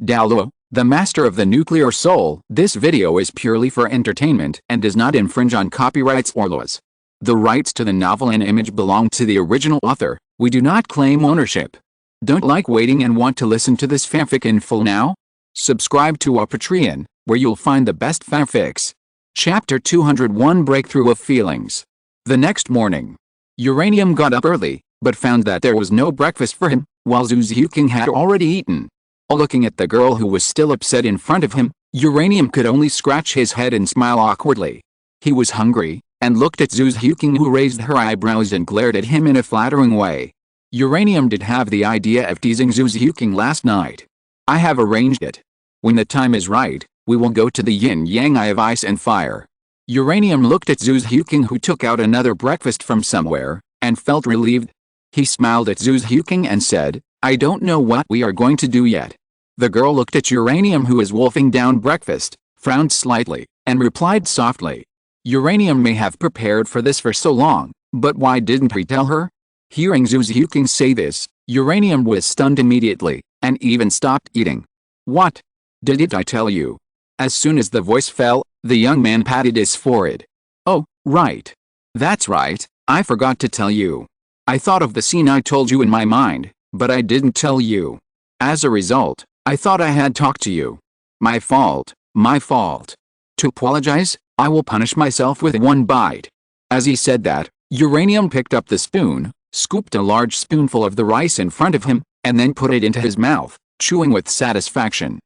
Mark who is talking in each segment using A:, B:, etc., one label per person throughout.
A: Douluo, the master of the nuclear soul. This video is purely for entertainment and does not infringe on copyrights or laws. The rights to the novel and image belong to the original author. We do not claim ownership. Don't like waiting and want to listen to this fanfic in full now? Subscribe to our Patreon, where you'll find the best fanfics. Chapter 201 Breakthrough of Feelings. The next morning, Uranium got up early, but found that there was no breakfast for him, while Zhu Xiuqing had already eaten. Looking at the girl who was still upset in front of him, Uranium could only scratch his head and smile awkwardly. He was hungry, and looked at Zhu Xiuqing, who raised her eyebrows and glared at him in a flattering way. Uranium did have the idea of teasing Zhu Xiuqing last night. I have arranged it. When the time is right, we will go to the yin-yang eye of ice and fire. Uranium looked at Zhu Xiuqing, who took out another breakfast from somewhere, and felt relieved. He smiled at Zhu Xiuqing and said, I don't know what we are going to do yet. The girl looked at Uranium, who was wolfing down breakfast, frowned slightly, and replied softly. Uranium may have prepared for this for so long, but why didn't he tell her? Hearing Zhu Xiuqing say this, Uranium was stunned immediately, and even stopped eating. What? Didn't I tell you? As soon as the voice fell, the young man patted his forehead. Oh, right. That's right, I forgot to tell you. I thought of the scene I told you in my mind, but I didn't tell you. As a result, I thought I had talked to you. My fault, my fault. To apologize, I will punish myself with one bite. As he said that, Uranium picked up the spoon, scooped a large spoonful of the rice in front of him, and then put it into his mouth, chewing with satisfaction.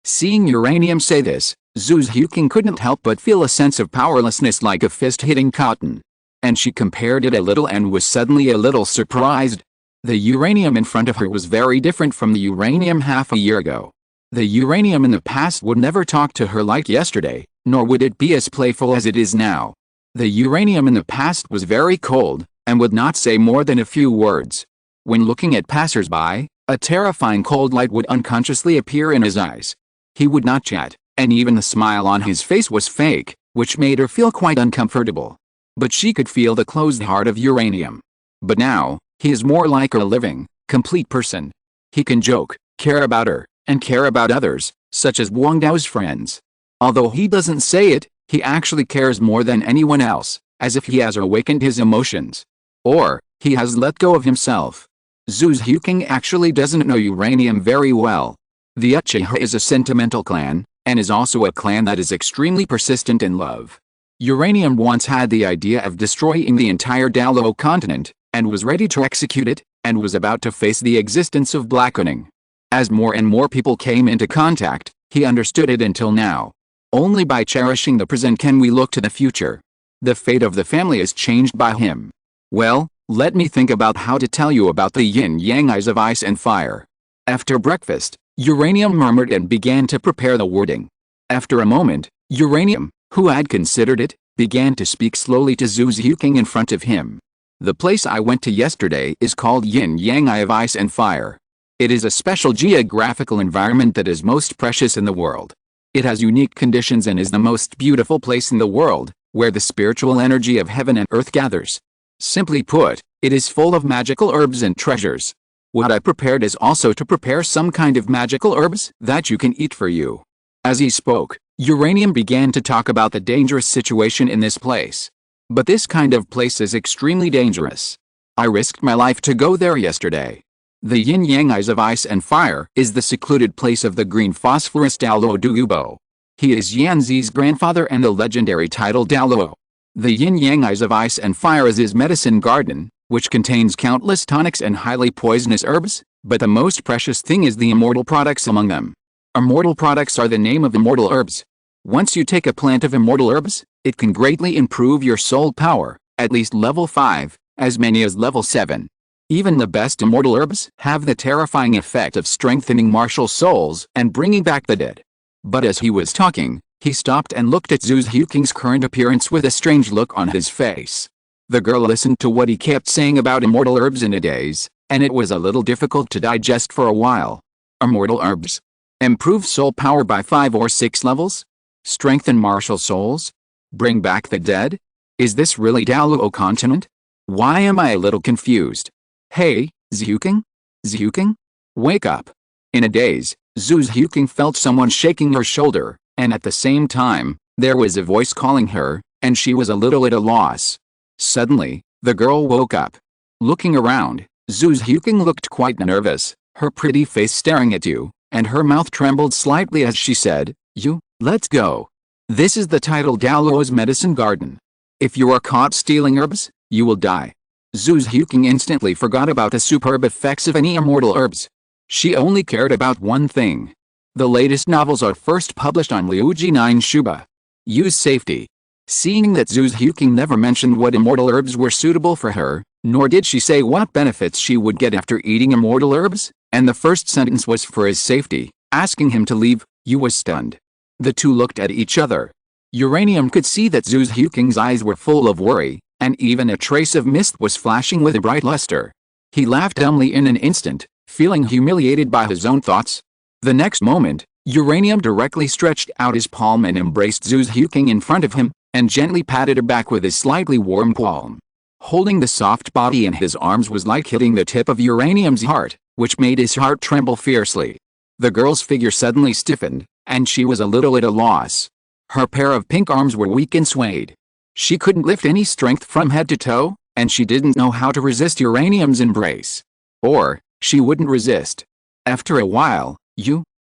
A: Seeing Uranium say this, Zhu Xiuqing couldn't help but feel a sense of powerlessness, like a fist hitting cotton. And she compared it a little and was suddenly a little surprised. The Uranium in front of her was very different from the Uranium half a year ago. The Uranium in the past would never talk to her like yesterday, nor would it be as playful as it is now. The Uranium in the past was very cold, and would not say more than a few words. When looking at passers-by, a terrifying cold light would unconsciously appear in his eyes. He would not chat, and even the smile on his face was fake, which made her feel quite uncomfortable. But she could feel the closed heart of Uranium. But now, he is more like a living, complete person. He can joke, care about her, and care about others, such as Wang Dao's friends. Although he doesn't say it, he actually cares more than anyone else, as if he has awakened his emotions. Or, he has let go of himself. Zhu Xiuqing actually doesn't know Uranium very well. The Uchiha is a sentimental clan, and is also a clan that is extremely persistent in love. Uranium once had the idea of destroying the entire Douluo Continent, and was ready to execute it, and was about to face the existence of blackening. As more and more people came into contact, he understood it. Until now, only by cherishing the present can we look to the future. The fate of the family is changed by him. Well, let me think about how to tell you about the yin-yang eyes of ice and fire. After breakfast, Uranium murmured and began to prepare the wording. After a moment, Uranium, who had considered it, began to speak slowly to Zhu Xiuqing in front of him. The place I went to yesterday is called yin-yang eye of ice and fire. It is a special geographical environment that is most precious in the world. It has unique conditions and is the most beautiful place in the world, where the spiritual energy of heaven and earth gathers. Simply put, it is full of magical herbs and treasures. What I prepared is also to prepare some kind of magical herbs that you can eat for you. As he spoke, Uranium began to talk about the dangerous situation in this place. But this kind of place is extremely dangerous. I risked my life to go there yesterday. The yin-yang eyes of ice and fire is the secluded place of the green phosphorus Douluo Dugubo. He is Yanzi's grandfather and the legendary title Douluo. The yin-yang eyes of ice and fire is his medicine garden, which contains countless tonics and highly poisonous herbs, but the most precious thing is the immortal products among them. Immortal products are the name of immortal herbs. Once you take a plant of immortal herbs, it can greatly improve your soul power, at least level 5, as many as level 7. Even the best immortal herbs have the terrifying effect of strengthening martial souls and bringing back the dead. But as he was talking, he stopped and looked at Zhu Xiuqing's current appearance with a strange look on his face. The girl listened to what he kept saying about immortal herbs in a daze, and it was a little difficult to digest for a while. Immortal herbs? Improve soul power by 5 or 6 levels? Strengthen martial souls? Bring back the dead? Is this really Douluo Continent? Why am I a little confused? Hey, Xiuqing? Xiuqing? Wake up. In a daze, Zhu's Huking felt someone shaking her shoulder, and at the same time, there was a voice calling her, and she was a little at a loss. Suddenly, the girl woke up. Looking around, Zhu's Huking looked quite nervous, her pretty face staring at you, and her mouth trembled slightly as she said, "You, let's go. This is the title Douluo's medicine garden. If you are caught stealing herbs, you will die." Zhu's Huking instantly forgot about the superb effects of any immortal herbs. She only cared about one thing. The latest novels are first published on Liuji 9 Shuba. Use safety. Seeing that Zhu's Huking never mentioned what immortal herbs were suitable for her, nor did she say what benefits she would get after eating immortal herbs, and the first sentence was for his safety, asking him to leave, Yu was stunned. The two looked at each other. Uranium could see that Zhu's Huking's eyes were full of worry, and even a trace of mist was flashing with a bright luster. He laughed dumbly in an instant, feeling humiliated by his own thoughts. The next moment, Uranium directly stretched out his palm and embraced Zhu's Huking in front of him, and gently patted her back with his slightly warm palm. Holding the soft body in his arms was like hitting the tip of Uranium's heart, which made his heart tremble fiercely. The girl's figure suddenly stiffened, and she was a little at a loss. Her pair of pink arms were weak and swayed. She couldn't lift any strength from head to toe, and she didn't know how to resist Uranium's embrace. Or, she wouldn't resist. After a while,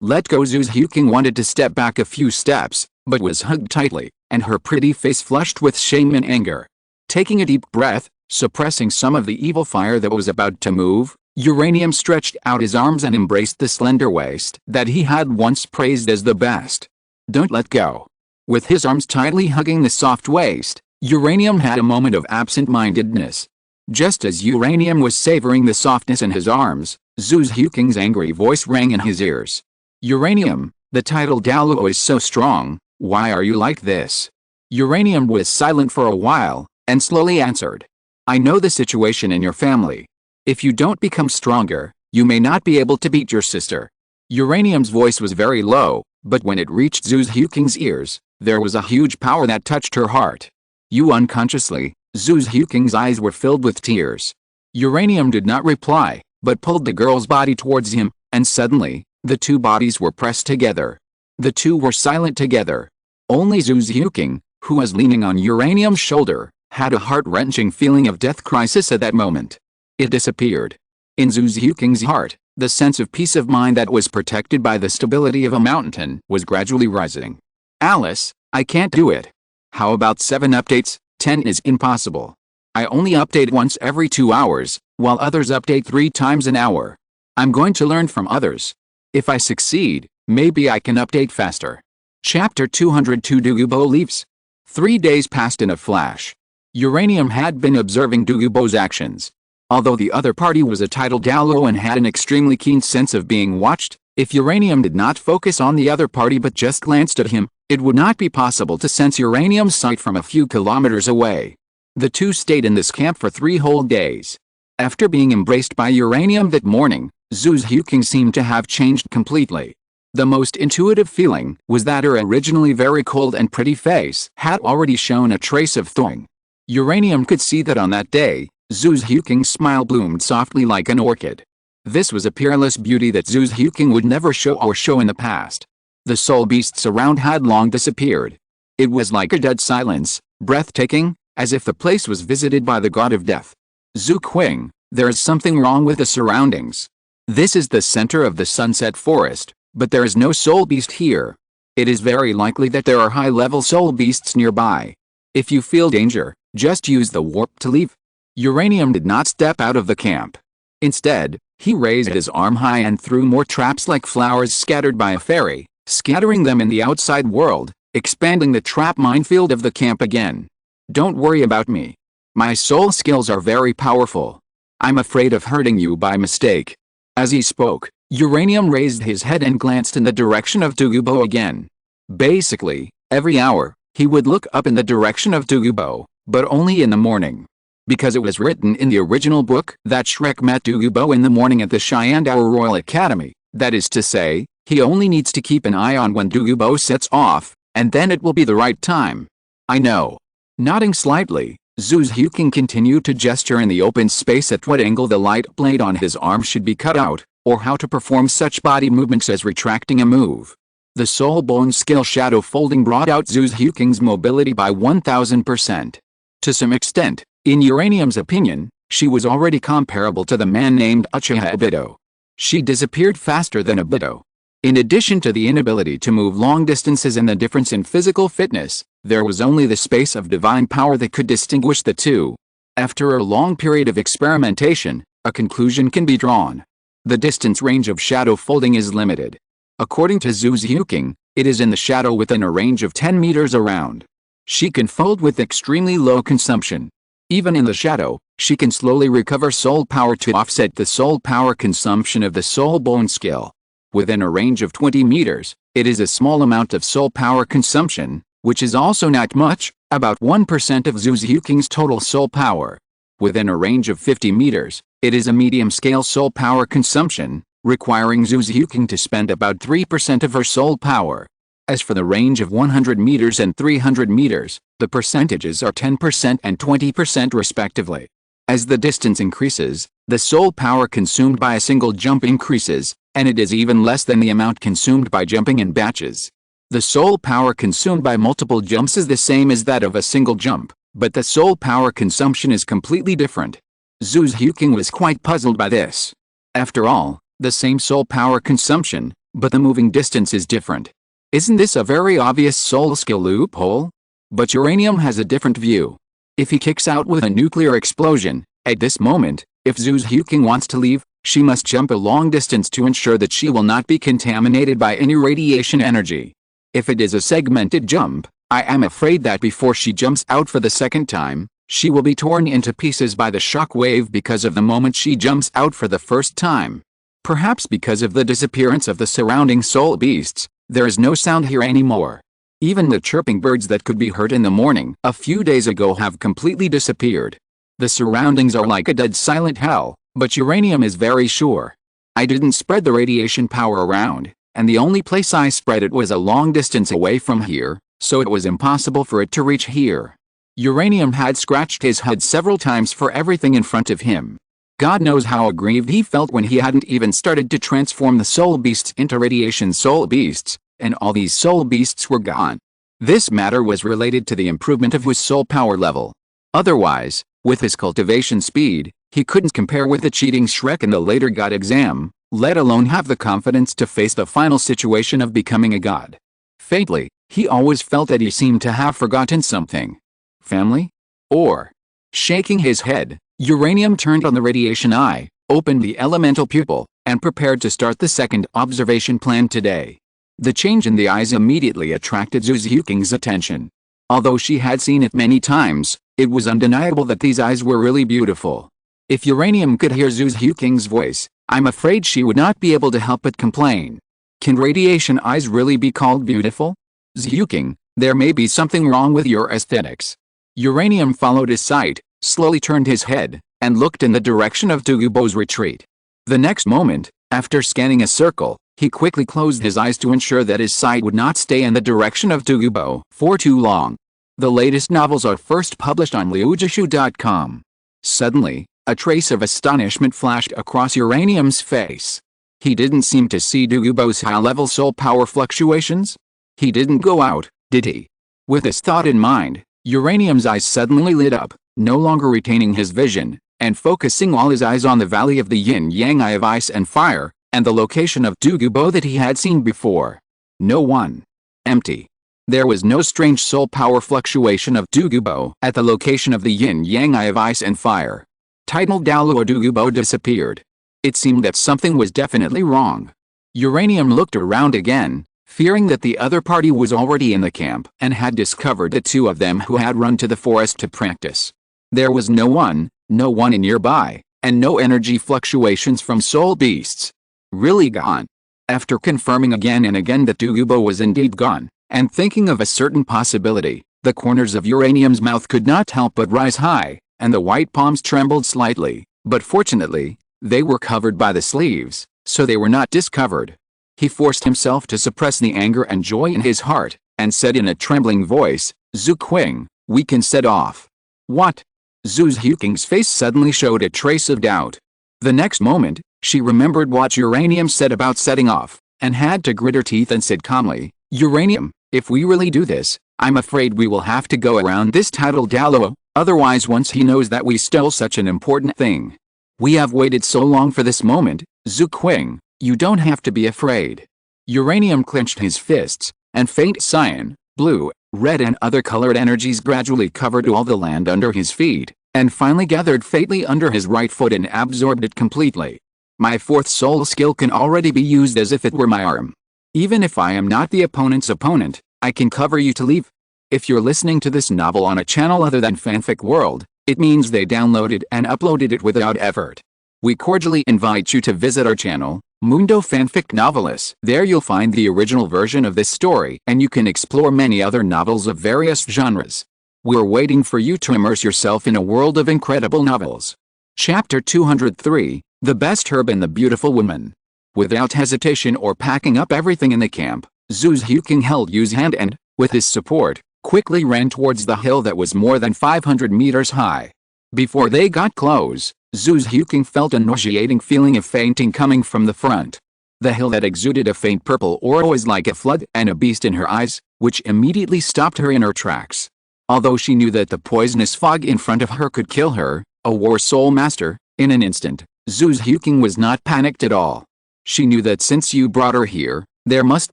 A: let go. Zhu's Huking wanted to step back a few steps, but was hugged tightly, and her pretty face flushed with shame and anger. Taking a deep breath, suppressing some of the evil fire that was about to move, Uranium stretched out his arms and embraced the slender waist that he had once praised as the best. Don't let go. With his arms tightly hugging the soft waist, Uranium had a moment of absent-mindedness. Just as Uranium was savoring the softness in his arms, Zhu's Huking's angry voice rang in his ears. Uranium, the title Douluo is so strong, why are you like this? Uranium was silent for a while, and slowly answered. I know the situation in your family. If you don't become stronger, you may not be able to beat your sister. Uranium's voice was very low, but when it reached Zhu's Huking's ears, there was a huge power that touched her heart. Unconsciously, Zhu's Huking's eyes were filled with tears. Uranium did not reply, but pulled the girl's body towards him, and suddenly, the two bodies were pressed together. The two were silent together. Only Zhu's Huking, who was leaning on Uranium's shoulder, had a heart-wrenching feeling of death crisis at that moment. It disappeared. In Zhu's Huking's heart, the sense of peace of mind that was protected by the stability of a mountain was gradually rising. Alice, I can't do it. How about 7 updates? 10 is impossible. I only update once every 2 hours, while others update 3 times an hour. I'm going to learn from others. If I succeed, maybe I can update faster. Chapter 202 Douluo leaves. 3 days passed in a flash. Uranium had been observing Douluo's actions. Although the other party was a title Douluo and had an extremely keen sense of being watched, if Uranium did not focus on the other party but just glanced at him, it would not be possible to sense Uranium's sight from a few kilometers away. The two stayed in this camp for 3 whole days. After being embraced by Uranium that morning, Zhu's Huking seemed to have changed completely. The most intuitive feeling was that her originally very cold and pretty face had already shown a trace of thawing. Uranium could see that on that day, Zhu's Huking's smile bloomed softly like an orchid. This was a peerless beauty that Zhu's Huking would never show in the past. The soul beasts around had long disappeared. It was like a dead silence, breathtaking, as if the place was visited by the god of death. Zhu Qing, there is something wrong with the surroundings. This is the center of the Sunset Forest, but there is no soul beast here. It is very likely that there are high-level soul beasts nearby. If you feel danger, just use the warp to leave. Uranium did not step out of the camp. Instead, he raised his arm high and threw more traps like flowers scattered by a fairy, scattering them in the outside world, expanding the trap minefield of the camp again. Don't worry about me. My soul skills are very powerful. I'm afraid of hurting you by mistake. As he spoke, Uranium raised his head and glanced in the direction of Douluo again. Basically, every hour, he would look up in the direction of Douluo, but only in the morning. Because it was written in the original book that Shrek met Douluo in the morning at the Sharingan Royal Academy, that is to say, he only needs to keep an eye on when Douluo sets off, and then it will be the right time. I know. Nodding slightly, Zhu's Huking continued to gesture in the open space at what angle the light blade on his arm should be cut out, or how to perform such body movements as retracting a move. The soul bone skill shadow folding brought out Zhu Zhuking's mobility by 1000%. To some extent, in Uranium's opinion, she was already comparable to the man named Uchiha Uranium. She disappeared faster than Uranium. In addition to the inability to move long distances and the difference in physical fitness, there was only the space of divine power that could distinguish the two. After a long period of experimentation, a conclusion can be drawn. The distance range of shadow folding is limited. According to Zhu Zhuking, it is in the shadow within a range of 10 meters around. She can fold with extremely low consumption. Even in the shadow, she can slowly recover soul power to offset the soul power consumption of the soul bone skill. Within a range of 20 meters, it is a small amount of soul power consumption, which is also not much, about 1% of Zhu Zhuking's total soul power. Within a range of 50 meters, it is a medium-scale soul power consumption, requiring Zhu Zhuking to spend about 3% of her soul power. As for the range of 100 meters and 300 meters, the percentages are 10% and 20% respectively. As the distance increases, the soul power consumed by a single jump increases, and it is even less than the amount consumed by jumping in batches. The soul power consumed by multiple jumps is the same as that of a single jump, but the soul power consumption is completely different. Zhu Zhuking was quite puzzled by this. After all, the same soul power consumption, but the moving distance is different. Isn't this a very obvious soul skill loophole? But Uranium has a different view. If he kicks out with a nuclear explosion, at this moment, if Zhu Zhuking wants to leave, she must jump a long distance to ensure that she will not be contaminated by any radiation energy. If it is a segmented jump, I am afraid that before she jumps out for the second time, she will be torn into pieces by the shock wave because of the moment she jumps out for the first time. Perhaps because of the disappearance of the surrounding soul beasts, there is no sound here anymore. Even the chirping birds that could be heard in the morning a few days ago have completely disappeared. The surroundings are like a dead silent hell, but Uranium is very sure. I didn't spread the radiation power around, and the only place I spread it was a long distance away from here, so it was impossible for it to reach here. Uranium had scratched his head several times for everything in front of him. God knows how aggrieved he felt when he hadn't even started to transform the soul beasts into radiation soul beasts, and all these soul beasts were gone. This matter was related to the improvement of his soul power level. Otherwise, with his cultivation speed, he couldn't compare with the cheating Shrek in the later God exam, let alone have the confidence to face the final situation of becoming a god. Faintly, he always felt that he seemed to have forgotten something. Family? Or? Shaking his head, Uranium turned on the radiation eye, opened the elemental pupil, and prepared to start the second observation plan today. The change in the eyes immediately attracted Zhu Zhuking's attention. Although she had seen it many times, it was undeniable that these eyes were really beautiful. If Uranium could hear Zhu Zhuking's voice, I'm afraid she would not be able to help but complain. Can radiation eyes really be called beautiful? Zhuking, there may be something wrong with your aesthetics. Uranium followed his sight, slowly turned his head, and looked in the direction of Douluo's retreat. The next moment, after scanning a circle, he quickly closed his eyes to ensure that his sight would not stay in the direction of Douluo for too long. The latest novels are first published on liujishu.com. Suddenly, a trace of astonishment flashed across Uranium's face. He didn't seem to see Douluo's high-level soul power fluctuations. He didn't go out, did he? With this thought in mind, Uranium's eyes suddenly lit up, no longer retaining his vision, and focusing all his eyes on the valley of the yin-yang eye of ice and fire, and the location of Douluo that he had seen before. No one. Empty. There was no strange soul power fluctuation of Douluo at the location of the yin-yang eye of ice and fire. Title Douluo disappeared. It seemed that something was definitely wrong. Uranium looked around again, fearing that the other party was already in the camp and had discovered the two of them who had run to the forest to practice. There was no one in nearby, and no energy fluctuations from soul beasts. Really gone. After confirming again and again that Douluo was indeed gone, and thinking of a certain possibility, the corners of Uranium's mouth could not help but rise high, and the white palms trembled slightly, but fortunately, they were covered by the sleeves, so they were not discovered. He forced himself to suppress the anger and joy in his heart, and said in a trembling voice, "Zhuking, we can set off." "What?" Zhu Zhuking's face suddenly showed a trace of doubt. The next moment, She remembered what Uranium said about setting off, and had to grit her teeth and said calmly, "Uranium, if we really do this, I'm afraid we will have to go around this title Douluo, otherwise once he knows that we stole such an important thing. We have waited so long for this moment, Zhu Qing, you don't have to be afraid." Uranium clenched his fists, and faint cyan, blue, red and other colored energies gradually covered all the land under his feet, and finally gathered fatally under his right foot and absorbed it completely. My fourth soul skill can already be used as if it were my arm. Even if I am not the opponent's opponent, I can cover you to leave. If you're listening to this novel on a channel other than Fanfic World, it means they downloaded and uploaded it without effort. We cordially invite you to visit our channel, Mundo Fanfic Novelis. There you'll find the original version of this story and you can explore many other novels of various genres. We're waiting for you to immerse yourself in a world of incredible novels. Chapter 203, The Best Herb and the Beautiful Woman. Without hesitation or packing up everything in the camp, Zhu Huqing held Yu's hand and, with his support, quickly ran towards the hill that was more than 500 meters high. Before they got close, Zhu Huqing felt a nauseating feeling of fainting coming from the front. The hill that exuded a faint purple aura was like a flood and a beast in her eyes, which immediately stopped her in her tracks. Although she knew that the poisonous fog in front of her could kill her, a war soul master, in an instant, Zhu Huqing was not panicked at all. She knew that since you brought her here, there must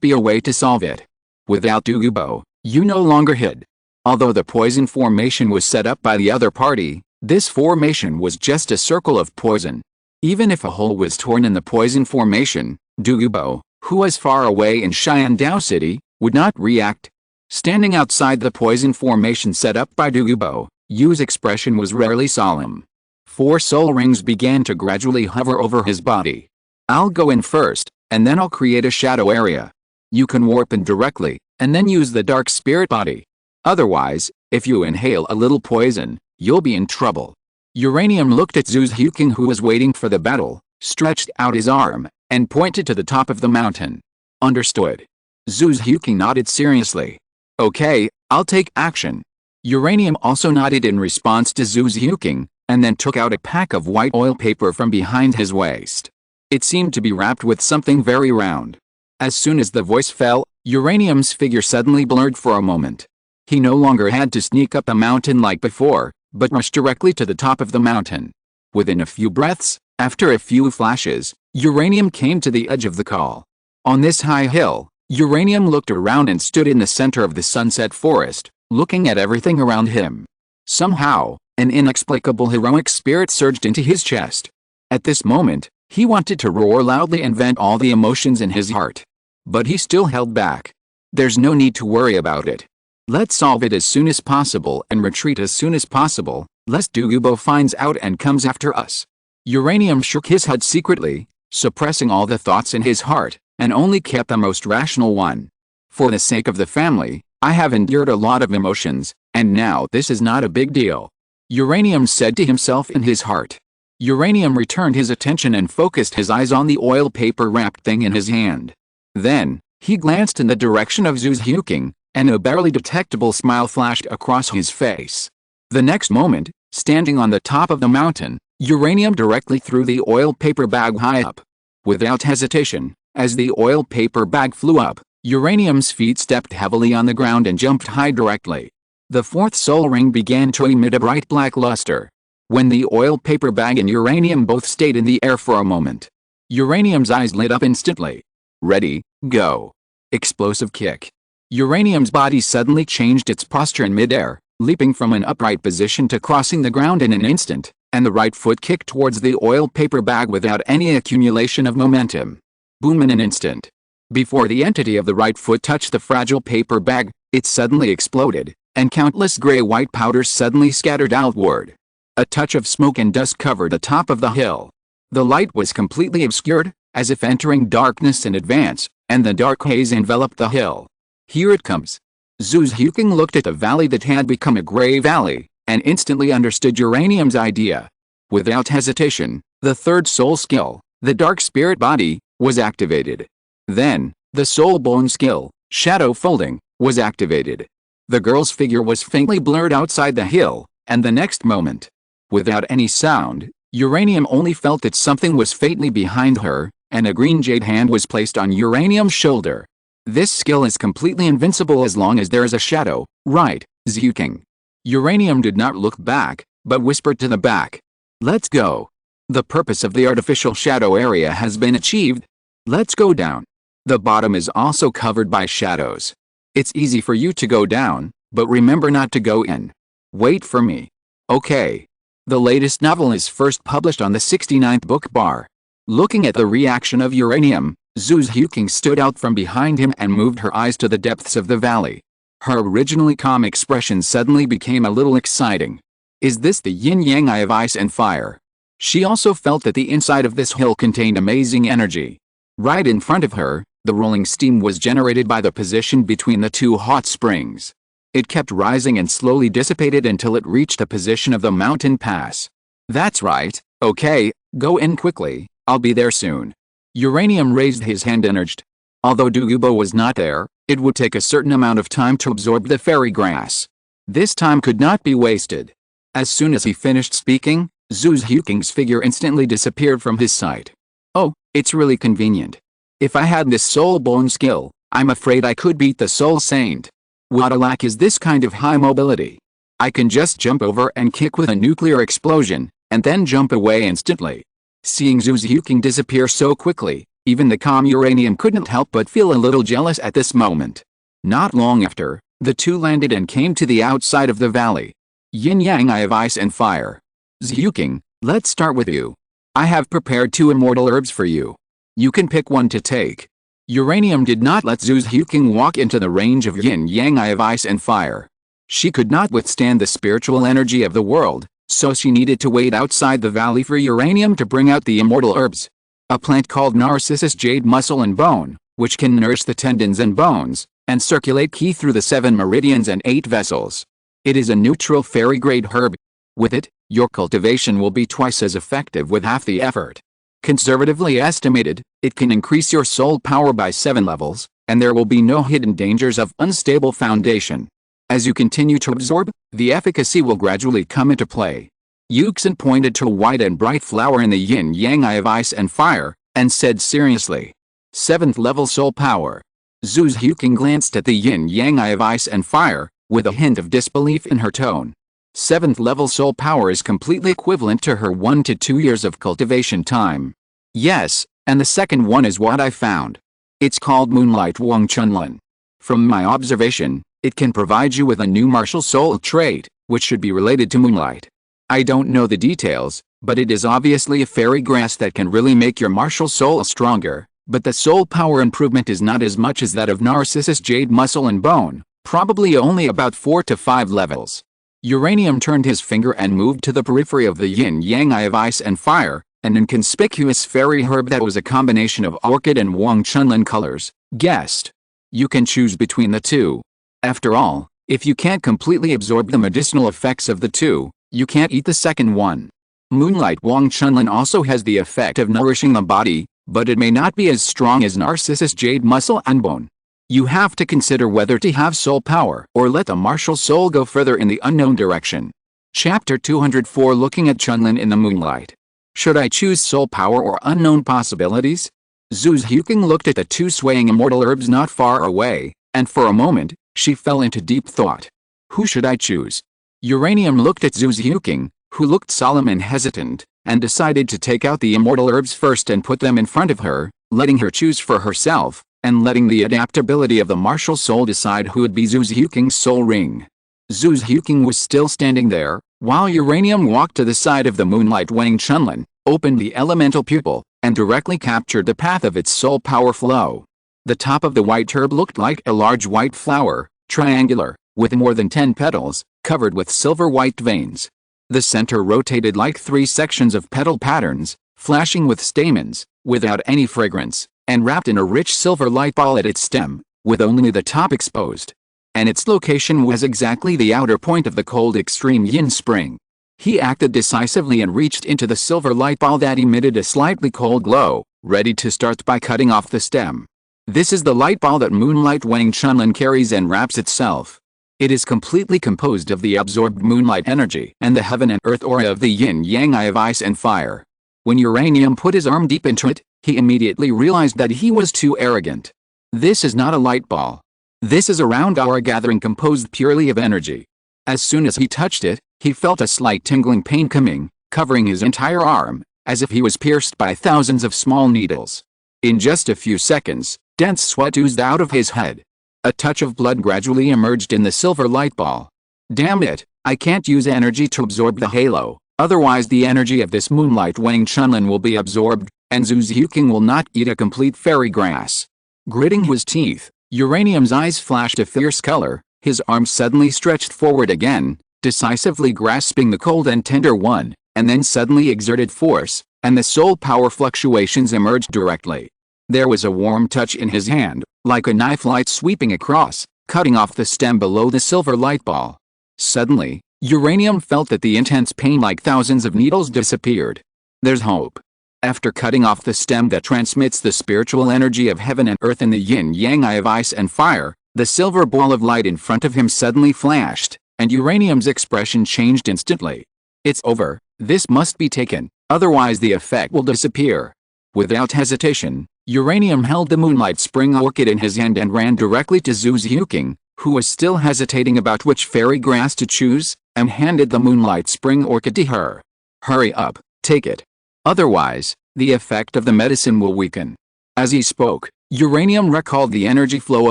A: be a way to solve it. Without Douluo, you no longer hid. Although the poison formation was set up by the other party, this formation was just a circle of poison. Even if a hole was torn in the poison formation, Douluo, who was far away in Shandao City, would not react. Standing outside the poison formation set up by Douluo, Yu's expression was rarely solemn. 4 soul rings began to gradually hover over his body. I'll go in first, and then I'll create a shadow area. You can warp in directly, and then use the dark spirit body. Otherwise, if you inhale a little poison, you'll be in trouble. Uranium looked at Zhu Huqing, who was waiting for the battle, stretched out his arm, and pointed to the top of the mountain. Understood. Zhu Huqing nodded seriously. Okay, I'll take action. Uranium also nodded in response to Zhu Huqing, and then took out a pack of white oil paper from behind his waist. It seemed to be wrapped with something very round. As soon as the voice fell, Uranium's figure suddenly blurred for a moment. He no longer had to sneak up a mountain like before, but rushed directly to the top of the mountain. Within a few breaths, after a few flashes, Uranium came to the edge of the call. On this high hill, Uranium looked around and stood in the center of the sunset forest, looking at everything around him. Somehow, an inexplicable heroic spirit surged into his chest. At this moment, he wanted to roar loudly and vent all the emotions in his heart. But he still held back. There's no need to worry about it. Let's solve it as soon as possible and retreat as soon as possible, lest Douluo finds out and comes after us. Uranium shook his head secretly, suppressing all the thoughts in his heart, and only kept the most rational one. For the sake of the family, I have endured a lot of emotions, and now this is not a big deal. Uranium said to himself in his heart. Uranium returned his attention and focused his eyes on the oil paper wrapped thing in his hand. Then, he glanced in the direction of Zhu Huqing, and a barely detectable smile flashed across his face. The next moment, standing on the top of the mountain, Uranium directly threw the oil paper bag high up. Without hesitation, as the oil paper bag flew up, Uranium's feet stepped heavily on the ground and jumped high directly. The 4th soul ring began to emit a bright black luster. When the oil paper bag and Uranium both stayed in the air for a moment, Uranium's eyes lit up instantly. Ready, go. Explosive kick. Uranium's body suddenly changed its posture in midair, leaping from an upright position to crossing the ground in an instant, and the right foot kicked towards the oil paper bag without any accumulation of momentum. Boom! In an instant. Before the entity of the right foot touched the fragile paper bag, it suddenly exploded, and countless gray-white powders suddenly scattered outward. A touch of smoke and dust covered the top of the hill. The light was completely obscured, as if entering darkness in advance, and the dark haze enveloped the hill. Here it comes. Zhu Huqing looked at the valley that had become a gray valley, and instantly understood Uranium's idea. Without hesitation, the 3rd soul skill, the dark spirit body, was activated. Then, the soul bone skill, shadow folding, was activated. The girl's figure was faintly blurred outside the hill, and the next moment, without any sound, Uranium only felt that something was fatally behind her, and a green jade hand was placed on Uranium's shoulder. This skill is completely invincible as long as there is a shadow, right, Zyuking? Uranium did not look back, but whispered to the back. Let's go. The purpose of the artificial shadow area has been achieved. Let's go down. The bottom is also covered by shadows. It's easy for you to go down, but remember not to go in. Wait for me. Okay. The latest novel is first published on the 69th book bar. Looking at the reaction of Uranium, Zhu Zyuking stood out from behind him and moved her eyes to the depths of the valley. Her originally calm expression suddenly became a little exciting. Is this the yin-yang eye of ice and fire? She also felt that the inside of this hill contained amazing energy. Right in front of her, the rolling steam was generated by the position between the two hot springs. It kept rising and slowly dissipated until it reached the position of the mountain pass. That's right, okay, go in quickly, I'll be there soon. Uranium raised his hand and urged. Although Douluo was not there, it would take a certain amount of time to absorb the fairy grass. This time could not be wasted. As soon as he finished speaking, Zhu Zyuking's figure instantly disappeared from his sight. Oh, it's really convenient. If I had this soul bone skill, I'm afraid I could beat the soul saint. What I lack is this kind of high mobility. I can just jump over and kick with a nuclear explosion, and then jump away instantly. Seeing Zhu Zyuking disappear so quickly, even the calm Uranium couldn't help but feel a little jealous at this moment. Not long after, the two landed and came to the outside of the valley. Yin-yang eye of ice and fire. Zyuking, let's start with you. I have prepared 2 immortal herbs for you. You can pick one to take. Uranium did not let Zhu Zyuking walk into the range of yin-yang eye of ice and fire. She could not withstand the spiritual energy of the world, so she needed to wait outside the valley for Uranium to bring out the immortal herbs. A plant called Narcissus jade muscle and bone, which can nourish the tendons and bones, and circulate qi through the 7 meridians and 8 vessels. It is a neutral fairy-grade herb. With it, your cultivation will be twice as effective with half the effort. Conservatively estimated, it can increase your soul power by 7 levels, and there will be no hidden dangers of unstable foundation. As you continue to absorb, the efficacy will gradually come into play. Yuxin pointed to a white and bright flower in the yin-yang eye of ice and fire, and said seriously. 7th level soul power. Zhu Zyuking glanced at the yin-yang eye of ice and fire, with a hint of disbelief in her tone. 7th level soul power is completely equivalent to her 1 to 2 years of cultivation time. Yes, and the second one is what I found. It's called Moonlight Wang Chunlin. From my observation, it can provide you with a new martial soul trait, which should be related to moonlight. I don't know the details, but it is obviously a fairy grass that can really make your martial soul stronger, but the soul power improvement is not as much as that of Narcissus jade muscle and bone, probably only about 4 to 5 levels. Uranium turned his finger and moved to the periphery of the yin-yang eye of ice and fire, an inconspicuous fairy herb that was a combination of orchid and Wang Chunlin colors, guessed. You can choose between the two. After all, if you can't completely absorb the medicinal effects of the two, you can't eat the second one. Moonlight Wang Chunlin also has the effect of nourishing the body, but it may not be as strong as Narcissus jade muscle and bone. You have to consider whether to have soul power or let the martial soul go further in the unknown direction. Chapter 204 Looking at Chunlin in the Moonlight. Should I choose soul power or unknown possibilities? Zhu Zyuking looked at the 2 swaying immortal herbs not far away, and for a moment, she fell into deep thought. Who should I choose? Uranium looked at Zhu Zyuking, who looked solemn and hesitant, and decided to take out the immortal herbs first and put them in front of her, letting her choose for herself, and letting the adaptability of the martial soul decide who would be Zhu Zyuking's soul ring. Zhu Zyuking was still standing there, while Uranium walked to the side of the Moonlight Wang Chunlin, opened the elemental pupil, and directly captured the path of its soul power flow. The top of the white herb looked like a large white flower, triangular, with more than 10 petals, covered with silver white veins. The center rotated like 3 sections of petal patterns, flashing with stamens, without any fragrance, and wrapped in a rich silver light ball at its stem, with only the top exposed. And its location was exactly the outer point of the cold extreme yin spring. He acted decisively and reached into the silver light ball that emitted a slightly cold glow, ready to start by cutting off the stem. This is the light ball that Moonlight Wang Chunlin carries and wraps itself. It is completely composed of the absorbed moonlight energy and the heaven and earth aura of the yin-yang eye of ice and fire. When Uranium put his arm deep into it, he immediately realized that he was too arrogant. This is not a light ball. This is a round aura gathering composed purely of energy. As soon as he touched it, he felt a slight tingling pain coming, covering his entire arm, as if he was pierced by thousands of small needles. In just a few seconds, dense sweat oozed out of his head. A touch of blood gradually emerged in the silver light ball. Damn it, I can't use energy to absorb the halo, otherwise the energy of this moonlight Wang Chunlin will be absorbed, and Zhu Xiuqing will not eat a complete fairy grass. Gritting his teeth, Uranium's eyes flashed a fierce color, his arm suddenly stretched forward again, decisively grasping the cold and tender one, and then suddenly exerted force, and the soul power fluctuations emerged directly. There was a warm touch in his hand, like a knife light sweeping across, cutting off the stem below the silver light ball. Suddenly, Uranium felt that the intense pain like thousands of needles disappeared. There's hope. After cutting off the stem that transmits the spiritual energy of heaven and earth in the yin-yang eye of ice and fire, the silver ball of light in front of him suddenly flashed, and Uranium's expression changed instantly. It's over, this must be taken, otherwise the effect will disappear. Without hesitation, Uranium held the moonlight spring orchid in his hand and ran directly to Zhu Xiuqing, who was still hesitating about which fairy grass to choose, and handed the moonlight spring orchid to her. Hurry up, take it. Otherwise, the effect of the medicine will weaken. As he spoke, Uranium recalled the energy flow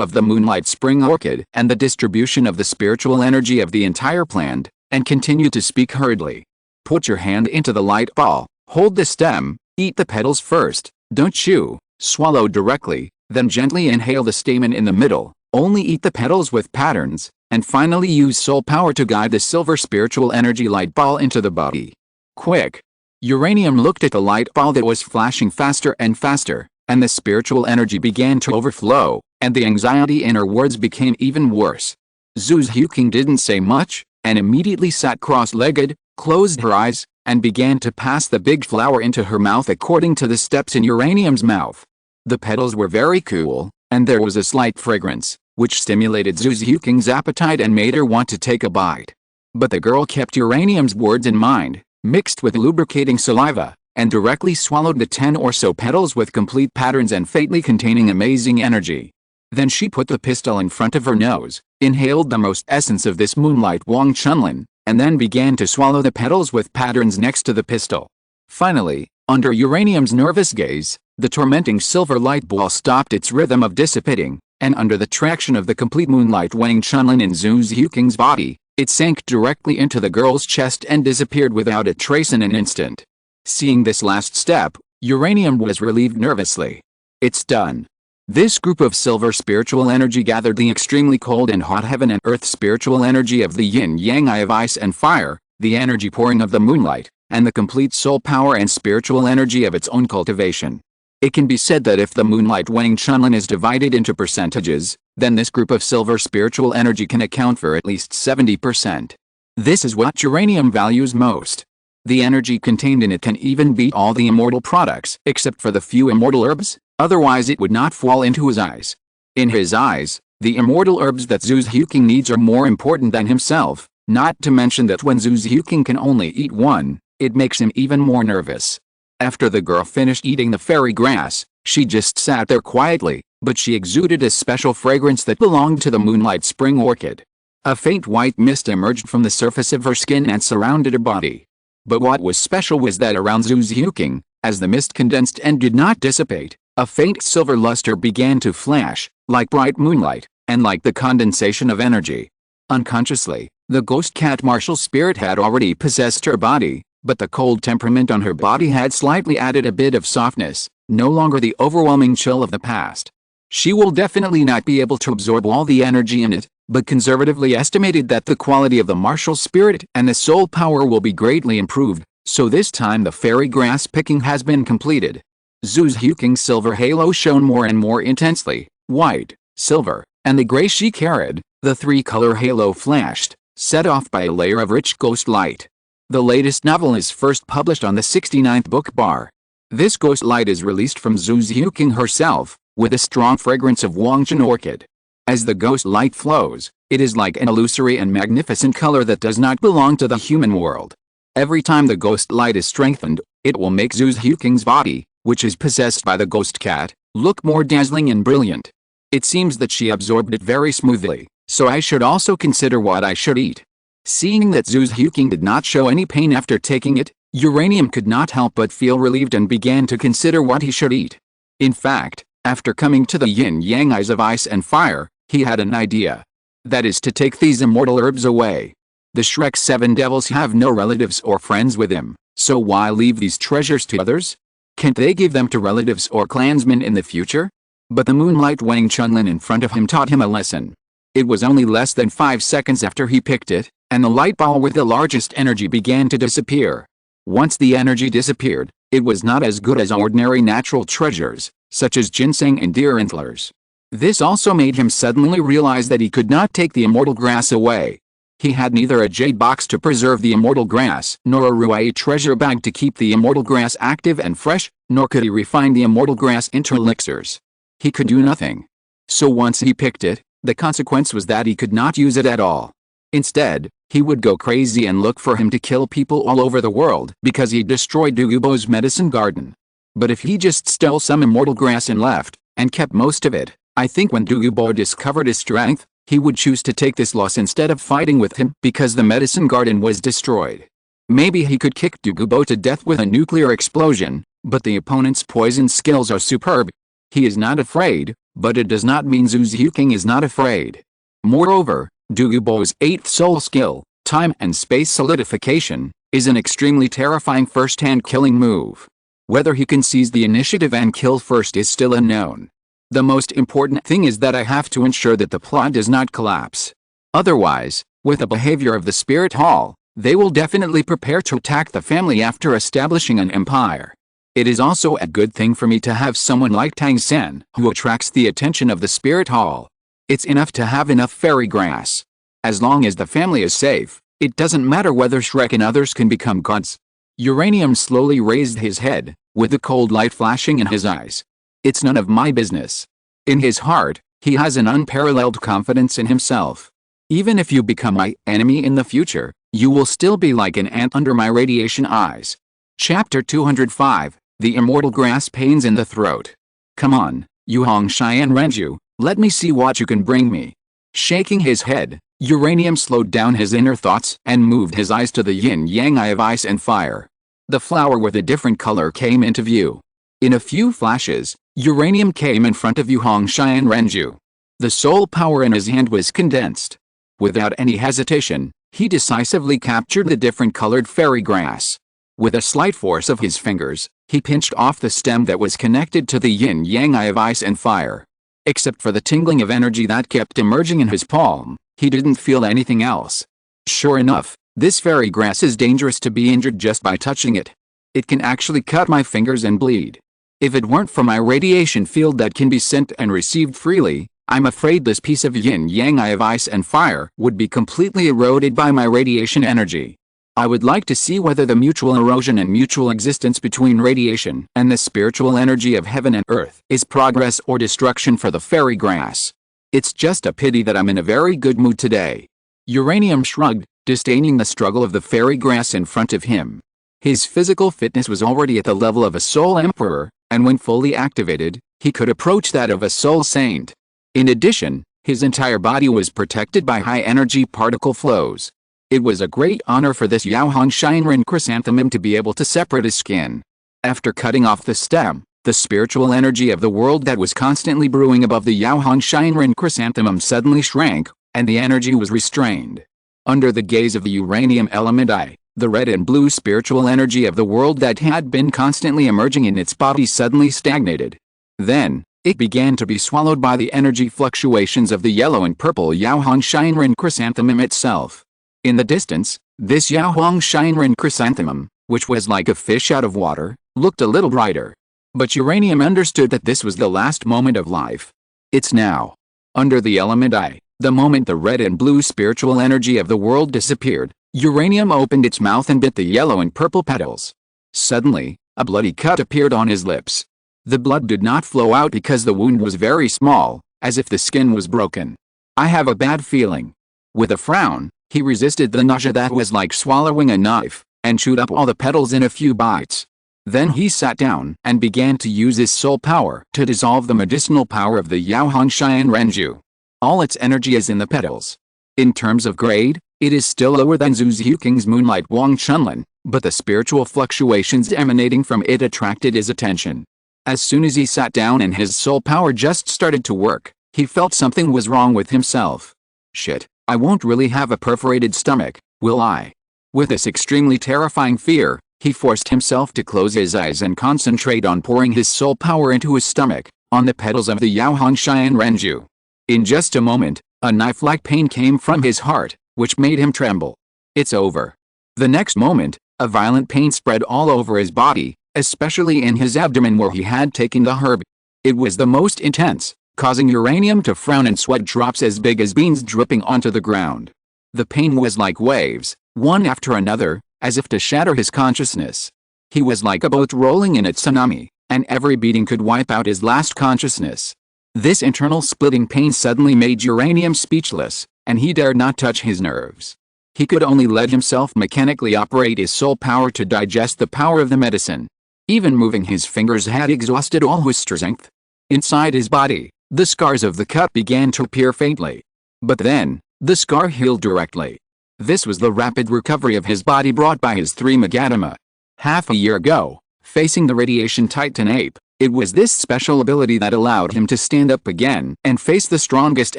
A: of the moonlight spring orchid and the distribution of the spiritual energy of the entire plant, and continued to speak hurriedly. Put your hand into the light ball, hold the stem, eat the petals first, don't chew, swallow directly, then gently inhale the stamen in the middle, only eat the petals with patterns, and finally use soul power to guide the silver spiritual energy light ball into the body. Quick! Uranium looked at the light ball that was flashing faster and faster, and the spiritual energy began to overflow, and the anxiety in her words became even worse. Zhu Xiuqing didn't say much, and immediately sat cross-legged, closed her eyes, and began to pass the big flower into her mouth according to the steps in Uranium's mouth. The petals were very cool, and there was a slight fragrance, which stimulated Zhu Xiuqing's appetite and made her want to take a bite. But the girl kept Uranium's words in mind, mixed with lubricating saliva, and directly swallowed the 10 or so petals with complete patterns and faintly containing amazing energy. Then she put the pistol in front of her nose, inhaled the most essence of this moonlight Wang Chunlin, and then began to swallow the petals with patterns next to the pistol. Finally, under Uranium's nervous gaze, the tormenting silver light ball stopped its rhythm of dissipating, and under the traction of the complete moonlight Wang Chunlin in Zhu Xiuqing's body, it sank directly into the girl's chest and disappeared without a trace in an instant. Seeing this last step, Uranium was relieved nervously. It's done. This group of silver spiritual energy gathered the extremely cold and hot heaven and earth spiritual energy of the yin-yang eye of ice and fire, the energy pouring of the moonlight, and the complete soul power and spiritual energy of its own cultivation. It can be said that if the moonlight Wang Chunlin is divided into percentages, then this group of silver spiritual energy can account for at least 70%. This is what Uranium values most. The energy contained in it can even beat all the immortal products except for the few immortal herbs, otherwise it would not fall into his eyes. In his eyes, the immortal herbs that Zhu Xiuqing needs are more important than himself, not to mention that when Zhu Xiuqing can only eat one, it makes him even more nervous. After the girl finished eating the fairy grass, she just sat there quietly, but she exuded a special fragrance that belonged to the moonlight spring orchid. A faint white mist emerged from the surface of her skin and surrounded her body. But what was special was that around Zhu Xiuqing, as the mist condensed and did not dissipate, a faint silver luster began to flash, like bright moonlight, and like the condensation of energy. Unconsciously, the ghost cat martial spirit had already possessed her body, but the cold temperament on her body had slightly added a bit of softness, no longer the overwhelming chill of the past. She will definitely not be able to absorb all the energy in it, but conservatively estimated that the quality of the martial spirit and the soul power will be greatly improved, so this time the fairy grass picking has been completed. Zhu Xiuqing's silver halo shone more and more intensely, white, silver, and the gray she carried, the three-color halo flashed, set off by a layer of rich ghost light. The latest novel is first published on the 69th book bar. This ghost light is released from Zhu Xiuqing herself, with a strong fragrance of Wangjin orchid. As the ghost light flows, It is like an illusory and magnificent color that does not belong to the human world. Every time the ghost light is strengthened, it will make Zhu Zhuking's body, which is possessed by the ghost cat, look more dazzling and brilliant. It seems that she absorbed it very smoothly, so I should also consider what I should eat. Seeing that Zhu Zhuking did not show any pain after taking it, Uranium could not help but feel relieved and began to consider what he should eat. In fact, after coming to the yin-yang eyes of ice and fire, he had an idea. That is to take these immortal herbs away. The Shrek's 7 devils have no relatives or friends with him, so why leave these treasures to others? Can't they give them to relatives or clansmen in the future? But the moonlight Wang Chunlin in front of him taught him a lesson. It was only less than 5 seconds after he picked it, and the light ball with the largest energy began to disappear. Once the energy disappeared, it was not as good as ordinary natural treasures, such as ginseng and deer antlers. This also made him suddenly realize that he could not take the immortal grass away. He had neither a jade box to preserve the immortal grass, nor a ruai treasure bag to keep the immortal grass active and fresh, nor could he refine the immortal grass into elixirs. He could do nothing. So once he picked it, the consequence was that he could not use it at all. Instead, he would go crazy and look for him to kill people all over the world because he destroyed Dugubo's medicine garden. But if he just stole some immortal grass and left, and kept most of it, I think when Dugubo discovered his strength, he would choose to take this loss instead of fighting with him because the medicine garden was destroyed. Maybe he could kick Dugubo to death with a nuclear explosion, but the opponent's poison skills are superb. He is not afraid, but it does not mean Zhu Zhuking is not afraid. Moreover, Dugubo's 8th soul skill, time and space solidification, is an extremely terrifying first-hand killing move. Whether he can seize the initiative and kill first is still unknown. The most important thing is that I have to ensure that the plot does not collapse. Otherwise, with the behavior of the Spirit Hall, they will definitely prepare to attack the family after establishing an empire. It is also a good thing for me to have someone like Tang Sen who attracts the attention of the Spirit Hall. It's enough to have enough fairy grass. As long as the family is safe, it doesn't matter whether Shrek and others can become gods. Uranium slowly raised his head, with the cold light flashing in his eyes. It's none of my business. In his heart, he has an unparalleled confidence in himself. Even if you become my enemy in the future, you will still be like an ant under my radiation eyes. Chapter 205, The Immortal Grass Pains in the Throat. Come on, Yu Hong Xian Renju, let me see what you can bring me. Shaking his head, Uranium slowed down his inner thoughts and moved his eyes to the yin-yang eye of ice and fire. The flower with a different color came into view. In a few flashes, Uranium came in front of Yu Hong Xian Renju. The soul power in his hand was condensed. Without any hesitation, he decisively captured the different colored fairy grass. With a slight force of his fingers, he pinched off the stem that was connected to the yin-yang eye of ice and fire. Except for the tingling of energy that kept emerging in his palm, he didn't feel anything else. Sure enough, this fairy grass is dangerous to be injured just by touching it. It can actually cut my fingers and bleed. If it weren't for my radiation field that can be sent and received freely, I'm afraid this piece of yin-yang eye of ice and fire would be completely eroded by my radiation energy. I would like to see whether the mutual erosion and mutual existence between radiation and the spiritual energy of heaven and earth is progress or destruction for the fairy grass. It's just a pity that I'm in a very good mood today. Uranium shrugged, disdaining the struggle of the fairy grass in front of him. His physical fitness was already at the level of a soul emperor, and when fully activated, he could approach that of a soul saint. In addition, his entire body was protected by high-energy particle flows. It was a great honor for this Yaohong Shinrin chrysanthemum to be able to separate his skin. After cutting off the stem, the spiritual energy of the world that was constantly brewing above the Yaohong Shinrin chrysanthemum suddenly shrank, and the energy was restrained. Under the gaze of the uranium element eye, the red and blue spiritual energy of the world that had been constantly emerging in its body suddenly stagnated. Then, it began to be swallowed by the energy fluctuations of the yellow and purple Yaohong Shinrin chrysanthemum itself. In the distance, this Yaohong Shinrin chrysanthemum, which was like a fish out of water, looked a little brighter. But Uranium understood that this was the last moment of life. It's now. Under the element eye, the moment the red and blue spiritual energy of the world disappeared, Uranium opened its mouth and bit the yellow and purple petals. Suddenly, a bloody cut appeared on his lips. The blood did not flow out because the wound was very small, as if the skin was broken. I have a bad feeling. With a frown, he resisted the nausea that was like swallowing a knife, and chewed up all the petals in a few bites. Then he sat down and began to use his soul power to dissolve the medicinal power of the Yaohongshan Renju. All its energy is in the petals. In terms of grade, it is still lower than Zhu Zhuking's Moonlight Wang Chunlin, but the spiritual fluctuations emanating from it attracted his attention. As soon as he sat down and his soul power just started to work, he felt something was wrong with himself. Shit, I won't really have a perforated stomach, will I? With this extremely terrifying fear, he forced himself to close his eyes and concentrate on pouring his soul power into his stomach, on the petals of the Yaohongshan Renju. In just a moment, a knife-like pain came from his heart, which made him tremble. It's over. The next moment, a violent pain spread all over his body, especially in his abdomen where he had taken the herb. It was the most intense, causing Uranium to frown and sweat drops as big as beans dripping onto the ground. The pain was like waves, one after another, as if to shatter his consciousness. He was like a boat rolling in a tsunami, and every beating could wipe out his last consciousness. This internal splitting pain suddenly made Uranium speechless, and he dared not touch his nerves. He could only let himself mechanically operate his soul power to digest the power of the medicine. Even moving his fingers had exhausted all his strength. Inside his body, the scars of the cut began to appear faintly. But then, the scar healed directly. This was the rapid recovery of his body brought by his 3 Magatama. Half a year ago, facing the radiation titan ape, it was this special ability that allowed him to stand up again and face the strongest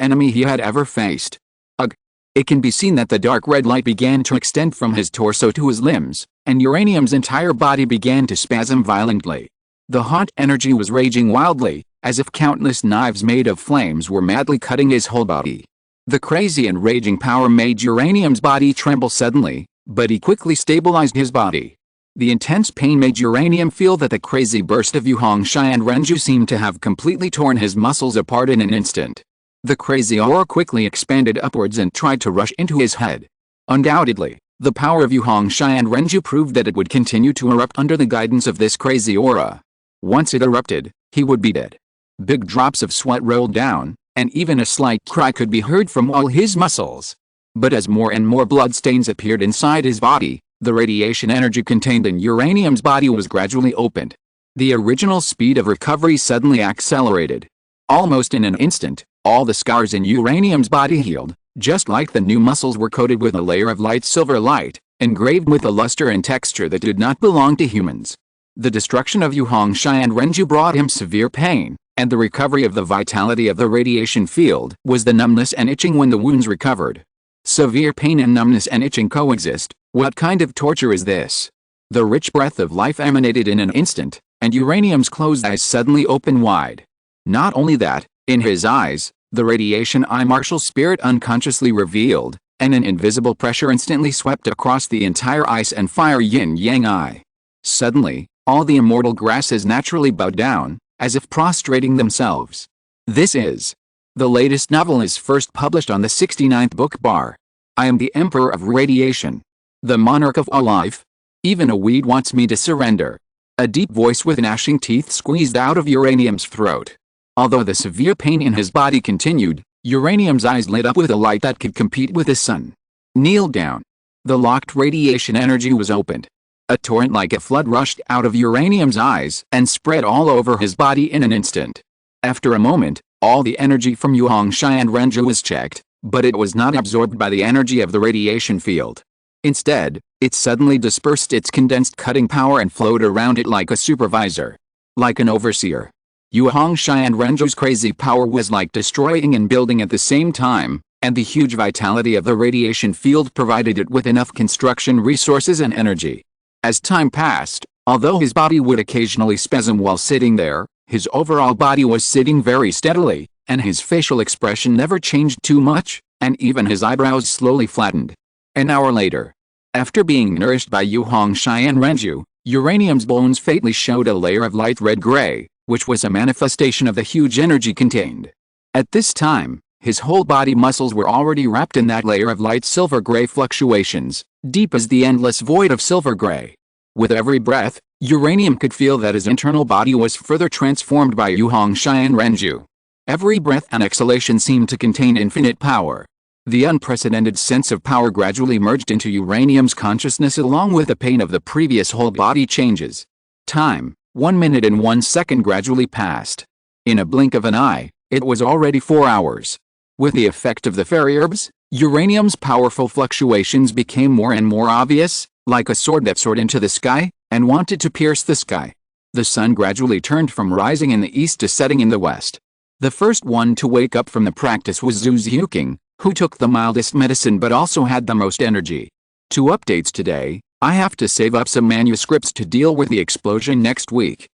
A: enemy he had ever faced. Ugh! It can be seen that the dark red light began to extend from his torso to his limbs, and Uranium's entire body began to spasm violently. The hot energy was raging wildly, as if countless knives made of flames were madly cutting his whole body. The crazy and raging power made Uranium's body tremble suddenly, but he quickly stabilized his body. The intense pain made Uranium feel that the crazy burst of Yaohongshan Renju seemed to have completely torn his muscles apart in an instant. The crazy aura quickly expanded upwards and tried to rush into his head. Undoubtedly, the power of Yaohongshan Renju proved that it would continue to erupt under the guidance of this crazy aura. Once it erupted, he would be dead. Big drops of sweat rolled down, and even a slight cry could be heard from all his muscles. But as more and more bloodstains appeared inside his body, the radiation energy contained in Uranium's body was gradually opened. The original speed of recovery suddenly accelerated. Almost in an instant, all the scars in Uranium's body healed, just like the new muscles were coated with a layer of light silver light, engraved with a luster and texture that did not belong to humans. The destruction of Yaohongshan Renju brought him severe pain, and the recovery of the vitality of the radiation field was the numbness and itching when the wounds recovered. Severe pain and numbness and itching coexist. What kind of torture is this? The rich breath of life emanated in an instant, and Uranium's closed eyes suddenly opened wide. Not only that, in his eyes, the radiation eye martial spirit unconsciously revealed, and an invisible pressure instantly swept across the entire ice and fire yin-yang eye. Suddenly, all the immortal grasses naturally bowed down, as if prostrating themselves. This is. The latest novel is first published on the 69th book bar. I am the Emperor of Radiation. The monarch of all life. Even a weed wants me to surrender. A deep voice with gnashing teeth squeezed out of Uranium's throat. Although the severe pain in his body continued, Uranium's eyes lit up with a light that could compete with the sun. Kneel down. The locked radiation energy was opened. A torrent like a flood rushed out of Uranium's eyes and spread all over his body in an instant. After a moment, all the energy from Yaohongshan Renju was checked, but it was not absorbed by the energy of the radiation field. Instead, it suddenly dispersed its condensed cutting power and flowed around it like a supervisor. Like an overseer. Yaohongshan Renju's crazy power was like destroying and building at the same time, and the huge vitality of the radiation field provided it with enough construction resources and energy. As time passed, although his body would occasionally spasm while sitting there, his overall body was sitting very steadily, and his facial expression never changed too much, and even his eyebrows slowly flattened. An hour later, after being nourished by Yaohongshan Renju, Uranium's bones faintly showed a layer of light red-gray, which was a manifestation of the huge energy contained. At this time, his whole body muscles were already wrapped in that layer of light silver-gray fluctuations, deep as the endless void of silver-gray. With every breath, Uranium could feel that his internal body was further transformed by Yaohongshan Renju. Every breath and exhalation seemed to contain infinite power. The unprecedented sense of power gradually merged into Uranium's consciousness along with the pain of the previous whole body changes. Time, 1 minute and 1 second gradually passed. In a blink of an eye, it was already 4 hours. With the effect of the fairy herbs, Uranium's powerful fluctuations became more and more obvious, like a sword that soared into the sky, and wanted to pierce the sky. The sun gradually turned from rising in the east to setting in the west. The first one to wake up from the practice was Zhu Xiuqing, who took the mildest medicine but also had the most energy. 2 updates today. I have to save up some manuscripts to deal with the explosion next week.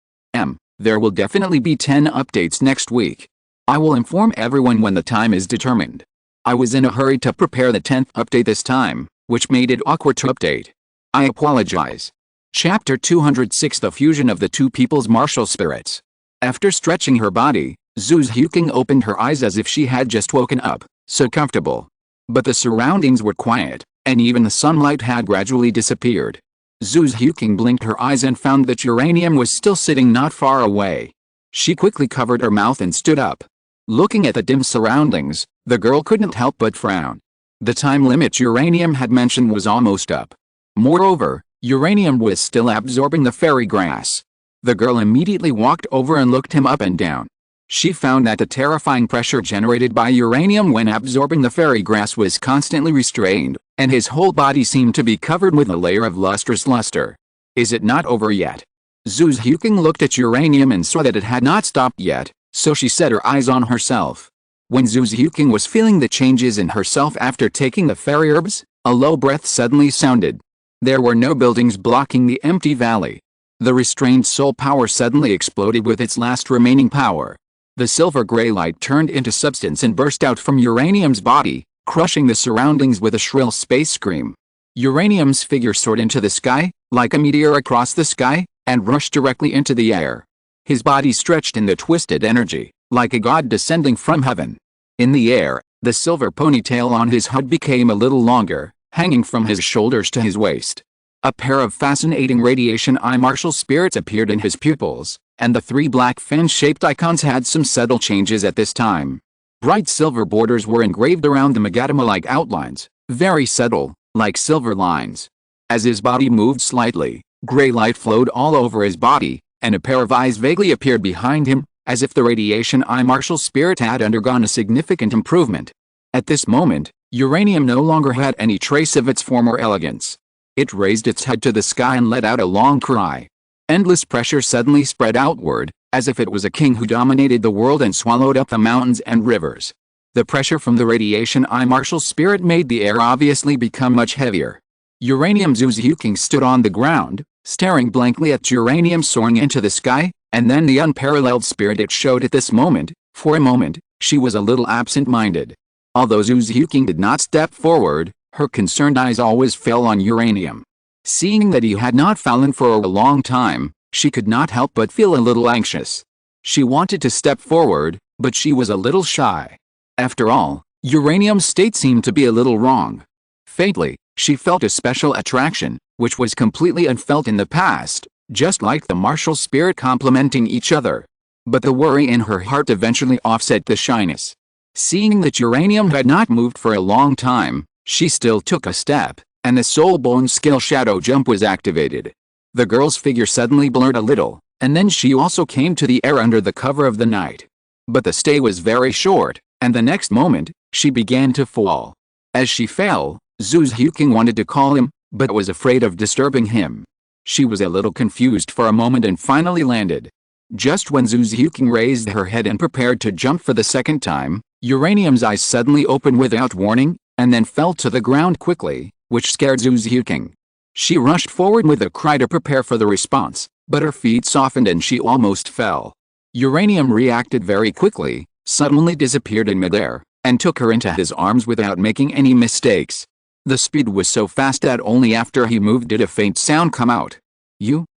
A: There will definitely be 10 updates next week. I will inform everyone when the time is determined. I was in a hurry to prepare the 10th update this time, which made it awkward to update. I apologize. Chapter 206 The Fusion of the Two People's Martial Spirits. After stretching her body, Zhu Xiuqing opened her eyes as if she had just woken up, so comfortable. But the surroundings were quiet, and even the sunlight had gradually disappeared. Zhu Xiuqing blinked her eyes and found that Uranium was still sitting not far away. She quickly covered her mouth and stood up. Looking at the dim surroundings, the girl couldn't help but frown. The time limit Uranium had mentioned was almost up. Moreover, Uranium was still absorbing the fairy grass. The girl immediately walked over and looked him up and down. She found that the terrifying pressure generated by Uranium when absorbing the fairy grass was constantly restrained, and his whole body seemed to be covered with a layer of lustrous luster. Is it not over yet? Zhu Xiuqing looked at Uranium and saw that it had not stopped yet, so she set her eyes on herself. When Zhu Xiuqing was feeling the changes in herself after taking the fairy herbs, a low breath suddenly sounded. There were no buildings blocking the empty valley. The restrained soul power suddenly exploded with its last remaining power. The silver-gray light turned into substance and burst out from Uranium's body, crushing the surroundings with a shrill space scream. Uranium's figure soared into the sky, like a meteor across the sky, and rushed directly into the air. His body stretched in the twisted energy, like a god descending from heaven. In the air, the silver ponytail on his head became a little longer, hanging from his shoulders to his waist. A pair of fascinating radiation eye martial spirits appeared in his pupils, and the 3 black fan-shaped icons had some subtle changes at this time. Bright silver borders were engraved around the Magatama-like outlines, very subtle, like silver lines. As his body moved slightly, gray light flowed all over his body, and a pair of eyes vaguely appeared behind him, as if the radiation eye martial spirit had undergone a significant improvement. At this moment, Uranium no longer had any trace of its former elegance. It raised its head to the sky and let out a long cry. Endless pressure suddenly spread outward, as if it was a king who dominated the world and swallowed up the mountains and rivers. The pressure from the radiation eye martial spirit made the air obviously become much heavier. Uranium Zhu Xiuqing stood on the ground, staring blankly at Uranium soaring into the sky, and then the unparalleled spirit it showed at this moment. For a moment, she was a little absent-minded. Although Zhu Xiuqing did not step forward, her concerned eyes always fell on Uranium. Seeing that he had not fallen for a long time, she could not help but feel a little anxious. She wanted to step forward, but she was a little shy. After all, Uranium's state seemed to be a little wrong. Faintly, she felt a special attraction, which was completely unfelt in the past, just like the martial spirit complementing each other. But the worry in her heart eventually offset the shyness. Seeing that Uranium had not moved for a long time, she still took a step, and the soul bone skill shadow jump was activated. The girl's figure suddenly blurred a little, and then she also came to the air under the cover of the night. But the stay was very short, and the next moment, she began to fall. As she fell, Zhu Xiuqing wanted to call him, but was afraid of disturbing him. She was a little confused for a moment and finally landed. Just when Zhu Xiuqing raised her head and prepared to jump for the second time, Uranium's eyes suddenly opened without warning, and then fell to the ground quickly, which scared Zhu Xiuqing. She rushed forward with a cry to prepare for the response, but her feet softened and she almost fell. Uranium reacted very quickly, suddenly disappeared in midair, and took her into his arms without making any mistakes. The speed was so fast that only after he moved did a faint sound come out.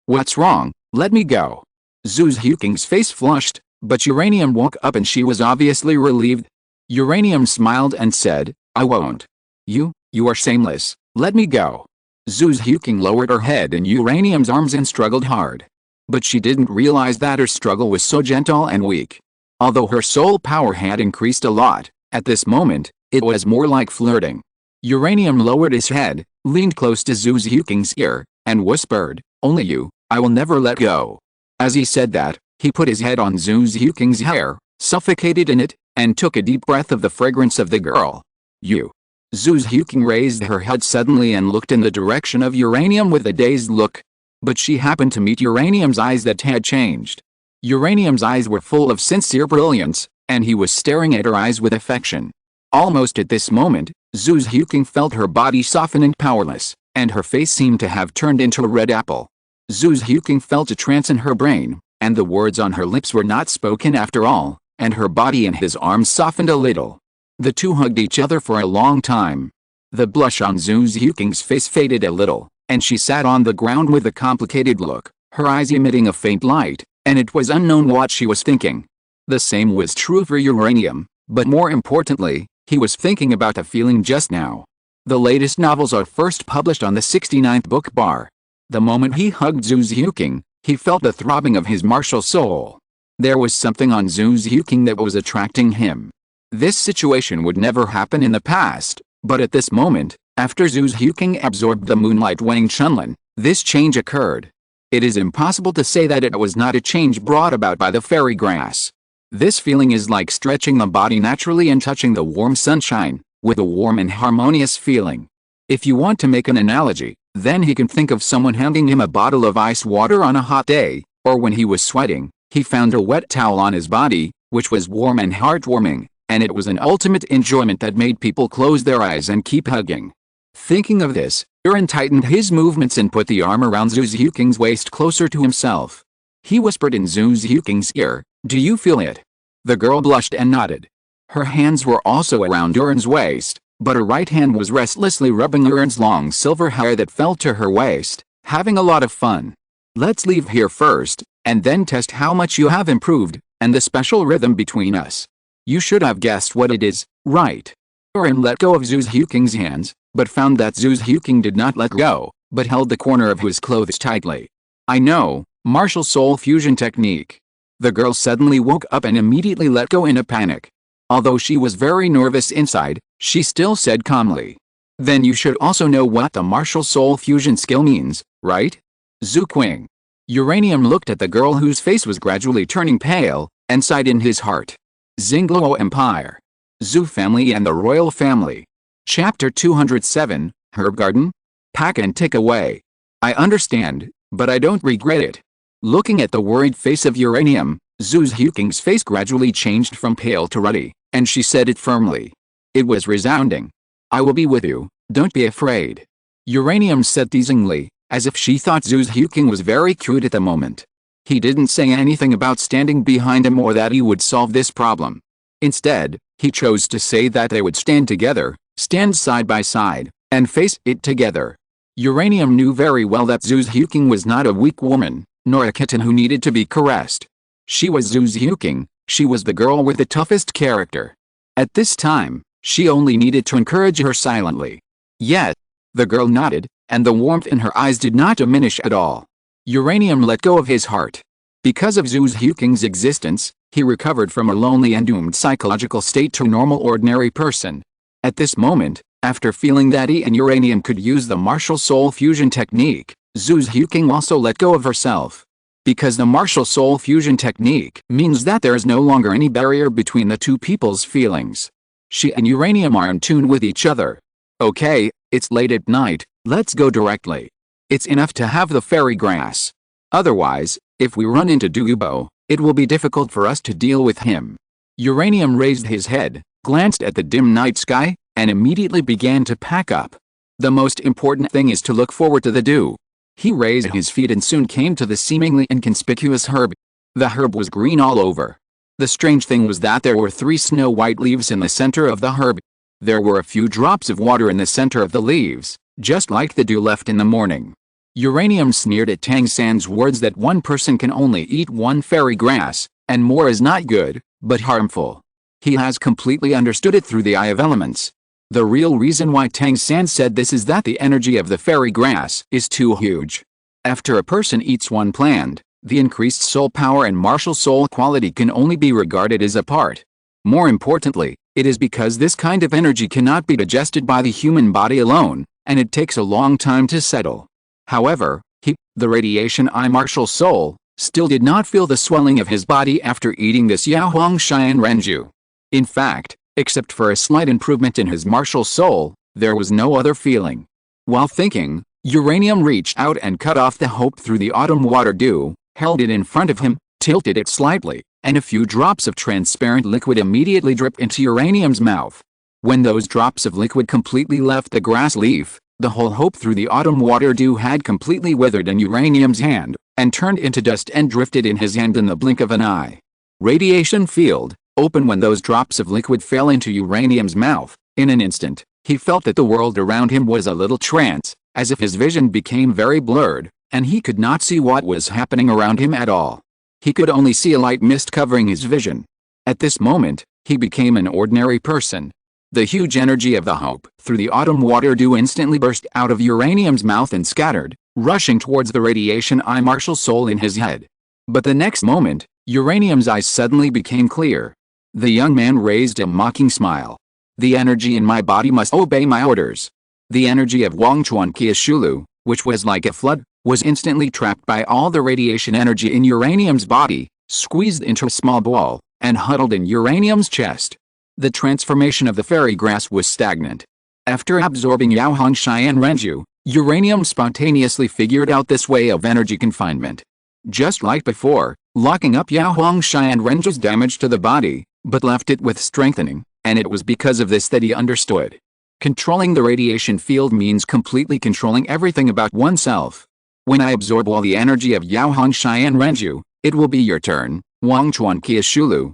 A: What's wrong? Let me go. Zhu Xiuqing's face flushed, but Uranium woke up and she was obviously relieved. Uranium smiled and said, I won't. You are shameless, let me go. Zhu Xiuqing lowered her head in Uranium's arms and struggled hard. But she didn't realize that her struggle was so gentle and weak. Although her soul power had increased a lot, at this moment, It was more like flirting. Uranium lowered his head, leaned close to Zhu Zhuking's ear, and whispered, "Only you, I will never let go." As he said that, he put his head on Zhu Zhuking's hair, suffocated in it, and took a deep breath of the fragrance of the girl. "You." Zhu Zhuking raised her head suddenly and looked in the direction of Uranium with a dazed look. But she happened to meet Uranium's eyes that had changed. Uranium's eyes were full of sincere brilliance, and he was staring at her eyes with affection. Almost at this moment, Zhu Zhuking felt her body soften and powerless, and her face seemed to have turned into a red apple. Zhu Zhuking felt a trance in her brain, and the words on her lips were not spoken after all, and her body and his arms softened a little. The two hugged each other for a long time. The blush on Zhu Zhuking's face faded a little, and she sat on the ground with a complicated look, her eyes emitting a faint light, and it was unknown what she was thinking. The same was true for Uranium, but more importantly, he was thinking about a feeling just now. The latest novels are first published on the 69th book bar. The moment he hugged Zhu Zhuking, he felt the throbbing of his martial soul. There was something on Zhu Zhuking that was attracting him. This situation would never happen in the past, but at this moment, after Zhu Zhuking absorbed the Moonlight Wang Chunlin, this change occurred. It is impossible to say that it was not a change brought about by the fairy grass. This feeling is like stretching the body naturally and touching the warm sunshine, with a warm and harmonious feeling. If you want to make an analogy, then he can think of someone handing him a bottle of ice water on a hot day, or when he was sweating, he found a wet towel on his body, which was warm and heartwarming, and it was an ultimate enjoyment that made people close their eyes and keep hugging. Thinking of this, Uran tightened his movements and put the arm around Zhu Zhuking's waist closer to himself. He whispered in Zhu Zhuking's ear, "Do you feel it?" The girl blushed and nodded. Her hands were also around Uran's waist, but her right hand was restlessly rubbing Uran's long silver hair that fell to her waist, having a lot of fun. "Let's leave here first, and then test how much you have improved, and the special rhythm between us. You should have guessed what it is, right?" Uran let go of Zhu Zhuking's hands, but found that Zhu Zhuking did not let go, but held the corner of his clothes tightly. "I know, martial soul fusion technique." The girl suddenly woke up and immediately let go in a panic. Although she was very nervous inside, she still said calmly, "Then you should also know what the martial soul fusion skill means, right?" Zhu Qing. Uranium looked at the girl whose face was gradually turning pale, and sighed in his heart. Xingluo Empire. Zhu family and the royal family. Chapter 207, Herb Garden? Pack and take away. "I understand, but I don't regret it." Looking at the worried face of Uranium, Zhu Zhuking's face gradually changed from pale to ruddy, and she said it firmly. It was resounding. "I will be with you, don't be afraid." Uranium said teasingly, as if she thought Zhu Zhuking was very cute at the moment. He didn't say anything about standing behind him or that he would solve this problem. Instead, he chose to say that they would stand together, stand side by side, and face it together. Uranium knew very well that Zhu Zhuking was not a weak woman, nor a kitten who needed to be caressed. She was Zhu Zhuking, she was the girl with the toughest character. At this time, she only needed to encourage her silently. Yet, the girl nodded, and the warmth in her eyes did not diminish at all. Uranium let go of his heart. Because of Zhu Zhuking's existence, he recovered from a lonely and doomed psychological state to a normal ordinary person. At this moment, after feeling that he and Uranium could use the martial soul fusion technique, Zhu Zhuking also let go of herself. Because the martial soul fusion technique means that there is no longer any barrier between the two people's feelings. She and Uranium are in tune with each other. "Okay, it's late at night, let's go directly. It's enough to have the fairy grass. Otherwise, if we run into Douluo, it will be difficult for us to deal with him." Uranium raised his head, glanced at the dim night sky, and immediately began to pack up. The most important thing is to look forward to the dew. He raised his feet and soon came to the seemingly inconspicuous herb. The herb was green all over. The strange thing was that there were 3 snow-white leaves in the center of the herb. There were a few drops of water in the center of the leaves, just like the dew left in the morning. Uranium sneered at Tang San's words that one person can only eat 1 fairy grass, and more is not good, but harmful. He has completely understood it through the Eye of Elements. The real reason why Tang San said this is that the energy of the fairy grass is too huge. After a person eats 1 plant, the increased soul power and martial soul quality can only be regarded as a part. More importantly, It is because this kind of energy cannot be digested by the human body alone, and it takes a long time to settle. However, the radiation I martial soul, still did not feel the swelling of his body after eating this Yaohuang Xian Renju. In fact, except for a slight improvement in his martial soul, there was no other feeling. While thinking, Uranium reached out and cut off the hope through the autumn water dew, held it in front of him, tilted it slightly, and a few drops of transparent liquid immediately dripped into Uranium's mouth. When those drops of liquid completely left the grass leaf, the whole hope through the autumn water dew had completely withered in Uranium's hand, and turned into dust and drifted in his hand in the blink of an eye. Radiation field, open when those drops of liquid fell into Uranium's mouth. In an instant, he felt that the world around him was a little trance, as if his vision became very blurred, and he could not see what was happening around him at all. He could only see a light mist covering his vision. At this moment, he became an ordinary person. The huge energy of the hope through the autumn water dew instantly burst out of Uranium's mouth and scattered, rushing towards the radiation I martial soul in his head. But the next moment, Uranium's eyes suddenly became clear. The young man raised a mocking smile. The energy in my body must obey my orders. The energy of Wangchuan Qiashulu, which was like a flood, was instantly trapped by all the radiation energy in Uranium's body, squeezed into a small ball, and huddled in Uranium's chest. The transformation of the fairy grass was stagnant. After absorbing Yaohuang Xian Renju, Uranium spontaneously figured out this way of energy confinement. Just like before, locking up Yaohuang Xian Renju's damage to the body, but left it with strengthening, and it was because of this that he understood. Controlling the radiation field means completely controlling everything about oneself. When I absorb all the energy of Yaohuang Xian Renju, it will be your turn, Wangchuan Qiashulu.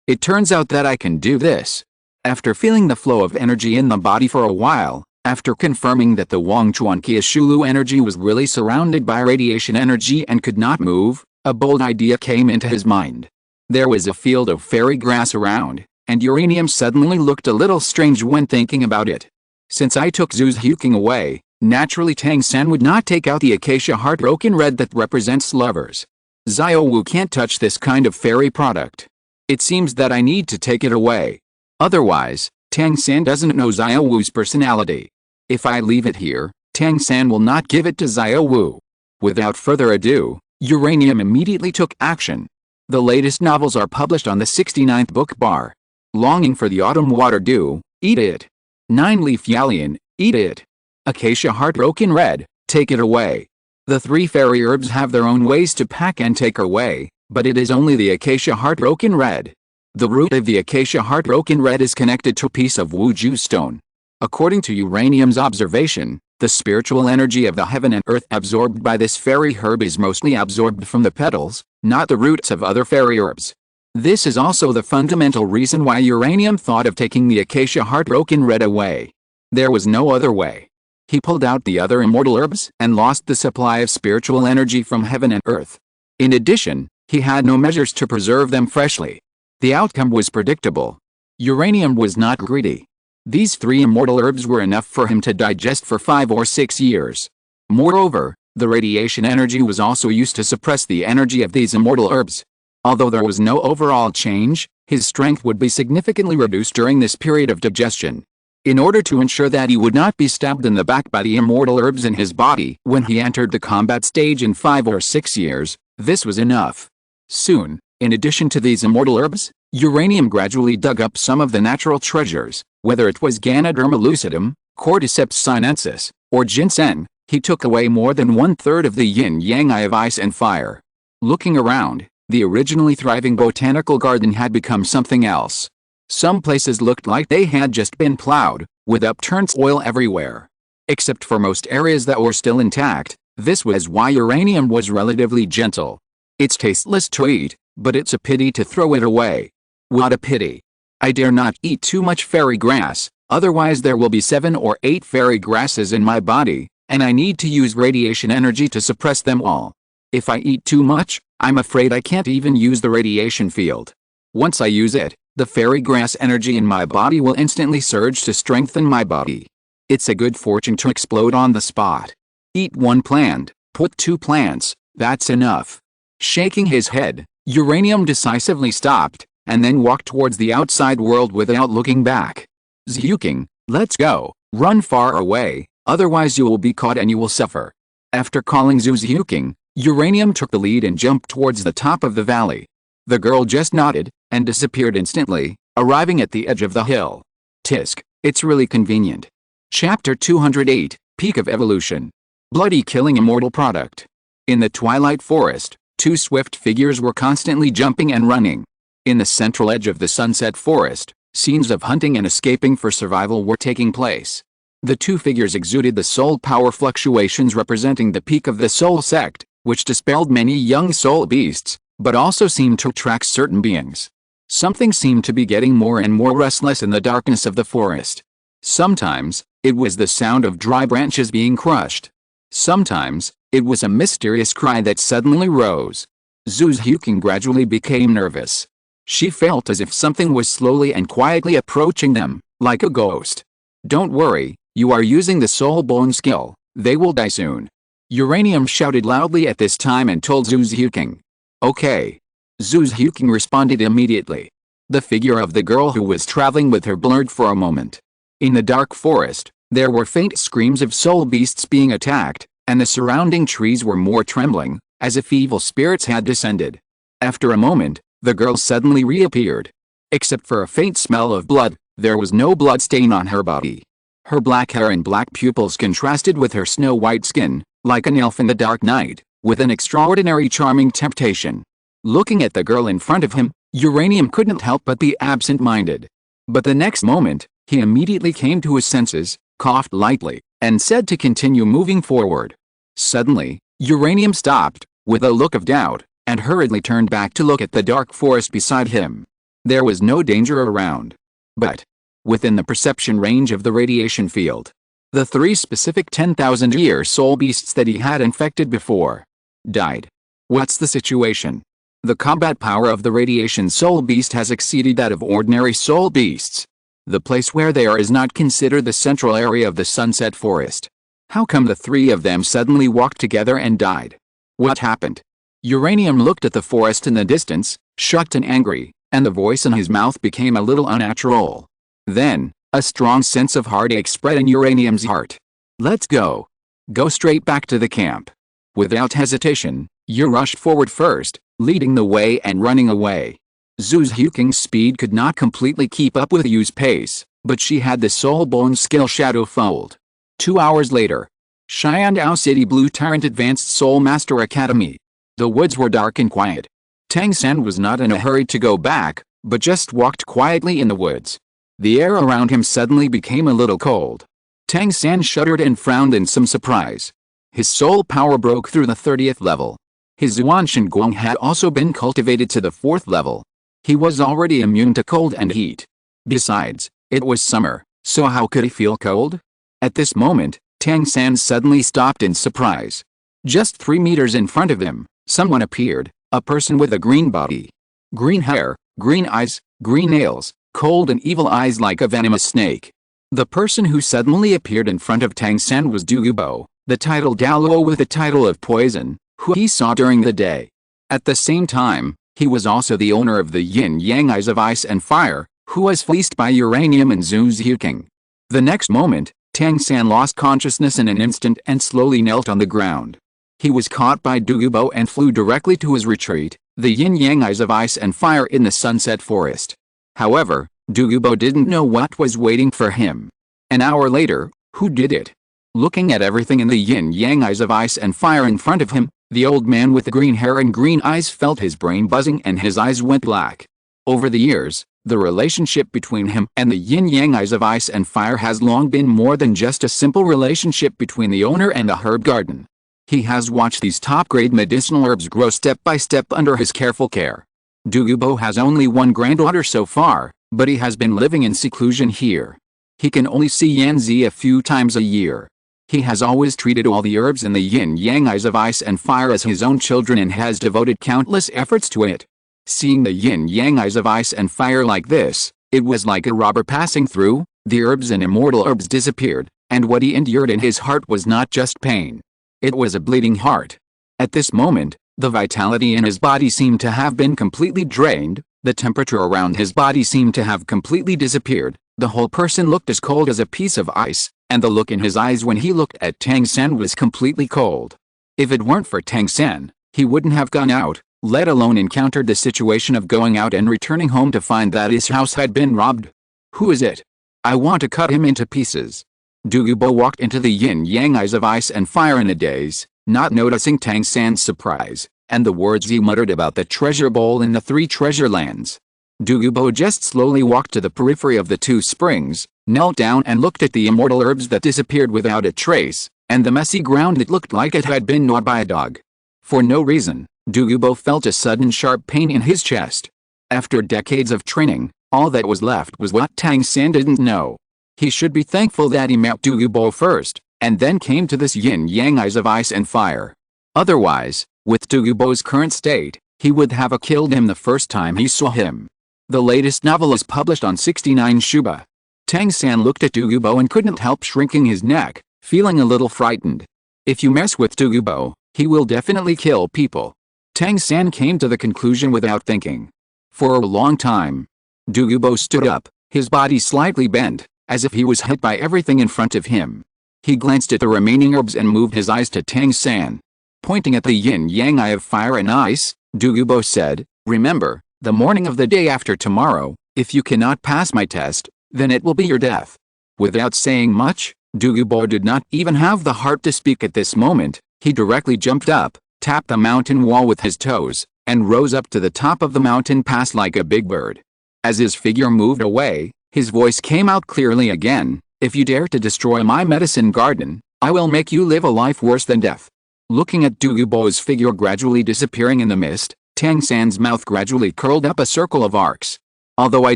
A: It turns out that I can do this. After feeling the flow of energy in the body for a while, after confirming that the Wangchuan Qiashulu energy was really surrounded by radiation energy and could not move, a bold idea came into his mind. There was a field of fairy grass around, and Uranium suddenly looked a little strange when thinking about it. Since I took Zhu's Huking away, naturally Tang San would not take out the acacia heartbroken red that represents lovers. Xiao Wu can't touch this kind of fairy product. It seems that I need to take it away. Otherwise, Tang San doesn't know Xiao Wu's personality. If I leave it here, Tang San will not give it to Xiao Wu. Without further ado, Uranium immediately took action. The latest novels are published on the 69th book bar. Longing for the autumn water dew, eat it. 9-leaf Yalian, eat it. Acacia heartbroken red, take it away. The 3 fairy herbs have their own ways to pack and take away, but it is only the acacia heartbroken red. The root of the acacia heartbroken red is connected to a piece of Wuju stone. According to Uranium's observation, the spiritual energy of the heaven and earth absorbed by this fairy herb is mostly absorbed from the petals, not the roots of other fairy herbs. This is also the fundamental reason why Uranium thought of taking the acacia heartbroken red away. There was no other way. He pulled out the other immortal herbs and lost the supply of spiritual energy from heaven and earth. In addition, he had no measures to preserve them freshly. The outcome was predictable. Uranium was not greedy. These 3 immortal herbs were enough for him to digest for 5 or 6 years. Moreover, the radiation energy was also used to suppress the energy of these immortal herbs. Although there was no overall change, his strength would be significantly reduced during this period of digestion. In order to ensure that he would not be stabbed in the back by the immortal herbs in his body when he entered the combat stage in 5 or 6 years, this was enough. Soon, in addition to these immortal herbs, Uranium gradually dug up some of the natural treasures, whether it was Ganoderma lucidum, Cordyceps sinensis, or ginseng. He took away more than 1/3 of the yin-yang eye of ice and fire. Looking around, the originally thriving botanical garden had become something else. Some places looked like they had just been plowed, with upturned soil everywhere. Except for most areas that were still intact, this was why Uranium was relatively gentle. It's tasteless to eat, but it's a pity to throw it away. What a pity. I dare not eat too much fairy grass, otherwise there will be 7 or 8 fairy grasses in my body, and I need to use radiation energy to suppress them all. If I eat too much, I'm afraid I can't even use the radiation field. Once I use it, the fairy grass energy in my body will instantly surge to strengthen my body. It's a good fortune to explode on the spot. Eat 1 plant, put 2 plants, that's enough. Shaking his head, Uranium decisively stopped, and then walked towards the outside world without looking back. Zhuking, let's go, run far away, otherwise you will be caught and you will suffer. After calling Zhuking, Uranium took the lead and jumped towards the top of the valley. The girl just nodded, and disappeared instantly, arriving at the edge of the hill. Tisk, it's really convenient. Chapter 208, Peak of Evolution. Bloody killing immortal product. In the Twilight Forest, two swift figures were constantly jumping and running. In the central edge of the Sunset Forest, scenes of hunting and escaping for survival were taking place. The two figures exuded the soul power fluctuations representing the peak of the soul sect, which dispelled many young soul beasts, but also seemed to attract certain beings. Something seemed to be getting more and more restless in the darkness of the forest. Sometimes, it was the sound of dry branches being crushed. Sometimes, it was a mysterious cry that suddenly rose. Zhuking gradually became nervous. She felt as if something was slowly and quietly approaching them, like a ghost. Don't worry, you are using the soul bone skill, they will die soon. Uranium shouted loudly at this time and told Zhuking. Okay. Zhuking responded immediately. The figure of the girl who was traveling with her blurred for a moment. In the dark forest, there were faint screams of soul beasts being attacked, and the surrounding trees were more trembling, as if evil spirits had descended. After a moment, the girl suddenly reappeared. Except for a faint smell of blood, there was no blood stain on her body. Her black hair and black pupils contrasted with her snow-white skin, like an elf in the dark night, with an extraordinary charming temptation. Looking at the girl in front of him, Uranium couldn't help but be absent-minded. But the next moment, he immediately came to his senses, coughed lightly, and said to continue moving forward. Suddenly, Uranium stopped, with a look of doubt, and hurriedly turned back to look at the dark forest beside him. There was no danger around. But, within the perception range of the radiation field, the three specific 10,000-year soul beasts that he had infected before died. What's the situation? The combat power of the radiation soul beast has exceeded that of ordinary soul beasts. The place where they are is not considered the central area of the Sunset Forest. How come the three of them suddenly walked together and died? What happened? Uranium looked at the forest in the distance, shocked and angry, and the voice in his mouth became a little unnatural. Then, a strong sense of heartache spread in Uranium's heart. Let's go. Go straight back to the camp. Without hesitation, Ur rushed forward first, leading the way and running away. Zhuking's speed could not completely keep up with Yu's pace, but she had the soul bone skill Shadow Fold. 2 hours later. Xiandao City Blue Tyrant Advanced Soul Master Academy. The woods were dark and quiet. Tang San was not in a hurry to go back, but just walked quietly in the woods. The air around him suddenly became a little cold. Tang San shuddered and frowned in some surprise. His soul power broke through the 30th level. His Zuanshan Guang had also been cultivated to the 4th level. He was already immune to cold and heat. Besides, it was summer, so how could he feel cold? At this moment, Tang San suddenly stopped in surprise. Just 3 meters in front of him, someone appeared, a person with a green body. Green hair, green eyes, green nails, cold and evil eyes like a venomous snake. The person who suddenly appeared in front of Tang San was Douluo, the title Douluo with the title of Poison, who he saw during the day. At the same time, he was also the owner of the yin-yang eyes of ice and fire, who was fleeced by Uranium and Zhuking. The next moment, Tang San lost consciousness in an instant and slowly knelt on the ground. He was caught by Douluo and flew directly to his retreat, the yin-yang eyes of ice and fire in the Sunset Forest. However, Douluo didn't know what was waiting for him. An hour later, who did it? Looking at everything in the yin-yang eyes of ice and fire in front of him, the old man with the green hair and green eyes felt his brain buzzing and his eyes went black. Over the years, the relationship between him and the yin-yang eyes of ice and fire has long been more than just a simple relationship between the owner and the herb garden. He has watched these top-grade medicinal herbs grow step by step under his careful care. Douluo has only one granddaughter so far, but he has been living in seclusion here. He can only see Yanzi a few times a year. He has always treated all the herbs in the yin-yang eyes of ice and fire as his own children and has devoted countless efforts to it. Seeing the yin-yang eyes of ice and fire like this, it was like a robber passing through. The herbs and immortal herbs disappeared, and what he endured in his heart was not just pain. It was a bleeding heart. At this moment, the vitality in his body seemed to have been completely drained. The temperature around his body seemed to have completely disappeared. The whole person looked as cold as a piece of ice, and the look in his eyes when he looked at Tang San was completely cold. If it weren't for Tang San, he wouldn't have gone out, let alone encountered the situation of going out and returning home to find that his house had been robbed. Who is it? I want to cut him into pieces. Douluo walked into the yin-yang eyes of ice and fire in a daze, not noticing Tang San's surprise, and the words he muttered about the treasure bowl in the 3 treasure lands. Douluo just slowly walked to the periphery of the 2 springs, knelt down and looked at the immortal herbs that disappeared without a trace, and the messy ground that looked like it had been gnawed by a dog. For no reason, Douluo felt a sudden sharp pain in his chest. After decades of training, all that was left was what Tang San didn't know. He should be thankful that he met Douluo first, and then came to this yin-yang eyes of ice and fire. Otherwise, with Douluo's current state, he would have killed him the first time he saw him. The latest novel is published on 69 Shuba. Tang San looked at Douluo and couldn't help shrinking his neck, feeling a little frightened. If you mess with Douluo, he will definitely kill people. Tang San came to the conclusion without thinking. For a long time, Douluo stood up, his body slightly bent, as if he was hit by everything in front of him. He glanced at the remaining herbs and moved his eyes to Tang San. Pointing at the yin-yang eye of fire and ice, Douluo said, "Remember, the morning of the day after tomorrow, if you cannot pass my test, then it will be your death." Without saying much, Douluo did not even have the heart to speak at this moment. He directly jumped up, tapped the mountain wall with his toes, and rose up to the top of the mountain pass like a big bird. As his figure moved away, his voice came out clearly again, "If you dare to destroy my medicine garden, I will make you live a life worse than death." Looking at Douluo's figure gradually disappearing in the mist, Tang San's mouth gradually curled up a circle of arcs. "Although I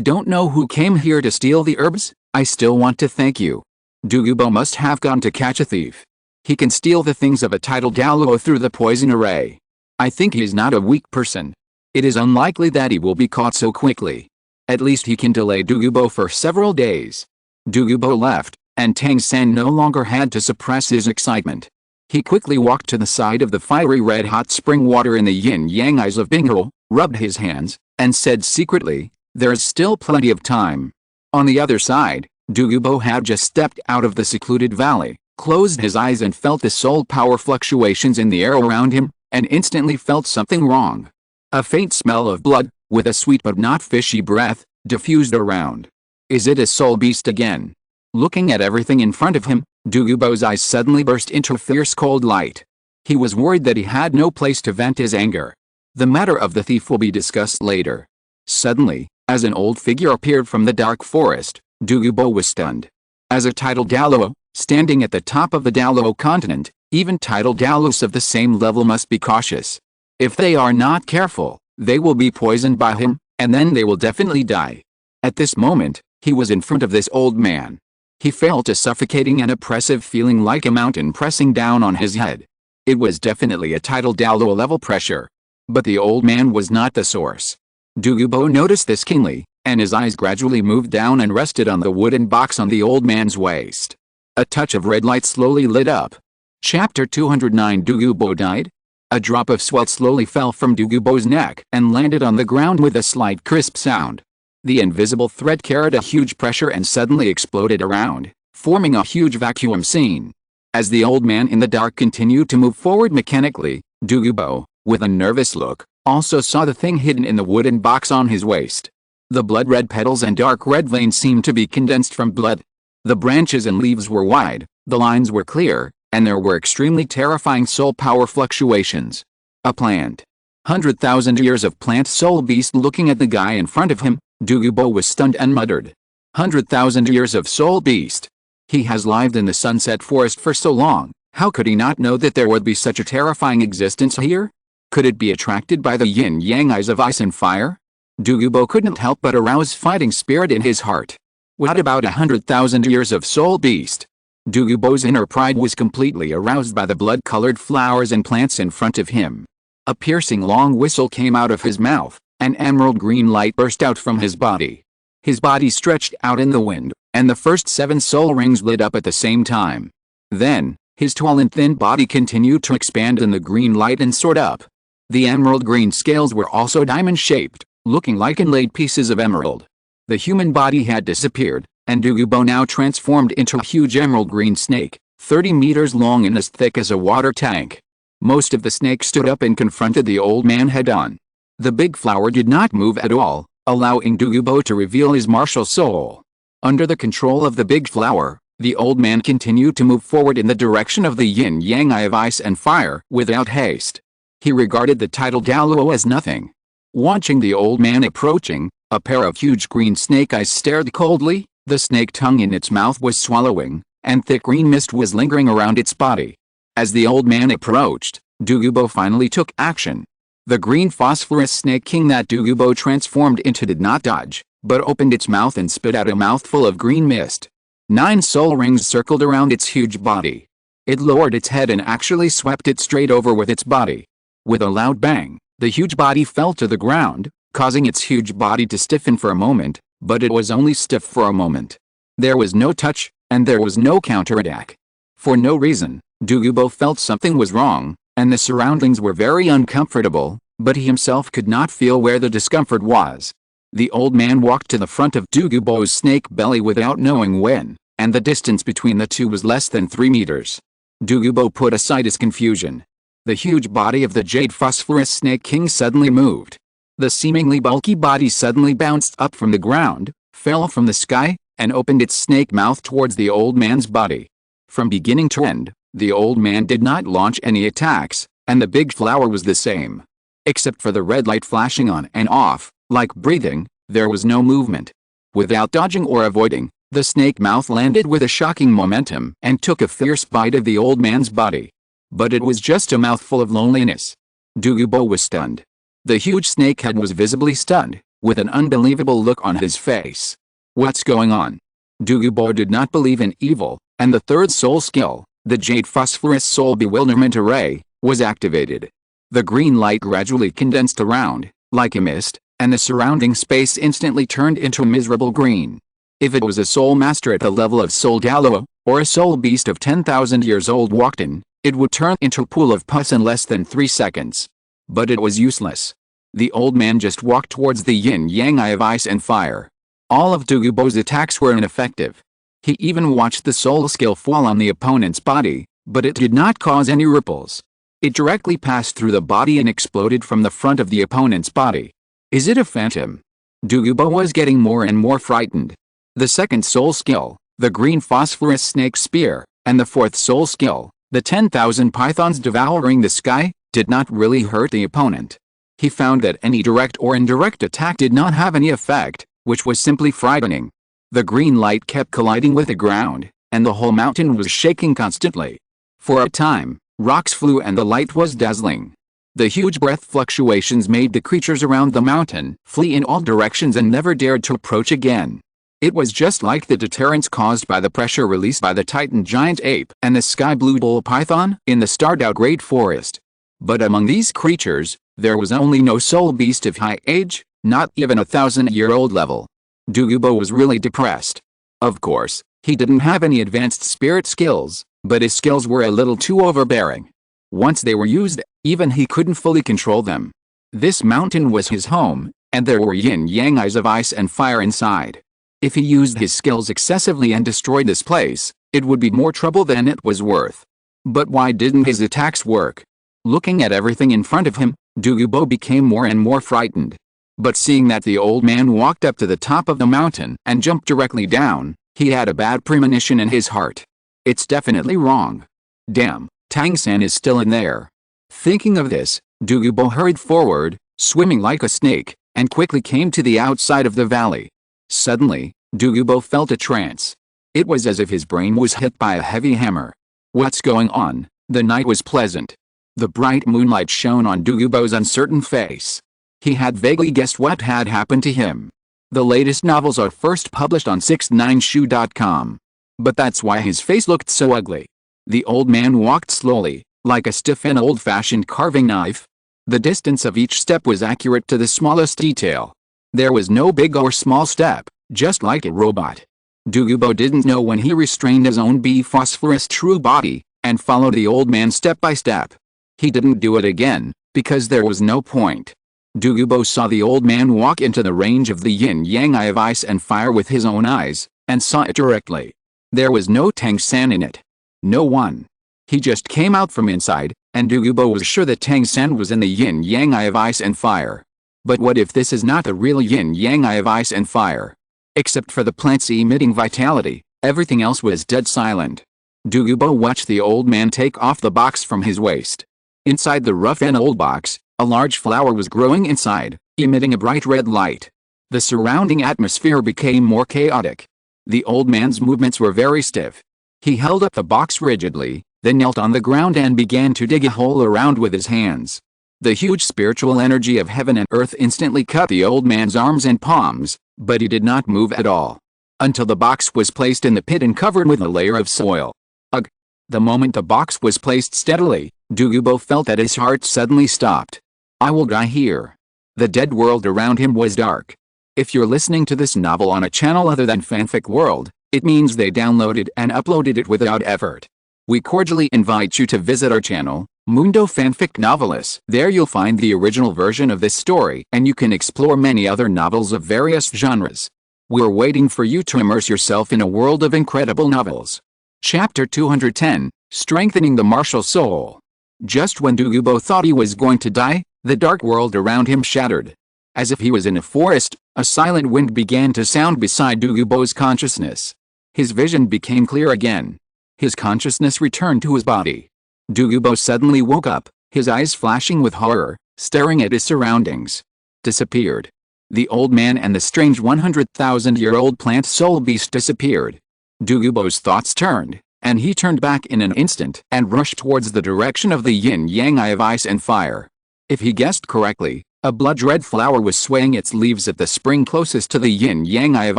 A: don't know who came here to steal the herbs, I still want to thank you. Douluo must have gone to catch a thief. He can steal the things of a titled Douluo through the poison array. I think he is not a weak person. It is unlikely that he will be caught so quickly. At least he can delay Douluo for several days." Douluo left, and Tang San no longer had to suppress his excitement. He quickly walked to the side of the fiery red-hot spring water in the yin-yang eyes of Binghal, rubbed his hands, and said secretly, "There is still plenty of time." On the other side, Douluo had just stepped out of the secluded valley, closed his eyes and felt the soul power fluctuations in the air around him, and instantly felt something wrong. A faint smell of blood, with a sweet but not fishy breath, diffused around. Is it a soul beast again? Looking at everything in front of him, Douluo's eyes suddenly burst into fierce cold light. He was worried that he had no place to vent his anger. The matter of the thief will be discussed later. Suddenly, as an old figure appeared from the dark forest, Douluo was stunned. As a titled Douluo, standing at the top of the Douluo Continent, even titled Douluos of the same level must be cautious. If they are not careful, they will be poisoned by him, and then they will definitely die. At this moment, he was in front of this old man. He felt a suffocating and oppressive feeling like a mountain pressing down on his head. It was definitely a titled Douluo level pressure. But the old man was not the source. Douluo noticed this keenly, and his eyes gradually moved down and rested on the wooden box on the old man's waist. A touch of red light slowly lit up. Chapter 209 Douluo died? A drop of sweat slowly fell from Douluo's neck and landed on the ground with a slight crisp sound. The invisible thread carried a huge pressure and suddenly exploded around, forming a huge vacuum scene. As the old man in the dark continued to move forward mechanically, Douluo, with a nervous look, also saw the thing hidden in the wooden box on his waist. The blood-red petals and dark red veins seemed to be condensed from blood. The branches and leaves were wide, the lines were clear, and there were extremely terrifying soul power fluctuations. A plant. 100,000 years of plant soul beast. Looking at the guy in front of him, Douluo was stunned and muttered. 100,000 years of soul beast. He has lived in the sunset forest for so long, how could he not know that there would be such a terrifying existence here? Could it be attracted by the yin-yang eyes of ice and fire? Douluo couldn't help but arouse fighting spirit in his heart. What about 100,000 years of soul beast? Douluo's inner pride was completely aroused by the blood-colored flowers and plants in front of him. A piercing long whistle came out of his mouth. An emerald green light burst out from his body. His body stretched out in the wind, and the first 7 soul rings lit up at the same time. Then, his tall and thin body continued to expand in the green light and soared up. The emerald green scales were also diamond-shaped, looking like inlaid pieces of emerald. The human body had disappeared, and Douluo now transformed into a huge emerald green snake, 30 meters long and as thick as a water tank. Most of the snake stood up and confronted the old man head-on. The big flower did not move at all, allowing Douluo to reveal his martial soul. Under the control of the big flower, the old man continued to move forward in the direction of the yin-yang eye of ice and fire without haste. He regarded the tidal Douluo as nothing. Watching the old man approaching, a pair of huge green snake eyes stared coldly, the snake tongue in its mouth was swallowing, and thick green mist was lingering around its body. As the old man approached, Douluo finally took action. The green phosphorus snake king that Douluo transformed into did not dodge, but opened its mouth and spit out a mouthful of green mist. 9 soul rings circled around its huge body. It lowered its head and actually swept it straight over with its body. With a loud bang, the huge body fell to the ground, causing its huge body to stiffen for a moment, but it was only stiff for a moment. There was no touch, and there was no counterattack. For no reason, Douluo felt something was wrong, and the surroundings were very uncomfortable, but he himself could not feel where the discomfort was. The old man walked to the front of Douluo's snake belly without knowing when, and the distance between the two was less than 3 meters. Douluo put aside his confusion. The huge body of the jade phosphorus snake king suddenly moved. The seemingly bulky body suddenly bounced up from the ground, fell from the sky, and opened its snake mouth towards the old man's body. From beginning to end, the old man did not launch any attacks, and the big flower was the same. Except for the red light flashing on and off, like breathing, there was no movement. Without dodging or avoiding, the snake mouth landed with a shocking momentum and took a fierce bite of the old man's body. But it was just a mouthful of loneliness. Douluo was stunned. The huge snake head was visibly stunned, with an unbelievable look on his face. What's going on? Douluo did not believe in evil, and the third soul skill, the Jade Phosphorus Soul Bewilderment Array, was activated. The green light gradually condensed around, like a mist, and the surrounding space instantly turned into a miserable green. If it was a soul master at the level of Soul Douluo, or a soul beast of 10,000 years old walked in, it would turn into a pool of pus in less than 3 seconds. But it was useless. The old man just walked towards the yin-yang eye of ice and fire. All of Douluo's attacks were ineffective. He even watched the soul skill fall on the opponent's body, but it did not cause any ripples. It directly passed through the body and exploded from the front of the opponent's body. Is it a phantom? Douluo was getting more and more frightened. The second soul skill, the green phosphorus snake spear, and the fourth soul skill, the 10,000 pythons devouring the sky, did not really hurt the opponent. He found that any direct or indirect attack did not have any effect, which was simply frightening. The green light kept colliding with the ground, and the whole mountain was shaking constantly. For a time, rocks flew and the light was dazzling. The huge breath fluctuations made the creatures around the mountain flee in all directions and never dared to approach again. It was just like the deterrence caused by the pressure released by the Titan giant ape and the sky blue bull python in the Star Dou Forest. But among these creatures, there was only no soul beast of high age, not even a 1,000-year-old level. Douluo was really depressed. Of course, he didn't have any advanced spirit skills, but his skills were a little too overbearing. Once they were used, even he couldn't fully control them. This mountain was his home, and there were yin-yang eyes of ice and fire inside. If he used his skills excessively and destroyed this place, it would be more trouble than it was worth. But why didn't his attacks work? Looking at everything in front of him, Douluo became more and more frightened. But seeing that the old man walked up to the top of the mountain and jumped directly down, he had a bad premonition in his heart. It's definitely wrong. Damn, Tang-san is still in there. Thinking of this, Douluo hurried forward, swimming like a snake, and quickly came to the outside of the valley. Suddenly, Douluo felt a trance. It was as if his brain was hit by a heavy hammer. What's going on? The night was pleasant. The bright moonlight shone on Douluo's uncertain face. He had vaguely guessed what had happened to him. The latest novels are first published on 69shu.com. But that's why his face looked so ugly. The old man walked slowly, like a stiff and old-fashioned carving knife. The distance of each step was accurate to the smallest detail. There was no big or small step, just like a robot. Douluo didn't know when he restrained his own phosphorus true body, and followed the old man step by step. He didn't do it again, because there was no point. Douluo saw the old man walk into the range of the yin-yang eye of ice and fire with his own eyes, and saw it directly. There was no Tang San in it. No one. He just came out from inside, and Douluo was sure that Tang San was in the yin-yang eye of ice and fire. But what if this is not the real yin-yang eye of ice and fire? Except for the plants emitting vitality, everything else was dead silent. Douluo watched the old man take off the box from his waist. Inside the rough and old box, a large flower was growing inside, emitting a bright red light. The surrounding atmosphere became more chaotic. The old man's movements were very stiff. He held up the box rigidly, then knelt on the ground and began to dig a hole around with his hands. The huge spiritual energy of heaven and earth instantly cut the old man's arms and palms, but he did not move at all. Until the box was placed in the pit and covered with a layer of soil. Ugh! The moment the box was placed steadily, Douluo felt that his heart suddenly stopped. I will die here. The dead world around him was dark. If you're listening to this novel on a channel other than Fanfic World, it means they downloaded and uploaded it without effort. We cordially invite you to visit our channel, Mundo Fanfic Novelis. There you'll find the original version of this story and you can explore many other novels of various genres. We're waiting for you to immerse yourself in a world of incredible novels. Chapter 210, Strengthening the Martial Soul. Just when Douluo thought he was going to die, the dark world around him shattered. As if he was in a forest, a silent wind began to sound beside Douluo's consciousness. His vision became clear again. His consciousness returned to his body. Douluo suddenly woke up, his eyes flashing with horror, staring at his surroundings. Disappeared. The old man and the strange 100,000-year-old plant soul beast disappeared. Douluo's thoughts turned, and he turned back in an instant and rushed towards the direction of the yin-yang eye of ice and fire. If he guessed correctly, a blood-red flower was swaying its leaves at the spring closest to the yin-yang eye of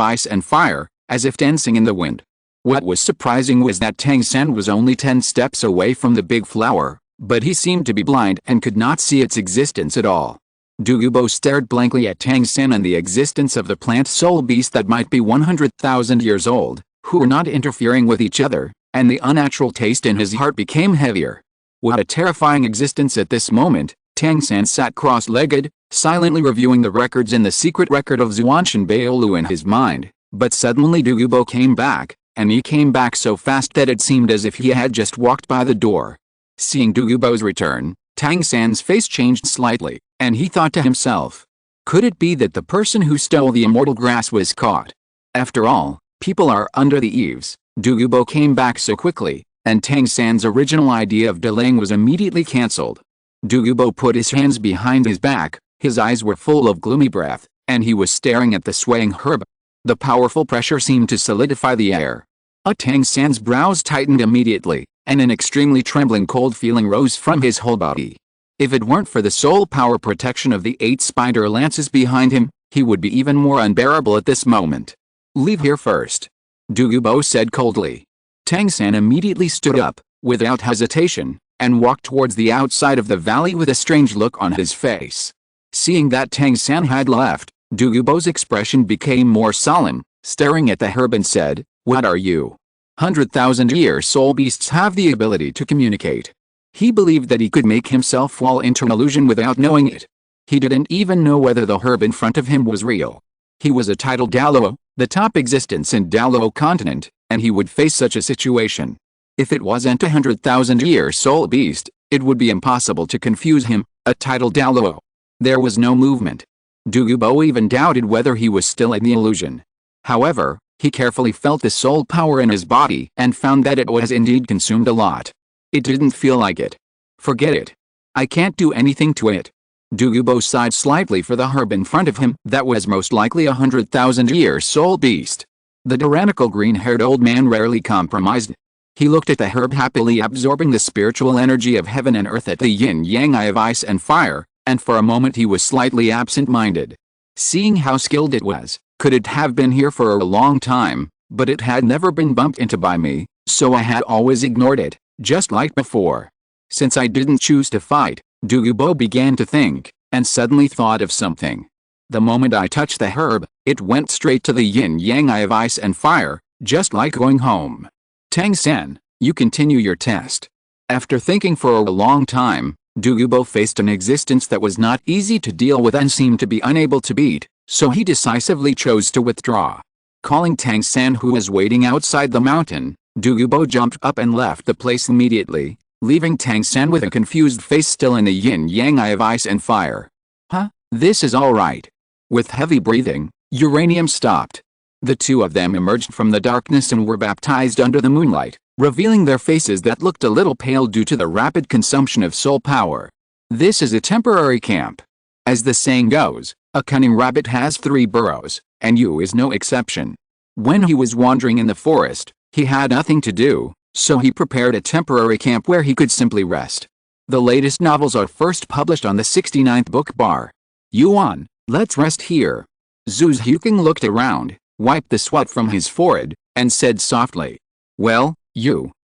A: ice and fire, as if dancing in the wind. What was surprising was that Tang San was only 10 steps away from the big flower, but he seemed to be blind and could not see its existence at all. Douluo stared blankly at Tang San and the existence of the plant soul beast that might be 100,000 years old, who were not interfering with each other, and the unnatural taste in his heart became heavier. What a terrifying existence at this moment. Tang San sat cross-legged, silently reviewing the records in the secret record of Zhuanshan Baolu in his mind, but suddenly Douluo came back, and he came back so fast that it seemed as if he had just walked by the door. Seeing Douluo's return, Tang San's face changed slightly, and he thought to himself, could it be that the person who stole the immortal grass was caught? After all, people are under the eaves. Douluo came back so quickly, and Tang San's original idea of delaying was immediately cancelled. Douluo put his hands behind his back, his eyes were full of gloomy breath, and he was staring at the swaying herb. The powerful pressure seemed to solidify the air. Tang San's brows tightened immediately, and an extremely trembling cold feeling rose from his whole body. If it weren't for the soul power protection of the 8 spider lances behind him, he would be even more unbearable at this moment. Leave here first. Douluo said coldly. Tang San immediately stood up, without hesitation, and walked towards the outside of the valley with a strange look on his face. Seeing that Tang San had left, Douluo's expression became more solemn, staring at the herb and said, what are you? 100,000-year soul beasts have the ability to communicate. He believed that he could make himself fall into an illusion without knowing it. He didn't even know whether the herb in front of him was real. He was a titled Douluo, the top existence in Douluo Continent, and he would face such a situation. If it wasn't a 100,000-year soul beast, it would be impossible to confuse him, a titled Douluo. There was no movement. Douluo even doubted whether he was still in the illusion. However, he carefully felt the soul power in his body and found that it was indeed consumed a lot. It didn't feel like it. Forget it. I can't do anything to it. Douluo sighed slightly for the herb in front of him that was most likely a 100,000-year soul beast. The tyrannical green-haired old man rarely compromised. He looked at the herb happily absorbing the spiritual energy of heaven and earth at the yin-yang eye of ice and fire, and for a moment he was slightly absent-minded. Seeing how skilled it was, could it have been here for a long time, but it had never been bumped into by me, so I had always ignored it, just like before. Since I didn't choose to fight, Douluo began to think, and suddenly thought of something. The moment I touched the herb, it went straight to the yin-yang eye of ice and fire, just like going home. Tang San, you continue your test. After thinking for a long time, Douluo faced an existence that was not easy to deal with and seemed to be unable to beat, so he decisively chose to withdraw. Calling Tang San, who was waiting outside the mountain, Douluo jumped up and left the place immediately, leaving Tang San with a confused face still in the yin-yang eye of ice and fire. Huh? This is alright. With heavy breathing, Uranium stopped. The two of them emerged from the darkness and were baptized under the moonlight, revealing their faces that looked a little pale due to the rapid consumption of soul power. This is a temporary camp. As the saying goes, a cunning rabbit has 3 burrows, and you is no exception. When he was wandering in the forest, he had nothing to do, so he prepared a temporary camp where he could simply rest. The latest novels are first published on the 69th book bar. Yuan, let's rest here. Zhu Huking looked around, wiped the sweat from his forehead, and said softly. Well,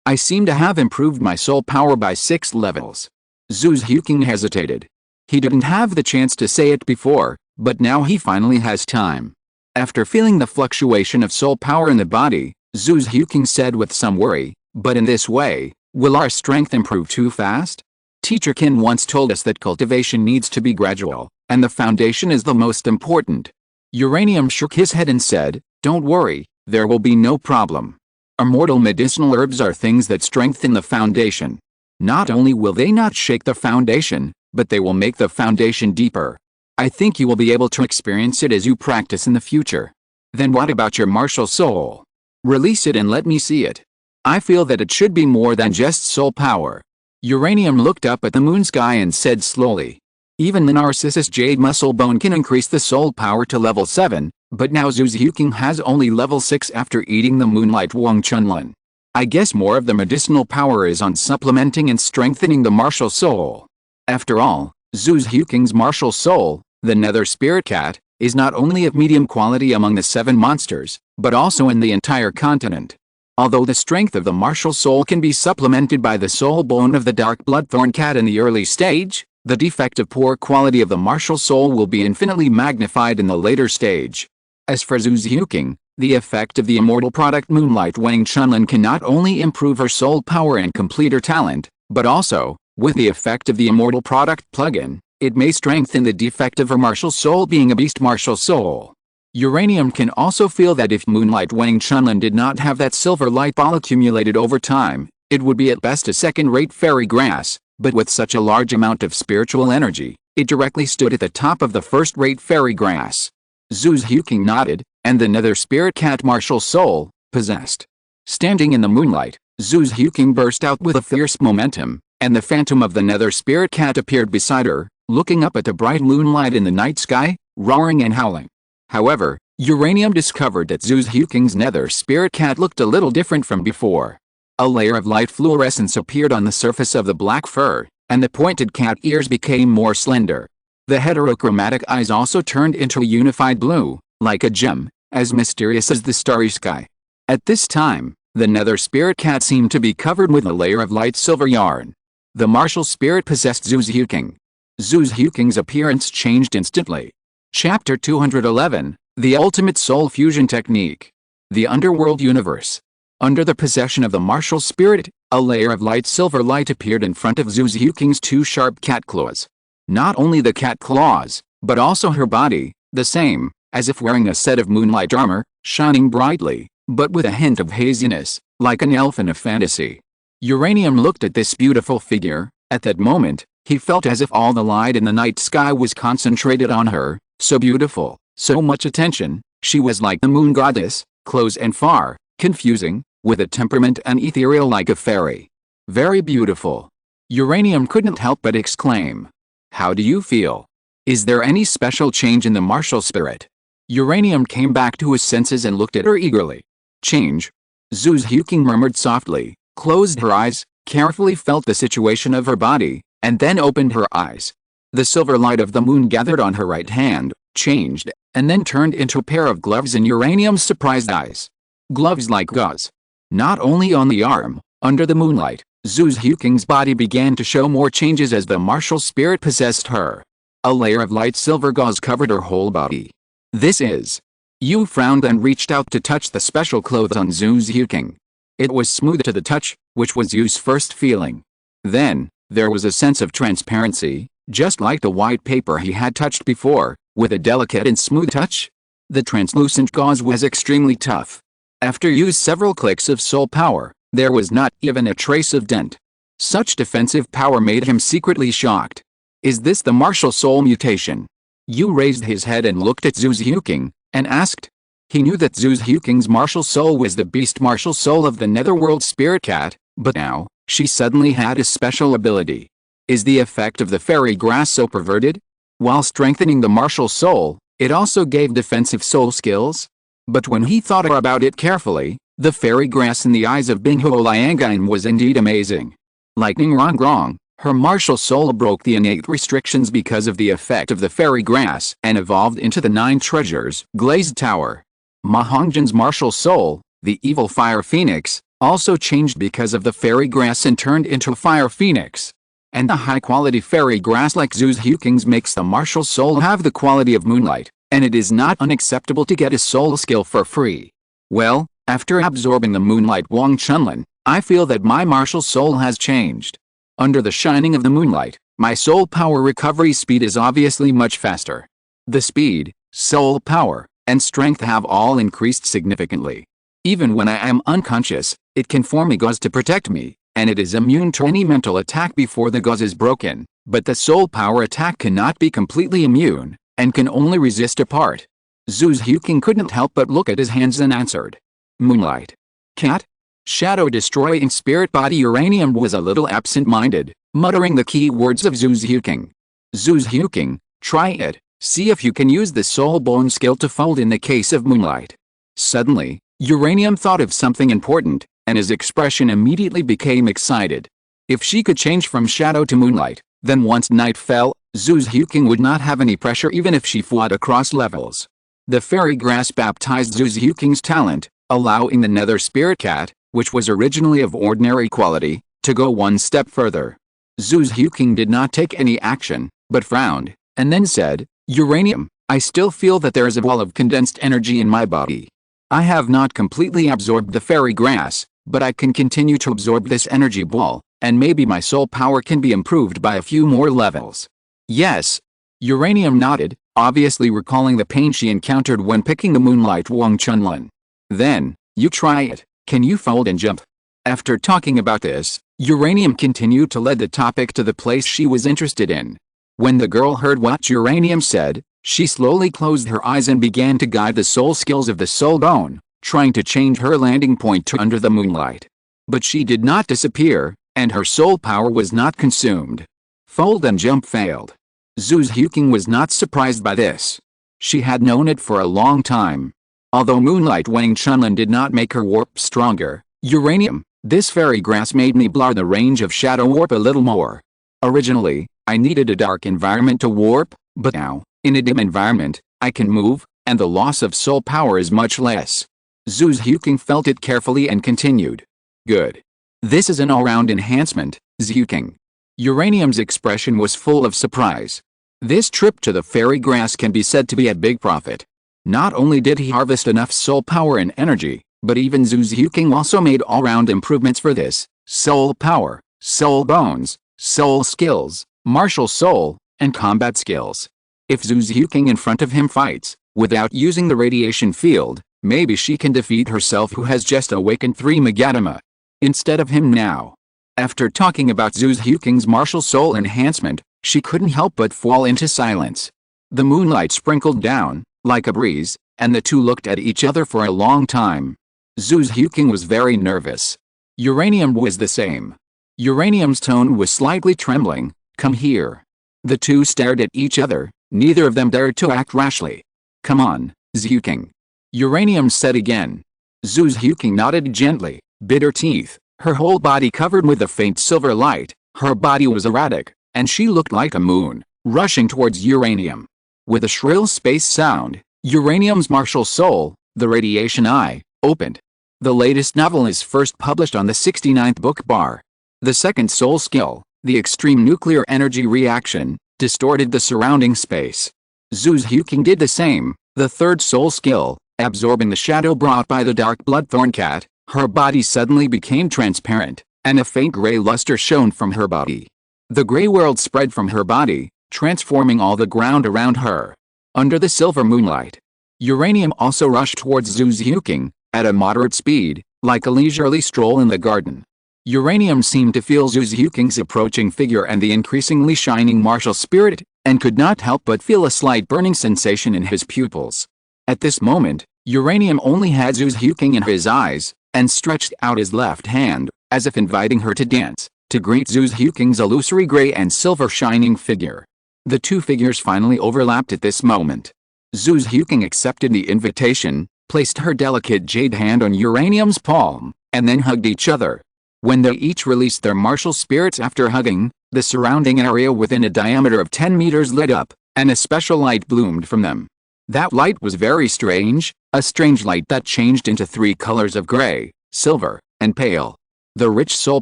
A: I seem to have improved my soul power by 6 levels. Zhu Huking hesitated. He didn't have the chance to say it before, but now he finally has time. After feeling the fluctuation of soul power in the body, Zhu Huking said with some worry, but in this way, will our strength improve too fast? Teacher Qin once told us that cultivation needs to be gradual, and the foundation is the most important. Uranium shook his head and said, don't worry, there will be no problem. Immortal medicinal herbs are things that strengthen the foundation. Not only will they not shake the foundation, but they will make the foundation deeper. I think you will be able to experience it as you practice in the future. Then what about your martial soul? Release it and let me see it. I feel that it should be more than just soul power. Uranium looked up at the moon sky and said slowly. Even the Narcissus Jade Muscle Bone can increase the soul power to level 7, but now Zhu Huking has only level 6 after eating the Moonlight Wang Chunlin. I guess more of the medicinal power is on supplementing and strengthening the martial soul. After all, Zhu Huking's martial soul, the Nether Spirit Cat, is not only of medium quality among the 7 monsters, but also in the entire continent. Although the strength of the martial soul can be supplemented by the soul bone of the Dark Bloodthorn Cat in the early stage, the defective poor quality of the martial soul will be infinitely magnified in the later stage. As for Zhu Huking, the effect of the immortal product Moonlight Wang Chunlin can not only improve her soul power and complete her talent, but also, with the effect of the immortal product plugin, it may strengthen the defect of her martial soul being a beast martial soul. Uranium can also feel that if Moonlight Wang Chunlin did not have that silver light ball accumulated over time, it would be at best a second-rate fairy grass, but with such a large amount of spiritual energy, it directly stood at the top of the first-rate fairy grass. Zhu Huking nodded, and the Nether Spirit Cat martial soul, possessed. Standing in the moonlight, Zhu Huking burst out with a fierce momentum, and the phantom of the Nether Spirit Cat appeared beside her, looking up at the bright moonlight in the night sky, roaring and howling. However, Uranium discovered that Zhu Huking's Nether Spirit Cat looked a little different from before. A layer of light fluorescence appeared on the surface of the black fur, and the pointed cat ears became more slender. The heterochromatic eyes also turned into a unified blue, like a gem, as mysterious as the starry sky. At this time, the Nether Spirit Cat seemed to be covered with a layer of light silver yarn. The martial spirit possessed Zhu Huking. Zhu Huking's appearance changed instantly. Chapter 211, The Ultimate Soul Fusion Technique. The Underworld Universe. Under the possession of the martial spirit, a layer of light silver light appeared in front of Zhu Huking's 2 sharp cat claws. Not only the cat claws, but also her body, the same, as if wearing a set of moonlight armor, shining brightly, but with a hint of haziness, like an elf in a fantasy. Uranium looked at this beautiful figure. At that moment, he felt as if all the light in the night sky was concentrated on her, so beautiful, so much attention, she was like the moon goddess, close and far, confusing, with a temperament and ethereal like a fairy. Very beautiful. Uranium couldn't help but exclaim. How do you feel? Is there any special change in the martial spirit? Uranium came back to his senses and looked at her eagerly. Change? Zhu Huking murmured softly, closed her eyes, carefully felt the situation of her body, and then opened her eyes. The silver light of the moon gathered on her right hand, changed, and then turned into a pair of gloves in Uranium's surprised eyes. Gloves like gauze. Not only on the arm, under the moonlight, Zhu Huking's body began to show more changes as the martial spirit possessed her. A layer of light silver gauze covered her whole body. This is. Yu frowned and reached out to touch the special clothes on Zhu Huking. It was smooth to the touch, which was Yu's first feeling. Then, There was a sense of transparency, just like the white paper he had touched before, with a delicate and smooth touch. The translucent gauze was extremely tough. After use several clicks of soul power, there was not even a trace of dent. Such defensive power made him secretly shocked. Is this the martial soul mutation? Yu raised his head and looked at Zhu Zhuking, and asked. He knew that Zhu Zhuking's martial soul was the beast martial soul of the netherworld spirit cat, but now, she suddenly had a special ability. Is the effect of the fairy grass so perverted? While strengthening the martial soul, it also gave defensive soul skills? But when he thought about it carefully, the fairy grass in the eyes of Binghuo Liangan was indeed amazing. Like Ning Rongrong, her martial soul broke the innate restrictions because of the effect of the fairy grass and evolved into the 9 treasures glazed tower. Ma Hongjian's martial soul, the evil fire phoenix, also changed because of the fairy grass and turned into a fire phoenix. And the high-quality fairy grass like Zhu Zhuking's makes the martial soul have the quality of moonlight, and it is not unacceptable to get a soul skill for free. Well, after absorbing the moonlight Wang Chunlin, I feel that my martial soul has changed. Under the shining of the moonlight, my soul power recovery speed is obviously much faster. The speed, soul power, and strength have all increased significantly. Even when I am unconscious, it can form a gauze to protect me, and it is immune to any mental attack before the gauze is broken, but the soul power attack cannot be completely immune, and can only resist a part. Zhu Zhuking couldn't help but look at his hands and answered. Moonlight. Cat? Shadow-destroying spirit body uranium was a little absent-minded, muttering the key words of Zhu Zhuking. Zhu Zhuking, try it, see if you can use the soul bone skill to fold in the case of moonlight. Suddenly, Uranium thought of something important, and his expression immediately became excited. If she could change from shadow to moonlight, then once night fell, Zhu Zhuking would not have any pressure even if she fought across levels. The fairy grass baptized Zhu Zhuking's talent, allowing the nether spirit cat, which was originally of ordinary quality, to go one step further. Zhu Zhuking did not take any action, but frowned, and then said, Uranium, I still feel that there is a wall of condensed energy in my body. I have not completely absorbed the fairy grass, but I can continue to absorb this energy ball, and maybe my soul power can be improved by a few more levels. Yes. Uranium nodded, obviously recalling the pain she encountered when picking the moonlight Wang Chunlin. Then, you try it, can you fold and jump? After talking about this, Uranium continued to lead the topic to the place she was interested in. When the girl heard what Uranium said, she slowly closed her eyes and began to guide the soul skills of the soul bone, trying to change her landing point to under the moonlight. But she did not disappear, and her soul power was not consumed. Fold and jump failed. Zhu Zhuking was not surprised by this. She had known it for a long time. Although moonlight Wang Chunlin did not make her warp stronger, Uranium, this fairy grass made me blur the range of shadow warp a little more. Originally, I needed a dark environment to warp, but now, in a dim environment, I can move, and the loss of soul power is much less. Zhu Zhuking felt it carefully and continued. Good. This is an all-round enhancement, Zhuking. Uranium's expression was full of surprise. This trip to the fairy grass can be said to be a big profit. Not only did he harvest enough soul power and energy, but even Zhu Zhuking also made all-round improvements for this: soul power, soul bones, soul skills, martial soul, and combat skills. If Zhu Zhuking in front of him fights, without using the radiation field, maybe she can defeat herself who has just awakened 3 Magatama. Instead of him now. After talking about Zhu Zhuking's martial soul enhancement, she couldn't help but fall into silence. The moonlight sprinkled down, like a breeze, and the two looked at each other for a long time. Zhu Zhuking was very nervous. Uranium was the same. Uranium's tone was slightly trembling. Come here. The two stared at each other, neither of them dared to act rashly. Come on, Zhuking. Uranium said again. Zhu Zhuking nodded gently, bit her teeth, her whole body covered with a faint silver light. Her body was erratic, and she looked like a moon, rushing towards Uranium. With a shrill space sound, Uranium's martial soul, the radiation eye, opened. The latest novel is first published on the 69th book bar. The second soul skill, the extreme nuclear energy reaction, distorted the surrounding space. Zhu Zhuking did the same. The third soul skill, absorbing the shadow brought by the dark bloodthorn cat, her body suddenly became transparent, and a faint gray luster shone from her body. The gray world spread from her body, transforming all the ground around her. Under the silver moonlight, uranium also rushed towards Zhu Zhuking, at a moderate speed, like a leisurely stroll in the garden. Uranium seemed to feel Zhu Zhuking's approaching figure and the increasingly shining martial spirit, and could not help but feel a slight burning sensation in his pupils. At this moment, Uranium only had Zhu Zhuking in his eyes, and stretched out his left hand, as if inviting her to dance, to greet Zhu Zhuking's illusory gray and silver shining figure. The two figures finally overlapped at this moment. Zhu Zhuking accepted the invitation, placed her delicate jade hand on Uranium's palm, and then hugged each other. When they each released their martial spirits after hugging, the surrounding area within a diameter of 10 meters lit up, and a special light bloomed from them. That light was very strange, a strange light that changed into three colors of gray, silver, and pale. The rich soul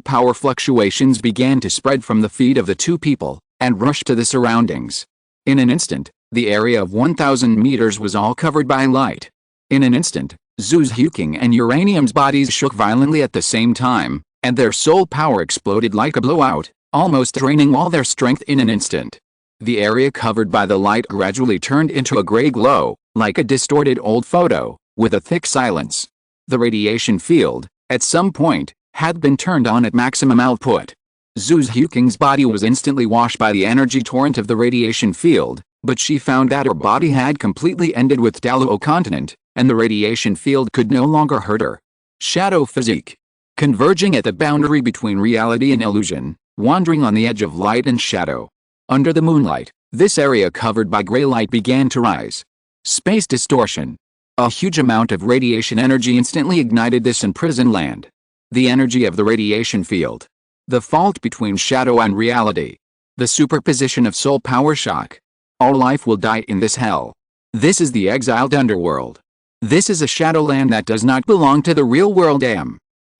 A: power fluctuations began to spread from the feet of the two people, and rushed to the surroundings. In an instant, the area of 1,000 meters was all covered by light. In an instant, Zhu Zhuking and Uranium's bodies shook violently at the same time, and their soul power exploded like a blowout, almost draining all their strength in an instant. The area covered by the light gradually turned into a gray glow, like a distorted old photo, with a thick silence. The radiation field, at some point, had been turned on at maximum output. Zhu Zhuking's body was instantly washed by the energy torrent of the radiation field, but she found that her body had completely ended with Douluo Continent, and the radiation field could no longer hurt her. Shadow physique. Converging at the boundary between reality and illusion, wandering on the edge of light and shadow. Under the moonlight, this area covered by gray light began to rise. Space distortion. A huge amount of radiation energy instantly ignited this imprisoned land. The energy of the radiation field. The fault between shadow and reality. The superposition of soul power shock. All life will die in this hell. This is the exiled underworld. This is a shadowland that does not belong to the real world.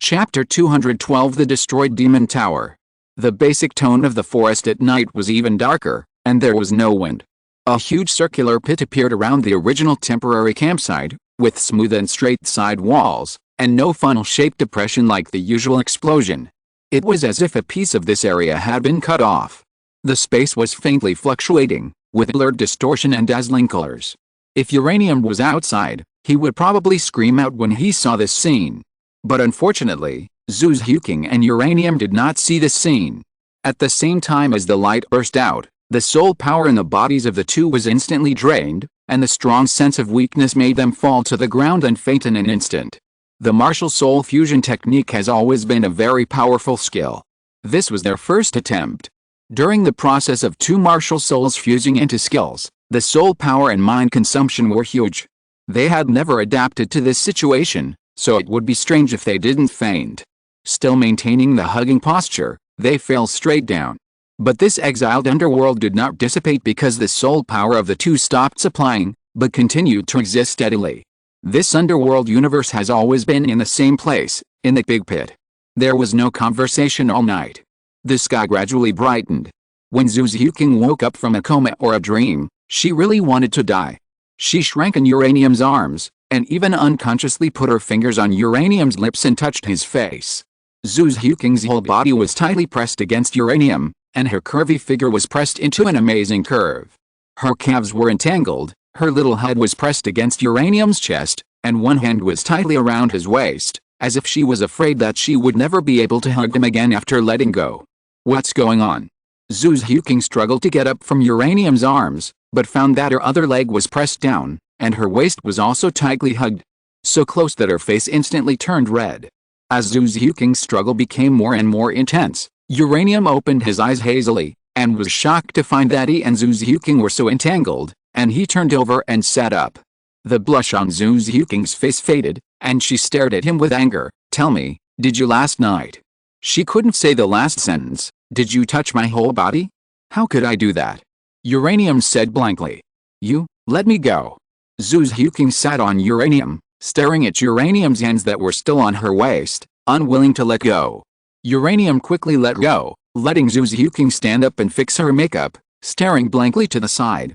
A: Chapter 212 The Destroyed Demon Tower. The basic tone of the forest at night was even darker, and there was no wind. A huge circular pit appeared around the original temporary campsite, with smooth and straight side walls, and no funnel-shaped depression like the usual explosion. It was as if a piece of this area had been cut off. The space was faintly fluctuating, with blurred distortion and dazzling colors. If Uranium was outside, he would probably scream out when he saw this scene. But unfortunately, Zhu Zhuking and Uranium did not see this scene. At the same time as the light burst out, the soul power in the bodies of the two was instantly drained, and the strong sense of weakness made them fall to the ground and faint in an instant. The martial soul fusion technique has always been a very powerful skill. This was their first attempt. During the process of two martial souls fusing into skills, the soul power and mind consumption were huge. They had never adapted to this situation, so it would be strange if they didn't faint. Still maintaining the hugging posture, they fell straight down. But this exiled underworld did not dissipate because the soul power of the two stopped supplying, but continued to exist steadily. This underworld universe has always been in the same place, in the big pit. There was no conversation all night. The sky gradually brightened. When Zhu Zhuking woke up from a coma or a dream, she really wanted to die. She shrank in Uranium's arms, and even unconsciously put her fingers on Uranium's lips and touched his face. Zhu Zhuking's whole body was tightly pressed against Uranium, and her curvy figure was pressed into an amazing curve. Her calves were entangled, her little head was pressed against Uranium's chest, and one hand was tightly around his waist, as if she was afraid that she would never be able to hug him again after letting go. What's going on? Zhu Zhuking struggled to get up from Uranium's arms, but found that her other leg was pressed down, and her waist was also tightly hugged. So close that her face instantly turned red. As Zhu Zhuking's struggle became more and more intense, Uranium opened his eyes hazily, and was shocked to find that he and Zhu Zhuking were so entangled, and he turned over and sat up. The blush on Zhu Zhuking's face faded, and she stared at him with anger. Tell me, did you last night? She couldn't say the last sentence. Did you touch my whole body? How could I do that? Uranium said blankly. You, let me go. Zhu Zhuking sat on Uranium, staring at Uranium's hands that were still on her waist, unwilling to let go. Uranium quickly let go, letting Zhu Zhuking stand up and fix her makeup, staring blankly to the side.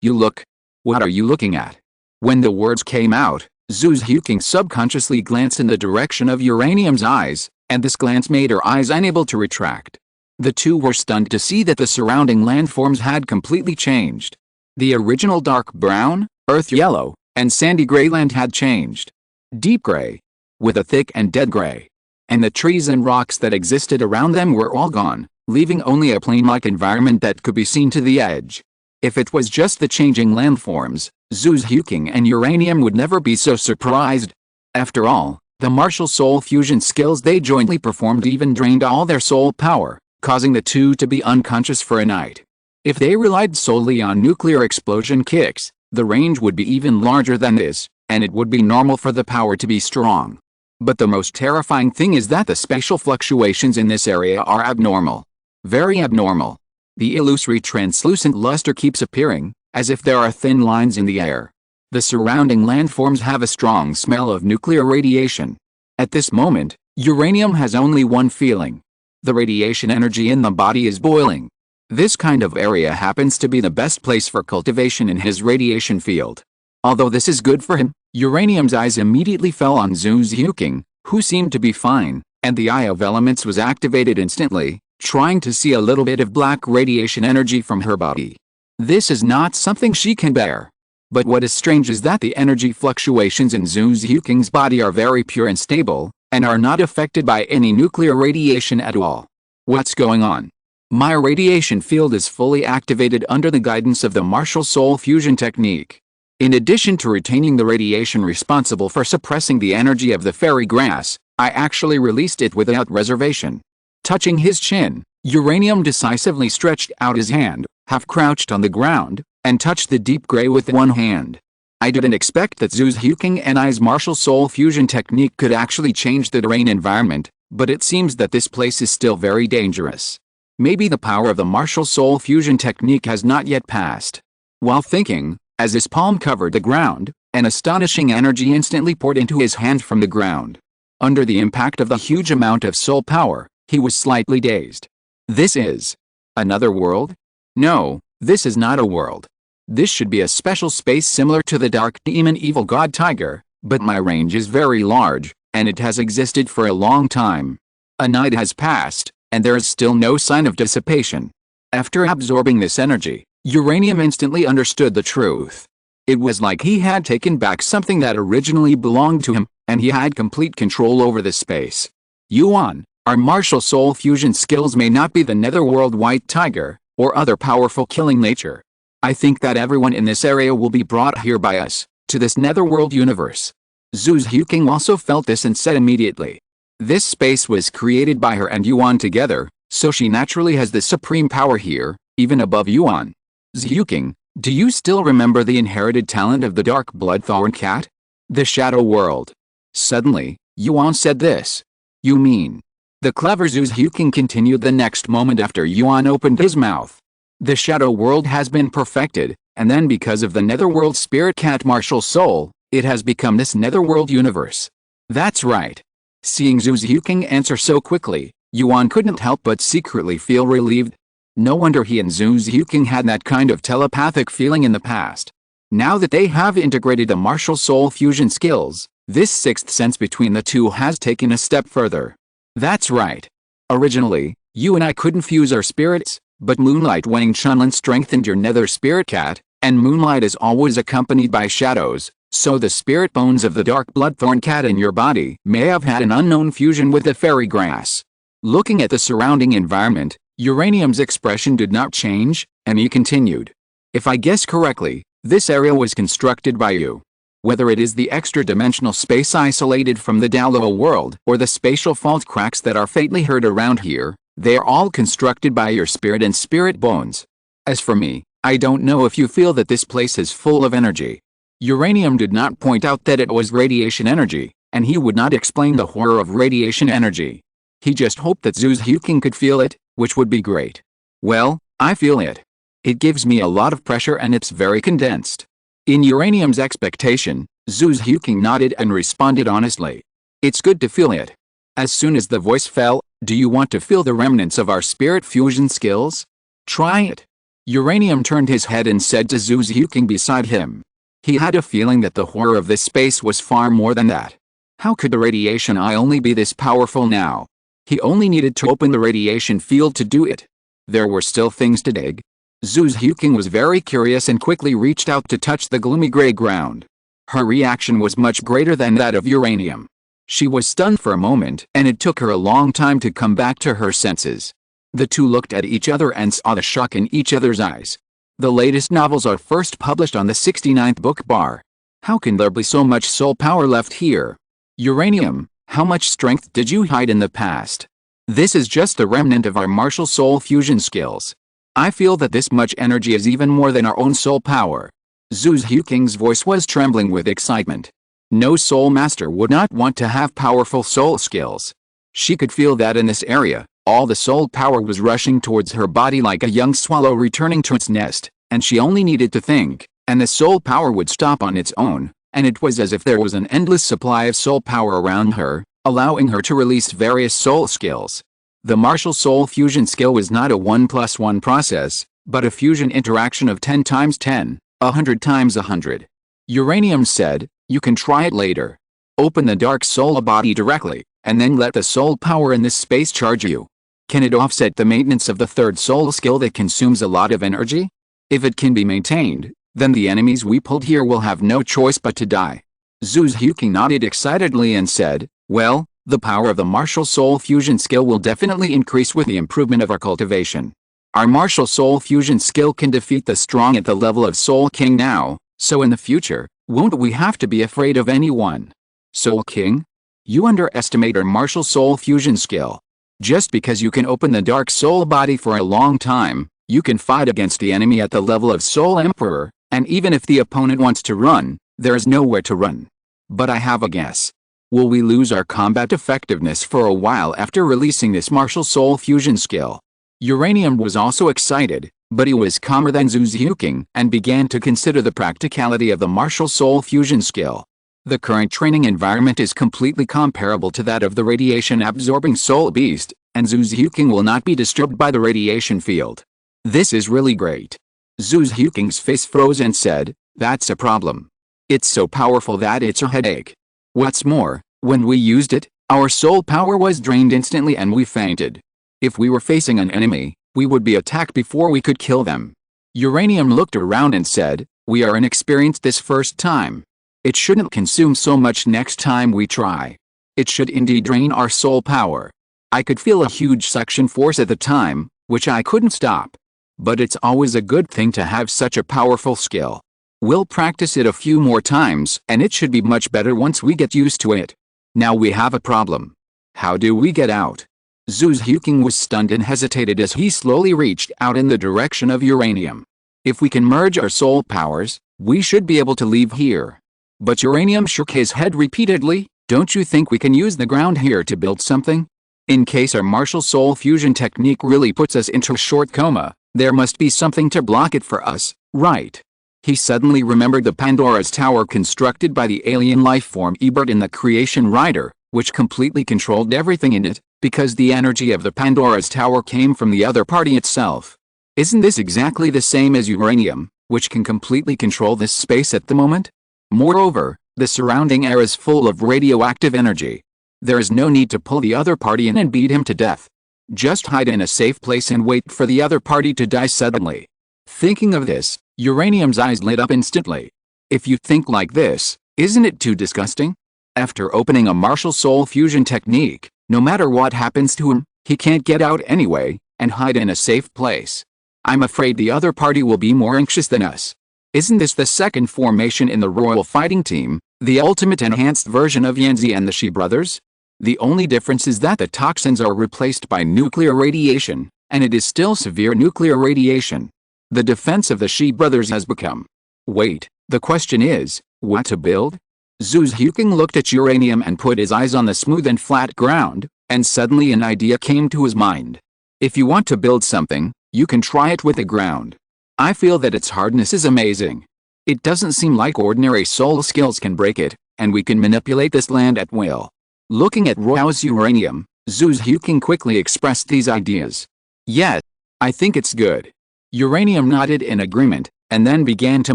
A: You look. What are you looking at? When the words came out, Zhu Zhuking subconsciously glanced in the direction of Uranium's eyes, and this glance made her eyes unable to retract. The two were stunned to see that the surrounding landforms had completely changed. The original dark brown, earth yellow, and sandy gray land had changed. Deep gray. With a thick and dead gray. And the trees and rocks that existed around them were all gone, leaving only a plain-like environment that could be seen to the edge. If it was just the changing landforms, Zuzuking and Uranium would never be so surprised. After all, the martial soul fusion skills they jointly performed even drained all their soul power, causing the two to be unconscious for a night. If they relied solely on nuclear explosion kicks, the range would be even larger than this, and it would be normal for the power to be strong. But the most terrifying thing is that the spatial fluctuations in this area are abnormal. Very abnormal. The illusory translucent luster keeps appearing, as if there are thin lines in the air. The surrounding landforms have a strong smell of nuclear radiation. At this moment, Uranium has only one feeling. The radiation energy in the body is boiling. This kind of area happens to be the best place for cultivation in his radiation field. Although this is good for him, Uranium's eyes immediately fell on Zuzuking, who seemed to be fine, and the Eye of Elements was activated instantly, trying to see a little bit of black radiation energy from her body. This is not something she can bear. But what is strange is that the energy fluctuations in Zuzuking's body are very pure and stable, and are not affected by any nuclear radiation at all. What's going on? My radiation field is fully activated under the guidance of the martial soul fusion technique. In addition to retaining the radiation responsible for suppressing the energy of the fairy grass, I actually released it without reservation. Touching his chin, Uranium decisively stretched out his hand, half crouched on the ground, and touched the deep gray with one hand. I didn't expect that Zuzuking and I's martial soul fusion technique could actually change the terrain environment, but it seems that this place is still very dangerous. Maybe the power of the martial soul fusion technique has not yet passed. While thinking, as his palm covered the ground, an astonishing energy instantly poured into his hand from the ground. Under the impact of the huge amount of soul power, he was slightly dazed. This is another world? No, this is not a world. This should be a special space similar to the dark demon evil god tiger, but my range is very large, and it has existed for a long time. A night has passed, and there is still no sign of dissipation. After absorbing this energy, Uranium instantly understood the truth. It was like he had taken back something that originally belonged to him, and he had complete control over the space. Yuan, our martial soul fusion skills may not be the netherworld white tiger, or other powerful killing nature. I think that everyone in this area will be brought here by us, to this netherworld universe. Zuzuking also felt this and said immediately. This space was created by her and Yuan together, so she naturally has the supreme power here, even above Yuan. Zuzuking, do you still remember the inherited talent of the dark bloodthorn cat? The shadow world. Suddenly, Yuan said this. You mean? The clever Zuzuking continued the next moment after Yuan opened his mouth. The shadow world has been perfected, and then because of the netherworld spirit cat martial soul, it has become this netherworld universe. That's right. Seeing Zuzuking answer so quickly, Yuan couldn't help but secretly feel relieved. No wonder he and Zuzuking had that kind of telepathic feeling in the past. Now that they have integrated the martial soul fusion skills, this sixth sense between the two has taken a step further. That's right. Originally, you and I couldn't fuse our spirits, but Moonlight Wang Chunlin strengthened your nether spirit cat, and Moonlight is always accompanied by shadows, so the spirit bones of the dark bloodthorn cat in your body may have had an unknown fusion with the fairy grass. Looking at the surrounding environment, Uranium's expression did not change, and he continued. If I guess correctly, this area was constructed by you. Whether it is the extra-dimensional space isolated from the Douluo world or the spatial fault cracks that are faintly heard around here, they are all constructed by your spirit and spirit bones. As for me, I don't know if you feel that this place is full of energy. Uranium did not point out that it was radiation energy, and he would not explain the horror of radiation energy. He just hoped that Zuzuking could feel it, which would be great. Well, I feel it. It gives me a lot of pressure and it's very condensed. In Uranium's expectation, Zuzuking nodded and responded honestly. It's good to feel it. As soon as the voice fell, do you want to feel the remnants of our spirit fusion skills? Try it. Uranium turned his head and said to Zuzuking beside him. He had a feeling that the horror of this space was far more than that. How could the radiation eye only be this powerful now? He only needed to open the radiation field to do it. There were still things to dig. Zhu Huqing was very curious and quickly reached out to touch the gloomy gray ground. Her reaction was much greater than that of uranium. She was stunned for a moment, and it took her a long time to come back to her senses. The two looked at each other and saw the shock in each other's eyes. The latest novels are first published on the 69th book bar. How can there be so much soul power left here? Uranium, how much strength did you hide in the past? This is just the remnant of our martial soul fusion skills. I feel that this much energy is even more than our own soul power. Zhu Huqing's voice was trembling with excitement. No soul master would not want to have powerful soul skills. She could feel that in this area, all the soul power was rushing towards her body like a young swallow returning to its nest, and she only needed to think, and the soul power would stop on its own, and it was as if there was an endless supply of soul power around her, allowing her to release various soul skills. The martial soul fusion skill was not a 1+1 process, but a fusion interaction of 10 times 10, 100 times 100. Uranium said, "You can try it later. Open the dark soul body directly, and then let the soul power in this space charge you. Can it offset the maintenance of the third soul skill that consumes a lot of energy? If it can be maintained, then the enemies we pulled here will have no choice but to die." Zhu Huqing nodded excitedly and said, "Well, the power of the martial soul fusion skill will definitely increase with the improvement of our cultivation. Our martial soul fusion skill can defeat the strong at the level of Soul King now, so in the future, won't we have to be afraid of anyone? Soul King? You underestimate our martial soul fusion skill. Just because you can open the dark soul body for a long time, you can fight against the enemy at the level of Soul Emperor, and even if the opponent wants to run, there is nowhere to run. But I have a guess. Will we lose our combat effectiveness for a while after releasing this martial soul fusion skill?" Uranium was also excited, but he was calmer than Zhu Huqing and began to consider the practicality of the martial soul fusion skill. The current training environment is completely comparable to that of the radiation-absorbing soul beast, and Zhu Huqing will not be disturbed by the radiation field. This is really great. Zhu Huqing's face froze and said, "That's a problem. It's so powerful that it's a headache. What's more, when we used it, our soul power was drained instantly and we fainted. If we were facing an enemy, we would be attacked before we could kill them." Uranium looked around and said, "We are inexperienced this first time. It shouldn't consume so much next time we try. It should indeed drain our soul power. I could feel a huge suction force at the time, which I couldn't stop. But it's always a good thing to have such a powerful skill. We'll practice it a few more times and it should be much better once we get used to it. Now we have a problem. How do we get out?" Zhu Huqing was stunned and hesitated as he slowly reached out in the direction of uranium. "If we can merge our soul powers, we should be able to leave here." But uranium shook his head repeatedly. "Don't you think we can use the ground here to build something? In case our martial soul fusion technique really puts us into a short coma, there must be something to block it for us, right?" He suddenly remembered the Pandora's Tower constructed by the alien lifeform Ebert in the Creation Rider, which completely controlled everything in it, because the energy of the Pandora's Tower came from the other party itself. Isn't this exactly the same as uranium, which can completely control this space at the moment? Moreover, the surrounding air is full of radioactive energy. There is no need to pull the other party in and beat him to death. Just hide in a safe place and wait for the other party to die suddenly. Thinking of this, Uranium's eyes lit up instantly. If you think like this, isn't it too disgusting? After opening a martial soul fusion technique, no matter what happens to him, he can't get out anyway, and hide in a safe place. I'm afraid the other party will be more anxious than us. Isn't this the second formation in the Royal Fighting Team, the ultimate enhanced version of Yanzi and the Shi brothers? The only difference is that the toxins are replaced by nuclear radiation, and it is still severe nuclear radiation. The defense of the Shi brothers has become. Wait, the question is, what to build? Zhu Huqing looked at uranium and put his eyes on the smooth and flat ground, and suddenly an idea came to his mind. If you want to build something, you can try it with the ground. I feel that its hardness is amazing. It doesn't seem like ordinary soul skills can break it, and we can manipulate this land at will. Looking at Royal's uranium, Zhu Huqing quickly expressed these ideas. Yes, I think it's good. Uranium nodded in agreement, and then began to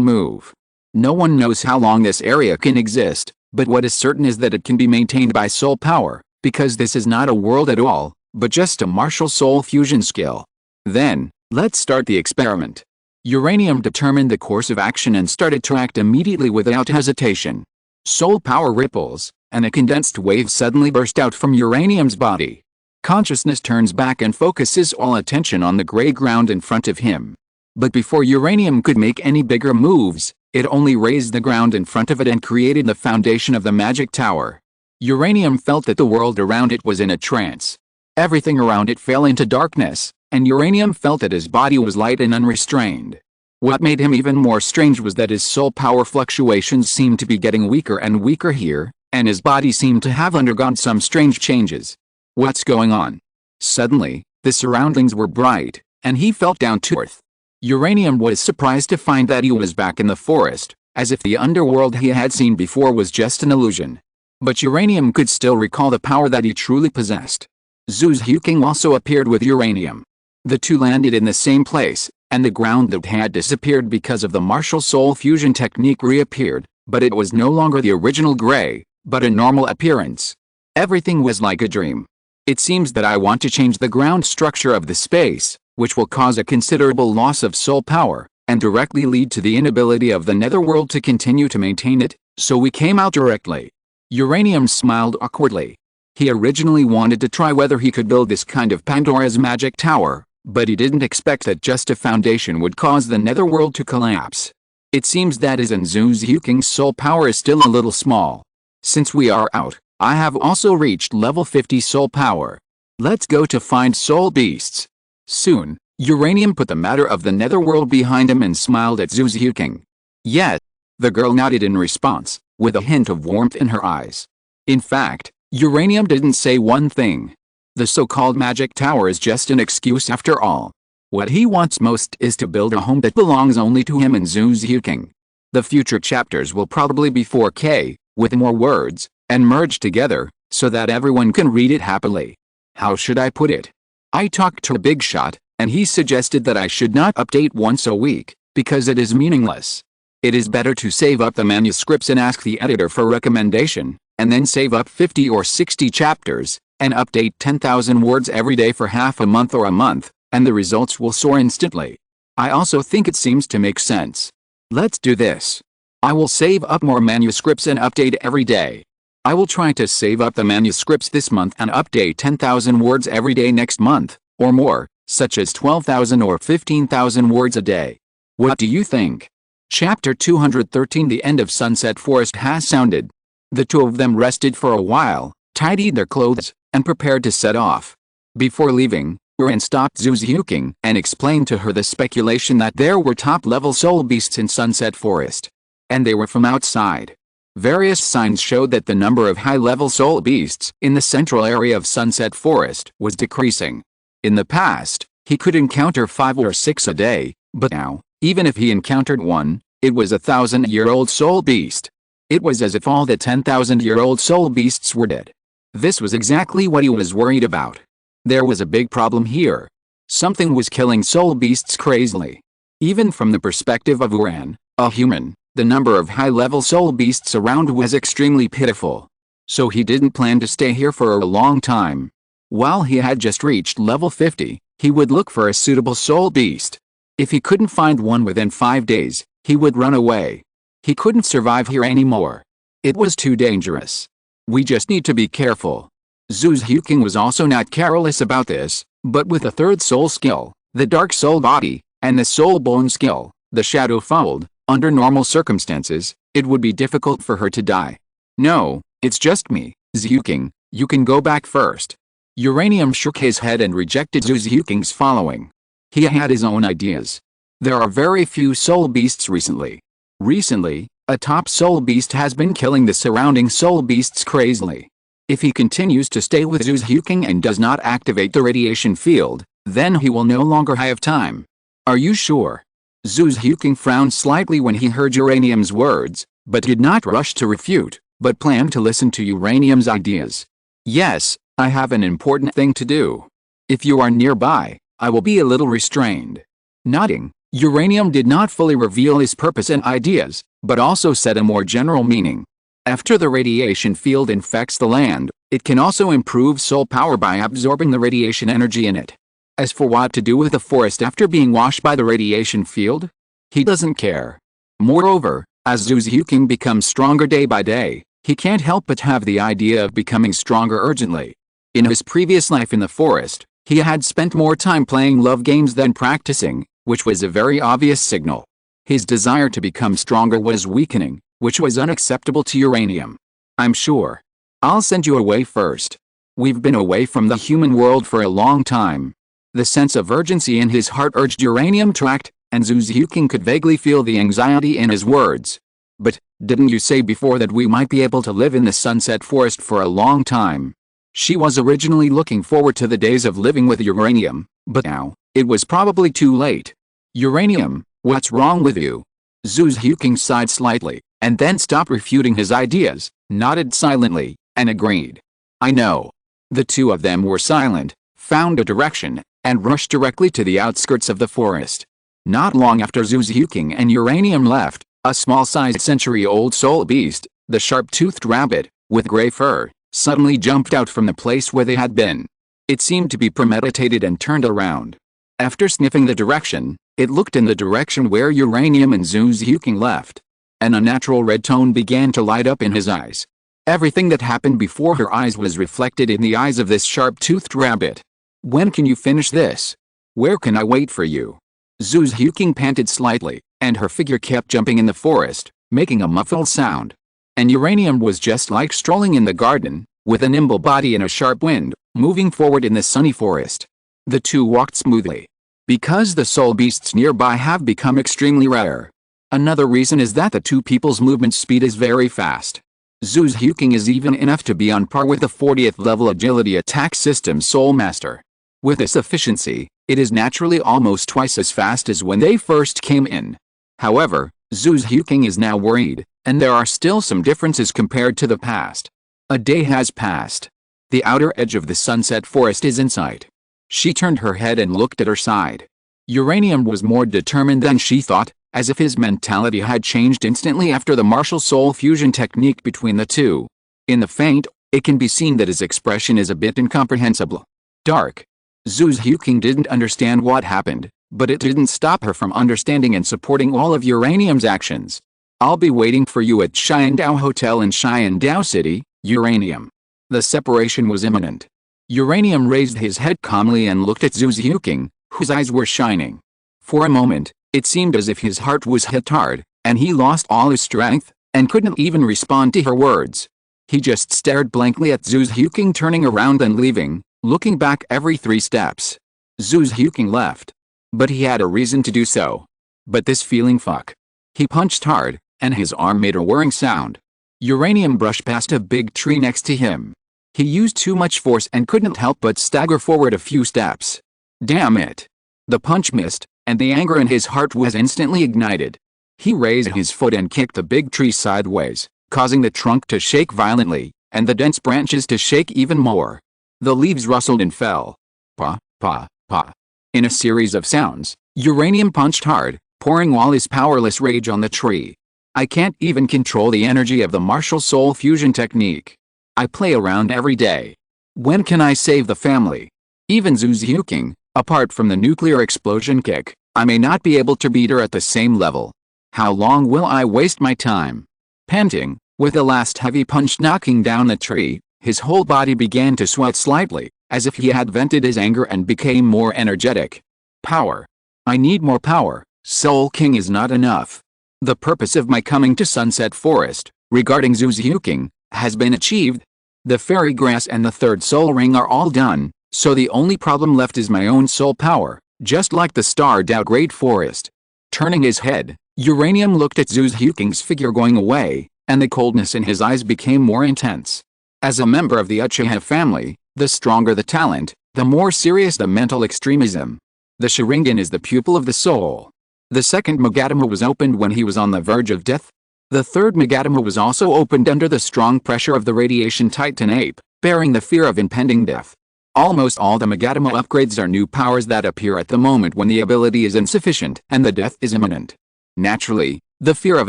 A: move. No one knows how long this area can exist, but what is certain is that it can be maintained by soul power, because this is not a world at all, but just a martial soul fusion skill. Then, let's start the experiment. Uranium determined the course of action and started to act immediately without hesitation. Soul power ripples, and a condensed wave suddenly burst out from Uranium's body. Consciousness turns back and focuses all attention on the gray ground in front of him. But before Uranium could make any bigger moves, it only raised the ground in front of it and created the foundation of the magic tower. Uranium felt that the world around it was in a trance. Everything around it fell into darkness, and Uranium felt that his body was light and unrestrained. What made him even more strange was that his soul power fluctuations seemed to be getting weaker and weaker here, and his body seemed to have undergone some strange changes. What's going on? Suddenly, the surroundings were bright, and he felt down to earth. Uranium was surprised to find that he was back in the forest, as if the underworld he had seen before was just an illusion. But Uranium could still recall the power that he truly possessed. Zhu King also appeared with Uranium. The two landed in the same place, and the ground that had disappeared because of the martial soul fusion technique reappeared, but it was no longer the original gray, but a normal appearance. Everything was like a dream. It seems that I want to change the ground structure of the space, which will cause a considerable loss of soul power, and directly lead to the inability of the netherworld to continue to maintain it, so we came out directly. Uranium smiled awkwardly. He originally wanted to try whether he could build this kind of Pandora's magic tower, but he didn't expect that just a foundation would cause the netherworld to collapse. It seems that his and Zhu King's soul power is still a little small. Since we are out, I have also reached level 50 soul power. Let's go to find soul beasts. Soon, Uranium put the matter of the netherworld behind him and smiled at Zhu King. Yes. The girl nodded in response, with a hint of warmth in her eyes. In fact, Uranium didn't say one thing. The so-called magic tower is just an excuse after all. What he wants most is to build a home that belongs only to him and Zhu King. The future chapters will probably be 4K, with more words, and merged together, so that everyone can read it happily. How should I put it? I talked to Big Shot, and he suggested that I should not update once a week, because it is meaningless. It is better to save up the manuscripts and ask the editor for recommendation, and then save up 50 or 60 chapters, and update 10,000 words every day for half a month or a month, and the results will soar instantly. I also think it seems to make sense. Let's do this. I will save up more manuscripts and update every day. I will try to save up the manuscripts this month and update 10,000 words every day next month, or more, such as 12,000 or 15,000 words a day. What do you think? Chapter 213 The end of Sunset Forest has sounded. The two of them rested for a while, tidied their clothes, and prepared to set off. Before leaving, Uran stopped Zhu King and explained to her the speculation that there were top-level soul beasts in Sunset Forest. And they were from outside. Various signs showed that the number of high-level soul beasts in the central area of Sunset Forest was decreasing. In the past, he could encounter 5 or 6 a day, but now, even if he encountered one, it was a 1,000-year-old soul beast. It was as if all the 10,000-year-old soul beasts were dead. This was exactly what he was worried about. There was a big problem here. Something was killing soul beasts crazily. Even from the perspective of Uran, a human, the number of high-level soul beasts around was extremely pitiful. So he didn't plan to stay here for a long time. While he had just reached level 50, he would look for a suitable soul beast. If he couldn't find one within 5 days, he would run away. He couldn't survive here anymore. It was too dangerous. We just need to be careful. Zhu King was also not careless about this, but with a third soul skill, the dark soul body, and the soul bone skill, the shadow fold, under normal circumstances, it would be difficult for her to die. No, it's just me, Zhu King, you can go back first. Uranium shook his head and rejected Zhu King's following. He had his own ideas. There are very few soul beasts recently. Recently, a top soul beast has been killing the surrounding soul beasts crazily. If he continues to stay with Zhu King and does not activate the radiation field, then he will no longer have time. Are you sure? Zhu King frowned slightly when he heard Uranium's words, but did not rush to refute, but planned to listen to Uranium's ideas. Yes, I have an important thing to do. If you are nearby, I will be a little restrained. Nodding, Uranium did not fully reveal his purpose and ideas, but also said a more general meaning. After the radiation field infects the land, It can also improve soul power by absorbing the radiation energy in it. As for what to do with the forest after being washed by the radiation field, he doesn't care. Moreover, as Zhu Xiuqing becomes stronger day by day, he can't help but have the idea of becoming stronger urgently. In his previous life in the forest, he had spent more time playing love games than practicing, which was a very obvious signal. His desire to become stronger was weakening, which was unacceptable to Uranium. I'm sure. I'll send you away first. We've been away from the human world for a long time. The sense of urgency in his heart urged Uranium to act, and Zhu Xiuqing could vaguely feel the anxiety in his words. But, didn't you say before that we might be able to live in the Sunset Forest for a long time? She was originally looking forward to the days of living with Uranium, but now, it was probably too late. Uranium, what's wrong with you? Zhu Xiuqing sighed slightly, and then stopped refuting his ideas, nodded silently, and agreed. I know. The two of them were silent, found a direction, and rushed directly to the outskirts of the forest. Not long after Zhu Xiuqing and Uranium left, a small-sized century-old soul beast, the sharp-toothed rabbit, with gray fur, suddenly jumped out from the place where they had been. It seemed to be premeditated and turned around. After sniffing the direction, it looked in the direction where Uranium and Zhu Xiuqing left. An unnatural red tone began to light up in his eyes. Everything that happened before her eyes was reflected in the eyes of this sharp-toothed rabbit. When can you finish this? Where can I wait for you? Zhu Xiuqing panted slightly, and her figure kept jumping in the forest, making a muffled sound. And Uranium was just like strolling in the garden, with a nimble body in a sharp wind, moving forward in the sunny forest. The two walked smoothly. Because the soul beasts nearby have become extremely rare. Another reason is that the two people's movement speed is very fast. Zhu Xiuqing is even enough to be on par with the 40th level agility attack system Soul Master. With this efficiency, it is naturally almost twice as fast as when they first came in. However, Zhu Xiuqing is now worried, and there are still some differences compared to the past. A day has passed. The outer edge of the Sunset Forest is in sight. She turned her head and looked at her side. Uranium was more determined than she thought, as if his mentality had changed instantly after the martial soul fusion technique between the two. In the feint, it can be seen that his expression is a bit incomprehensible. Dark. Zhu Xiuqing didn't understand what happened, but it didn't stop her from understanding and supporting all of Uranium's actions. I'll be waiting for you at Xiandao Hotel in Xiandao City, Uranium. The separation was imminent. Uranium raised his head calmly and looked at Zhu Xiuqing, whose eyes were shining. For a moment, it seemed as if his heart was hit hard, and he lost all his strength, and couldn't even respond to her words. He just stared blankly at Zhu Xiuqing turning around and leaving, looking back every 3 steps. Zhu Xiuqing left. But he had a reason to do so. But this feeling fuck. He punched hard, and his arm made a whirring sound. Uranium brushed past a big tree next to him. He used too much force and couldn't help but stagger forward a few steps. Damn it. The punch missed, and the anger in his heart was instantly ignited. He raised his foot and kicked the big tree sideways, causing the trunk to shake violently, and the dense branches to shake even more. The leaves rustled and fell. Pa, pa, pa. In a series of sounds, Uranium punched hard, pouring all his powerless rage on the tree. I can't even control the energy of the martial soul fusion technique. I play around every day. When can I save the family? Even Zhu Xiuqing, apart from the nuclear explosion kick, I may not be able to beat her at the same level. How long will I waste my time? Panting, with the last heavy punch knocking down the tree, his whole body began to sweat slightly, as if he had vented his anger and became more energetic. Power. I need more power. Soul King is not enough. The purpose of my coming to Sunset Forest, regarding Zhu Xiuqing, has been achieved. The fairy grass and the 3rd soul ring are all done, so the only problem left is my own soul power, just like the Star Dou Great Forest. Turning his head, Uranium looked at Zhu Xiuqing's figure going away, and the coldness in his eyes became more intense. As a member of the Uchiha family, the stronger the talent, the more serious the mental extremism. The Sharingan is the pupil of the soul. The 2nd Magatama was opened when he was on the verge of death. The 3rd Magatama was also opened under the strong pressure of the radiation Titan ape, bearing the fear of impending death. Almost all the Magatama upgrades are new powers that appear at the moment when the ability is insufficient and the death is imminent. Naturally, the fear of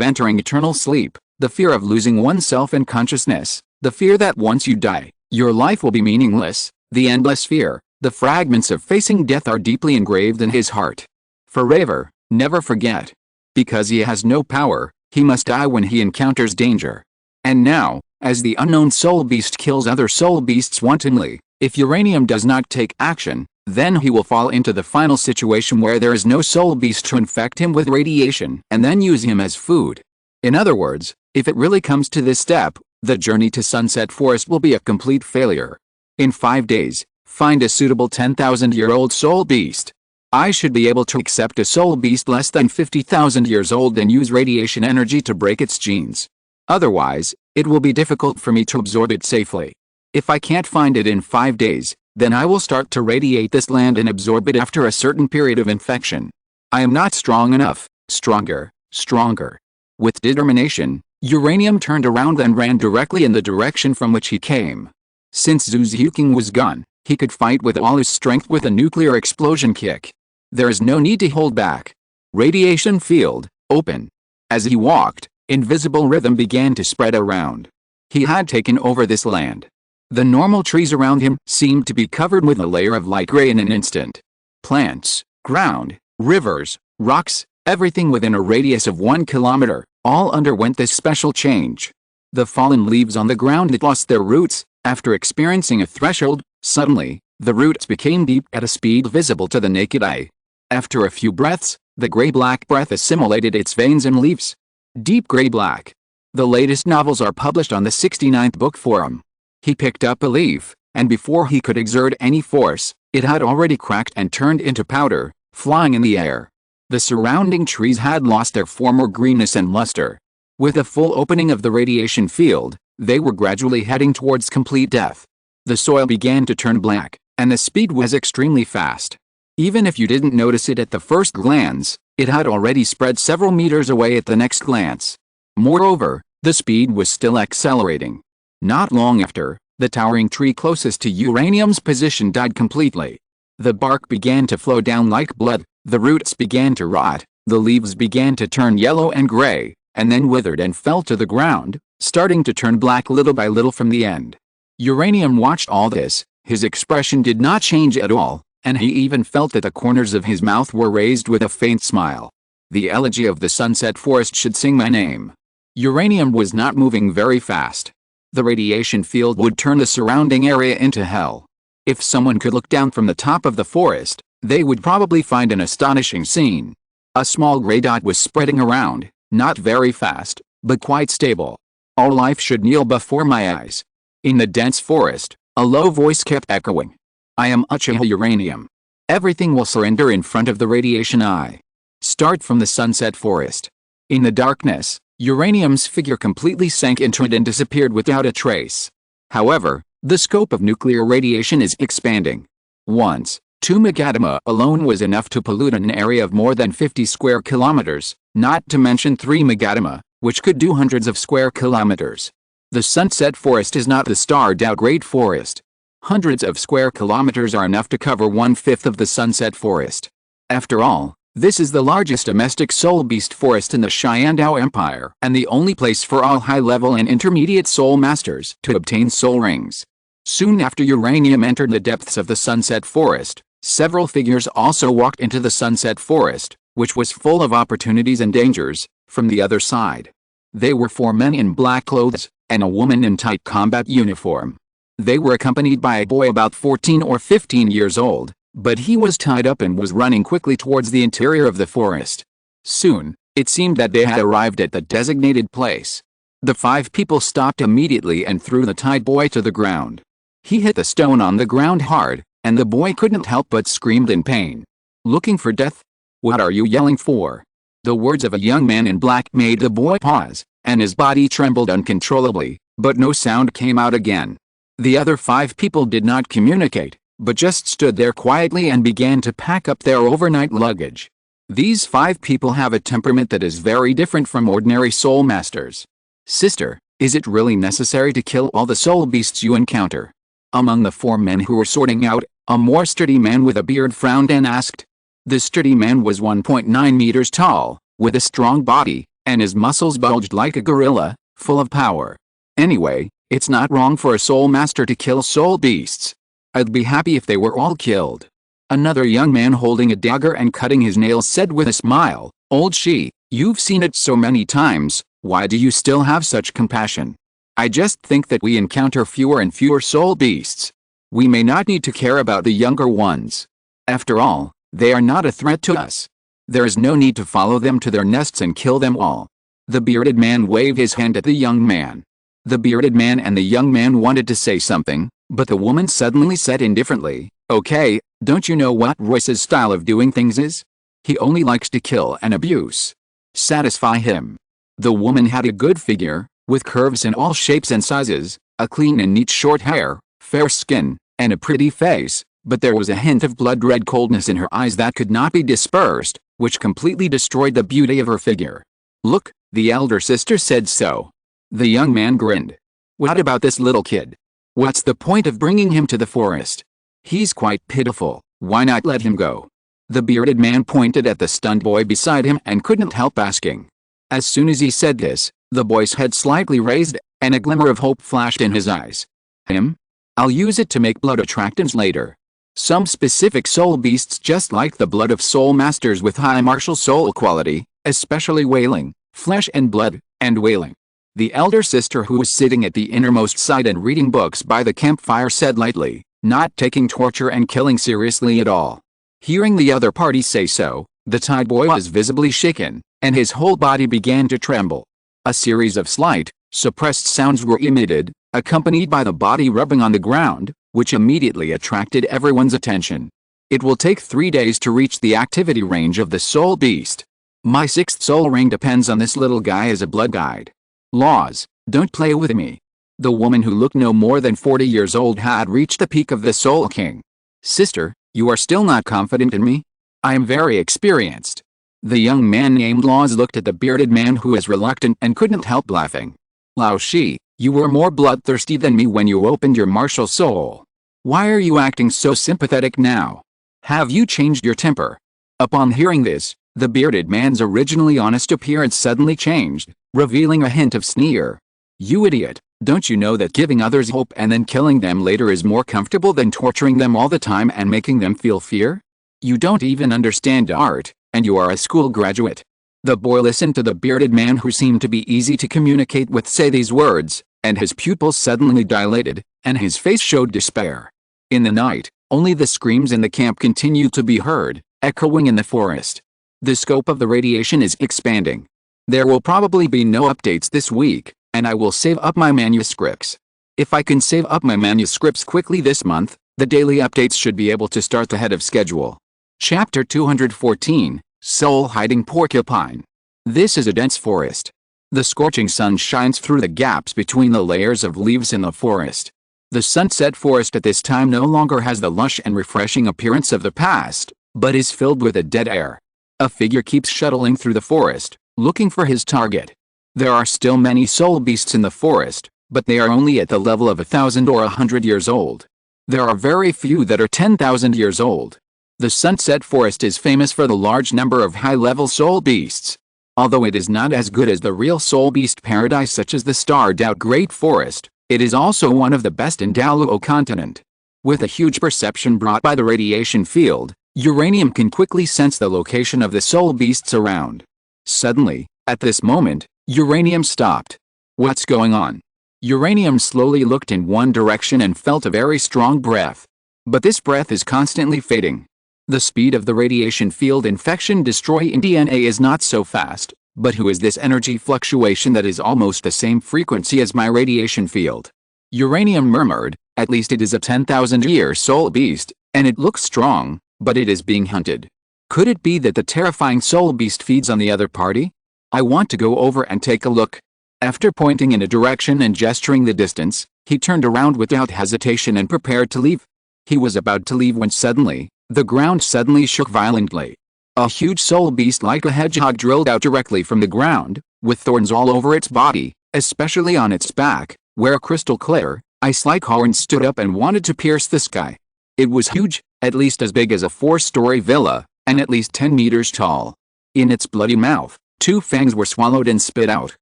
A: entering eternal sleep, the fear of losing oneself in consciousness, the fear that once you die, Your life will be meaningless. The endless fear, the fragments of facing death are deeply engraved in his heart. Forever, never forget. Because he has no power, he must die when he encounters danger. And now, as the unknown soul beast kills other soul beasts wantonly, if uranium does not take action, then he will fall into the final situation where there is no soul beast to infect him with radiation and then use him as food. In other words, if it really comes to this step, the journey to Sunset Forest will be a complete failure. In 5 days, find a suitable 10,000-year-old soul beast. I should be able to accept a soul beast less than 50,000 years old and use radiation energy to break its genes. Otherwise, it will be difficult for me to absorb it safely. If I can't find it in 5 days, then I will start to radiate this land and absorb it after a certain period of infection. I am not strong enough. Stronger, stronger. With determination, Uranium turned around and ran directly in the direction from which he came. Since Zhu Zhuking was gone, he could fight with all his strength with a nuclear explosion kick. There is no need to hold back. Radiation field, open. As he walked, invisible rhythm began to spread around. He had taken over this land. The normal trees around him seemed to be covered with a layer of light gray in an instant. Plants, ground, rivers, rocks, everything within a radius of 1 kilometer, all underwent this special change. The fallen leaves on the ground had lost their roots. After experiencing a threshold, suddenly, the roots became deep at a speed visible to the naked eye. After a few breaths, the gray-black breath assimilated its veins and leaves. Deep gray-black. The latest novels are published on the 69th book forum. He picked up a leaf, and before he could exert any force, it had already cracked and turned into powder, flying in the air. The surrounding trees had lost their former greenness and luster. With the full opening of the radiation field, they were gradually heading towards complete death. The soil began to turn black, and the speed was extremely fast. Even if you didn't notice it at the first glance, it had already spread several meters away at the next glance. Moreover, the speed was still accelerating. Not long after, the towering tree closest to Uranium's position died completely. The bark began to flow down like blood, the roots began to rot, the leaves began to turn yellow and gray, and then withered and fell to the ground, starting to turn black little by little from the end. Uranium watched all this. His expression did not change at all, and he even felt that the corners of his mouth were raised with a faint smile. The elegy of the Sunset Forest should sing my name. Uranium was not moving very fast. The radiation field would turn the surrounding area into hell. If someone could look down from the top of the forest, they would probably find an astonishing scene. A small gray dot was spreading around, not very fast, but quite stable. All life should kneel before my eyes. In the dense forest, a low voice kept echoing. I am Uchiha Uranium. Everything will surrender in front of the radiation eye. Start from the Sunset Forest. In the darkness, Uranium's figure completely sank into it and disappeared without a trace. However, the scope of nuclear radiation is expanding. Once, 2 megatoma alone was enough to pollute an area of more than 50 square kilometers, not to mention 3 megatoma, which could do hundreds of square kilometers. The Sunset Forest is not the Star Dou Great Forest. Hundreds of square kilometers are enough to cover 1/5 of the Sunset Forest. After all, this is the largest domestic soul beast forest in the Sharingan Empire and the only place for all high-level and intermediate soul masters to obtain soul rings. Soon after Uranium entered the depths of the Sunset Forest, several figures also walked into the Sunset Forest, which was full of opportunities and dangers, from the other side. They were 4 men in black clothes, and a woman in tight combat uniform. They were accompanied by a boy about 14 or 15 years old, but he was tied up and was running quickly towards the interior of the forest. Soon, it seemed that they had arrived at the designated place. The 5 people stopped immediately and threw the tied boy to the ground. He hit the stone on the ground hard, and the boy couldn't help but screamed in pain. Looking for death? What are you yelling for? The words of a young man in black made the boy pause, and his body trembled uncontrollably, but no sound came out again. The other 5 people did not communicate, but just stood there quietly and began to pack up their overnight luggage. These 5 people have a temperament that is very different from ordinary soul masters. Sister, is it really necessary to kill all the soul beasts you encounter? Among the 4 men who were sorting out, a more sturdy man with a beard frowned and asked. The sturdy man was 1.9 meters tall, with a strong body, and his muscles bulged like a gorilla, full of power. Anyway, It's not wrong for a soul master to kill soul beasts. I'd be happy if they were all killed. Another young man holding a dagger and cutting his nails said with a smile, "Old Shi, you've seen it so many times, why do you still have such compassion? I just think that we encounter fewer and fewer soul beasts. We may not need to care about the younger ones. After all, they are not a threat to us. There is no need to follow them to their nests and kill them all." The bearded man waved his hand at the young man. The bearded man and the young man wanted to say something, but the woman suddenly said indifferently, "Okay, don't you know what Royce's style of doing things is? He only likes to kill and abuse. Satisfy him." The woman had a good figure, with curves in all shapes and sizes, a clean and neat short hair, fair skin, and a pretty face, but there was a hint of blood-red coldness in her eyes that could not be dispersed, which completely destroyed the beauty of her figure. "Look, the elder sister said so." The young man grinned. "What about this little kid? What's the point of bringing him to the forest? He's quite pitiful, why not let him go?" The bearded man pointed at the stunned boy beside him and couldn't help asking. As soon as he said this, the boy's head slightly raised, and a glimmer of hope flashed in his eyes. "Him? I'll use it to make blood attractants later. Some specific soul beasts just like the blood of soul masters with high martial soul quality, especially wailing, flesh and blood, and wailing." The elder sister who was sitting at the innermost side and reading books by the campfire said lightly, not taking torture and killing seriously at all. Hearing the other party say so, the Tide boy was visibly shaken, and his whole body began to tremble. A series of slight, suppressed sounds were emitted, accompanied by the body rubbing on the ground, which immediately attracted everyone's attention. "It will take 3 days to reach the activity range of the soul beast. My 6th soul ring depends on this little guy as a blood guide. Laws, don't play with me." The woman who looked no more than 40 years old had reached the peak of the Soul King. "Sister, you are still not confident in me? I am very experienced." The young man named Laws looked at the bearded man who was reluctant and couldn't help laughing. "Lao Shi, you were more bloodthirsty than me when you opened your martial soul. Why are you acting so sympathetic now? Have you changed your temper?" Upon hearing this, the bearded man's originally honest appearance suddenly changed, revealing a hint of sneer. "You idiot, don't you know that giving others hope and then killing them later is more comfortable than torturing them all the time and making them feel fear? You don't even understand art, and you are a school graduate." The boy listened to the bearded man who seemed to be easy to communicate with say these words, and his pupils suddenly dilated, and his face showed despair. In the night, only the screams in the camp continued to be heard, echoing in the forest. The scope of the radiation is expanding. There will probably be no updates this week, and I will save up my manuscripts. If I can save up my manuscripts quickly this month, the daily updates should be able to start ahead of schedule. Chapter 214, Soul Hiding Porcupine. This is a dense forest. The scorching sun shines through the gaps between the layers of leaves in the forest. The sunset forest at this time no longer has the lush and refreshing appearance of the past, but is filled with a dead air. A figure keeps shuttling through the forest, looking for his target. There are still many soul beasts in the forest, but they are only at the level of 1,000 or 100 years old. There are very few that are 10,000 years old. The sunset forest is famous for the large number of high-level soul beasts. Although it is not as good as the real soul beast paradise such as the Star Dou Great Forest, it is also one of the best in Douluo Continent. With a huge perception brought by the radiation field, Uranium can quickly sense the location of the soul beasts around. Suddenly, at this moment, Uranium stopped. "What's going on?" Uranium slowly looked in one direction and felt a very strong breath. But this breath is constantly fading. The speed of the radiation field infection destroying DNA is not so fast, but who is this energy fluctuation that is almost the same frequency as my radiation field? Uranium murmured, "At least it is a 10,000-year soul beast, and it looks strong, but it is being hunted. Could it be that the terrifying soul beast feeds on the other party? I want to go over and take a look." After pointing in a direction and gesturing the distance, he turned around without hesitation and prepared to leave. He was about to leave when suddenly, the ground suddenly shook violently. A huge soul beast like a hedgehog drilled out directly from the ground, with thorns all over its body, especially on its back, where crystal clear, ice-like horns stood up and wanted to pierce the sky. It was huge, at least as big as a 4-story villa, and at least 10 meters tall. In its bloody mouth, 2 fangs were swallowed and spit out,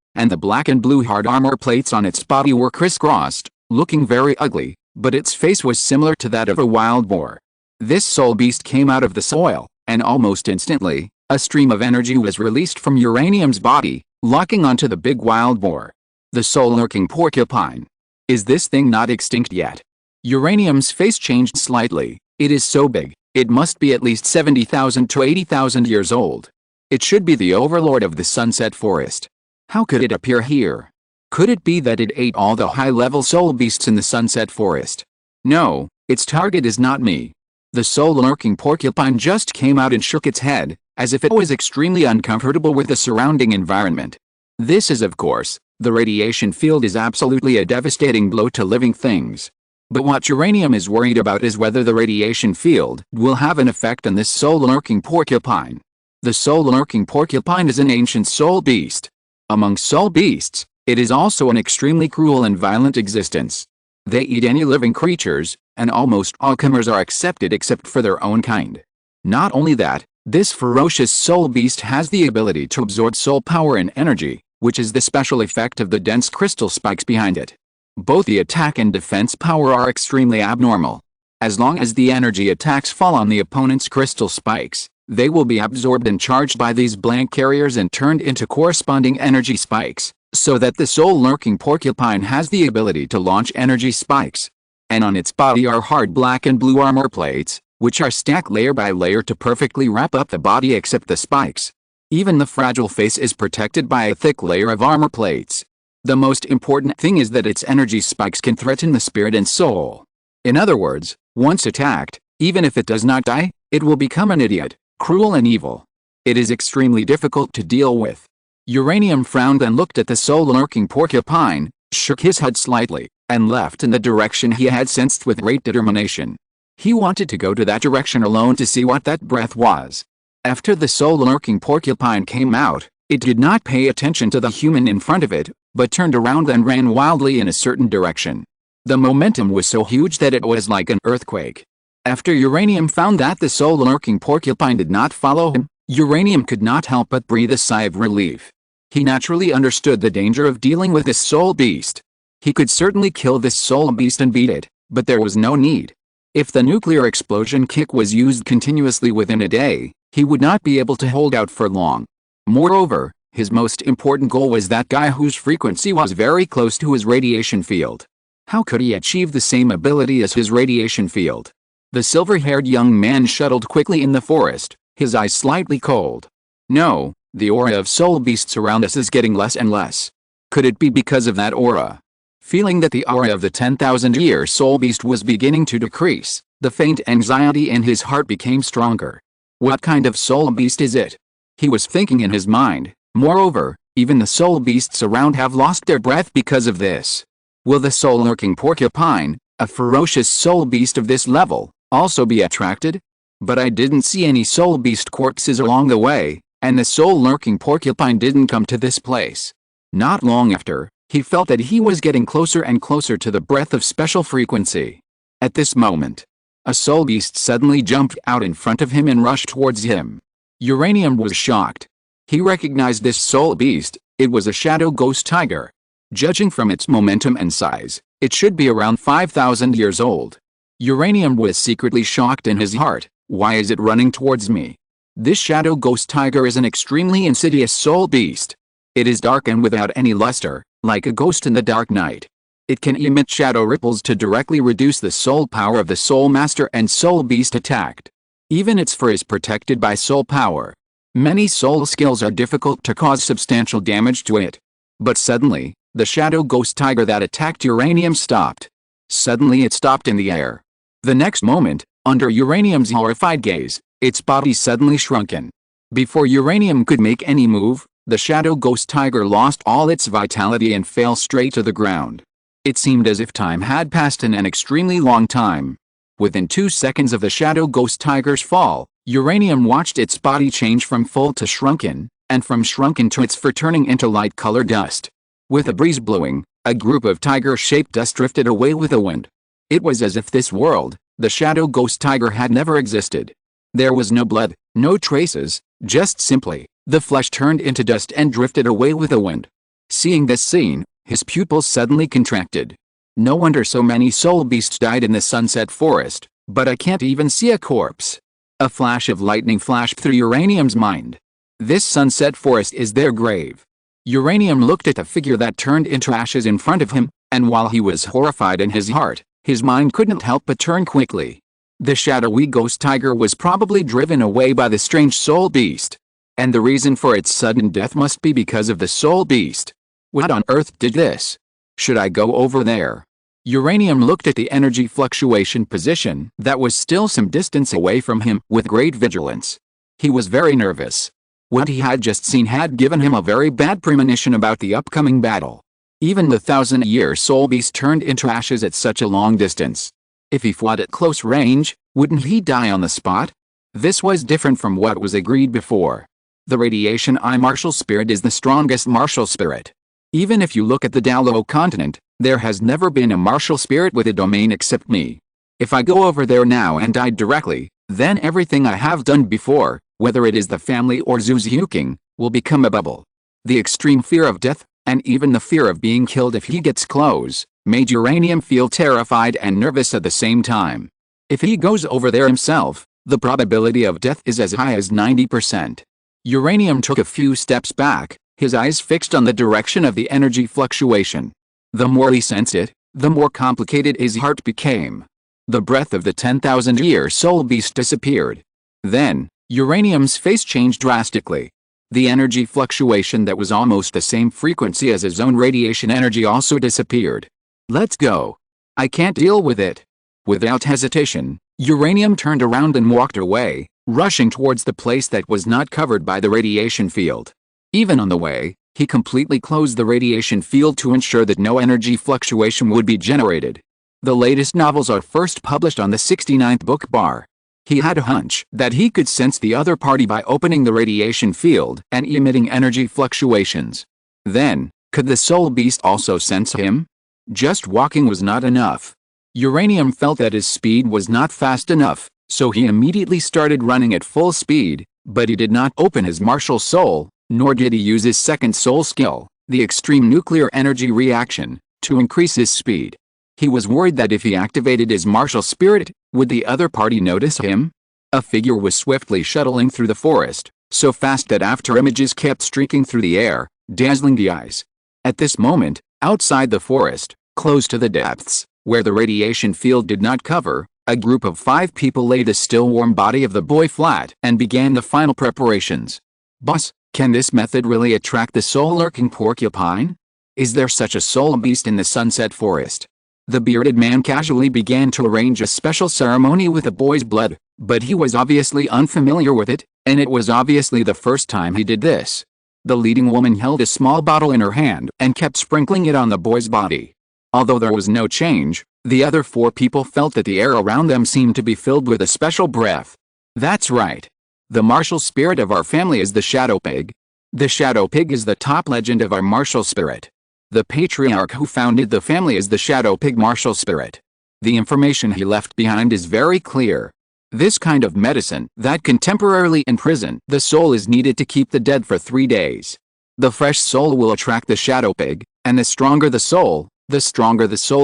A: and the black and blue hard armor plates on its body were crisscrossed, looking very ugly, but its face was similar to that of a wild boar. This soul beast came out of the soil, and almost instantly, a stream of energy was released from Uranium's body, locking onto the big wild boar. The soul-lurking porcupine. Is this thing not extinct yet? Uranium's face changed slightly. It is so big, it must be at least 70,000 to 80,000 years old. It should be the overlord of the Sunset Forest. How could it appear here? Could it be that it ate all the high-level soul beasts in the Sunset Forest? No, its target is not me. The soul-lurking porcupine just came out and shook its head, as if it was extremely uncomfortable with the surrounding environment. This is, of course, the radiation field is absolutely a devastating blow to living things. But what Uranium is worried about is whether the radiation field will have an effect on this soul-lurking porcupine. The soul-lurking porcupine is an ancient soul beast. Among soul beasts, it is also an extremely cruel and violent existence. They eat any living creatures, and almost all comers are accepted except for their own kind. Not only that, this ferocious soul beast has the ability to absorb soul power and energy, which is the special effect of the dense crystal spikes behind it. Both the attack and defense power are extremely abnormal. As long as the energy attacks fall on the opponent's crystal spikes, they will be absorbed and charged by these blank carriers and turned into corresponding energy spikes, so that the soul-lurking porcupine has the ability to launch energy spikes. And on its body are hard black and blue armor plates, which are stacked layer by layer to perfectly wrap up the body except the spikes. Even the fragile face is protected by a thick layer of armor plates. The most important thing is that its energy spikes can threaten the spirit and soul. In other words, once attacked, even if it does not die, it will become an idiot, cruel and evil. It is extremely difficult to deal with. Uranium frowned and looked at the soul-lurking porcupine, shook his head slightly, and left in the direction he had sensed with great determination. He wanted to go to that direction alone to see what that breath was. After the soul-lurking porcupine came out, it did not pay attention to the human in front of it, but turned around and ran wildly in a certain direction. The momentum was so huge that it was like an earthquake. After Uranium found that the soul-lurking porcupine did not follow him, Uranium could not help but breathe a sigh of relief. He naturally understood the danger of dealing with this soul beast. He could certainly kill this soul beast and beat it, but there was no need. If the nuclear explosion kick was used continuously within a day, he would not be able to hold out for long. Moreover, his most important goal was that guy whose frequency was very close to his radiation field. How could he achieve the same ability as his radiation field? The silver-haired young man shuttled quickly in the forest, his eyes slightly cold. No, the aura of soul beasts around us is getting less and less. Could it be because of that aura? Feeling that the aura of the 10,000-year soul beast was beginning to decrease, the faint anxiety in his heart became stronger. What kind of soul beast is it? He was thinking in his mind. Moreover, even the soul beasts around have lost their breath because of this. Will the soul-lurking porcupine, a ferocious soul beast of this level, also be attracted? But I didn't see any soul beast corpses along the way, and the soul-lurking porcupine didn't come to this place. Not long after, he felt that he was getting closer and closer to the breath of special frequency. At this moment, a soul beast suddenly jumped out in front of him and rushed towards him. Uranium was shocked. He recognized this soul beast. It was a shadow ghost tiger. Judging from its momentum and size, it should be around 5,000 years old. Uranium was secretly shocked in his heart. Why is it running towards me? This shadow ghost tiger is an extremely insidious soul beast. It is dark and without any luster, like a ghost in the dark night. It can emit shadow ripples to directly reduce the soul power of the soul master and soul beast attacked. Even its fur is protected by soul power. Many soul skills are difficult to cause substantial damage to it. But suddenly, the shadow ghost tiger that attacked Uranium stopped. Suddenly it stopped in the air. The next moment, under Uranium's horrified gaze, its body suddenly shrunken. Before Uranium could make any move, the shadow ghost tiger lost all its vitality and fell straight to the ground. It seemed as if time had passed in an extremely long time. Within 2 seconds of the shadow ghost tiger's fall, Uranium watched its body change from full to shrunken, and from shrunken to its fur turning into light-colored dust. With a breeze blowing, a group of tiger-shaped dust drifted away with the wind. It was as if this world, the shadow ghost tiger, had never existed. There was no blood, no traces, just simply, the flesh turned into dust and drifted away with the wind. Seeing this scene, his pupils suddenly contracted. No wonder so many soul beasts died in the Sunset Forest, but I can't even see a corpse. A flash of lightning flashed through Uranium's mind. This Sunset Forest is their grave. Uranium looked at the figure that turned into ashes in front of him, and while he was horrified in his heart, his mind couldn't help but turn quickly. The shadowy ghost tiger was probably driven away by the strange soul beast. And the reason for its sudden death must be because of the soul beast. What on earth did this? Should I go over there? Uranium looked at the energy fluctuation position that was still some distance away from him with great vigilance. He was very nervous. What he had just seen had given him a very bad premonition about the upcoming battle. Even the 1,000-year soul beast turned into ashes at such a long distance. If he fought at close range, wouldn't he die on the spot? This was different from what was agreed before. The radiation eye martial spirit is the strongest martial spirit. Even if you look at the Douluo Continent, there has never been a martial spirit with a domain except me. If I go over there now and die directly, then everything I have done before, whether it is the family or Zuzuking, will become a bubble. The extreme fear of death, and even the fear of being killed if he gets close, made Uranium feel terrified and nervous at the same time. If he goes over there himself, the probability of death is as high as 90%. Uranium took a few steps back, his eyes fixed on the direction of the energy fluctuation. The more he sensed it, the more complicated his heart became. The breath of the 10,000-year soul beast disappeared. Then, Uranium's face changed drastically. The energy fluctuation that was almost the same frequency as his own radiation energy also disappeared. Let's go. I can't deal with it. Without hesitation, Uranium turned around and walked away, rushing towards the place that was not covered by the radiation field. Even on the way, he completely closed the radiation field to ensure that no energy fluctuation would be generated. The latest novels are first published on the 69th book bar. He had a hunch that he could sense the other party by opening the radiation field and emitting energy fluctuations. Then, could the soul beast also sense him? Just walking was not enough. Uranium felt that his speed was not fast enough, so he immediately started running at full speed, but he did not open his martial soul, nor did he use his second soul skill, the extreme nuclear energy reaction, to increase his speed. He was worried that if he activated his martial spirit, would the other party notice him? A figure was swiftly shuttling through the forest, so fast that after images kept streaking through the air, dazzling the eyes. At this moment, outside the forest, close to the depths, where the radiation field did not cover, a group of 5 people laid the still warm body of the boy flat and began the final preparations. Boss, can this method really attract the soul-lurking porcupine? Is there such a soul beast in the Sunset Forest? The bearded man casually began to arrange a special ceremony with the boy's blood, but he was obviously unfamiliar with it, and it was obviously the first time he did this. The leading woman held a small bottle in her hand and kept sprinkling it on the boy's body. Although there was no change, the other 4 people felt that the air around them seemed to be filled with a special breath. That's right. The martial spirit of our family is the Shadow Pig. The Shadow Pig is the top legend of our martial spirit. The patriarch who founded the family is the Shadow Pig martial spirit. The information he left behind is very clear. This kind of medicine that can temporarily imprison the soul is needed to keep the dead for 3 days. The fresh soul will attract the Shadow Pig, and the stronger the soul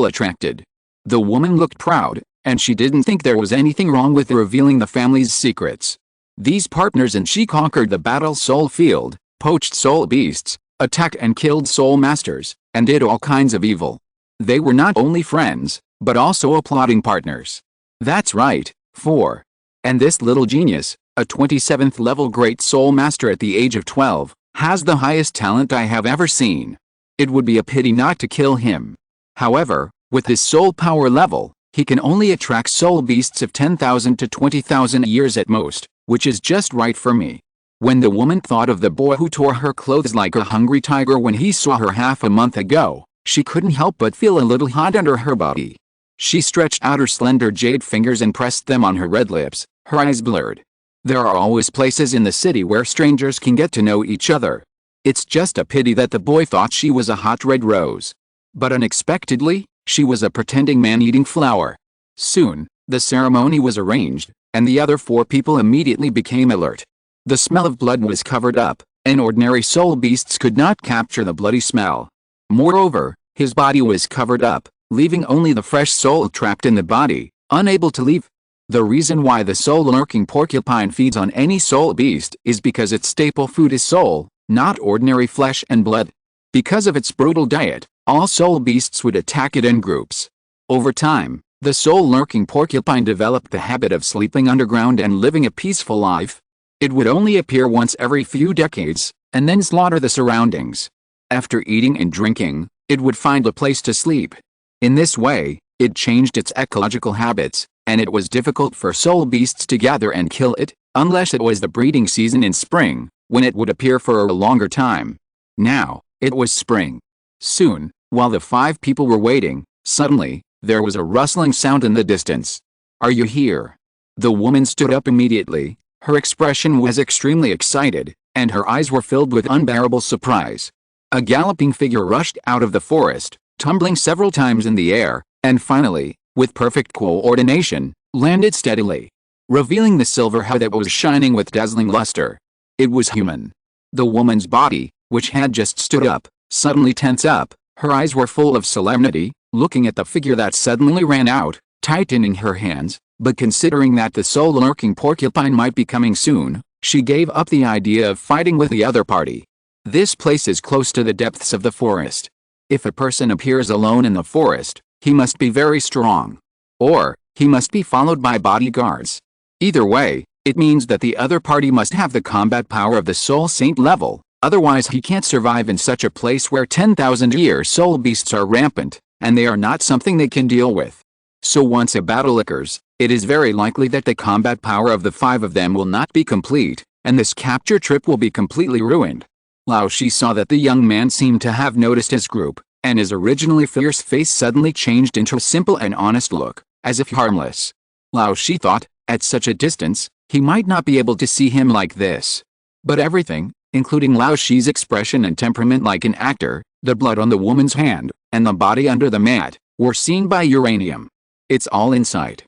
A: attracted. The woman looked proud, and she didn't think there was anything wrong with revealing the family's secrets. These partners and she conquered the battle soul field, poached soul beasts, attacked and killed soul masters, and did all kinds of evil. They were not only friends, but also applauding partners. That's right, 4. And this little genius, a 27th level great soul master at the age of 12, has the highest talent I have ever seen. It would be a pity not to kill him. However, with his soul power level, he can only attract soul beasts of 10,000 to 20,000 years at most, which is just right for me. When the woman thought of the boy who tore her clothes like a hungry tiger when he saw her half a month ago, she couldn't help but feel a little hot under her body. She stretched out her slender jade fingers and pressed them on her red lips, her eyes blurred. There are always places in the city where strangers can get to know each other. It's just a pity that the boy thought she was a hot red rose. But unexpectedly, she was a pretending man-eating flower. Soon, the ceremony was arranged, and the other 4 people immediately became alert. The smell of blood was covered up, and ordinary soul beasts could not capture the bloody smell. Moreover, his body was covered up, leaving only the fresh soul trapped in the body, unable to leave. The reason why the soul-lurking porcupine feeds on any soul beast is because its staple food is soul, not ordinary flesh and blood. Because of its brutal diet, all soul beasts would attack it in groups. Over time, the soul-lurking porcupine developed the habit of sleeping underground and living a peaceful life. It would only appear once every few decades, and then slaughter the surroundings. After eating and drinking, it would find a place to sleep. In this way, it changed its ecological habits, and it was difficult for soul beasts to gather and kill it, unless it was the breeding season in spring, when it would appear for a longer time. Now, it was spring. Soon, while the 5 people were waiting, suddenly, there was a rustling sound in the distance. "Are you here?" The woman stood up immediately. Her expression was extremely excited, and her eyes were filled with unbearable surprise. A galloping figure rushed out of the forest, tumbling several times in the air, and finally, with perfect coordination, landed steadily, revealing the silver head that was shining with dazzling luster. It was human. The woman's body, which had just stood up, suddenly tensed up. Her eyes were full of solemnity, looking at the figure that suddenly ran out, tightening her hands, but considering that the soul-lurking porcupine might be coming soon, she gave up the idea of fighting with the other party. This place is close to the depths of the forest. If a person appears alone in the forest, he must be very strong. Or, he must be followed by bodyguards. Either way, it means that the other party must have the combat power of the soul saint level, otherwise he can't survive in such a place where 10,000-year soul beasts are rampant, and they are not something they can deal with. So once a battle occurs, it is very likely that the combat power of the 5 of them will not be complete, and this capture trip will be completely ruined. Lao Shi saw that the young man seemed to have noticed his group, and his originally fierce face suddenly changed into a simple and honest look, as if harmless. Lao Shi thought, at such a distance, he might not be able to see him like this. But everything, including Lao Shi's expression and temperament like an actor, the blood on the woman's hand, and the body under the mat, were seen by Uranium. It's all in sight.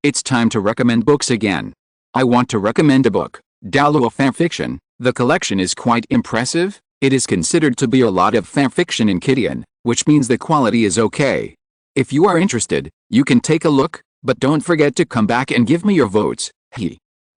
A: It's time to recommend books again. I want to recommend a book, Douluo Fanfiction. The collection is quite impressive. It is considered to be a lot of fanfiction in Kidian, which means the quality is okay. If you are interested, you can take a look, but don't forget to come back and give me your votes.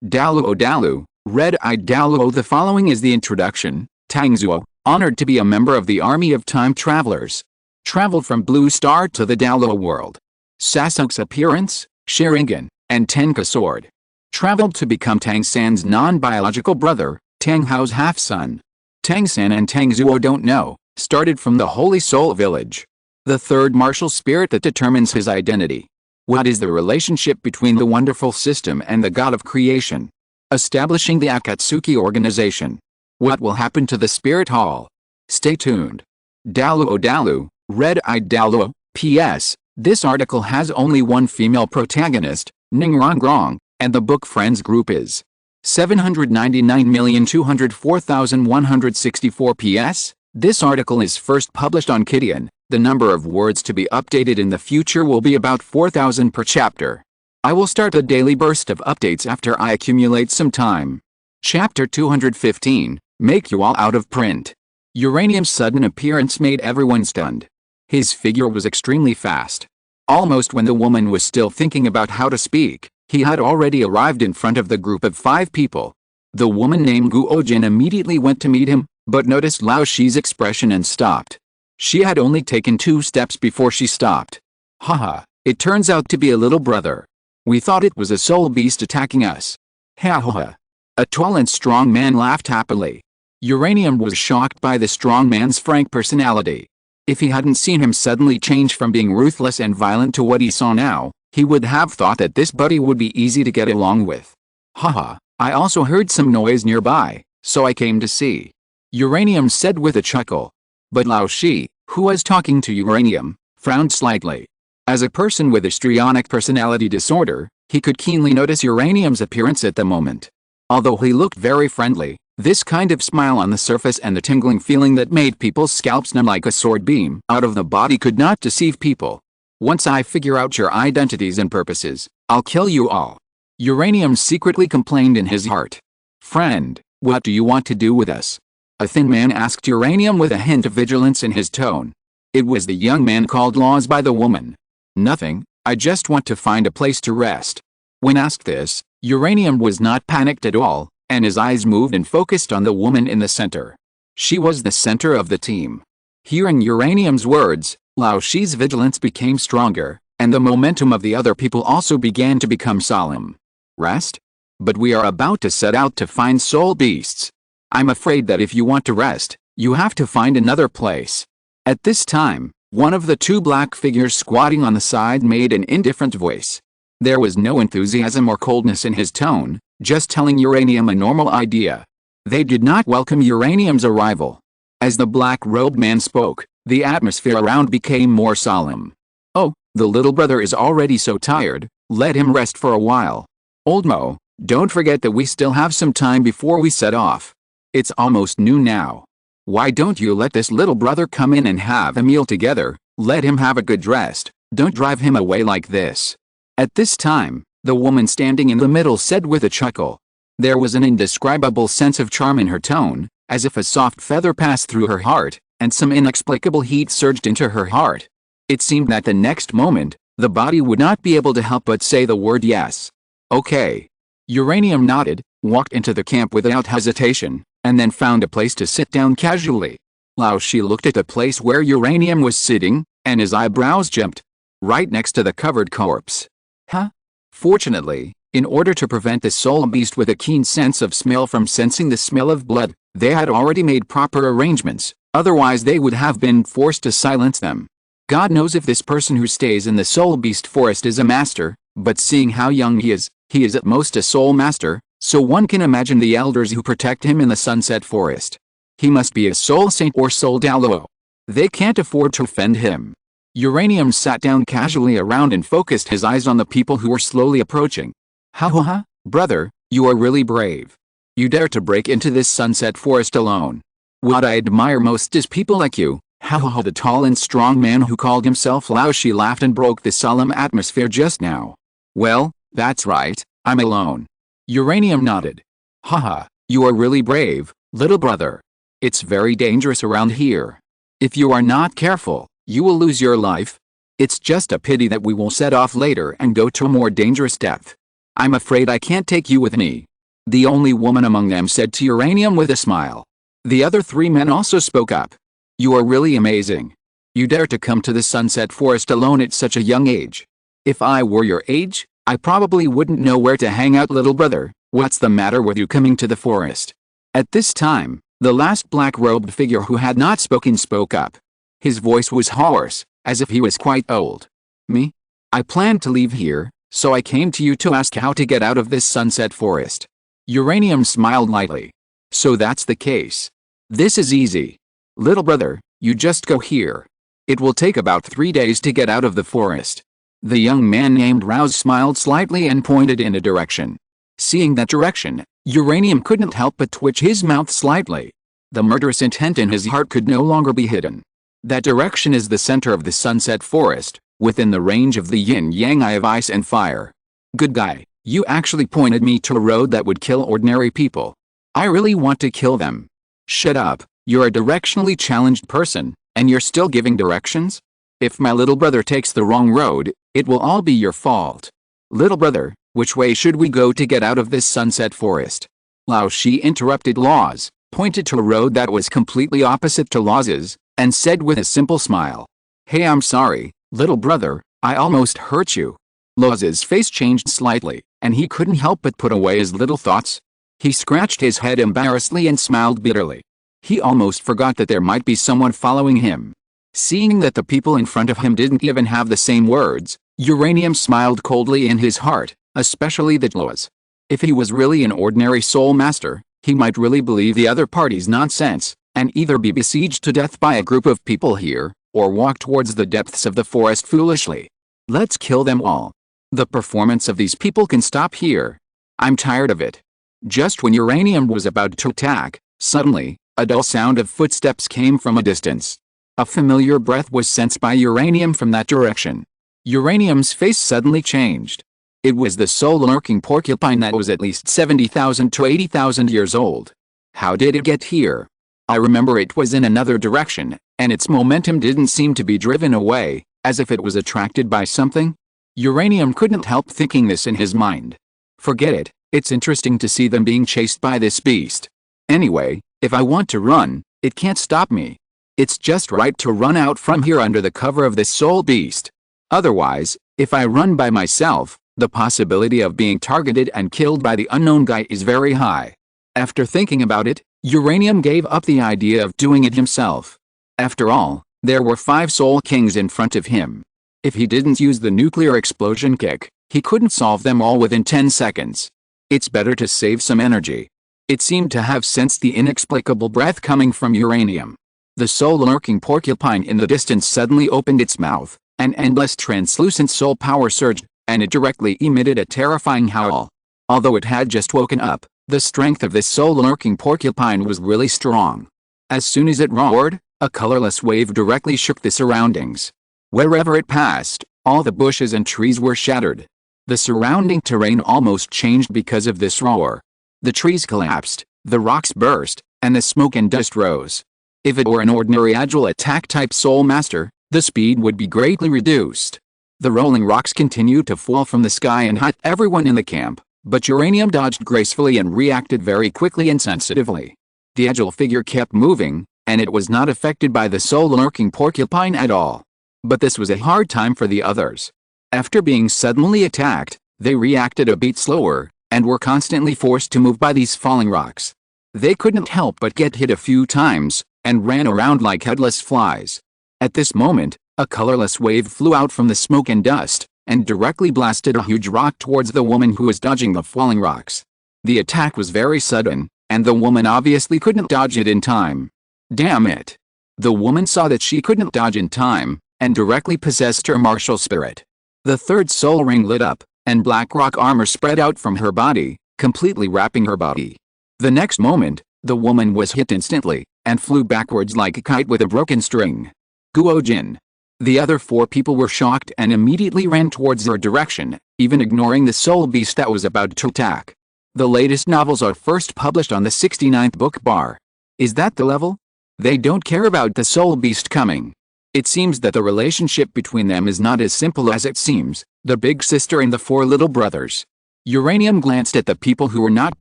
A: Douluo, Red-Eyed Douluo. The following is the introduction. Tangzuo, honored to be a member of the army of time travelers. Traveled from Blue Star to the Douluo world. Sasuke's appearance, Sharingan, and Tenka sword. Traveled to become Tang San's non-biological brother, Tang Hao's half-son. Tang San and Tangzuo don't know, started from the Holy Soul Village. The third martial spirit that determines his identity. What is the relationship between the wonderful system and the god of creation? Establishing the Akatsuki organization. What will happen to the spirit hall? Stay tuned. Douluo, Red-Eyed Douluo. P.S. This article has only one female protagonist, Ningrongrong, and the book friends group is 799,204,164. P.S. This article is first published on Kidian. The number of words to be updated in the future will be about 4,000 per chapter. I will start a daily burst of updates after I accumulate some time. Chapter 215, Make You All Out of Print. Uranium's sudden appearance made everyone stunned. His figure was extremely fast. Almost when the woman was still thinking about how to speak, he had already arrived in front of the group of 5 people. The woman named Guojin immediately went to meet him, but noticed Lao Shi's expression and stopped. She had only taken 2 steps before she stopped. Haha, it turns out to be a little brother. We thought it was a soul beast attacking us. Ha ha ha. A tall and strong man laughed happily. Uranium was shocked by the strong man's frank personality. If he hadn't seen him suddenly change from being ruthless and violent to what he saw now, he would have thought that this buddy would be easy to get along with. Haha, I also heard some noise nearby, so I came to see. Uranium said with a chuckle. But Lao Shi, who was talking to Uranium, frowned slightly. As a person with histrionic personality disorder, he could keenly notice Uranium's appearance at the moment. Although he looked very friendly, this kind of smile on the surface and the tingling feeling that made people's scalps numb like a sword beam out of the body could not deceive people. Once I figure out your identities and purposes, I'll kill you all. Uranium secretly complained in his heart. Friend, What do you want to do with us? A thin man asked Uranium with a hint of vigilance in his tone. It was the young man called Laws by the woman. Nothing, I just want to find a place to rest. When asked this, Uranium was not panicked at all, and his eyes moved and focused on the woman in the center. She was the center of the team. Hearing Uranium's words, Lao Shi's vigilance became stronger, and the momentum of the other people also began to become solemn. Rest? But we are about to set out to find soul beasts. I'm afraid that if you want to rest, you have to find another place. At this time, one of the two black figures squatting on the side made an indifferent voice. There was no enthusiasm or coldness in his tone, just telling Uranium a normal idea. They did not welcome Uranium's arrival. As the black-robed man spoke, the atmosphere around became more solemn. Oh, the little brother is already so tired, let him rest for a while. Old Mo, don't forget that we still have some time before we set off. It's almost noon now. Why don't you let this little brother come in and have a meal together, let him have a good rest, don't drive him away like this. At this time, the woman standing in the middle said with a chuckle. There was an indescribable sense of charm in her tone, as if a soft feather passed through her heart, and some inexplicable heat surged into her heart. It seemed that the next moment, the body would not be able to help but say the word yes. Okay. Uranium nodded, walked into the camp without hesitation, and then found a place to sit down casually. Lao Shi looked at the place where Uranium was sitting, and his eyebrows jumped. Right next to the covered corpse. Huh? Fortunately, in order to prevent the soul beast with a keen sense of smell from sensing the smell of blood, they had already made proper arrangements, otherwise they would have been forced to silence them. God knows if this person who stays in the soul beast forest is a master, but seeing how young he is at most a soul master, so one can imagine the elders who protect him in the sunset forest. He must be a soul saint or soul Douluo. They can't afford to offend him. Uranium sat down casually around and focused his eyes on the people who were slowly approaching. Ha, brother, you are really brave. You dare to break into this sunset forest alone. What I admire most is people like you. Ha, the tall and strong man who called himself Lao Shi laughed and broke the solemn atmosphere just now. Well, that's right, I'm alone. Uranium nodded. Haha, you are really brave, little brother. It's very dangerous around here. If you are not careful, you will lose your life. It's just a pity that we will set off later and go to a more dangerous depth. I'm afraid I can't take you with me. The only woman among them said to Uranium with a smile. The other three men also spoke up. You are really amazing. You dare to come to the sunset forest alone at such a young age. If I were your age, I probably wouldn't know where to hang out, little brother. What's the matter with you coming to the forest? At this time, the last black-robed figure who had not spoken spoke up. His voice was hoarse, as if he was quite old. Me? I planned to leave here, so I came to you to ask how to get out of this sunset forest. Uranium smiled lightly. So that's the case. This is easy. Little brother, you just go here. It will take about 3 days to get out of the forest. The young man named Rouse smiled slightly and pointed in a direction. Seeing that direction, Uranium couldn't help but twitch his mouth slightly. The murderous intent in his heart could no longer be hidden. That direction is the center of the sunset forest, within the range of the yin-yang eye of ice and fire. Good guy, you actually pointed me to a road that would kill ordinary people. I really want to kill them. Shut up, you're a directionally challenged person, and you're still giving directions? If my little brother takes the wrong road, it will all be your fault. Little brother, which way should we go to get out of this sunset forest? Lao Shi interrupted Laws, pointed to a road that was completely opposite to Laws's, and said with a simple smile. Hey, I'm sorry, little brother, I almost hurt you. Laws's face changed slightly, and he couldn't help but put away his little thoughts. He scratched his head embarrassedly and smiled bitterly. He almost forgot that there might be someone following him. Seeing that the people in front of him didn't even have the same words, Uranium smiled coldly in his heart, especially that Laws. If he was really an ordinary soul master, he might really believe the other party's nonsense, and either be besieged to death by a group of people here, or walk towards the depths of the forest foolishly. Let's kill them all. The performance of these people can stop here. I'm tired of it. Just when Uranium was about to attack, suddenly, a dull sound of footsteps came from a distance. A familiar breath was sensed by Uranium from that direction. Uranium's face suddenly changed. It was the soul-lurking porcupine that was at least 70,000 to 80,000 years old. How did it get here? I remember it was in another direction, and its momentum didn't seem to be driven away, as if it was attracted by something. Uranium couldn't help thinking this in his mind. Forget it, it's interesting to see them being chased by this beast. Anyway, if I want to run, it can't stop me. It's just right to run out from here under the cover of this soul beast. Otherwise, if I run by myself, the possibility of being targeted and killed by the unknown guy is very high. After thinking about it, Uranium gave up the idea of doing it himself. After all, there were 5 Soul Kings in front of him. If he didn't use the nuclear explosion kick, he couldn't solve them all within 10 seconds. It's better to save some energy. It seemed to have sensed the inexplicable breath coming from Uranium. The soul-lurking porcupine in the distance suddenly opened its mouth. An endless translucent soul power surged, and it directly emitted a terrifying howl. Although it had just woken up, the strength of this soul-lurking porcupine was really strong. As soon as it roared, a colorless wave directly shook the surroundings. Wherever it passed, all the bushes and trees were shattered. The surrounding terrain almost changed because of this roar. The trees collapsed, the rocks burst, and the smoke and dust rose. If it were an ordinary agile attack-type Soul Master, the speed would be greatly reduced. The rolling rocks continued to fall from the sky and hit everyone in the camp, but Uranium dodged gracefully and reacted very quickly and sensitively. The agile figure kept moving, and it was not affected by the soul-lurking porcupine at all. But this was a hard time for the others. After being suddenly attacked, they reacted a bit slower, and were constantly forced to move by these falling rocks. They couldn't help but get hit a few times, and ran around like headless flies. At this moment, a colorless wave flew out from the smoke and dust, and directly blasted a huge rock towards the woman who was dodging the falling rocks. The attack was very sudden, and the woman obviously couldn't dodge it in time. Damn it! The woman saw that she couldn't dodge in time, and directly possessed her martial spirit. The third soul ring lit up, and black rock armor spread out from her body, completely wrapping her body. The next moment, the woman was hit instantly, and flew backwards like a kite with a broken string. Guojin. The other 4 people were shocked and immediately ran towards her direction, even ignoring the soul beast that was about to attack. The latest novels are first published on the 69th book bar. Is that the level? They don't care about the soul beast coming. It seems that the relationship between them is not as simple as it seems, the big sister and the 4 little brothers. Uranium glanced at the people who were not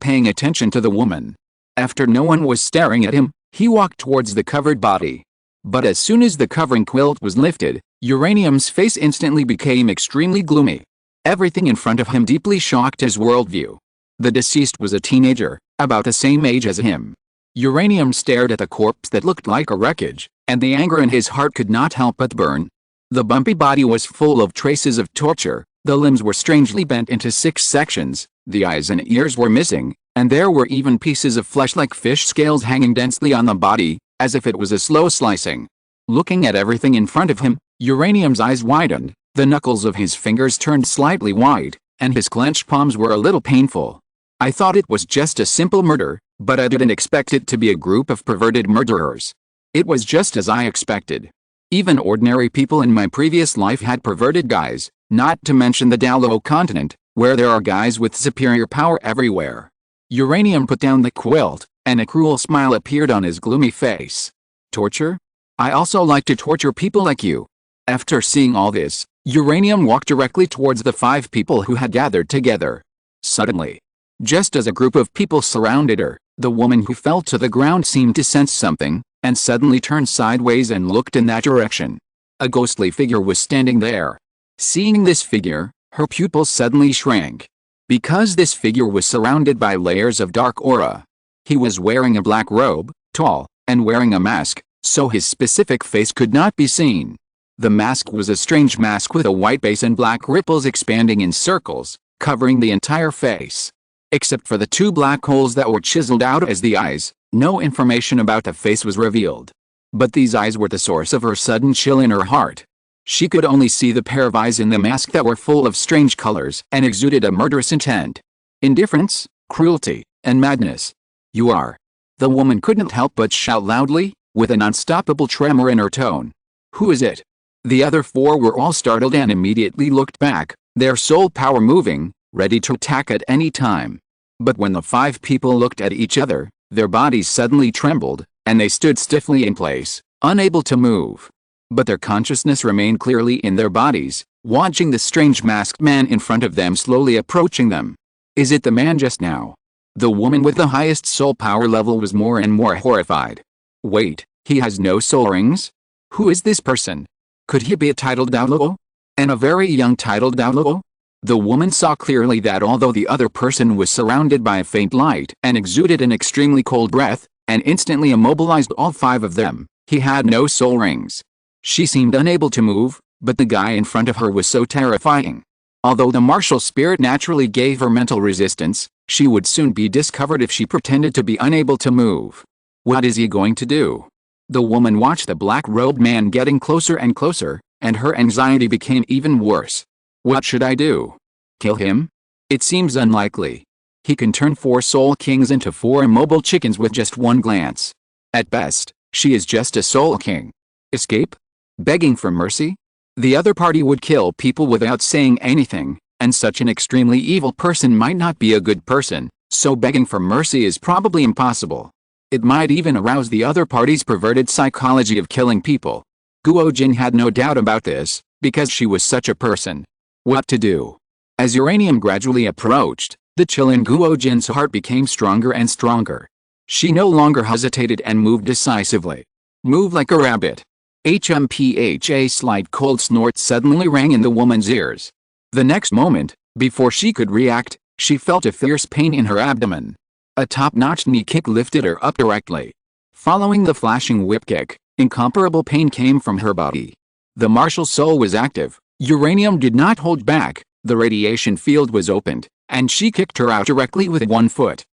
A: paying attention to the woman. After no one was staring at him, he walked towards the covered body. But as soon as the covering quilt was lifted, Uranium's face instantly became extremely gloomy. Everything in front of him deeply shocked his worldview. The deceased was a teenager, about the same age as him. Uranium stared at the corpse that looked like a wreckage, and the anger in his heart could not help but burn. The bumpy body was full of traces of torture, the limbs were strangely bent into 6 sections, the eyes and ears were missing, and there were even pieces of flesh like fish scales hanging densely on the body, as if it was a slow slicing. Looking at everything in front of him, Uranium's eyes widened, the knuckles of his fingers turned slightly white, and his clenched palms were a little painful. I thought it was just a simple murder, but I didn't expect it to be a group of perverted murderers. It was just as I expected. Even ordinary people in my previous life had perverted guys, not to mention the Douluo Continent, where there are guys with superior power everywhere. Uranium put down the quilt, and a cruel smile appeared on his gloomy face. Torture? I also like to torture people like you. After seeing all this, Uranium walked directly towards the 5 people who had gathered together. Suddenly, just as a group of people surrounded her, the woman who fell to the ground seemed to sense something, and suddenly turned sideways and looked in that direction. A ghostly figure was standing there. Seeing this figure, her pupils suddenly shrank. Because this figure was surrounded by layers of dark aura. He was wearing a black robe, tall, and wearing a mask, so his specific face could not be seen. The mask was a strange mask with a white base and black ripples expanding in circles, covering the entire face. Except for the 2 black holes that were chiseled out as the eyes, no information about the face was revealed. But these eyes were the source of her sudden chill in her heart. She could only see the pair of eyes in the mask that were full of strange colors and exuded a murderous intent. Indifference, cruelty, and madness. You are. The woman couldn't help but shout loudly, with an unstoppable tremor in her tone. Who is it? The other 4 were all startled and immediately looked back, their soul power moving, ready to attack at any time. But when the 5 people looked at each other, Their bodies suddenly trembled, and they stood stiffly in place, unable to move. But their consciousness remained clearly in their bodies, watching the strange masked man in front of them slowly approaching them. Is it the man just now? The woman with the highest soul power level was more and more horrified. Wait, he has no soul rings? Who is this person? Could he be a titled Douluo? And a very young titled Douluo? The woman saw clearly that although the other person was surrounded by a faint light and exuded an extremely cold breath, and instantly immobilized all 5 of them, he had no soul rings. She seemed unable to move, but the guy in front of her was so terrifying. Although the martial spirit naturally gave her mental resistance, she would soon be discovered if she pretended to be unable to move. What is he going to do? The woman watched the black-robed man getting closer and closer, and her anxiety became even worse. What should I do? Kill him? It seems unlikely. He can turn 4 soul kings into 4 immobile chickens with just one glance. At best, she is just a soul king. Escape? Begging for mercy? The other party would kill people without saying anything, and such an extremely evil person might not be a good person, so begging for mercy is probably impossible. It might even arouse the other party's perverted psychology of killing people. Guo Jin had no doubt about this, because she was such a person. What to do? As uranium gradually approached, the chill in Guo Jin's heart became stronger and stronger. She no longer hesitated and moved decisively. Move like a rabbit. HMPH, a slight cold snort suddenly rang in the woman's ears. The next moment, before she could react, she felt a fierce pain in her abdomen. A top-notch knee kick lifted her up directly. Following the flashing whip kick, incomparable pain came from her body. The martial soul was active. Uranium did not hold back. The radiation field was opened, and she kicked her out directly with 1 foot.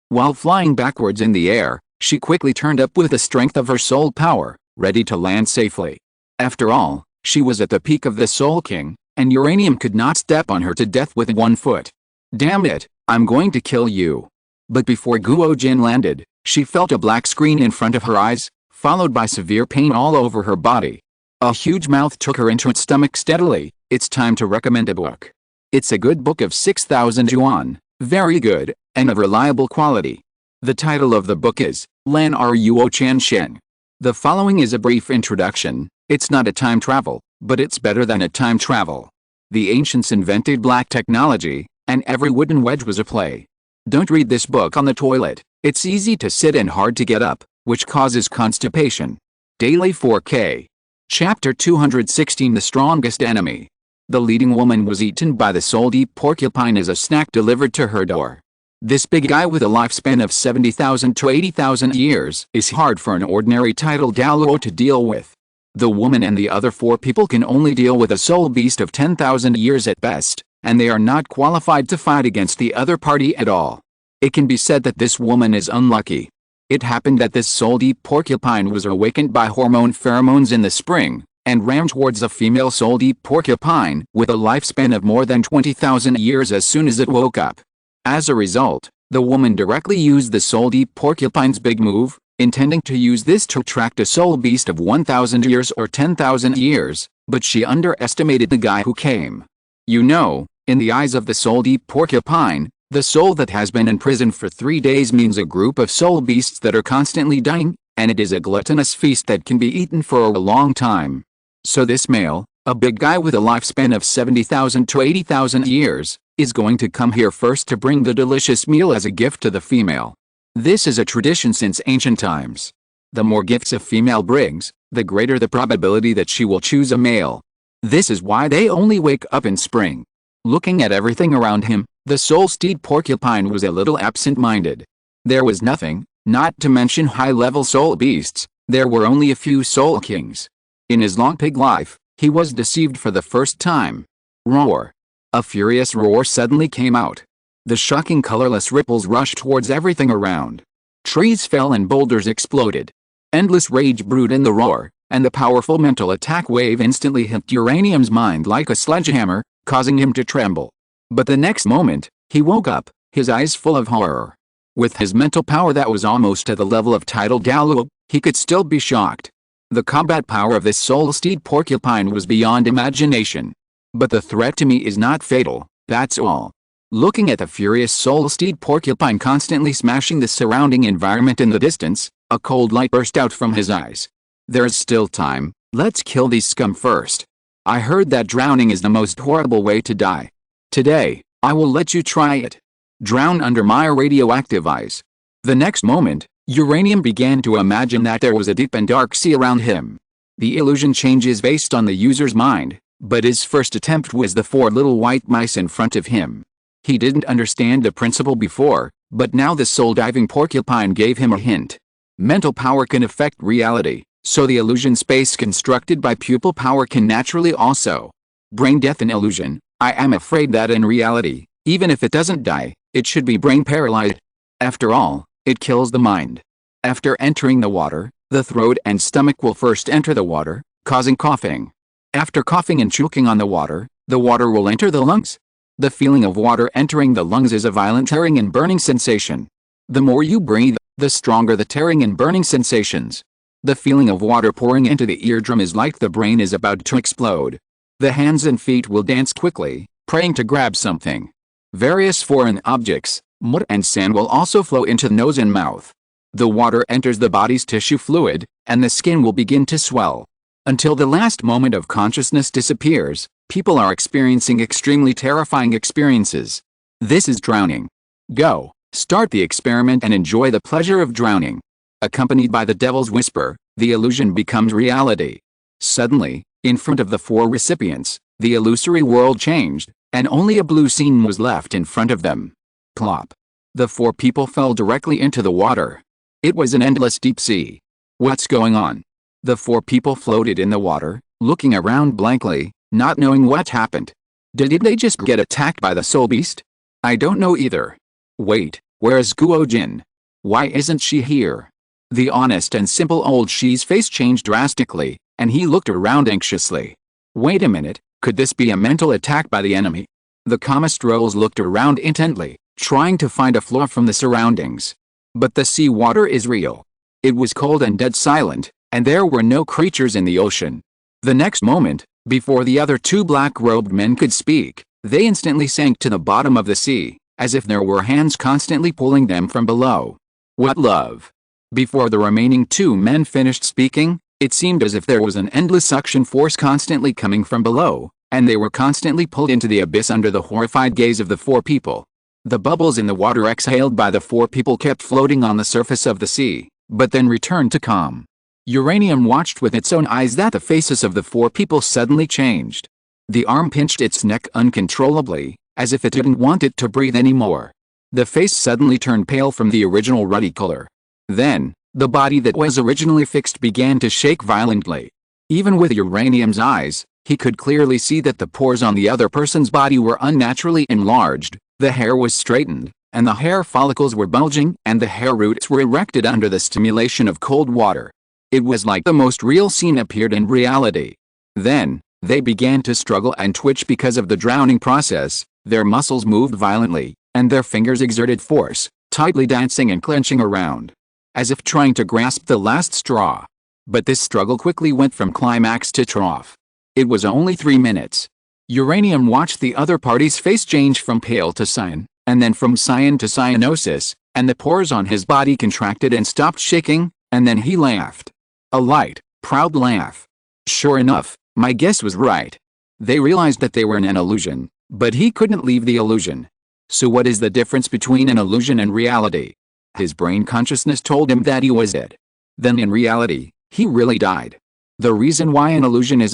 A: While flying backwards in the air, she quickly turned up with the strength of her soul power, ready to land safely. After all, she was at the peak of the Soul King, and uranium could not step on her to death with 1 foot. Damn it, I'm going to kill you. But before Guo Jin landed, she felt a black screen in front of her eyes, followed by severe pain all over her body. A huge mouth took her into its stomach steadily. It's time to recommend a book. It's a good book of 6,000 yuan, very good, and of reliable quality. The title of the book is Lan Ruo Chan Shen. The following is a brief introduction. It's not a time travel, but it's better than a time travel. The ancients invented black technology, and every wooden wedge was a play. Don't read this book on the toilet. It's easy to sit and hard to get up, which causes constipation. Daily 4K. Chapter 216, The Strongest Enemy. The leading woman was eaten by the soul-deep porcupine as a snack delivered to her door. This big guy with a lifespan of 70,000 to 80,000 years is hard for an ordinary titled Douluo to deal with. The woman and the other 4 people can only deal with a soul beast of 10,000 years at best, and they are not qualified to fight against the other party at all. It can be said that this woman is unlucky. It happened that this soul-deep porcupine was awakened by hormone pheromones in the spring, and ran towards a female soul-deep porcupine with a lifespan of more than 20,000 years as soon as it woke up. As a result, the woman directly used the soul-deep porcupine's big move, intending to use this to attract a soul beast of 1,000 years or 10,000 years, but she underestimated the guy who came. You know, in the eyes of the soul-deep porcupine, the soul that has been in prison for 3 days means a group of soul beasts that are constantly dying, and it is a gluttonous feast that can be eaten for a long time. So this male, a big guy with a lifespan of 70,000 to 80,000 years, is going to come here first to bring the delicious meal as a gift to the female. This is a tradition since ancient times. The more gifts a female brings, the greater the probability that she will choose a male. This is why they only wake up in spring. Looking at everything around him, the soul-steed porcupine was a little absent-minded. There was nothing, not to mention high-level soul beasts. There were only a few soul kings. In his long pig life, he was deceived for the first time. Roar. A furious roar suddenly came out. The shocking colorless ripples rushed towards everything around. Trees fell and boulders exploded. Endless rage brewed in the roar, and the powerful mental attack wave instantly hit Uranium's mind like a sledgehammer, causing him to tremble. But the next moment, he woke up, his eyes full of horror. With his mental power that was almost at the level of titled Douluo, he could still be shocked. The combat power of this soul-steed porcupine was beyond imagination. But the threat to me is not fatal, that's all. Looking at the furious soul-steed porcupine constantly smashing the surrounding environment in the distance, a cold light burst out from his eyes. There's still time, let's kill these scum first. I heard that drowning is the most horrible way to die. Today, I will let you try it. Drown under my radioactive eyes. The next moment, Uranium began to imagine that there was a deep and dark sea around him. The illusion changes based on the user's mind, but his first attempt was the 4 little white mice in front of him. He didn't understand the principle before, but now the soul-diving porcupine gave him a hint. Mental power can affect reality, so the illusion space constructed by pupil power can naturally also. Brain death in illusion. I am afraid that in reality, even if it doesn't die, it should be brain paralyzed. After all, it kills the mind. After entering the water, the throat and stomach will first enter the water, causing coughing. After coughing and choking on the water will enter the lungs. The feeling of water entering the lungs is a violent tearing and burning sensation. The more you breathe, the stronger the tearing and burning sensations. The feeling of water pouring into the eardrum is like the brain is about to explode. The hands and feet will dance quickly, praying to grab something. Various foreign objects, mud and sand will also flow into the nose and mouth. The water enters the body's tissue fluid, and the skin will begin to swell. Until the last moment of consciousness disappears, people are experiencing extremely terrifying experiences. This is drowning. Go, start the experiment and enjoy the pleasure of drowning. Accompanied by the devil's whisper, the illusion becomes reality. Suddenly, in front of the 4 recipients, the illusory world changed, and only a blue scene was left in front of them. Plop. The 4 people fell directly into the water. It was an endless deep sea. What's going on? The 4 people floated in the water, looking around blankly, not knowing what happened. Did they just get attacked by the soul beast? I don't know either. Wait, where's Guo-jin? Why isn't she here? The honest and simple old Shi's face changed drastically, and he looked around anxiously. Wait a minute, could this be a mental attack by the enemy? The Kamastrolls looked around intently, trying to find a flaw from the surroundings. But the sea water is real. It was cold and dead silent, and there were no creatures in the ocean. The next moment, before the other 2 black-robed men could speak, they instantly sank to the bottom of the sea, as if there were hands constantly pulling them from below. What love? Before the remaining 2 men finished speaking, it seemed as if there was an endless suction force constantly coming from below, and they were constantly pulled into the abyss under the horrified gaze of the 4 people. The bubbles in the water exhaled by the 4 people kept floating on the surface of the sea, but then returned to calm. Uranium watched with its own eyes that the faces of the 4 people suddenly changed. The arm pinched its neck uncontrollably, as if it didn't want it to breathe anymore. The face suddenly turned pale from the original ruddy color. Then, the body that was originally fixed began to shake violently. Even with Uranium's eyes, he could clearly see that the pores on the other person's body were unnaturally enlarged, the hair was straightened, and the hair follicles were bulging and the hair roots were erected under the stimulation of cold water. It was like the most real scene appeared in reality. Then, they began to struggle and twitch because of the drowning process, their muscles moved violently, and their fingers exerted force, tightly dancing and clenching around, as if trying to grasp the last straw. But this struggle quickly went from climax to trough. It was only 3 minutes. Uranium watched the other party's face change from pale to cyan, and then from cyan to cyanosis, and the pores on his body contracted and stopped shaking, and then he laughed. A light, proud laugh. Sure enough, my guess was right. They realized that they were in an illusion, but he couldn't leave the illusion. So what is the difference between an illusion and reality? His brain consciousness told him that he was dead. Then in reality, he really died. The reason why an illusion is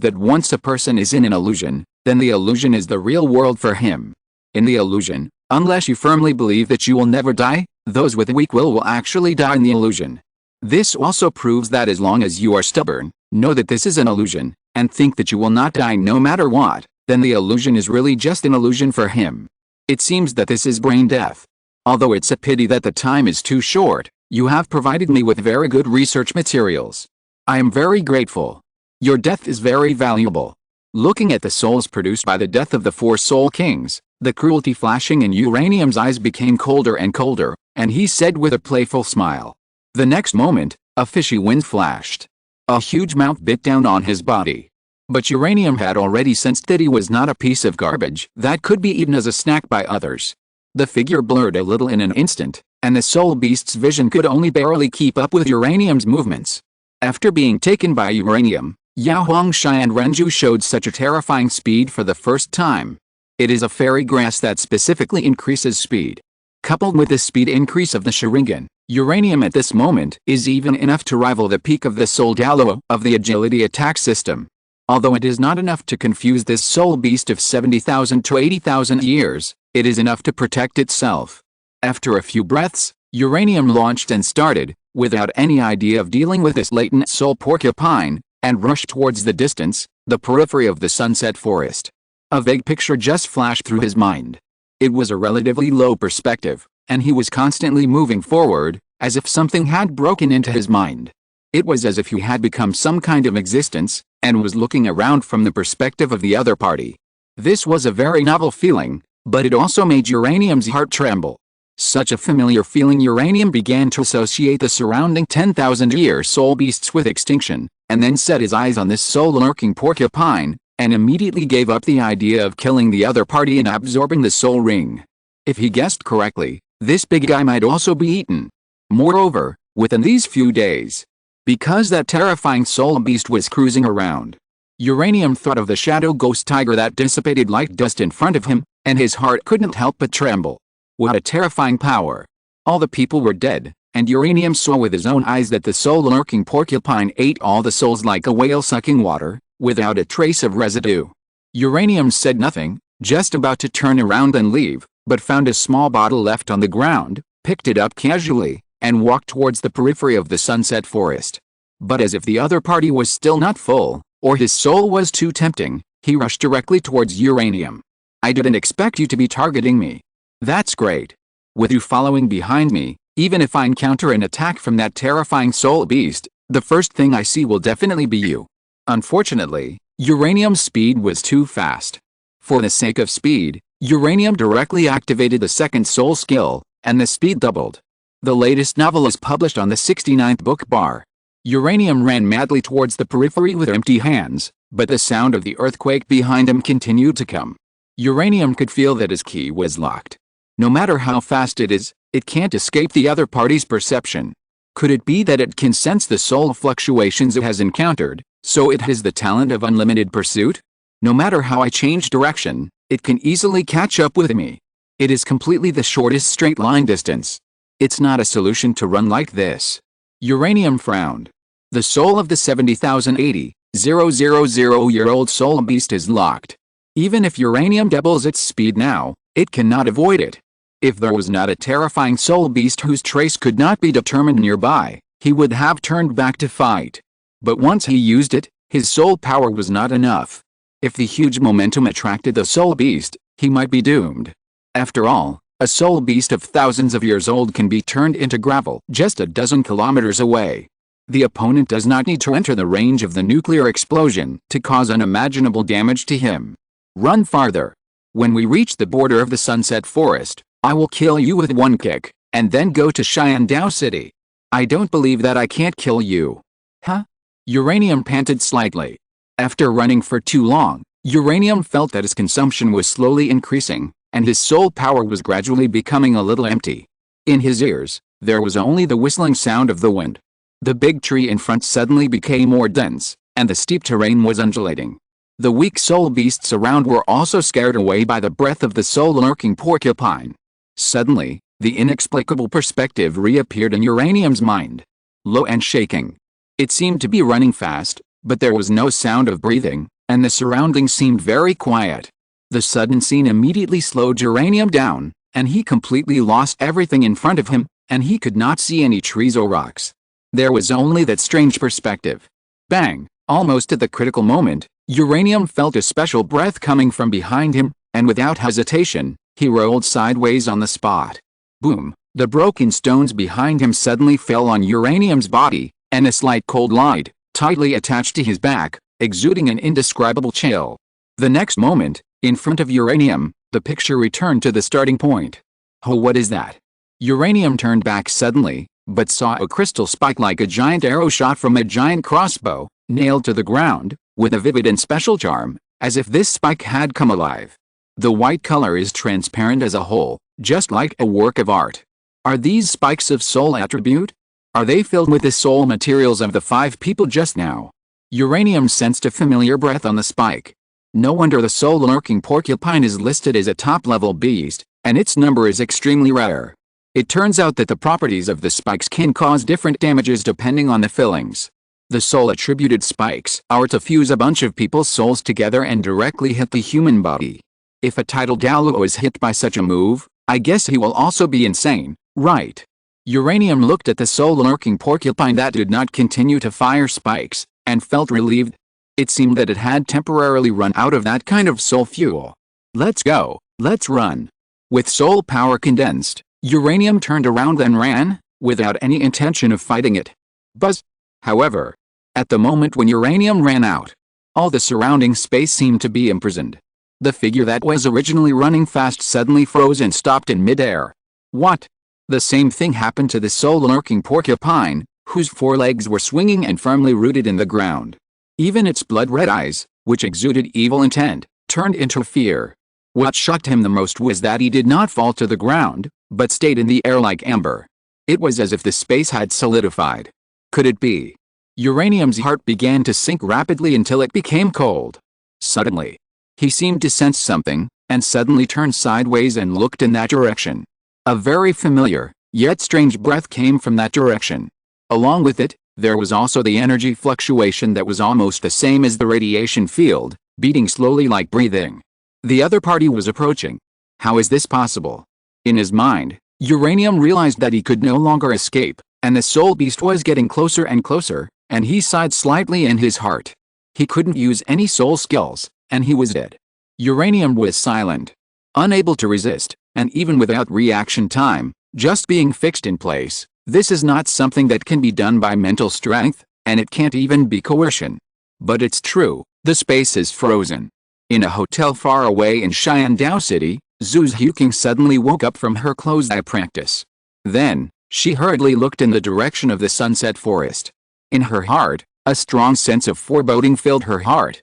A: that once a person is in an illusion, then the illusion is the real world for him. In the illusion, unless you firmly believe that you will never die, those with weak will actually die in the illusion. This also proves that as long as you are stubborn, know that this is an illusion, and think that you will not die no matter what, then the illusion is really just an illusion for him. It seems that this is brain death. Although it's a pity that the time is too short, you have provided me with very good research materials. I am very grateful. Your death is very valuable. Looking at the souls produced by the death of the 4 soul kings, the cruelty flashing in Uranium's eyes became colder and colder, and he said with a playful smile. The next moment, a fishy wind flashed. A huge mouth bit down on his body. But Uranium had already sensed that he was not a piece of garbage that could be eaten as a snack by others. The figure blurred a little in an instant, and the soul beast's vision could only barely keep up with Uranium's movements. After being taken by Uranium, Yao Huangshai and Renju showed such a terrifying speed for the first time. It is a fairy grass that specifically increases speed. Coupled with the speed increase of the Sharingan, Uranium at this moment is even enough to rival the peak of the Soul Douluo of the agility attack system. Although it is not enough to confuse this soul beast of 70,000 to 80,000 years, it is enough to protect itself. After a few breaths, Uranium launched and started, without any idea of dealing with this latent soul porcupine, and rushed towards the distance, the periphery of the sunset forest. A vague picture just flashed through his mind. It was a relatively low perspective, and he was constantly moving forward, as if something had broken into his mind. It was as if he had become some kind of existence, and was looking around from the perspective of the other party. This was a very novel feeling, but it also made Uranium's heart tremble. Such a familiar feeling. Uranium began to associate the surrounding 10,000-year soul beasts with extinction, and then set his eyes on this soul-lurking porcupine, and immediately gave up the idea of killing the other party and absorbing the soul ring. If he guessed correctly, this big guy might also be eaten. Moreover, within these few days, because that terrifying soul beast was cruising around, Uranium thought of the shadow ghost tiger that dissipated light dust in front of him, and his heart couldn't help but tremble. What a terrifying power! All the people were dead, and Uranium saw with his own eyes that the soul-lurking porcupine ate all the souls like a whale sucking water, without a trace of residue. Uranium said nothing, just about to turn around and leave, but found a small bottle left on the ground, picked it up casually, and walked towards the periphery of the sunset forest. But as if the other party was still not full, or his soul was too tempting, he rushed directly towards Uranium. "I didn't expect you to be targeting me. That's great. With you following behind me, even if I encounter an attack from that terrifying soul beast, the first thing I see will definitely be you." Unfortunately, Uranium's speed was too fast. For the sake of speed, Uranium directly activated the second soul skill, and the speed doubled. The latest novel is published on the 69th book bar. Uranium ran madly towards the periphery with empty hands, but the sound of the earthquake behind him continued to come. Uranium could feel that his key was locked. No matter how fast it is, it can't escape the other party's perception. Could it be that it can sense the soul fluctuations it has encountered, so it has the talent of unlimited pursuit? No matter how I change direction, it can easily catch up with me. It is completely the shortest straight line distance. It's not a solution to run like this. Uranium frowned. The soul of the 70,080,000-year-old soul beast is locked. Even if Uranium doubles its speed now, it cannot avoid it. If there was not a terrifying soul beast whose trace could not be determined nearby, he would have turned back to fight. But once he used it, his soul power was not enough. If the huge momentum attracted the soul beast, he might be doomed. After all, a soul beast of thousands of years old can be turned into gravel just a dozen kilometers away. The opponent does not need to enter the range of the nuclear explosion to cause unimaginable damage to him. Run farther. When we reach the border of the sunset forest, I will kill you with one kick, and then go to Xiandao City. I don't believe that I can't kill you. Huh? Uranium panted slightly. After running for too long, Uranium felt that his consumption was slowly increasing, and his soul power was gradually becoming a little empty. In his ears, there was only the whistling sound of the wind. The big tree in front suddenly became more dense, and the steep terrain was undulating. The weak soul beasts around were also scared away by the breath of the soul-lurking porcupine. Suddenly, the inexplicable perspective reappeared in Uranium's mind. Low and shaking. It seemed to be running fast, but there was no sound of breathing, and the surroundings seemed very quiet. The sudden scene immediately slowed Uranium down, and he completely lost everything in front of him, and he could not see any trees or rocks. There was only that strange perspective. Bang! Almost at the critical moment, Uranium felt a special breath coming from behind him, and without hesitation, he rolled sideways on the spot. Boom! The broken stones behind him suddenly fell on Uranium's body, and a slight cold light, tightly attached to his back, exuding an indescribable chill. The next moment, in front of Uranium, the picture returned to the starting point. Oh, what is that? Uranium turned back suddenly, but saw a crystal spike like a giant arrow shot from a giant crossbow, nailed to the ground, with a vivid and special charm, as if this spike had come alive. The white color is transparent as a whole, just like a work of art. Are these spikes of soul attribute? Are they filled with the soul materials of the 5 people just now? Uranium sensed a familiar breath on the spike. No wonder the soul-lurking porcupine is listed as a top-level beast, and its number is extremely rare. It turns out that the properties of the spikes can cause different damages depending on the fillings. The soul-attributed spikes are to fuse a bunch of people's souls together and directly hit the human body. If a title Douluo is hit by such a move, I guess he will also be insane, right? Uranium looked at the soul-lurking porcupine that did not continue to fire spikes, and felt relieved. It seemed that it had temporarily run out of that kind of soul fuel. Let's go, let's run. With soul power condensed, Uranium turned around and ran, without any intention of fighting it. Buzz! However, at the moment when Uranium ran out, all the surrounding space seemed to be imprisoned. The figure that was originally running fast suddenly froze and stopped in midair. What? The same thing happened to the soul-lurking porcupine, whose forelegs were swinging and firmly rooted in the ground. Even its blood-red eyes, which exuded evil intent, turned into fear. What shocked him the most was that he did not fall to the ground, but stayed in the air like amber. It was as if the space had solidified. Could it be? Uranium's heart began to sink rapidly until it became cold. Suddenly, he seemed to sense something, and suddenly turned sideways and looked in that direction. A very familiar, yet strange breath came from that direction. Along with it, there was also the energy fluctuation that was almost the same as the radiation field, beating slowly like breathing. The other party was approaching. How is this possible? In his mind, Uranium realized that he could no longer escape, and the soul beast was getting closer and closer, and he sighed slightly in his heart. He couldn't use any soul skills, and he was dead. Uranium was silent, unable to resist, and even without reaction time, just being fixed in place. This is not something that can be done by mental strength, and it can't even be coercion. But it's true, the space is frozen. In a hotel far away in Sharingan City, Zhu Huqing suddenly woke up from her closed eye practice. Then, she hurriedly looked in the direction of the sunset forest. In her heart, a strong sense of foreboding filled her heart.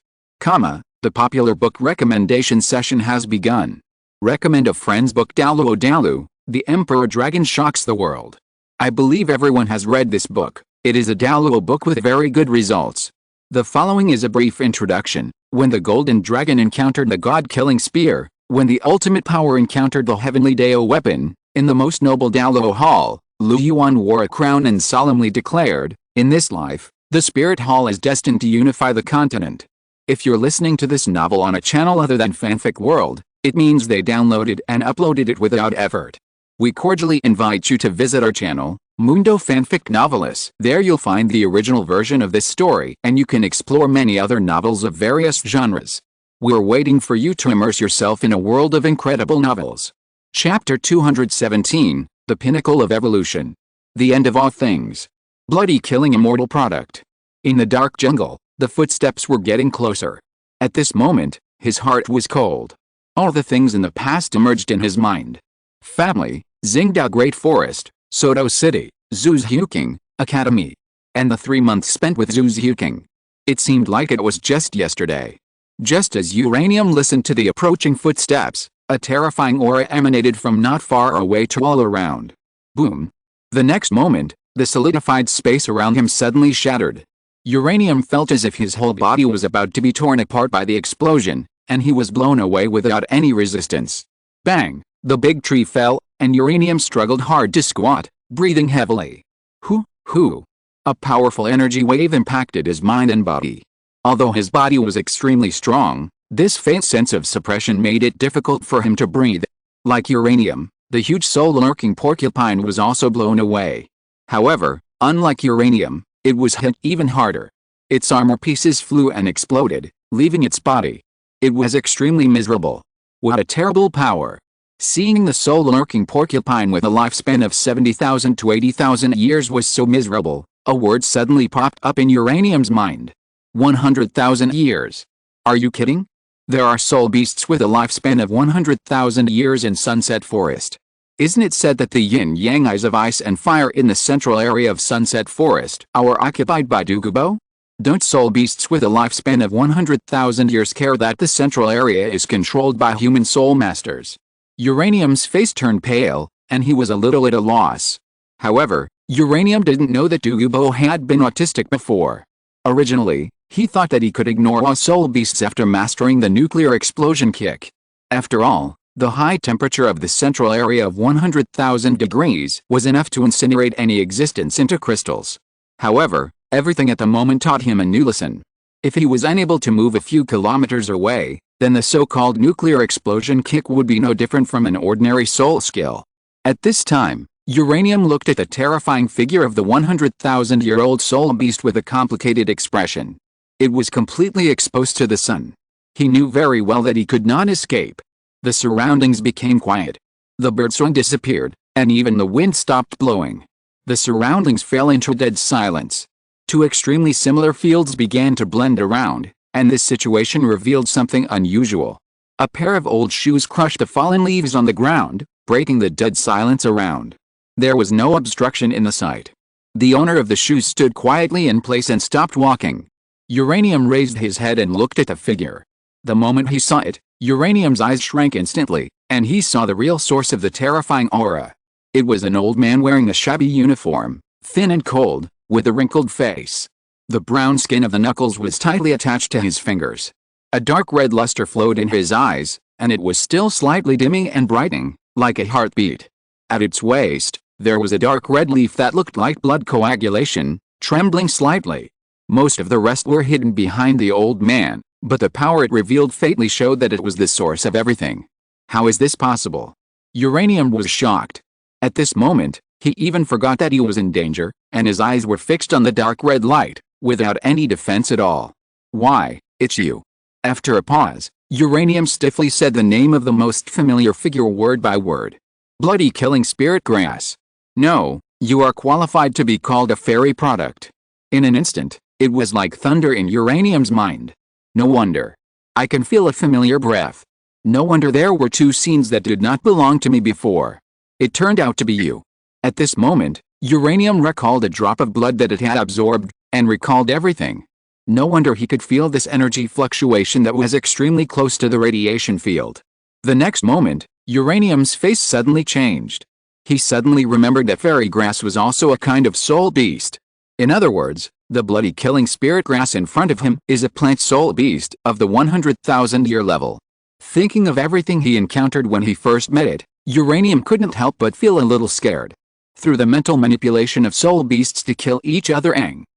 A: The popular book recommendation session has begun. Recommend a friend's book Douluo, The Emperor Dragon Shocks the World. I believe everyone has read this book. It is a Douluo book with very good results. The following is a brief introduction. When the golden dragon encountered the god-killing spear, when the ultimate power encountered the heavenly Dao weapon, in the most noble Douluo hall, Lu Yuan wore a crown and solemnly declared, in this life, the spirit hall is destined to unify the continent. If you're listening to this novel on a channel other than Fanfic World, it means they downloaded and uploaded it without effort. We cordially invite you to visit our channel, Mundo Fanfic Novelis. There you'll find the original version of this story, and you can explore many other novels of various genres. We're waiting for you to immerse yourself in a world of incredible novels. Chapter 217, The Pinnacle of Evolution. The End of All Things. Bloody killing immortal product. In the dark jungle, the footsteps were getting closer. At this moment, his heart was cold. All the things in the past emerged in his mind. Family, Xingdao Great Forest, Soto City, Zhu Huqing, Academy. And the 3 months spent with Zhu Huqing. It seemed like it was just yesterday. Just as Uranium listened to the approaching footsteps, a terrifying aura emanated from not far away to all around. Boom. The next moment, the solidified space around him suddenly shattered. Uranium felt as if his whole body was about to be torn apart by the explosion, and he was blown away without any resistance. Bang! The big tree fell, and Uranium struggled hard to squat, breathing heavily. Hoo! A powerful energy wave impacted his mind and body. Although his body was extremely strong, this faint sense of suppression made it difficult for him to breathe. Like Uranium, the huge soul-lurking porcupine was also blown away. However, unlike Uranium, it was hit even harder. Its armor pieces flew and exploded, leaving its body. It was extremely miserable. What a terrible power! Seeing the soul-lurking porcupine with a lifespan of 70,000 to 80,000 years was so miserable, a word suddenly popped up in Uranium's mind. 100,000 years. Are you kidding? There are soul beasts with a lifespan of 100,000 years in Sunset Forest. Isn't it said that the yin-yang eyes of ice and fire in the central area of Sunset Forest are occupied by Dougubo? Don't soul beasts with a lifespan of 100,000 years care that the central area is controlled by human soul masters? Uranium's face turned pale, and he was a little at a loss. However, Uranium didn't know that Douluo had been autistic before. Originally, he thought that he could ignore all soul beasts after mastering the nuclear explosion kick. After all, the high temperature of the central area of 100,000 degrees was enough to incinerate any existence into crystals. However, everything at the moment taught him a new lesson. If he was unable to move a few kilometers away, then the so-called nuclear explosion kick would be no different from an ordinary soul skill. At this time, Uranium looked at the terrifying figure of the 100,000-year-old soul beast with a complicated expression. It was completely exposed to the sun. He knew very well that he could not escape. The surroundings became quiet. The birdsong disappeared, and even the wind stopped blowing. The surroundings fell into dead silence. Two extremely similar fields began to blend around, and this situation revealed something unusual. A pair of old shoes crushed the fallen leaves on the ground, breaking the dead silence around. There was no obstruction in the sight. The owner of the shoes stood quietly in place and stopped walking. Uranium raised his head and looked at the figure. The moment he saw it, Uranium's eyes shrank instantly, and he saw the real source of the terrifying aura. It was an old man wearing a shabby uniform, thin and cold, with a wrinkled face. The brown skin of the knuckles was tightly attached to his fingers. A dark red luster flowed in his eyes, and it was still slightly dimming and brightening, like a heartbeat. At its waist, there was a dark red leaf that looked like blood coagulation, trembling slightly. Most of the rest were hidden behind the old man, but the power it revealed faintly showed that it was the source of everything. How is this possible? Uranium was shocked. At this moment, he even forgot that he was in danger, and his eyes were fixed on the dark red light, without any defense at all. Why, it's you. After a pause, Uranium stiffly said the name of the most familiar figure word by word. Bloody killing spirit grass. No, you are qualified to be called a fairy product. In an instant, it was like thunder in Uranium's mind. No wonder. I can feel a familiar breath. No wonder there were two scenes that did not belong to me before. It turned out to be you. At this moment, Uranium recalled a drop of blood that it had absorbed, and recalled everything. No wonder he could feel this energy fluctuation that was extremely close to the radiation field. The next moment, Uranium's face suddenly changed. He suddenly remembered that fairy grass was also a kind of soul beast. In other words, the bloody killing spirit grass in front of him is a plant soul beast of the 100,000-year level. Thinking of everything he encountered when he first met it, Uranium couldn't help but feel a little scared. Through the mental manipulation of soul beasts to kill each other,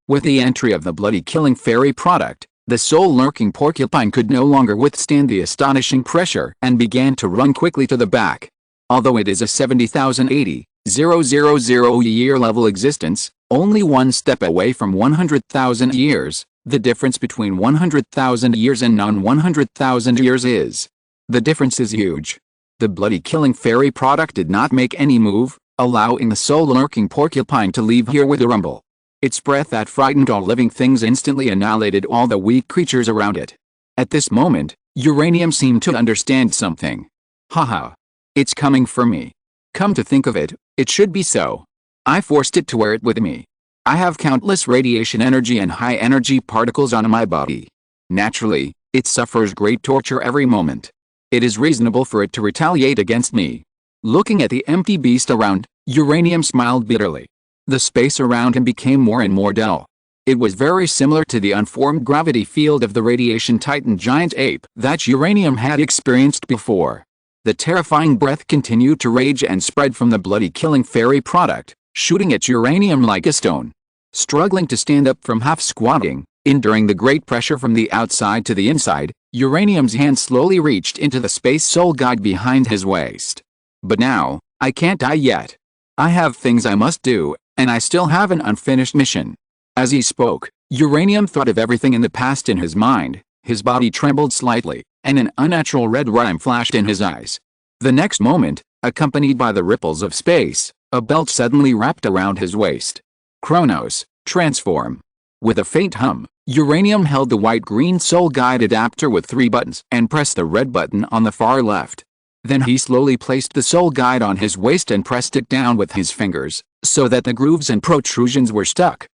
A: with the entry of the bloody killing fairy product, the soul-lurking porcupine could no longer withstand the astonishing pressure and began to run quickly to the back. Although it is a 70,080,000 year level existence, only one step away from 100,000 years, the difference between 100,000 years and non-100,000 years is. The difference is huge. The bloody killing fairy product did not make any move, allowing the soul-lurking porcupine to leave here with a rumble. Its breath that frightened all living things instantly annihilated all the weak creatures around it. At this moment, Uranium seemed to understand something. Haha. It's coming for me. Come to think of it, it should be so. I forced it to wear it with me. I have countless radiation energy and high-energy particles on my body. Naturally, it suffers great torture every moment. It is reasonable for it to retaliate against me. Looking at the empty beast around, Uranium smiled bitterly. The space around him became more and more dull. It was very similar to the unformed gravity field of the radiation titan giant ape that Uranium had experienced before. The terrifying breath continued to rage and spread from the bloody killing fairy product, shooting at Uranium like a stone. Struggling to stand up from half-squatting, enduring the great pressure from the outside to the inside, Uranium's hand slowly reached into the space soul guide behind his waist. But now, I can't die yet. I have things I must do, and I still have an unfinished mission. As he spoke, Uranium thought of everything in the past in his mind, his body trembled slightly, and an unnatural red rhyme flashed in his eyes. The next moment, accompanied by the ripples of space, a belt suddenly wrapped around his waist. Chronos, transform. With a faint hum, Uranium held the white-green soul guide adapter with 3 buttons and pressed the red button on the far left. Then he slowly placed the soul guide on his waist and pressed it down with his fingers, so that the grooves and protrusions were stuck.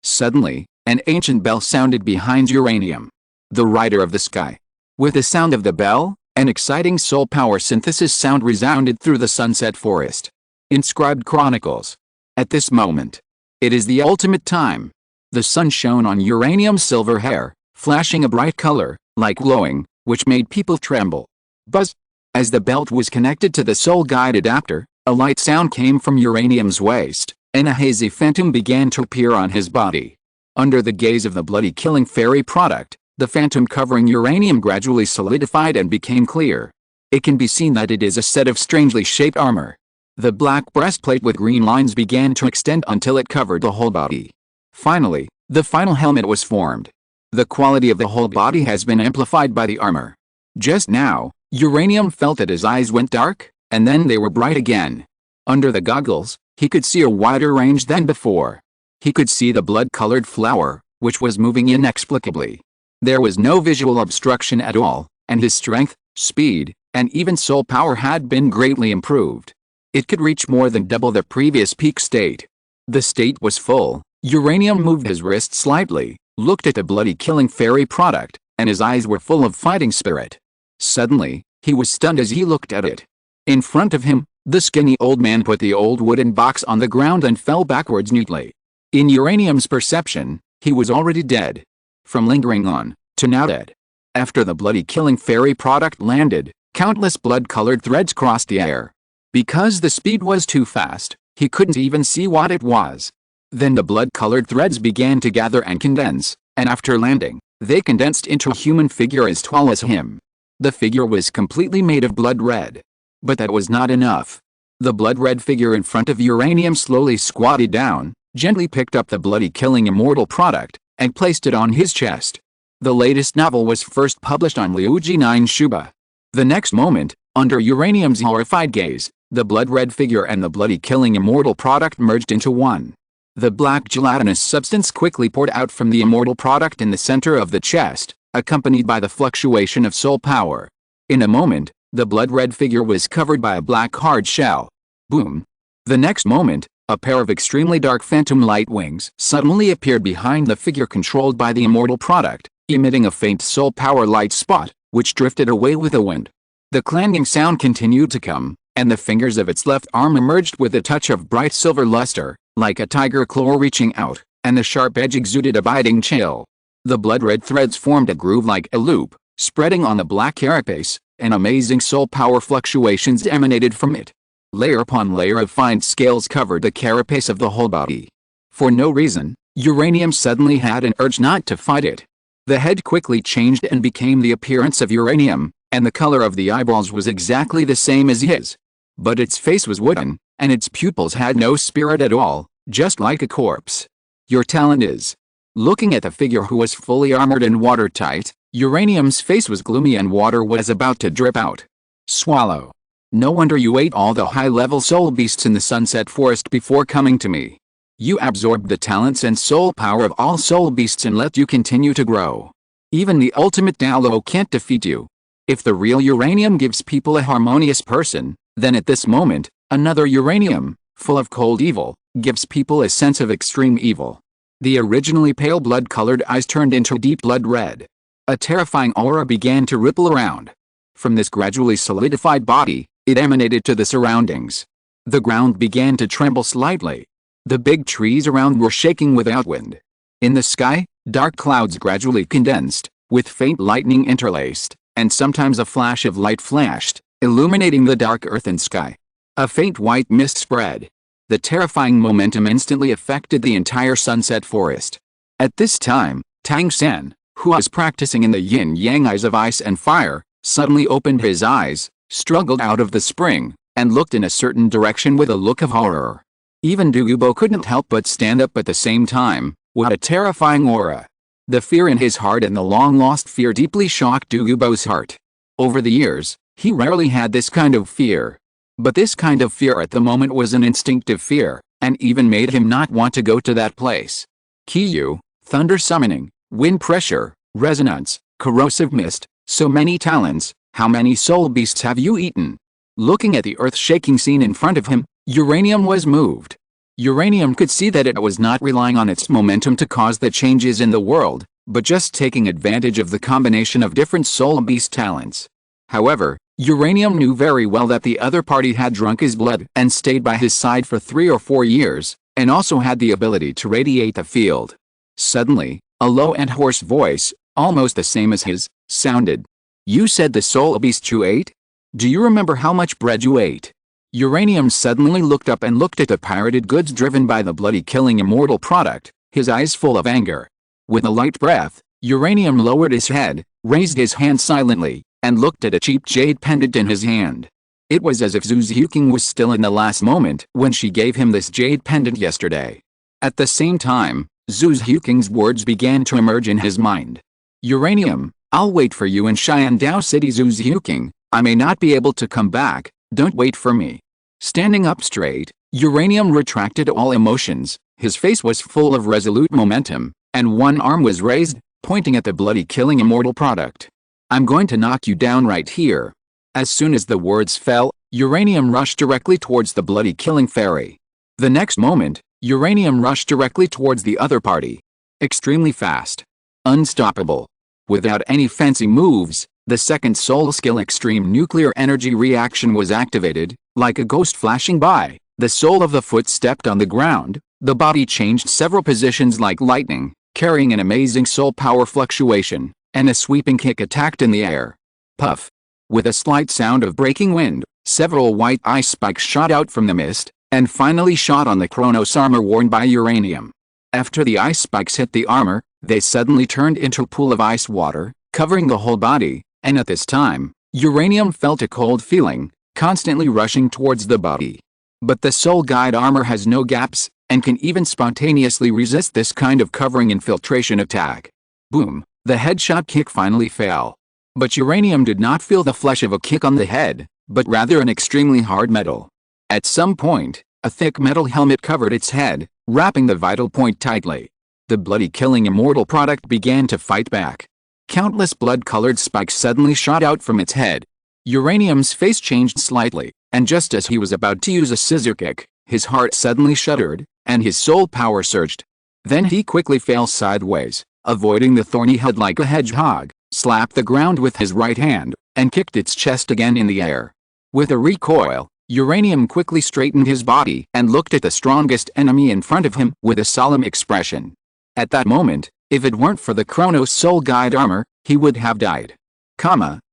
A: Suddenly, An ancient bell sounded behind Uranium, the rider of the sky. With the sound of the bell, an exciting soul power synthesis sound resounded through the Sunset Forest. Inscribed Chronicles. At this moment, it is the ultimate time. The sun shone on Uranium's silver hair, flashing a bright color, like glowing, which made people tremble. Buzz! As the belt was connected to the soul guide adapter, a light sound came from Uranium's waist, and a hazy phantom began to appear on his body. Under the gaze of the bloody killing fairy product, the phantom covering Uranium gradually solidified and became clear. It can be seen that it is a set of strangely shaped armor. The black breastplate with green lines began to extend until it covered the whole body. Finally, the final helmet was formed. The quality of the whole body has been amplified by the armor. Just now, Uranium felt that his eyes went dark, and then they were bright again. Under the goggles, he could see a wider range than before. He could see the blood-colored flower, which was moving inexplicably. There was no visual obstruction at all, and his strength, speed, and even soul power had been greatly improved. It could reach more than double the previous peak state. The state was full. Uranium moved his wrist slightly, looked at the bloody killing fairy product, and his eyes were full of fighting spirit. Suddenly, he was stunned as he looked at it. In front of him, the skinny old man put the old wooden box on the ground and fell backwards neatly. In Uranium's perception, he was already dead. From lingering on, to now dead. After the bloody killing fairy product landed, countless blood-colored threads crossed the air. Because the speed was too fast, he couldn't even see what it was. Then the blood-colored threads began to gather and condense, and after landing, they condensed into a human figure as tall as him. The figure was completely made of blood red. But that was not enough. The blood-red figure in front of Uranium slowly squatted down, gently picked up the bloody killing immortal product, and placed it on his chest. The latest novel was first published on Liuji 9 Shuba. The next moment, under Uranium's horrified gaze, the blood-red figure and the bloody killing immortal product merged into one. The black gelatinous substance quickly poured out from the immortal product in the center of the chest, accompanied by the fluctuation of soul power. In a moment, the blood-red figure was covered by a black hard shell. Boom! The next moment, a pair of extremely dark phantom light wings suddenly appeared behind the figure controlled by the immortal product, emitting a faint soul power light spot, which drifted away with the wind. The clanging sound continued to come, and the fingers of its left arm emerged with a touch of bright silver luster, like a tiger claw reaching out, and the sharp edge exuded a biting chill. The blood-red threads formed a groove like a loop, spreading on the black carapace, and amazing soul power fluctuations emanated from it. Layer upon layer of fine scales covered the carapace of the whole body. For no reason, Uranium suddenly had an urge not to fight it. The head quickly changed and became the appearance of Uranium, and the color of the eyeballs was exactly the same as his. But its face was wooden, and its pupils had no spirit at all, just like a corpse. Your talent is. Looking at the figure who was fully armored and watertight, Uranium's face was gloomy and water was about to drip out. Swallow. No wonder you ate all the high-level soul beasts in the Sunset Forest before coming to me. You absorbed the talents and soul power of all soul beasts and let you continue to grow. Even the ultimate Douluo can't defeat you. If the real Uranium gives people a harmonious person, then at this moment, another Uranium, full of cold evil, gives people a sense of extreme evil. The originally pale blood-colored eyes turned into deep blood red. A terrifying aura began to ripple around. From this gradually solidified body, it emanated to the surroundings. The ground began to tremble slightly. The big trees around were shaking without wind. In the sky, dark clouds gradually condensed, with faint lightning interlaced, and sometimes a flash of light flashed, illuminating the dark earth and sky. A faint white mist spread. The terrifying momentum instantly affected the entire Sunset Forest. At this time, Tang San, who was practicing in the yin-yang eyes of ice and fire, suddenly opened his eyes, struggled out of the spring, and looked in a certain direction with a look of horror. Even Douluo couldn't help but stand up at the same time. What a terrifying aura! The fear in his heart and the long-lost fear deeply shocked Douluo's heart. Over the years, he rarely had this kind of fear. But this kind of fear at the moment was an instinctive fear, and even made him not want to go to that place. Kiyu, thunder summoning, wind pressure, resonance, corrosive mist, so many talents, how many soul beasts have you eaten? Looking at the earth-shaking scene in front of him, Uranium was moved. Uranium could see that it was not relying on its momentum to cause the changes in the world, but just taking advantage of the combination of different soul beast talents. However, Uranium knew very well that the other party had drunk his blood and stayed by his side for 3 or 4 years, and also had the ability to radiate the field. Suddenly, a low and hoarse voice, almost the same as his, sounded. "You said the soul beast you ate? Do you remember how much bread you ate?" Uranium suddenly looked up and looked at the pirated goods driven by the bloody killing immortal product, his eyes full of anger. With a light breath, Uranium lowered his head, raised his hand silently, and looked at a cheap jade pendant in his hand. It was as if Zhu Zihuking was still in the last moment when she gave him this jade pendant yesterday. At the same time, Zhu Zihuking's words began to emerge in his mind. "Uranium, I'll wait for you in Xiandao City, Zhu Zihuking. I may not be able to come back, don't wait for me." Standing up straight, Uranium retracted all emotions, his face was full of resolute momentum, and one arm was raised, pointing at the bloody killing immortal product. "I'm going to knock you down right here." As soon as the words fell, Uranium rushed directly towards the bloody killing fairy. The next moment, Uranium rushed directly towards the other party. Extremely fast. Unstoppable. Without any fancy moves, the second soul skill extreme nuclear energy reaction was activated. Like a ghost flashing by, the sole of the foot stepped on the ground, the body changed several positions like lightning, carrying an amazing soul power fluctuation, and a sweeping kick attacked in the air. Puff. With a slight sound of breaking wind, several white ice spikes shot out from the mist, and finally shot on the Chronos armor worn by Uranium. After the ice spikes hit the armor, they suddenly turned into a pool of ice water, covering the whole body, and at this time, Uranium felt a cold feeling, constantly rushing towards the body. But the soul guide armor has no gaps, and can even spontaneously resist this kind of covering infiltration attack. Boom, the headshot kick finally fell. But Uranium did not feel the flesh of a kick on the head, but rather an extremely hard metal. At some point, a thick metal helmet covered its head, wrapping the vital point tightly. The bloody killing immortal product began to fight back. Countless blood-colored spikes suddenly shot out from its head. Uranium's face changed slightly, and just as he was about to use a scissor kick, his heart suddenly shuddered, and his soul power surged. Then he quickly fell sideways, avoiding the thorny head like a hedgehog, slapped the ground with his right hand, and kicked its chest again in the air. With a recoil, Uranium quickly straightened his body and looked at the strongest enemy in front of him with a solemn expression. At that moment, if it weren't for the Chronos Soul Guide armor, he would have died.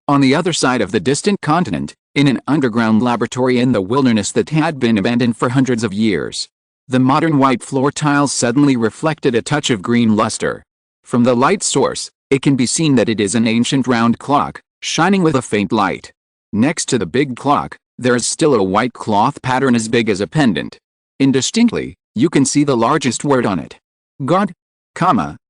A: On the other side of the distant continent, in an underground laboratory in the wilderness that had been abandoned for hundreds of years. The modern white floor tiles suddenly reflected a touch of green luster. From the light source, it can be seen that it is an ancient round clock, shining with a faint light. Next to the big clock, there is still a white cloth pattern as big as a pendant. Indistinctly, you can see the largest word on it. God,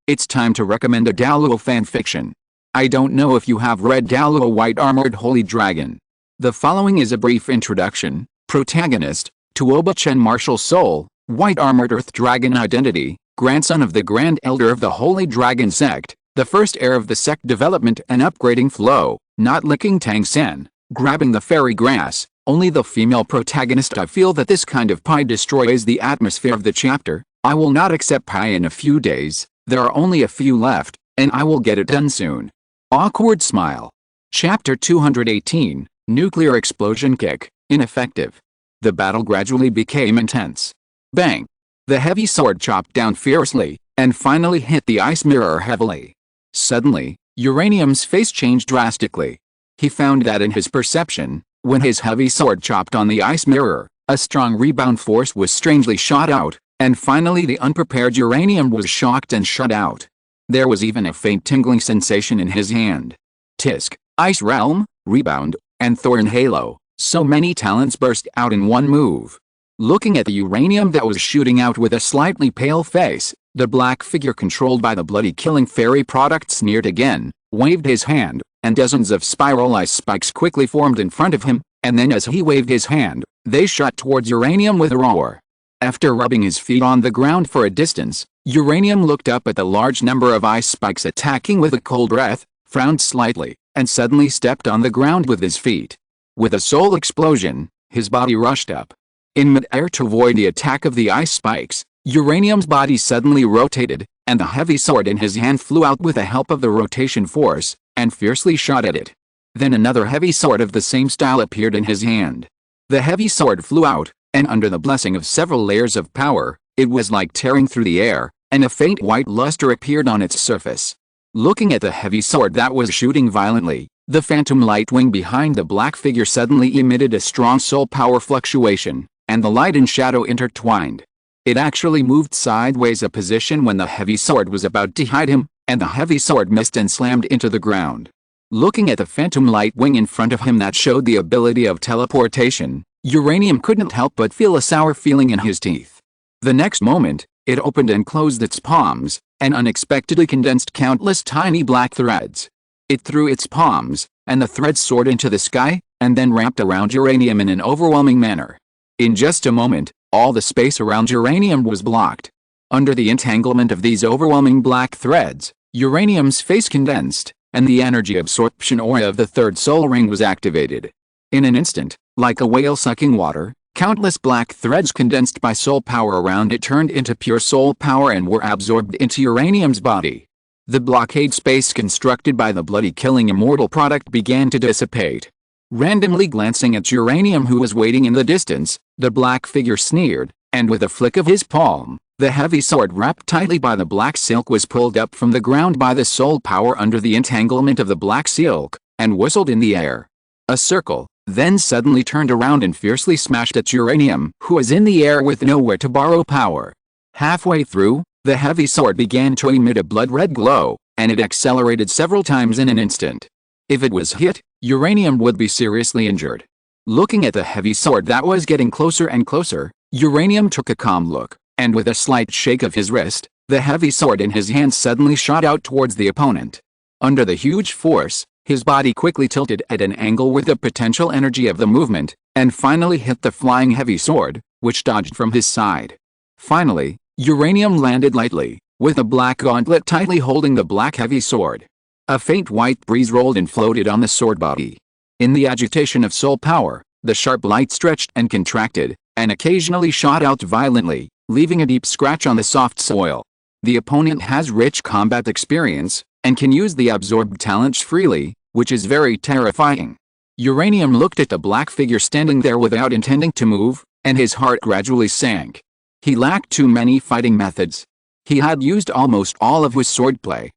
A: it's time to recommend a Douluo fanfiction. I don't know if you have read Douluo White Armored Holy Dragon. The following is a brief introduction. Protagonist, Tuoba Chen Martial Soul, White Armored Earth Dragon Identity, grandson of the Grand Elder of the Holy Dragon Sect, the first heir of the sect development and upgrading flow, not licking Tang Sen, grabbing the fairy grass, only the female protagonist. I feel that this kind of pie destroys the atmosphere of the chapter. I will not accept pie in a few days, there are only a few left, and I will get it done soon. Awkward smile. Chapter 218, Nuclear Explosion Kick, ineffective. The battle gradually became intense. Bang! The heavy sword chopped down fiercely, and finally hit the ice mirror heavily. Suddenly, Uranium's face changed drastically. He found that in his perception, when his heavy sword chopped on the ice mirror, a strong rebound force was strangely shot out, and finally the unprepared Uranium was shocked and shut out. There was even a faint tingling sensation in his hand. Tisk, Ice Realm, Rebound, and Thorn Halo, so many talents burst out in one move. Looking at the Uranium that was shooting out with a slightly pale face, the black figure controlled by the bloody killing fairy product sneered again, waved his hand, and dozens of spiral ice spikes quickly formed in front of him, and then as he waved his hand, they shot towards Uranium with a roar. After rubbing his feet on the ground for a distance, Uranium looked up at the large number of ice spikes attacking with a cold breath, frowned slightly, and suddenly stepped on the ground with his feet. With a soul explosion, his body rushed up. In mid-air to avoid the attack of the ice spikes, Uranium's body suddenly rotated, and the heavy sword in his hand flew out with the help of the rotation force, and fiercely shot at it. Then another heavy sword of the same style appeared in his hand. The heavy sword flew out, and under the blessing of several layers of power, it was like tearing through the air, and a faint white luster appeared on its surface. Looking at the heavy sword that was shooting violently, the phantom light wing behind the black figure suddenly emitted a strong soul power fluctuation, and the light and shadow intertwined. It actually moved sideways a position when the heavy sword was about to hide him, and the heavy sword missed and slammed into the ground. Looking at the phantom light wing in front of him that showed the ability of teleportation, Uranium couldn't help but feel a sour feeling in his teeth. The next moment, it opened and closed its palms, and unexpectedly condensed countless tiny black threads. It threw its palms, and the threads soared into the sky, and then wrapped around Uranium in an overwhelming manner. In just a moment, all the space around Uranium was blocked. Under the entanglement of these overwhelming black threads, Uranium's face condensed, and the energy absorption aura of the third soul ring was activated. In an instant, like a whale sucking water, countless black threads condensed by soul power around it turned into pure soul power and were absorbed into Uranium's body. The blockade space constructed by the bloody killing immortal product began to dissipate. Randomly glancing at Uranium who was waiting in the distance, the black figure sneered, and with a flick of his palm, the heavy sword wrapped tightly by the black silk was pulled up from the ground by the soul power under the entanglement of the black silk, and whistled in the air. A circle, then suddenly turned around and fiercely smashed at Uranium, who was in the air with nowhere to borrow power. Halfway through, the heavy sword began to emit a blood-red glow, and it accelerated several times in an instant. If it was hit, Uranium would be seriously injured. Looking at the heavy sword that was getting closer and closer, Uranium took a calm look, and with a slight shake of his wrist, the heavy sword in his hand suddenly shot out towards the opponent. Under the huge force, his body quickly tilted at an angle with the potential energy of the movement, and finally hit the flying heavy sword, which dodged from his side. Finally, Uranium landed lightly, with a black gauntlet tightly holding the black heavy sword. A faint white breeze rolled and floated on the sword body. In the agitation of soul power, the sharp light stretched and contracted, and occasionally shot out violently, leaving a deep scratch on the soft soil. The opponent has rich combat experience, and can use the absorbed talents freely, which is very terrifying. Uranium looked at the black figure standing there without intending to move, and his heart gradually sank. He lacked too many fighting methods. He had used almost all of his swordplay,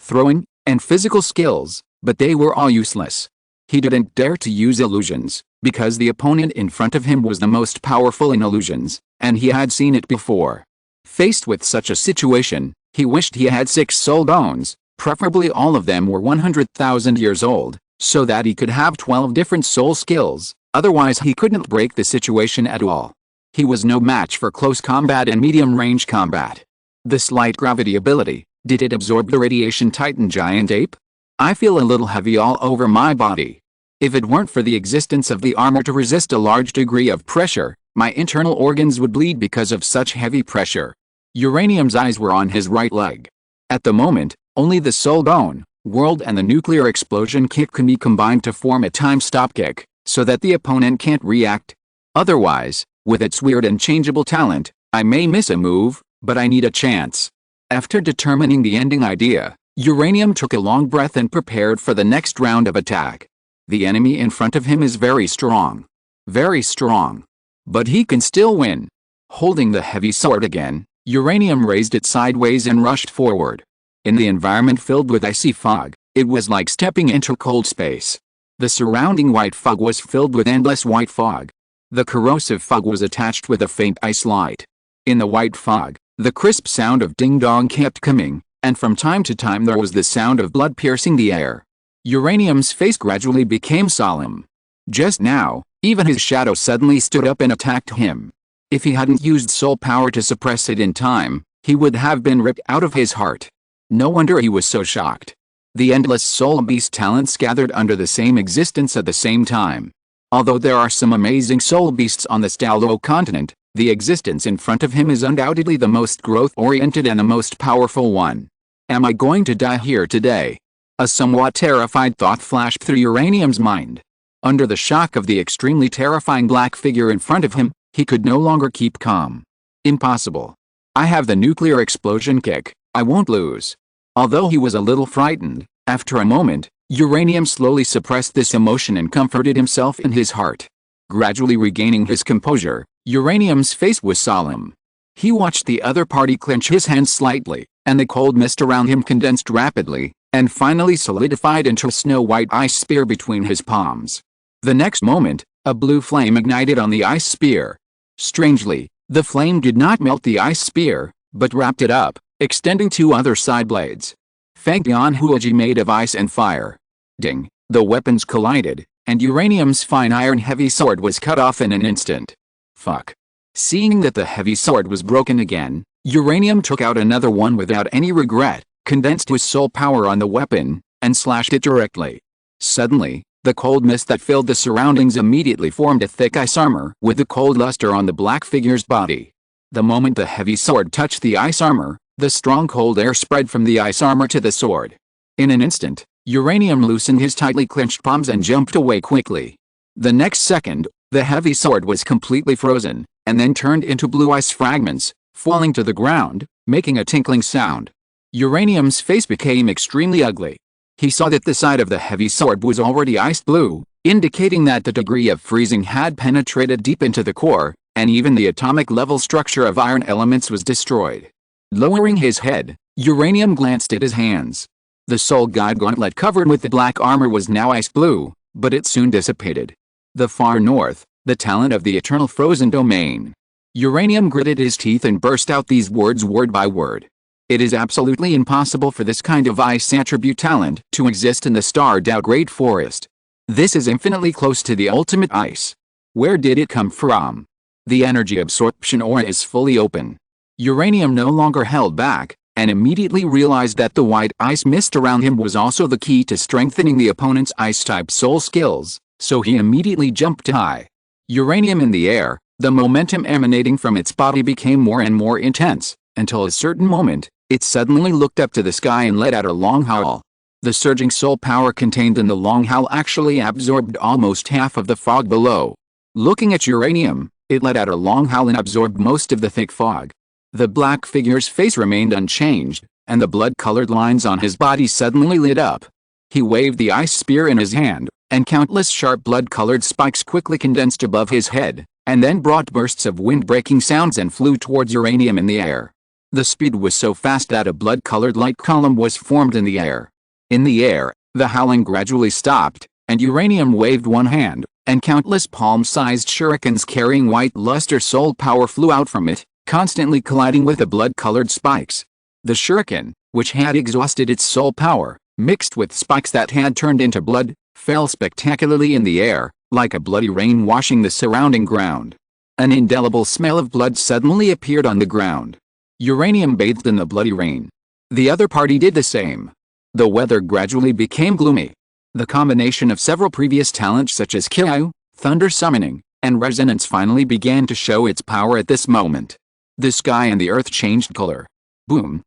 A: throwing, and physical skills, but they were all useless. He didn't dare to use illusions, because the opponent in front of him was the most powerful in illusions, and he had seen it before. Faced with such a situation, he wished he had 6 soul bones, preferably all of them were 100,000 years old, so that he could have 12 different soul skills, otherwise he couldn't break the situation at all. He was no match for close combat and medium-range combat. The slight gravity ability, did it absorb the radiation Titan giant ape? I feel a little heavy all over my body. If it weren't for the existence of the armor to resist a large degree of pressure, my internal organs would bleed because of such heavy pressure. Uranium's eyes were on his right leg. At the moment, only the soul bone, world and the nuclear explosion kick can be combined to form a time-stop kick, so that the opponent can't react. Otherwise, with its weird and changeable talent, I may miss a move, but I need a chance. After determining the ending idea, Uranium took a long breath and prepared for the next round of attack. The enemy in front of him is very strong. Very strong. But he can still win. Holding the heavy sword again, Uranium raised it sideways and rushed forward. In the environment filled with icy fog, it was like stepping into cold space. The surrounding white fog was filled with endless white fog. The corrosive fog was attached with a faint ice light. In the white fog, the crisp sound of ding-dong kept coming, and from time to time there was the sound of blood piercing the air. Uranium's face gradually became solemn. Just now, even his shadow suddenly stood up and attacked him. If he hadn't used soul power to suppress it in time, he would have been ripped out of his heart. No wonder he was so shocked. The endless soul beast talents gathered under the same existence at the same time. Although there are some amazing soul beasts on the Douluo Continent, the existence in front of him is undoubtedly the most growth-oriented and the most powerful one. Am I going to die here today? A somewhat terrified thought flashed through Uranium's mind. Under the shock of the extremely terrifying black figure in front of him, he could no longer keep calm. Impossible. I have the nuclear explosion kick, I won't lose. Although he was a little frightened, after a moment, Uranium slowly suppressed this emotion and comforted himself in his heart. Gradually regaining his composure, Uranium's face was solemn. He watched the other party clench his hands slightly, and the cold mist around him condensed rapidly, and finally solidified into a snow-white ice spear between his palms. The next moment, a blue flame ignited on the ice spear. Strangely, the flame did not melt the ice spear, but wrapped it up, extending two other side blades. Fangbian Huoji made of ice and fire. Ding! The weapons collided, and Uranium's fine iron heavy sword was cut off in an instant. Fuck. Seeing that the heavy sword was broken again, Uranium took out another one without any regret, condensed his soul power on the weapon, and slashed it directly. Suddenly, the cold mist that filled the surroundings immediately formed a thick ice armor with the cold luster on the black figure's body. The moment the heavy sword touched the ice armor, the strong cold air spread from the ice armor to the sword. In an instant, Uranium loosened his tightly clenched palms and jumped away quickly. The next second, the heavy sword was completely frozen, and then turned into blue ice fragments, falling to the ground, making a tinkling sound. Uranium's face became extremely ugly. He saw that the side of the heavy sword was already ice blue, indicating that the degree of freezing had penetrated deep into the core, and even the atomic level structure of iron elements was destroyed. Lowering his head, Uranium glanced at his hands. The soul guide gauntlet covered with the black armor was now ice blue, but it soon dissipated. The far north, the talent of the eternal frozen domain. Uranium gritted his teeth and burst out these words word by word. It is absolutely impossible for this kind of ice attribute talent to exist in the Star Dou Great Forest. This is infinitely close to the ultimate ice. Where did it come from? The energy absorption aura is fully open. Uranium no longer held back, and immediately realized that the white ice mist around him was also the key to strengthening the opponent's ice-type soul skills, so he immediately jumped high. Uranium in the air, the momentum emanating from its body became more and more intense, until a certain moment, it suddenly looked up to the sky and let out a long howl. The surging soul power contained in the long howl actually absorbed almost half of the fog below. Looking at Uranium, it let out a long howl and absorbed most of the thick fog. The black figure's face remained unchanged, and the blood-colored lines on his body suddenly lit up. He waved the ice spear in his hand, and countless sharp blood-colored spikes quickly condensed above his head, and then brought bursts of wind-breaking sounds and flew towards Uranium in the air. The speed was so fast that a blood-colored light column was formed in the air. In the air, the howling gradually stopped, and Uranium waved one hand, and countless palm-sized shurikens carrying white luster soul power flew out from it, constantly colliding with the blood-colored spikes. The shuriken, which had exhausted its soul power, mixed with spikes that had turned into blood, fell spectacularly in the air, like a bloody rain washing the surrounding ground. An indelible smell of blood suddenly appeared on the ground. Uranium bathed in the bloody rain. The other party did the same. The weather gradually became gloomy. The combination of several previous talents such as Kyu, thunder summoning, and resonance finally began to show its power at this moment. The sky and the earth changed color. Boom!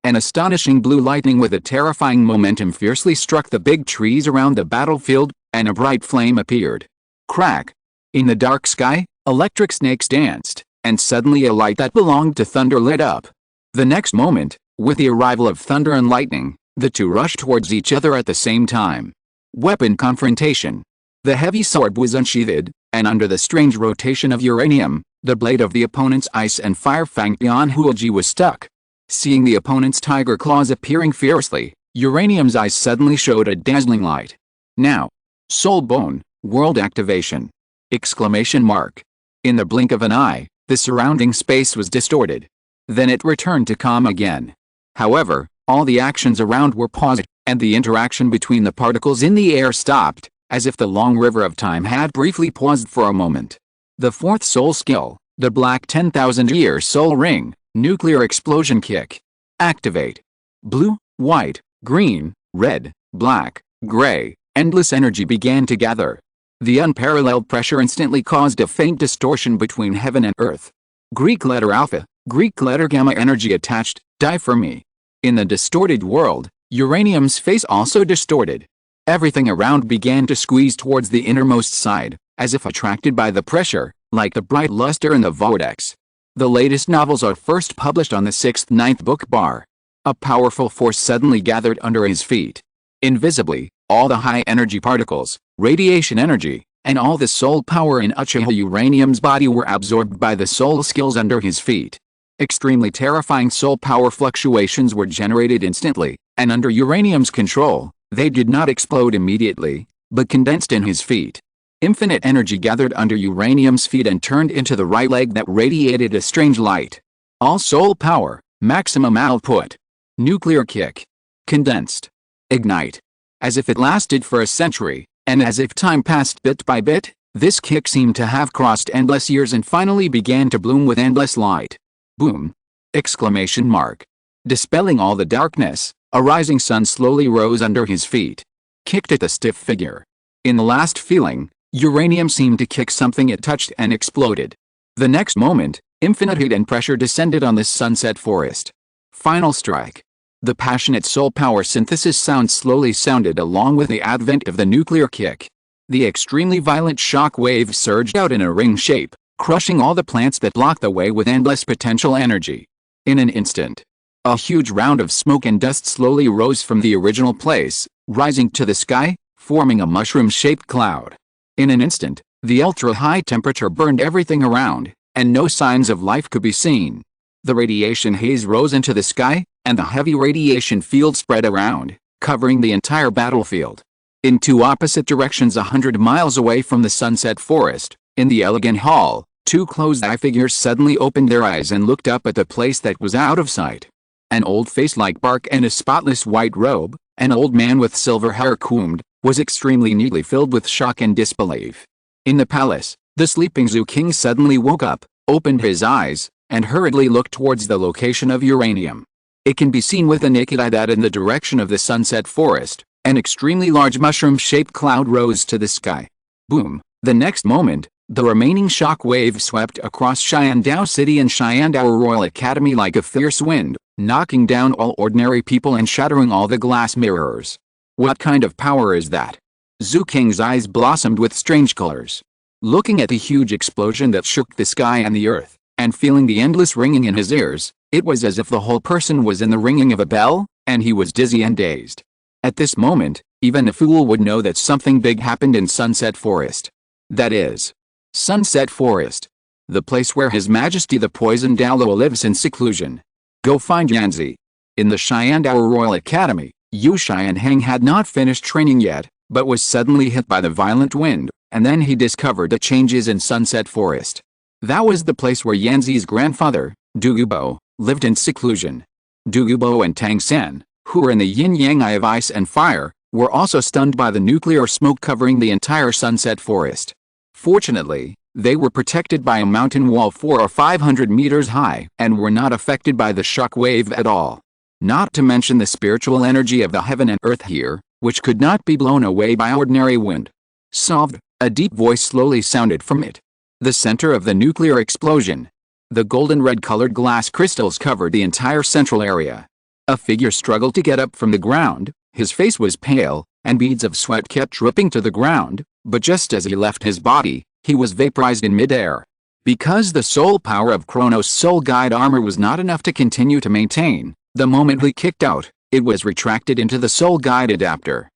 A: An astonishing blue lightning with a terrifying momentum fiercely struck the big trees around the battlefield, and a bright flame appeared. Crack! In the dark sky, electric snakes danced, and suddenly a light that belonged to thunder lit up. The next moment, with the arrival of thunder and lightning, the two rushed towards each other at the same time. Weapon confrontation. The heavy sword was unsheathed, and under the strange rotation of Uranium, the blade of the opponent's ice and fire Fangbian Huoji was stuck. Seeing the opponent's tiger claws appearing fiercely, Uranium's eyes suddenly showed a dazzling light. Now! Soul Bone, World Activation! Exclamation mark. In the blink of an eye, the surrounding space was distorted. Then it returned to calm again. However, all the actions around were paused, and the interaction between the particles in the air stopped, as if the long river of time had briefly paused for a moment. The fourth soul skill, the Black 10,000-Year Soul Ring, Nuclear Explosion Kick. Activate. Blue, white, green, red, black, gray, endless energy began to gather. The unparalleled pressure instantly caused a faint distortion between heaven and earth. Greek letter alpha, Greek letter gamma energy attached, die for me. In the distorted world, Uranium's face also distorted. Everything around began to squeeze towards the innermost side, as if attracted by the pressure, like the bright luster in the vortex. The latest novels are first published on the 6th-9th book bar. A powerful force suddenly gathered under his feet. Invisibly, all the high-energy particles, radiation energy, and all the soul power in Uchiha Uranium's body were absorbed by the soul skills under his feet. Extremely terrifying soul power fluctuations were generated instantly, and under Uranium's control, they did not explode immediately, but condensed in his feet. Infinite energy gathered under Uranium's feet and turned into the right leg that radiated a strange light. All soul power, maximum output. Nuclear kick. Condensed. Ignite. As if it lasted for a century, and as if time passed bit by bit, this kick seemed to have crossed endless years and finally began to bloom with endless light. Boom! Exclamation mark. Dispelling all the darkness, a rising sun slowly rose under his feet. Kicked at the stiff figure. In the last feeling, Uranium seemed to kick something it touched and exploded. The next moment, infinite heat and pressure descended on this sunset forest. Final strike. The passionate soul power synthesis sound slowly sounded along with the advent of the nuclear kick. The extremely violent shock wave surged out in a ring shape, crushing all the plants that blocked the way with endless potential energy. In an instant, a huge round of smoke and dust slowly rose from the original place, rising to the sky, forming a mushroom-shaped cloud. In an instant, the ultra-high temperature burned everything around, and no signs of life could be seen. The radiation haze rose into the sky, and the heavy radiation field spread around, covering the entire battlefield. In two opposite directions 100 miles away from the sunset forest, in the elegant hall, two closed-eye figures suddenly opened their eyes and looked up at the place that was out of sight. An old face like bark and a spotless white robe, an old man with silver hair combed, was extremely neatly filled with shock and disbelief. In the palace, the sleeping Zoo King suddenly woke up, opened his eyes, and hurriedly looked towards the location of Uranium. It can be seen with the naked eye that in the direction of the sunset forest, an extremely large mushroom-shaped cloud rose to the sky. Boom! The next moment, the remaining shock wave swept across Shandao City and Shandao Royal Academy like a fierce wind, knocking down all ordinary people and shattering all the glass mirrors. What kind of power is that? Zoo King's eyes blossomed with strange colors. Looking at the huge explosion that shook the sky and the earth, and feeling the endless ringing in his ears, it was as if the whole person was in the ringing of a bell, and he was dizzy and dazed. At this moment, even a fool would know that something big happened in Sunset Forest. That is, Sunset Forest, the place where His Majesty the Poisoned Douluo lives in seclusion. Go find Yanzi. In the Shandao Royal Academy, Yu Xianheng had not finished training yet, but was suddenly hit by the violent wind, and then he discovered the changes in Sunset Forest. That was the place where Yanzi's grandfather, Douluo, lived in seclusion. Douluo and Tang San, who were in the yin-yang eye of ice and fire, were also stunned by the nuclear smoke covering the entire Sunset Forest. Fortunately, they were protected by a mountain wall 400 or 500 meters high and were not affected by the shock wave at all. Not to mention the spiritual energy of the heaven and earth here, which could not be blown away by ordinary wind. Solved, a deep voice slowly sounded from it. The center of the nuclear explosion. The golden red-colored glass crystals covered the entire central area. A figure struggled to get up from the ground, his face was pale, and beads of sweat kept dripping to the ground, but just as he left his body, he was vaporized in midair. Because the soul power of Chronos' soul guide armor was not enough to continue to maintain, the moment he kicked out, it was retracted into the soul guide adapter.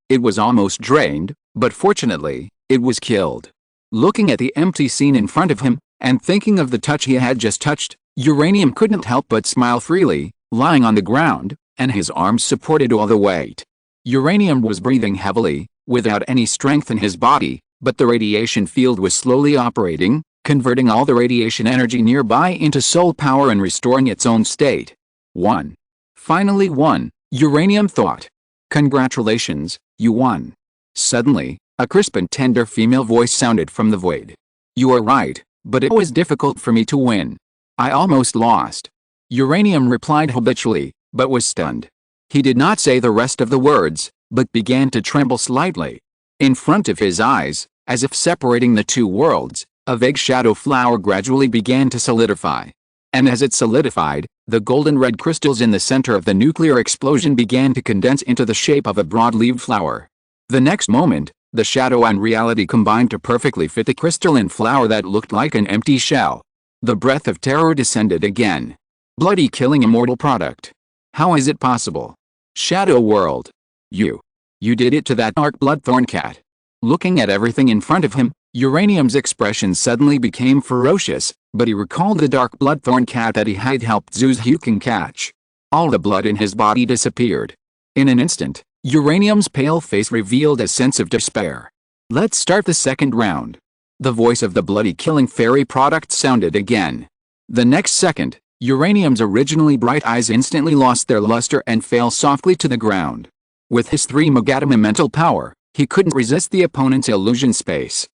A: It was almost drained, but fortunately, it was killed. Looking at the empty scene in front of him, and thinking of the touch he had just touched, Uranium couldn't help but smile freely, lying on the ground, and his arms supported all the weight. Uranium was breathing heavily, without any strength in his body, but the radiation field was slowly operating, converting all the radiation energy nearby into soul power and restoring its own state. Won. Finally won, Uranium thought. Congratulations, you won. Suddenly, a crisp and tender female voice sounded from the void. You are right, but it was difficult for me to win. I almost lost. Uranium replied habitually, but was stunned. He did not say the rest of the words, but began to tremble slightly. In front of his eyes, as if separating the two worlds, a vague shadow flower gradually began to solidify. And as it solidified, the golden red crystals in the center of the nuclear explosion began to condense into the shape of a broad-leaved flower. The next moment, the shadow and reality combined to perfectly fit the crystalline flower that looked like an empty shell. The breath of terror descended again. Bloody killing immortal product. How is it possible? Shadow world. You did it to that dark bloodthorn cat. Looking at everything in front of him, Uranium's expression suddenly became ferocious, but he recalled the dark bloodthorn cat that he had helped Zuzhuken catch. All the blood in his body disappeared. In an instant, Uranium's pale face revealed a sense of despair. Let's start the second round. The voice of the bloody killing fairy product sounded again. The next second, Uranium's originally bright eyes instantly lost their luster and fell softly to the ground. With his 3 Magatama mental power, he couldn't resist the opponent's illusion space.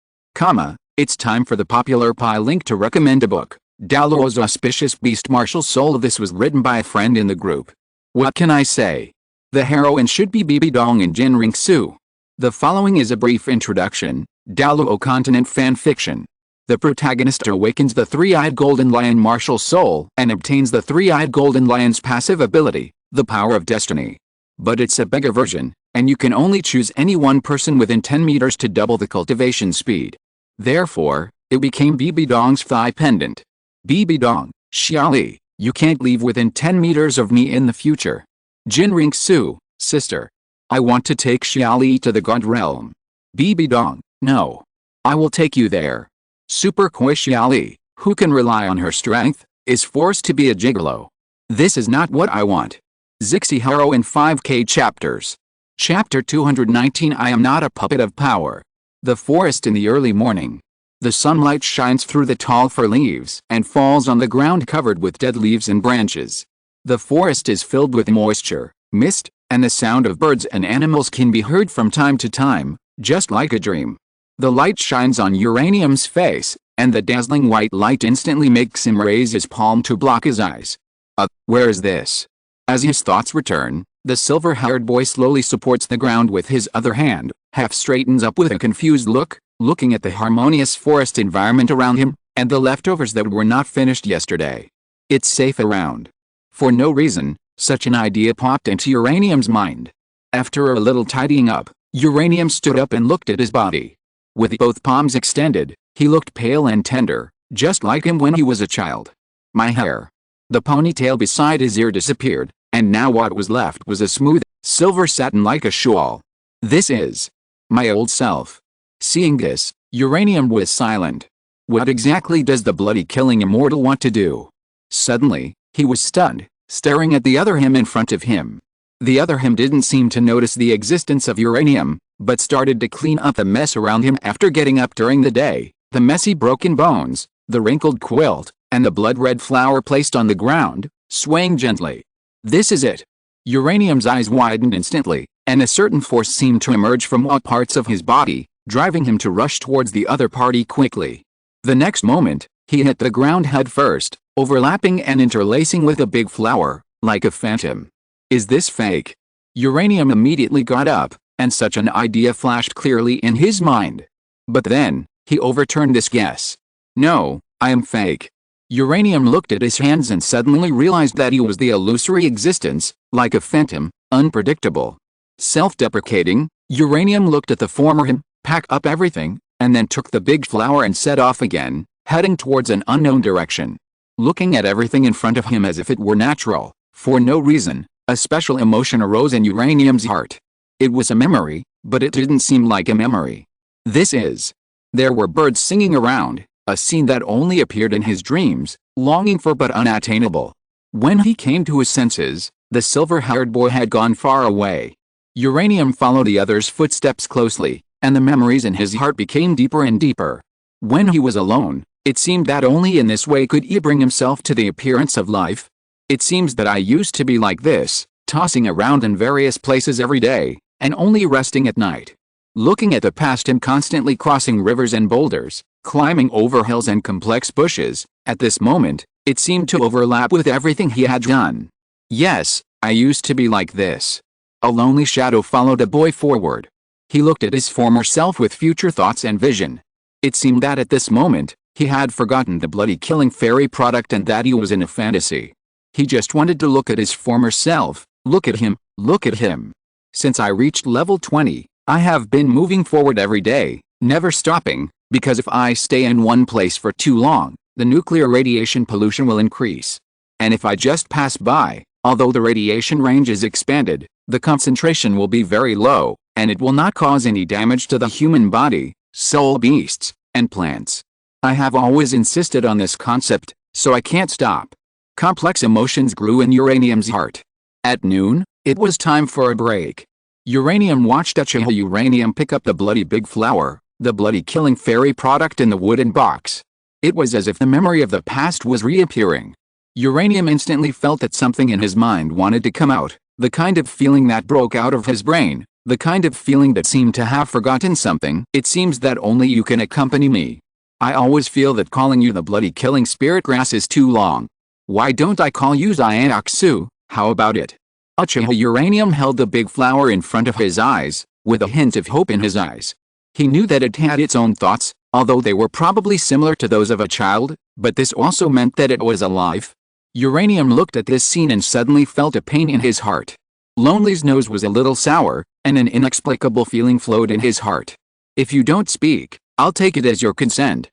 A: It's time for the popular Pi link to recommend a book, Douluo's Auspicious Beast Martial Soul. This was written by a friend in the group. What can I say? The heroine should be Bibi Dong and Jin Ringsu. The following is a brief introduction. Douluo Continent fanfiction. The protagonist awakens the 3-eyed golden lion martial soul and obtains the 3-eyed golden lion's passive ability, the power of destiny. But it's a beggar version, and you can only choose any one person within 10 meters to double the cultivation speed. Therefore, it became Bibi Dong's thigh pendant. Bibi Dong, Xiaoli, you can't leave within 10 meters of me in the future. Jin Ringsu, sister. I want to take Xiaoli to the God realm. Bibi Dong, no. I will take you there. Super coy Xiaoli, who can rely on her strength, is forced to be a gigolo. This is not what I want. Zixi Haro in 5K chapters. Chapter 219. I am not a puppet of power. The forest in the early morning. The sunlight shines through the tall fir leaves and falls on the ground covered with dead leaves and branches. The forest is filled with moisture, mist, and the sound of birds and animals can be heard from time to time, just like a dream. The light shines on Uranium's face, and the dazzling white light instantly makes him raise his palm to block his eyes. Where is this? As his thoughts return, the silver-haired boy slowly supports the ground with his other hand, half straightens up with a confused look, looking at the harmonious forest environment around him, and the leftovers that were not finished yesterday. It's safe around. For no reason, such an idea popped into Uranium's mind. After a little tidying up, Uranium stood up and looked at his body. With both palms extended, he looked pale and tender, just like him when he was a child. My hair. The ponytail beside his ear disappeared, and now what was left was a smooth, silver satin like a shawl. This is my old self. Seeing this, Uranium was silent. What exactly does the bloody killing immortal want to do? Suddenly, he was stunned, staring at the other him in front of him. The other him didn't seem to notice the existence of Uranium, but started to clean up the mess around him after getting up during the day, the messy broken bones, the wrinkled quilt, and the blood-red flower placed on the ground, swaying gently. This is it. Uranium's eyes widened instantly, and a certain force seemed to emerge from all parts of his body, driving him to rush towards the other party quickly. The next moment, he hit the ground head first, overlapping and interlacing with a big flower, like a phantom. Is this fake? Uranium immediately got up, and such an idea flashed clearly in his mind. But then, he overturned this guess. No, I am fake. Uranium looked at his hands and suddenly realized that he was the illusory existence, like a phantom, unpredictable. Self-deprecating, Uranium looked at the former him, packed up everything, and then took the big flower and set off again, heading towards an unknown direction. Looking at everything in front of him as if it were natural, for no reason, a special emotion arose in Uranium's heart. It was a memory, but it didn't seem like a memory. This is. There were birds singing around, a scene that only appeared in his dreams, longing for but unattainable. When he came to his senses, the silver-haired boy had gone far away. Uranium followed the other's footsteps closely, and the memories in his heart became deeper and deeper. When he was alone, it seemed that only in this way could he bring himself to the appearance of life. It seems that I used to be like this, tossing around in various places every day, and only resting at night. Looking at the past him constantly crossing rivers and boulders, climbing over hills and complex bushes, at this moment, it seemed to overlap with everything he had done. Yes, I used to be like this. A lonely shadow followed the boy forward. He looked at his former self with future thoughts and vision. It seemed that at this moment, he had forgotten the bloody killing fairy product and that he was in a fantasy. He just wanted to look at his former self, look at him, look at him. Since I reached level 20, I have been moving forward every day, never stopping, because if I stay in one place for too long, the nuclear radiation pollution will increase. And if I just pass by, although the radiation range is expanded, the concentration will be very low, and it will not cause any damage to the human body, soul beasts, and plants. I have always insisted on this concept, so I can't stop. Complex emotions grew in Uranium's heart. At noon, it was time for a break. Uranium watched Uchiha Uranium pick up the bloody big flower, the bloody killing fairy product in the wooden box. It was as if the memory of the past was reappearing. Uranium instantly felt that something in his mind wanted to come out, the kind of feeling that broke out of his brain, the kind of feeling that seemed to have forgotten something. It seems that only you can accompany me. I always feel that calling you the bloody killing spirit grass is too long. Why don't I call you Xianxu? How about it? Uchiha Uranium held the big flower in front of his eyes, with a hint of hope in his eyes. He knew that it had its own thoughts, although they were probably similar to those of a child, but this also meant that it was alive. Uranium looked at this scene and suddenly felt a pain in his heart. Lonely's nose was a little sour, and an inexplicable feeling flowed in his heart. If you don't speak, I'll take it as your consent.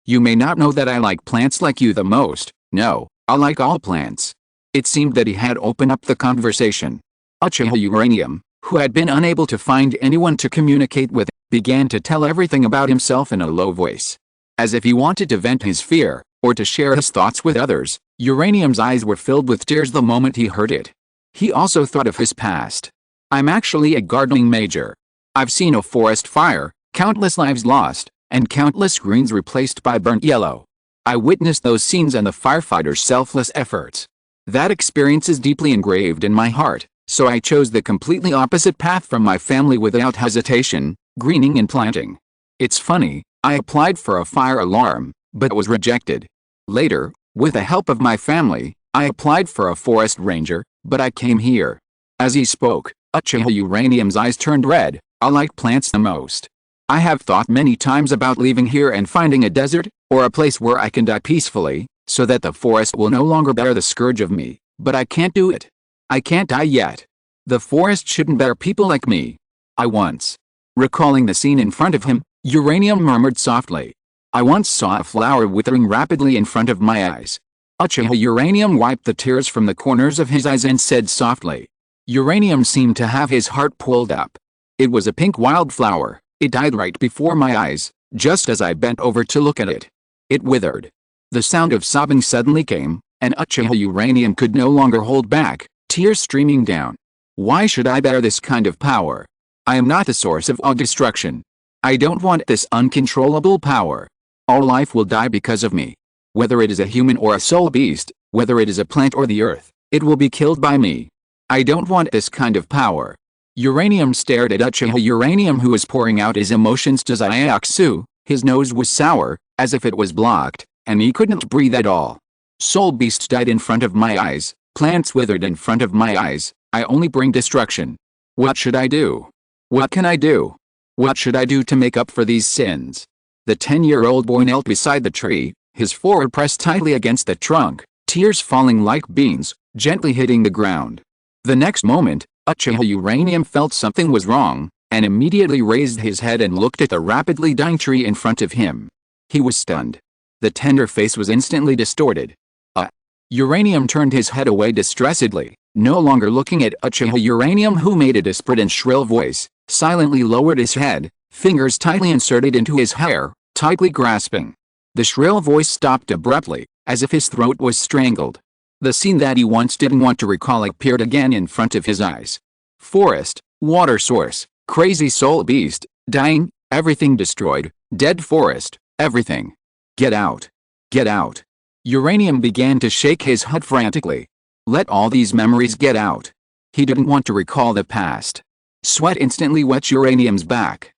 A: You may not know that I like plants like you the most. No, I like all plants. It seemed that he had opened up the conversation. Uchiha Uranium, who had been unable to find anyone to communicate with, began to tell everything about himself in a low voice. As if he wanted to vent his fear, or to share his thoughts with others, Uranium's eyes were filled with tears the moment he heard it. He also thought of his past. I'm actually a gardening major. I've seen a forest fire, countless lives lost, and countless greens replaced by burnt yellow. I witnessed those scenes and the firefighters' selfless efforts. That experience is deeply engraved in my heart, so I chose the completely opposite path from my family without hesitation, greening and planting. It's funny, I applied for a fire alarm, but was rejected. Later, with the help of my family, I applied for a forest ranger, but I came here. As he spoke, Uchiha Uranium's eyes turned red. I like plants the most. I have thought many times about leaving here and finding a desert, or a place where I can die peacefully, so that the forest will no longer bear the scourge of me, but I can't do it. I can't die yet. The forest shouldn't bear people like me. I once. Recalling the scene in front of him, Uranium murmured softly. I once saw a flower withering rapidly in front of my eyes. Uchiha Uranium wiped the tears from the corners of his eyes and said softly. Uranium seemed to have his heart pulled up. It was a pink wildflower. It died right before my eyes, just as I bent over to look at it. It withered. The sound of sobbing suddenly came, and Uchiha Uranium could no longer hold back, tears streaming down. Why should I bear this kind of power? I am not the source of all destruction. I don't want this uncontrollable power. All life will die because of me. Whether it is a human or a soul beast, whether it is a plant or the earth, it will be killed by me. I don't want this kind of power. Uranium stared at Uchiha Uranium, who was pouring out his emotions to Xianxu. His nose was sour, as if it was blocked, and he couldn't breathe at all. Soul beasts died in front of my eyes, plants withered in front of my eyes. I only bring destruction. What should I do? What can I do? What should I do to make up for these sins? The 10-year-old boy knelt beside the tree, his forehead pressed tightly against the trunk, tears falling like beans, gently hitting the ground. The next moment, Uchiha Uranium felt something was wrong, and immediately raised his head and looked at the rapidly dying tree in front of him. He was stunned. The tender face was instantly distorted. Uranium turned his head away distressedly, no longer looking at Uchiha Uranium, who made a desperate and shrill voice, silently lowered his head, fingers tightly inserted into his hair, tightly grasping. The shrill voice stopped abruptly, as if his throat was strangled. The scene that he once didn't want to recall appeared again in front of his eyes. Forest, water source, crazy soul beast, dying, everything destroyed, dead forest, everything. Get out. Get out. Uranium began to shake his head frantically. Let all these memories get out. He didn't want to recall the past. Sweat instantly wet Uranium's back.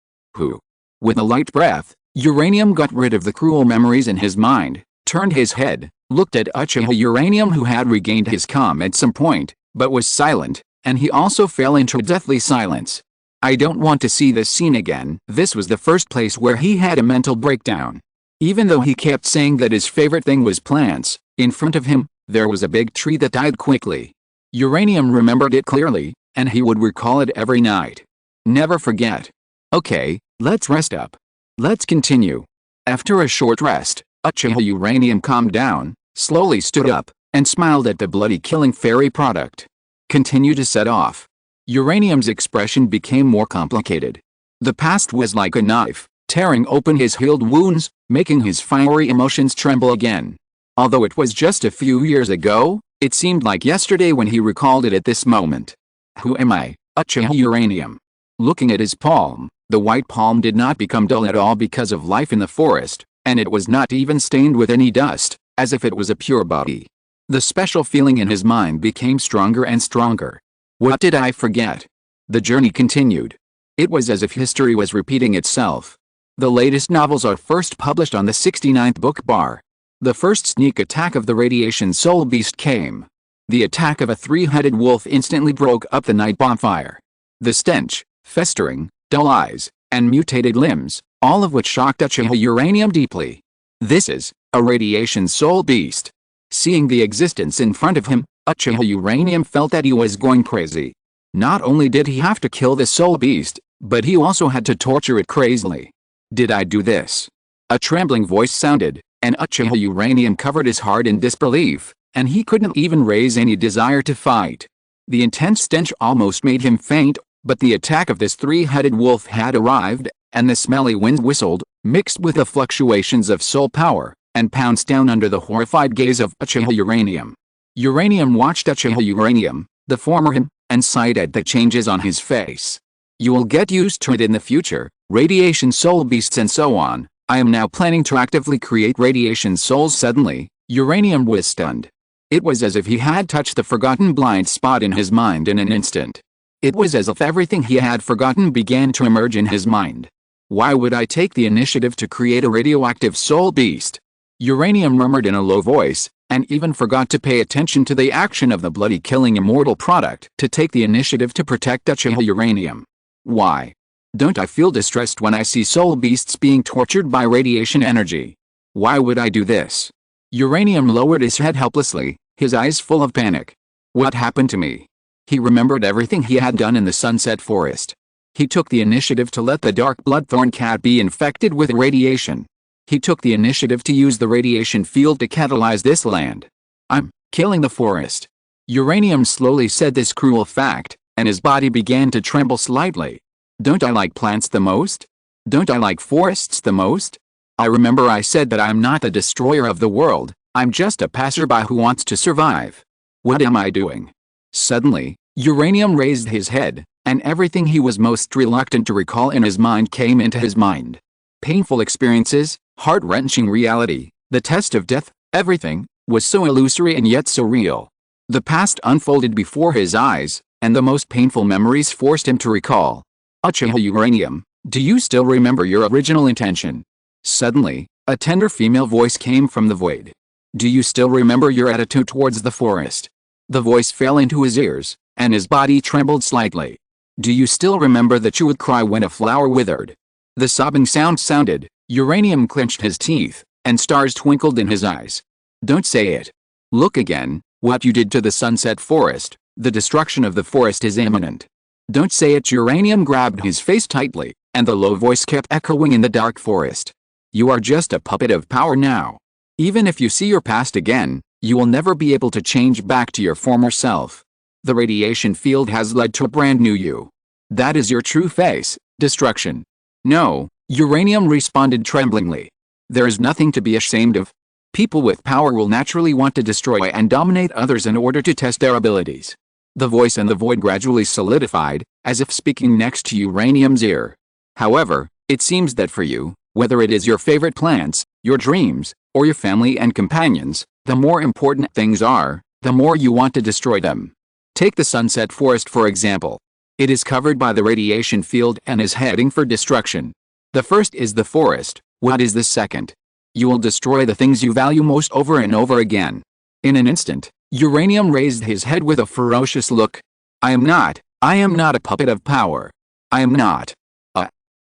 A: With a light breath, Uranium got rid of the cruel memories in his mind, turned his head, looked at Uchiha Uranium, who had regained his calm at some point, but was silent, and he also fell into deathly silence. I don't want to see this scene again. This was the first place where he had a mental breakdown. Even though he kept saying that his favorite thing was plants, in front of him, there was a big tree that died quickly. Uranium remembered it clearly, and he would recall it every night. Never forget. Okay, let's rest up. Let's continue. After a short rest, Uchiha Uranium calmed down, slowly stood up, and smiled at the bloody killing fairy product. Continue to set off. Uranium's expression became more complicated. The past was like a knife, tearing open his healed wounds, making his fiery emotions tremble again. Although it was just a few years ago, it seemed like yesterday when he recalled it at this moment. Who am I, Uchiha Uranium? Looking at his palm, the white palm did not become dull at all because of life in the forest, and it was not even stained with any dust, as if it was a pure body. The special feeling in his mind became stronger and stronger. What did I forget? The journey continued. It was as if history was repeating itself. The latest novels are first published on the 69th book bar. The first sneak attack of the radiation soul beast came. The attack of a three-headed wolf instantly broke up the night bonfire. The stench, festering, dull eyes, and mutated limbs, all of which shocked Uchiha Uranium deeply. This is a radiation soul beast. Seeing the existence in front of him, Uchiha Uranium felt that he was going crazy. Not only did he have to kill the soul beast, but he also had to torture it crazily. Did I do this? A trembling voice sounded, and Uchiha Uranium covered his heart in disbelief, and he couldn't even raise any desire to fight. The intense stench almost made him faint, but the attack of this three-headed wolf had arrived, and the smelly wind whistled, mixed with the fluctuations of soul power, and pounced down under the horrified gaze of Uchiha Uranium. Uranium watched Uchiha Uranium, the former him, and sighed at the changes on his face. You will get used to it in the future, radiation soul beasts and so on. I am now planning to actively create radiation souls. Suddenly, Uranium was stunned. It was as if he had touched the forgotten blind spot in his mind in an instant. It was as if everything he had forgotten began to emerge in his mind. Why would I take the initiative to create a radioactive soul beast? Uranium murmured in a low voice, and even forgot to pay attention to the action of the bloody killing immortal product to take the initiative to protect Uchiha Uranium. Why? Don't I feel distressed when I see soul beasts being tortured by radiation energy? Why would I do this? Uranium lowered his head helplessly, his eyes full of panic. What happened to me? He remembered everything he had done in the Sunset Forest. He took the initiative to let the dark bloodthorn cat be infected with radiation. He took the initiative to use the radiation field to catalyze this land. I'm killing the forest. Uranium slowly said this cruel fact, and his body began to tremble slightly. Don't I like plants the most? Don't I like forests the most? I remember I said that I'm not the destroyer of the world, I'm just a passerby who wants to survive. What am I doing? Suddenly, Uranium raised his head, and everything he was most reluctant to recall in his mind came into his mind. Painful experiences, heart-wrenching reality, the test of death, everything was so illusory and yet so real. The past unfolded before his eyes, and the most painful memories forced him to recall. Uchiha Uranium, do you still remember your original intention? Suddenly, a tender female voice came from the void. Do you still remember your attitude towards the forest? The voice fell into his ears, and his body trembled slightly. Do you still remember that you would cry when a flower withered? The sobbing sound sounded, Uranium clenched his teeth, and stars twinkled in his eyes. Don't say it. Look again, what you did to the Sunset Forest, the destruction of the forest is imminent. Don't say it. Uranium grabbed his face tightly, and the low voice kept echoing in the dark forest. You are just a puppet of power now. Even if you see your past again, you will never be able to change back to your former self. The radiation field has led to a brand new you. That is your true face, destruction. No, Uranium responded tremblingly. There is nothing to be ashamed of. People with power will naturally want to destroy and dominate others in order to test their abilities. The voice in the void gradually solidified, as if speaking next to Uranium's ear. However, it seems that for you, whether it is your favorite plants, your dreams, or your family and companions, the more important things are, the more you want to destroy them. Take the Sunset Forest for example. It is covered by the radiation field and is heading for destruction. The first is the forest. What is the second? You will destroy the things you value most over and over again. In an instant, Uranium raised his head with a ferocious look. I am not a puppet of power. I am not.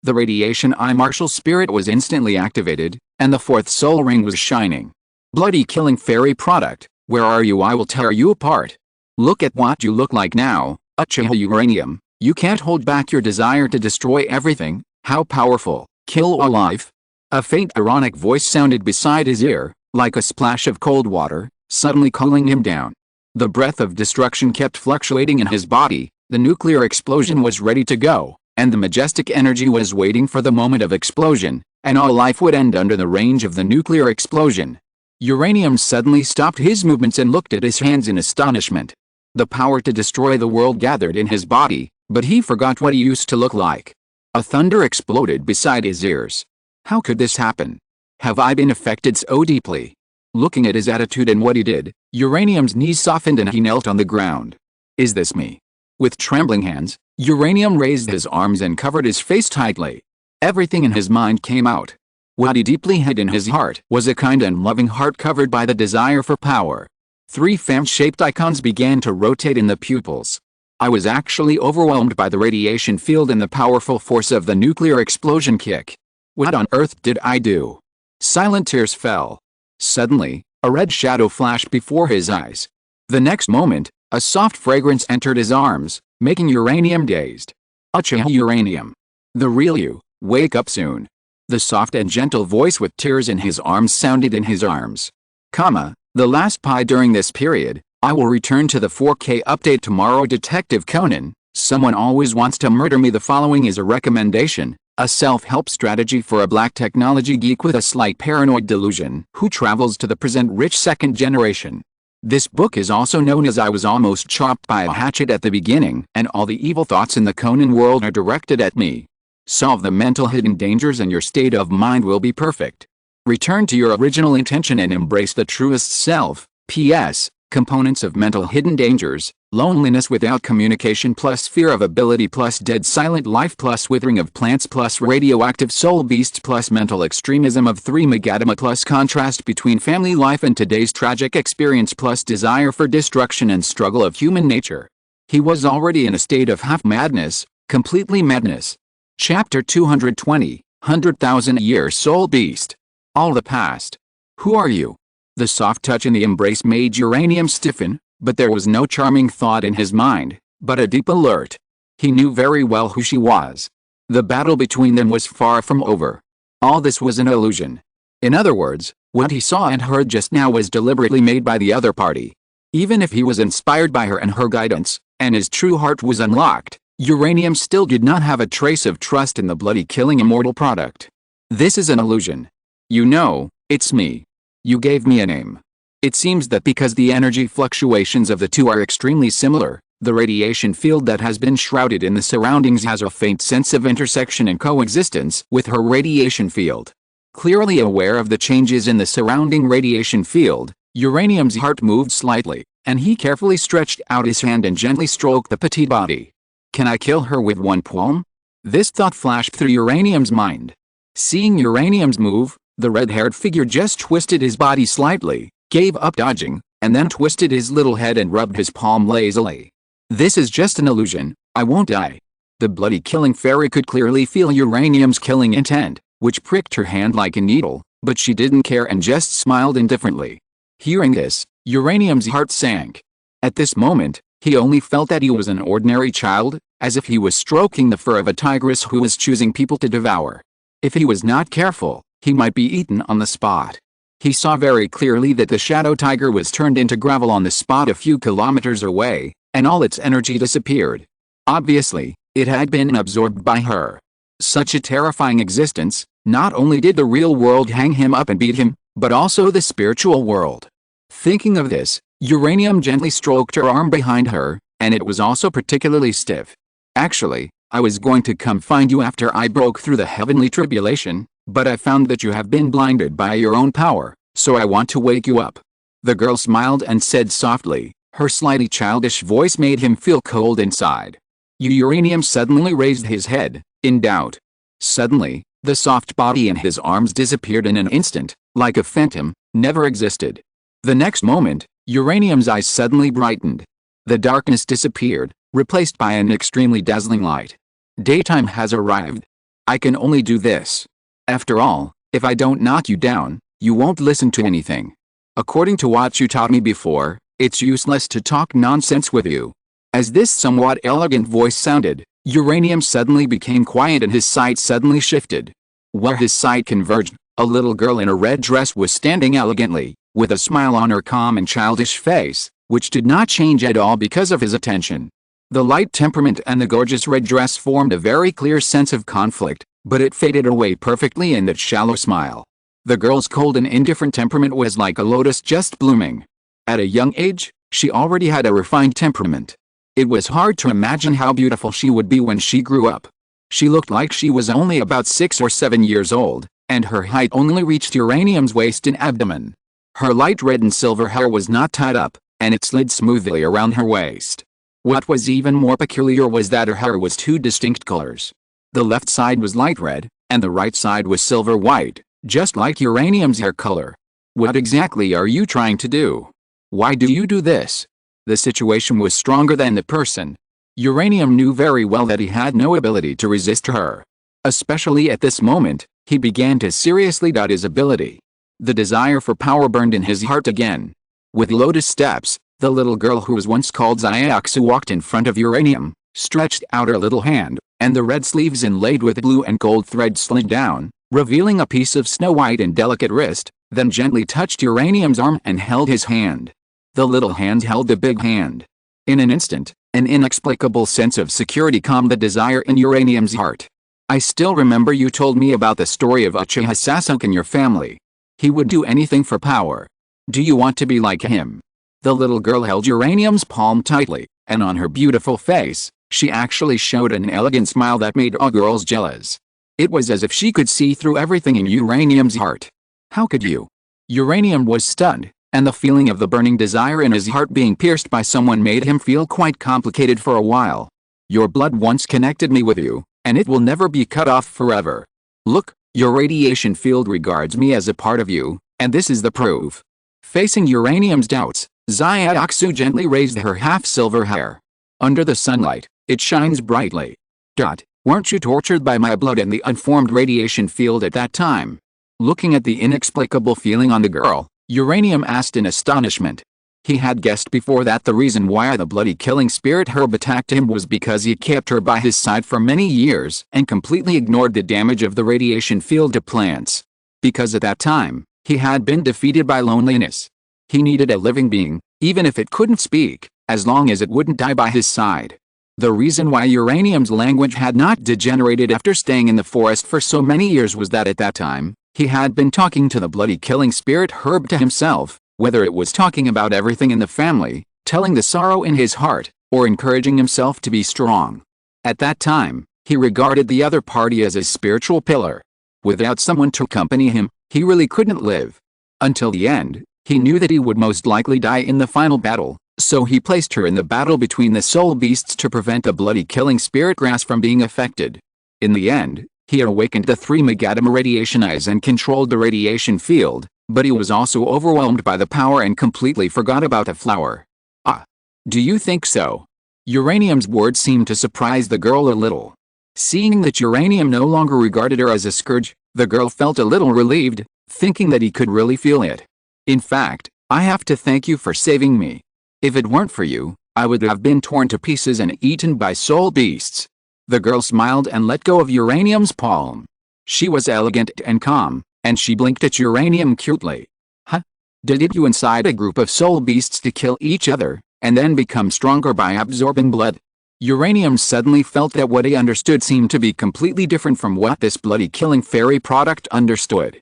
A: The radiation eye martial spirit was instantly activated, and the fourth soul ring was shining. Bloody killing fairy product, where are you? I will tear you apart. Look at what you look like now, Uchiha Uranium. You can't hold back your desire to destroy everything. How powerful. Kill all life. A faint ironic voice sounded beside his ear, like a splash of cold water, suddenly cooling him down. The breath of destruction kept fluctuating in his body, the nuclear explosion was ready to go, and the majestic energy was waiting for the moment of explosion, and all life would end under the range of the nuclear explosion. Uranium suddenly stopped his movements and looked at his hands in astonishment. The power to destroy the world gathered in his body, but he forgot what he used to look like. A thunder exploded beside his ears. How could this happen? Have I been affected so deeply? Looking at his attitude and what he did, Uranium's knees softened and he knelt on the ground. Is this me? With trembling hands, Uranium raised his arms and covered his face tightly. Everything in his mind came out. What he deeply hid in his heart was a kind and loving heart covered by the desire for power. 3 fan-shaped icons began to rotate in the pupils. I was actually overwhelmed by the radiation field and the powerful force of the nuclear explosion kick. What on earth did I do? Silent tears fell. Suddenly, a red shadow flashed before his eyes. The next moment, a soft fragrance entered his arms, making Uranium dazed. Uchiha Uranium. The real you, wake up soon. The soft and gentle voice with tears in his arms sounded in his arms. The last pie during this period. I will return to the 4K update tomorrow. Detective Conan, someone always wants to murder me. The following is a recommendation, a self-help strategy for a black technology geek with a slight paranoid delusion who travels to the present rich second generation. This book is also known as I was almost chopped by a hatchet at the beginning, and all the evil thoughts in the Conan world are directed at me. Solve the mental hidden dangers and your state of mind will be perfect. Return to your original intention and embrace the truest self. P.S. Components of mental hidden dangers: loneliness without communication plus fear of ability plus dead silent life plus withering of plants plus radioactive soul beasts plus mental extremism of 3 Magadama plus contrast between family life and today's tragic experience plus desire for destruction and struggle of human nature. He was already in a state of half madness, completely madness. Chapter 220, 100,000 Year Soul Beast. All the past. Who are you? The soft touch in the embrace made Uranium stiffen, but there was no charming thought in his mind, but a deep alert. He knew very well who she was. The battle between them was far from over. All this was an illusion. In other words, what he saw and heard just now was deliberately made by the other party. Even if he was inspired by her and her guidance, and his true heart was unlocked, Uranium still did not have a trace of trust in the bloody killing immortal product. This is an illusion. You know, it's me. You gave me a name. It seems that because the energy fluctuations of the two are extremely similar, the radiation field that has been shrouded in the surroundings has a faint sense of intersection and coexistence with her radiation field. Clearly aware of the changes in the surrounding radiation field, Uranium's heart moved slightly, and he carefully stretched out his hand and gently stroked the petite body. Can I kill her with one palm? This thought flashed through Uranium's mind. Seeing Uranium's move, the red-haired figure just twisted his body slightly, gave up dodging, and then twisted his little head and rubbed his palm lazily. This is just an illusion, I won't die. The bloody killing fairy could clearly feel Uranium's killing intent, which pricked her hand like a needle, but she didn't care and just smiled indifferently. Hearing this, Uranium's heart sank. At this moment, he only felt that he was an ordinary child, as if he was stroking the fur of a tigress who was choosing people to devour. If he was not careful, he might be eaten on the spot. He saw very clearly that the shadow tiger was turned into gravel on the spot a few kilometers away, and all its energy disappeared. Obviously, it had been absorbed by her. Such a terrifying existence, not only did the real world hang him up and beat him, but also the spiritual world. Thinking of this, Uranium gently stroked her arm behind her, and it was also particularly stiff. Actually, I was going to come find you after I broke through the heavenly tribulation, but I found that you have been blinded by your own power, so I want to wake you up. The girl smiled and said softly, her slightly childish voice made him feel cold inside. Uranium suddenly raised his head, in doubt. Suddenly, the soft body in his arms disappeared in an instant, like a phantom, never existed. The next moment, Uranium's eyes suddenly brightened. The darkness disappeared, replaced by an extremely dazzling light. Daytime has arrived. I can only do this. After all, if I don't knock you down, you won't listen to anything. According to what you taught me before, it's useless to talk nonsense with you. As this somewhat elegant voice sounded, Uranium suddenly became quiet and his sight suddenly shifted. Where his sight converged, a little girl in a red dress was standing elegantly, with a smile on her calm and childish face, which did not change at all because of his attention. The light temperament and the gorgeous red dress formed a very clear sense of conflict, but it faded away perfectly in that shallow smile. The girl's cold and indifferent temperament was like a lotus just blooming. At a young age, she already had a refined temperament. It was hard to imagine how beautiful she would be when she grew up. She looked like she was only about 6 or 7 years old, and her height only reached Uranium's waist and abdomen. Her light red and silver hair was not tied up, and it slid smoothly around her waist. What was even more peculiar was that her hair was two distinct colors. The left side was light red, and the right side was silver white, just like Uranium's hair color. What exactly are you trying to do? Why do you do this? The situation was stronger than the person. Uranium knew very well that he had no ability to resist her. Especially at this moment, he began to seriously doubt his ability. The desire for power burned in his heart again. With lotus steps, the little girl who was once called Xiaoxu walked in front of Uranium, stretched out her little hand, and the red sleeves inlaid with blue and gold thread slid down, revealing a piece of snow-white and delicate wrist, then gently touched Uranium's arm and held his hand. The little hand held the big hand. In an instant, an inexplicable sense of security calmed the desire in Uranium's heart. I still remember you told me about the story of Uchiha Sasuke and your family. He would do anything for power. Do you want to be like him? The little girl held Uranium's palm tightly, and on her beautiful face, she actually showed an elegant smile that made all girls jealous. It was as if she could see through everything in Uranium's heart. How could you? Uranium was stunned, and the feeling of the burning desire in his heart being pierced by someone made him feel quite complicated for a while. Your blood once connected me with you, and it will never be cut off forever. Look, your radiation field regards me as a part of you, and this is the proof. Facing Uranium's doubts, Xiaoxu gently raised her half-silver hair. Under the sunlight, it shines brightly. Weren't you tortured by my blood and the unformed radiation field at that time? Looking at the inexplicable feeling on the girl, Uranium asked in astonishment. He had guessed before that the reason why the bloody killing spirit herb attacked him was because he kept her by his side for many years and completely ignored the damage of the radiation field to plants. Because at that time, he had been defeated by loneliness. He needed a living being, even if it couldn't speak, as long as it wouldn't die by his side. The reason why Uranium's language had not degenerated after staying in the forest for so many years was that at that time, he had been talking to the bloody killing spirit herb to himself, whether it was talking about everything in the family, telling the sorrow in his heart, or encouraging himself to be strong. At that time, he regarded the other party as his spiritual pillar. Without someone to accompany him, he really couldn't live. Until the end, he knew that he would most likely die in the final battle, so he placed her in the battle between the soul beasts to prevent the bloody killing spirit grass from being affected. In the end, he awakened the 3 Magadama radiation eyes and controlled the radiation field, but he was also overwhelmed by the power and completely forgot about the flower. Ah. Do you think so? Uranium's words seemed to surprise the girl a little. Seeing that Uranium no longer regarded her as a scourge, the girl felt a little relieved, thinking that he could really feel it. In fact, I have to thank you for saving me. If it weren't for you, I would have been torn to pieces and eaten by soul beasts. The girl smiled and let go of Uranium's palm. She was elegant and calm, and she blinked at Uranium cutely. Huh? Did you incite a group of soul beasts to kill each other, and then become stronger by absorbing blood? Uranium suddenly felt that what he understood seemed to be completely different from what this bloody killing fairy product understood.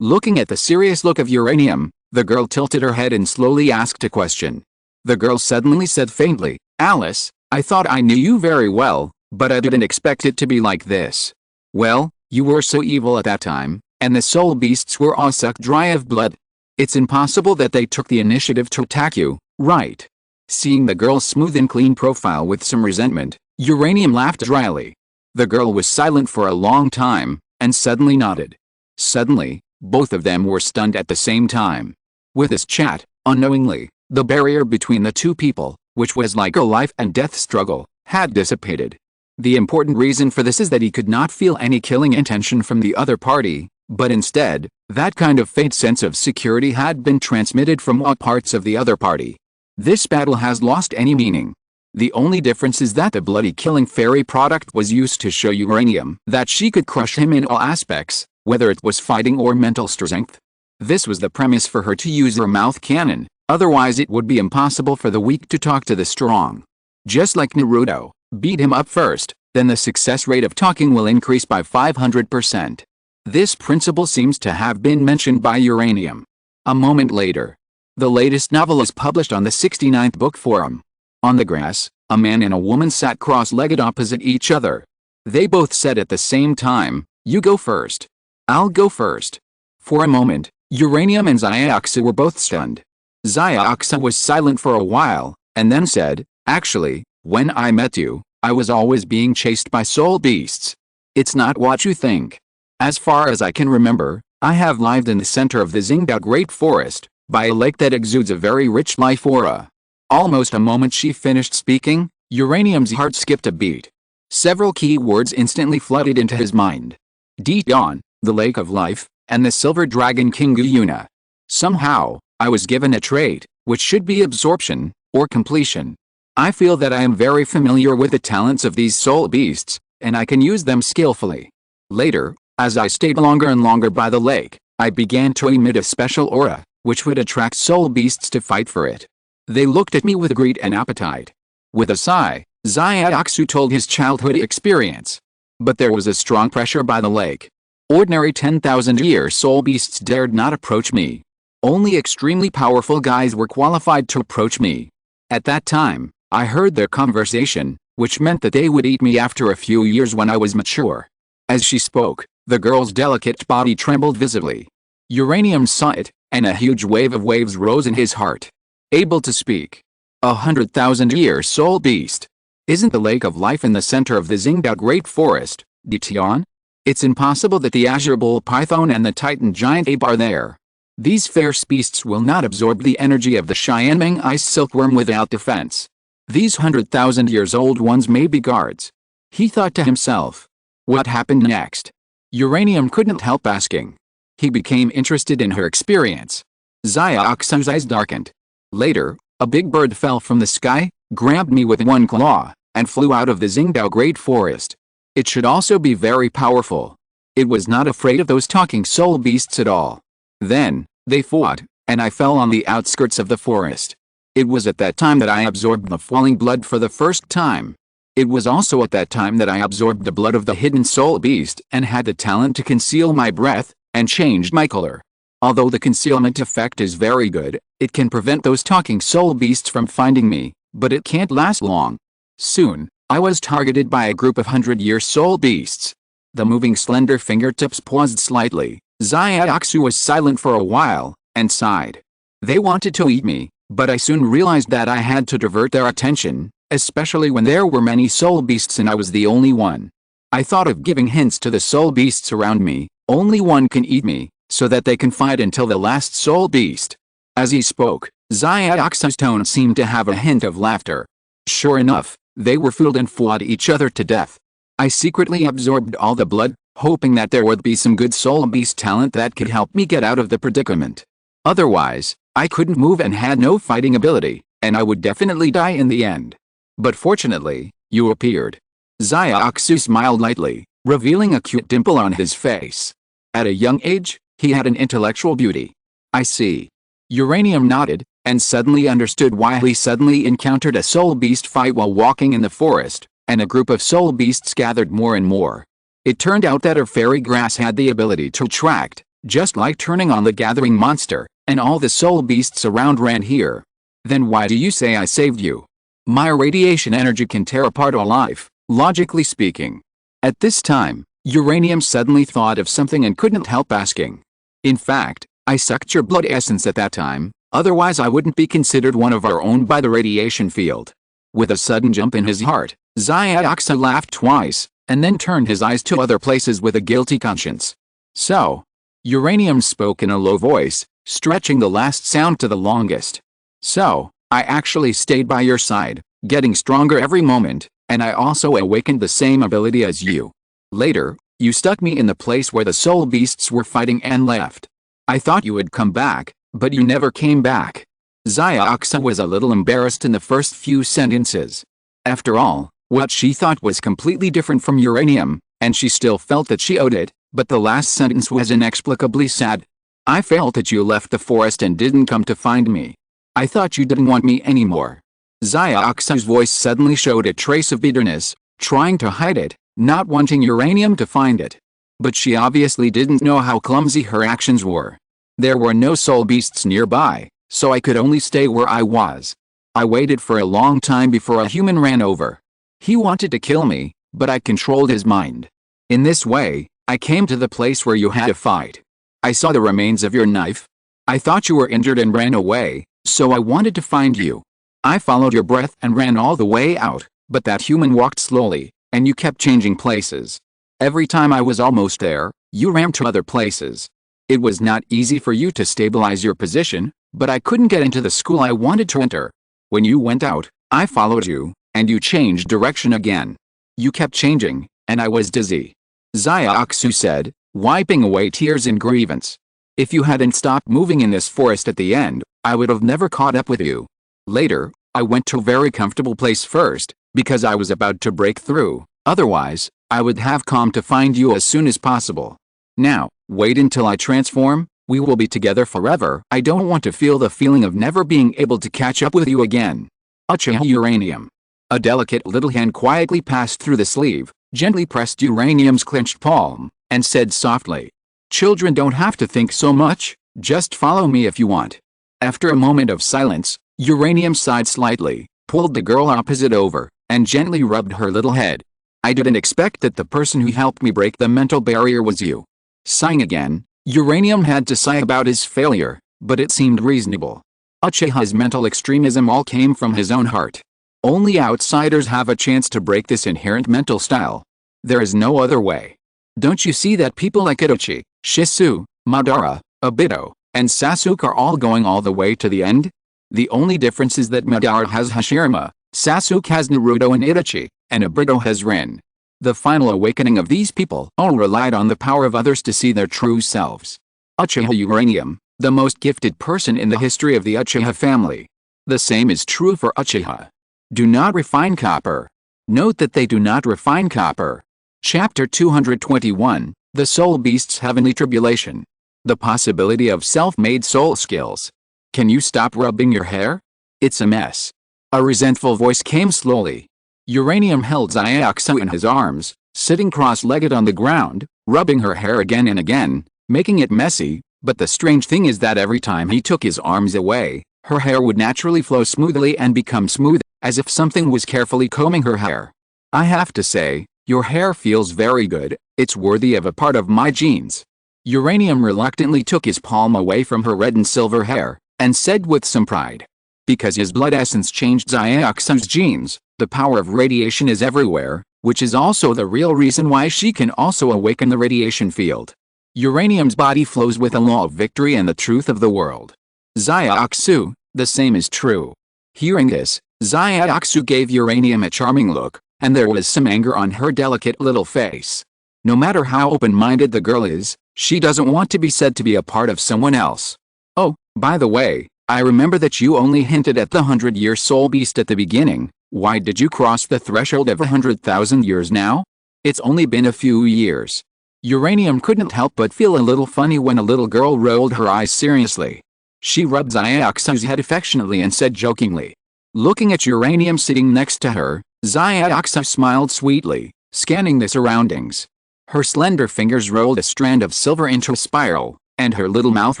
A: Looking at the serious look of Uranium, the girl tilted her head and slowly asked a question. The girl suddenly said faintly, Alice, I thought I knew you very well, but I didn't expect it to be like this. Well, you were so evil at that time, and the soul beasts were all sucked dry of blood. It's impossible that they took the initiative to attack you, right? Seeing the girl's smooth and clean profile with some resentment, Uranium laughed dryly. The girl was silent for a long time, and suddenly nodded. Suddenly, both of them were stunned at the same time. With this chat, unknowingly, the barrier between the two people, which was like a life and death struggle, had dissipated. The important reason for this is that he could not feel any killing intention from the other party, but instead, that kind of faint sense of security had been transmitted from all parts of the other party. This battle has lost any meaning. The only difference is that the bloody killing fairy product was used to show Uranium that she could crush him in all aspects, whether it was fighting or mental strength. This was the premise for her to use her mouth cannon, otherwise it would be impossible for the weak to talk to the strong. Just like Naruto, beat him up first, then the success rate of talking will increase by 500%. This principle seems to have been mentioned by Uranium. A moment later. The latest novel is published on the 69th Book Forum. On the grass, a man and a woman sat cross-legged opposite each other. They both said at the same time, "You go first." "I'll go first." For a moment, Uranium and Xiaoxu were both stunned. Xiaoxu was silent for a while, and then said, "Actually, when I met you, I was always being chased by soul beasts. It's not what you think. As far as I can remember, I have lived in the center of the Xingdao Great Forest, by a lake that exudes a very rich life aura." Almost a moment she finished speaking, Uranium's heart skipped a beat. Several key words instantly flooded into his mind. Deep Dawn, the Lake of Life, and the Silver Dragon King Guyuna. Somehow, I was given a trait, which should be absorption, or completion. I feel that I am very familiar with the talents of these soul beasts, and I can use them skillfully. Later, as I stayed longer and longer by the lake, I began to emit a special aura, which would attract soul beasts to fight for it. They looked at me with greed and appetite. With a sigh, Xiaoxu told his childhood experience. But there was a strong pressure by the lake. Ordinary 10,000-year soul beasts dared not approach me. Only extremely powerful guys were qualified to approach me. At that time, I heard their conversation, which meant that they would eat me after a few years when I was mature. As she spoke, the girl's delicate body trembled visibly. Uranium saw it, and a huge wave of waves rose in his heart. Able to speak. 100,000-year soul beast. Isn't the Lake of Life in the center of the Xingdao Great Forest, Ditian? It's impossible that the Azure Bull Python and the Titan Giant Ape are there. These fierce beasts will not absorb the energy of the Xianmeng Ice Silkworm without defense. These 100,000-years-old ones may be guards. He thought to himself. What happened next? Uranium couldn't help asking. He became interested in her experience. Xiaoxu's eyes darkened. Later, a big bird fell from the sky, grabbed me with one claw, and flew out of the Xingdao Great Forest. It should also be very powerful. It was not afraid of those talking soul beasts at all. Then, they fought, and I fell on the outskirts of the forest. It was at that time that I absorbed the falling blood for the first time. It was also at that time that I absorbed the blood of the hidden soul beast and had the talent to conceal my breath, and changed my color. Although the concealment effect is very good, it can prevent those talking soul beasts from finding me, but it can't last long. Soon, I was targeted by a group of 100-year soul beasts. The moving slender fingertips paused slightly. Xiaoxu was silent for a while, and sighed. They wanted to eat me, but I soon realized that I had to divert their attention, especially when there were many soul beasts and I was the only one. I thought of giving hints to the soul beasts around me. Only one can eat me, so that they can fight until the last soul beast. As he spoke, Xiaoxu's tone seemed to have a hint of laughter. Sure enough, they were fooled and fought each other to death. I secretly absorbed all the blood, hoping that there would be some good soul beast talent that could help me get out of the predicament. Otherwise, I couldn't move and had no fighting ability, and I would definitely die in the end. But fortunately, you appeared. Xiaoxu smiled lightly, revealing a cute dimple on his face. At a young age, he had an intellectual beauty. I see. Uranium nodded, and suddenly understood why he suddenly encountered a soul beast fight while walking in the forest, and a group of soul beasts gathered more and more. It turned out that her fairy grass had the ability to attract, just like turning on the gathering monster, and all the soul beasts around ran here. Then why do you say I saved you? My radiation energy can tear apart all life, logically speaking. At this time, Uranium suddenly thought of something and couldn't help asking. In fact, I sucked your blood essence at that time, otherwise I wouldn't be considered one of our own by the radiation field. With a sudden jump in his heart, Xiaoxu laughed twice, and then turned his eyes to other places with a guilty conscience. So, Uranium spoke in a low voice, stretching the last sound to the longest. So, I actually stayed by your side, getting stronger every moment, and I also awakened the same ability as you. Later, you stuck me in the place where the soul beasts were fighting and left. I thought you would come back, but you never came back. Xiaoxu was a little embarrassed in the first few sentences. After all, what she thought was completely different from uranium, and she still felt that she owed it, but the last sentence was inexplicably sad. I felt that you left the forest and didn't come to find me. I thought you didn't want me anymore. Xiaoxu's voice suddenly showed a trace of bitterness, trying to hide it, not wanting uranium to find it. But she obviously didn't know how clumsy her actions were. There were no soul beasts nearby, so I could only stay where I was. I waited for a long time before a human ran over. He wanted to kill me, but I controlled his mind. In this way, I came to the place where you had a fight. I saw the remains of your knife. I thought you were injured and ran away, so I wanted to find you. I followed your breath and ran all the way out, but that human walked slowly, and you kept changing places. Every time I was almost there, you ran to other places. It was not easy for you to stabilize your position, but I couldn't get into the school I wanted to enter. When you went out, I followed you, and you changed direction again. You kept changing, and I was dizzy. Xiaoxu said, wiping away tears in grievance. If you hadn't stopped moving in this forest at the end, I would have never caught up with you. Later, I went to a very comfortable place first, because I was about to break through. Otherwise, I would have come to find you as soon as possible. Now, wait until I transform, we will be together forever. I don't want to feel the feeling of never being able to catch up with you again. Uchiha Uranium. A delicate little hand quietly passed through the sleeve, gently pressed Uranium's clenched palm, and said softly, children don't have to think so much, just follow me if you want. After a moment of silence, Uranium sighed slightly, pulled the girl opposite over, and gently rubbed her little head. I didn't expect that the person who helped me break the mental barrier was you. Sighing again, Uranium had to sigh about his failure, but it seemed reasonable. Uchiha's mental extremism all came from his own heart. Only outsiders have a chance to break this inherent mental style. There is no other way. Don't you see that people like Itachi, Shisu, Madara, Obito, and Sasuke are all going all the way to the end? The only difference is that Madara has Hashirama, Sasuke has Naruto and Itachi, and Obito has Rin. The final awakening of these people all relied on the power of others to see their true selves. Uchiha Uranium, the most gifted person in the history of the Uchiha family. The same is true for Uchiha. Do not refine copper. Note that they do not refine copper. Chapter 221, The Soul Beast's Heavenly Tribulation. The possibility of self-made soul skills. Can you stop rubbing your hair? It's a mess. A resentful voice came slowly. Uranium held Xiaoxu in his arms, sitting cross-legged on the ground, rubbing her hair again and again, making it messy, but the strange thing is that every time he took his arms away, her hair would naturally flow smoothly and become smooth, as if something was carefully combing her hair. I have to say, your hair feels very good, it's worthy of a part of my genes. Uranium reluctantly took his palm away from her red and silver hair, and said with some pride. Because his blood essence changed Xiaoxu's genes, the power of radiation is everywhere, which is also the real reason why she can also awaken the radiation field. Uranium's body flows with a law of victory and the truth of the world. Xiaoxu, the same is true. Hearing this, Xiaoxu gave Uranium a charming look, and there was some anger on her delicate little face. No matter how open-minded the girl is, she doesn't want to be said to be a part of someone else. Oh, by the way, I remember that you only hinted at the 100-year soul beast at the beginning. Why did you cross the threshold of 100,000 years now? It's only been a few years. Uranium couldn't help but feel a little funny when a little girl rolled her eyes seriously. She rubbed Xiaoxu's head affectionately and said jokingly. Looking at Uranium sitting next to her, Xiaoxu smiled sweetly, scanning the surroundings. Her slender fingers rolled a strand of silver into a spiral, and her little mouth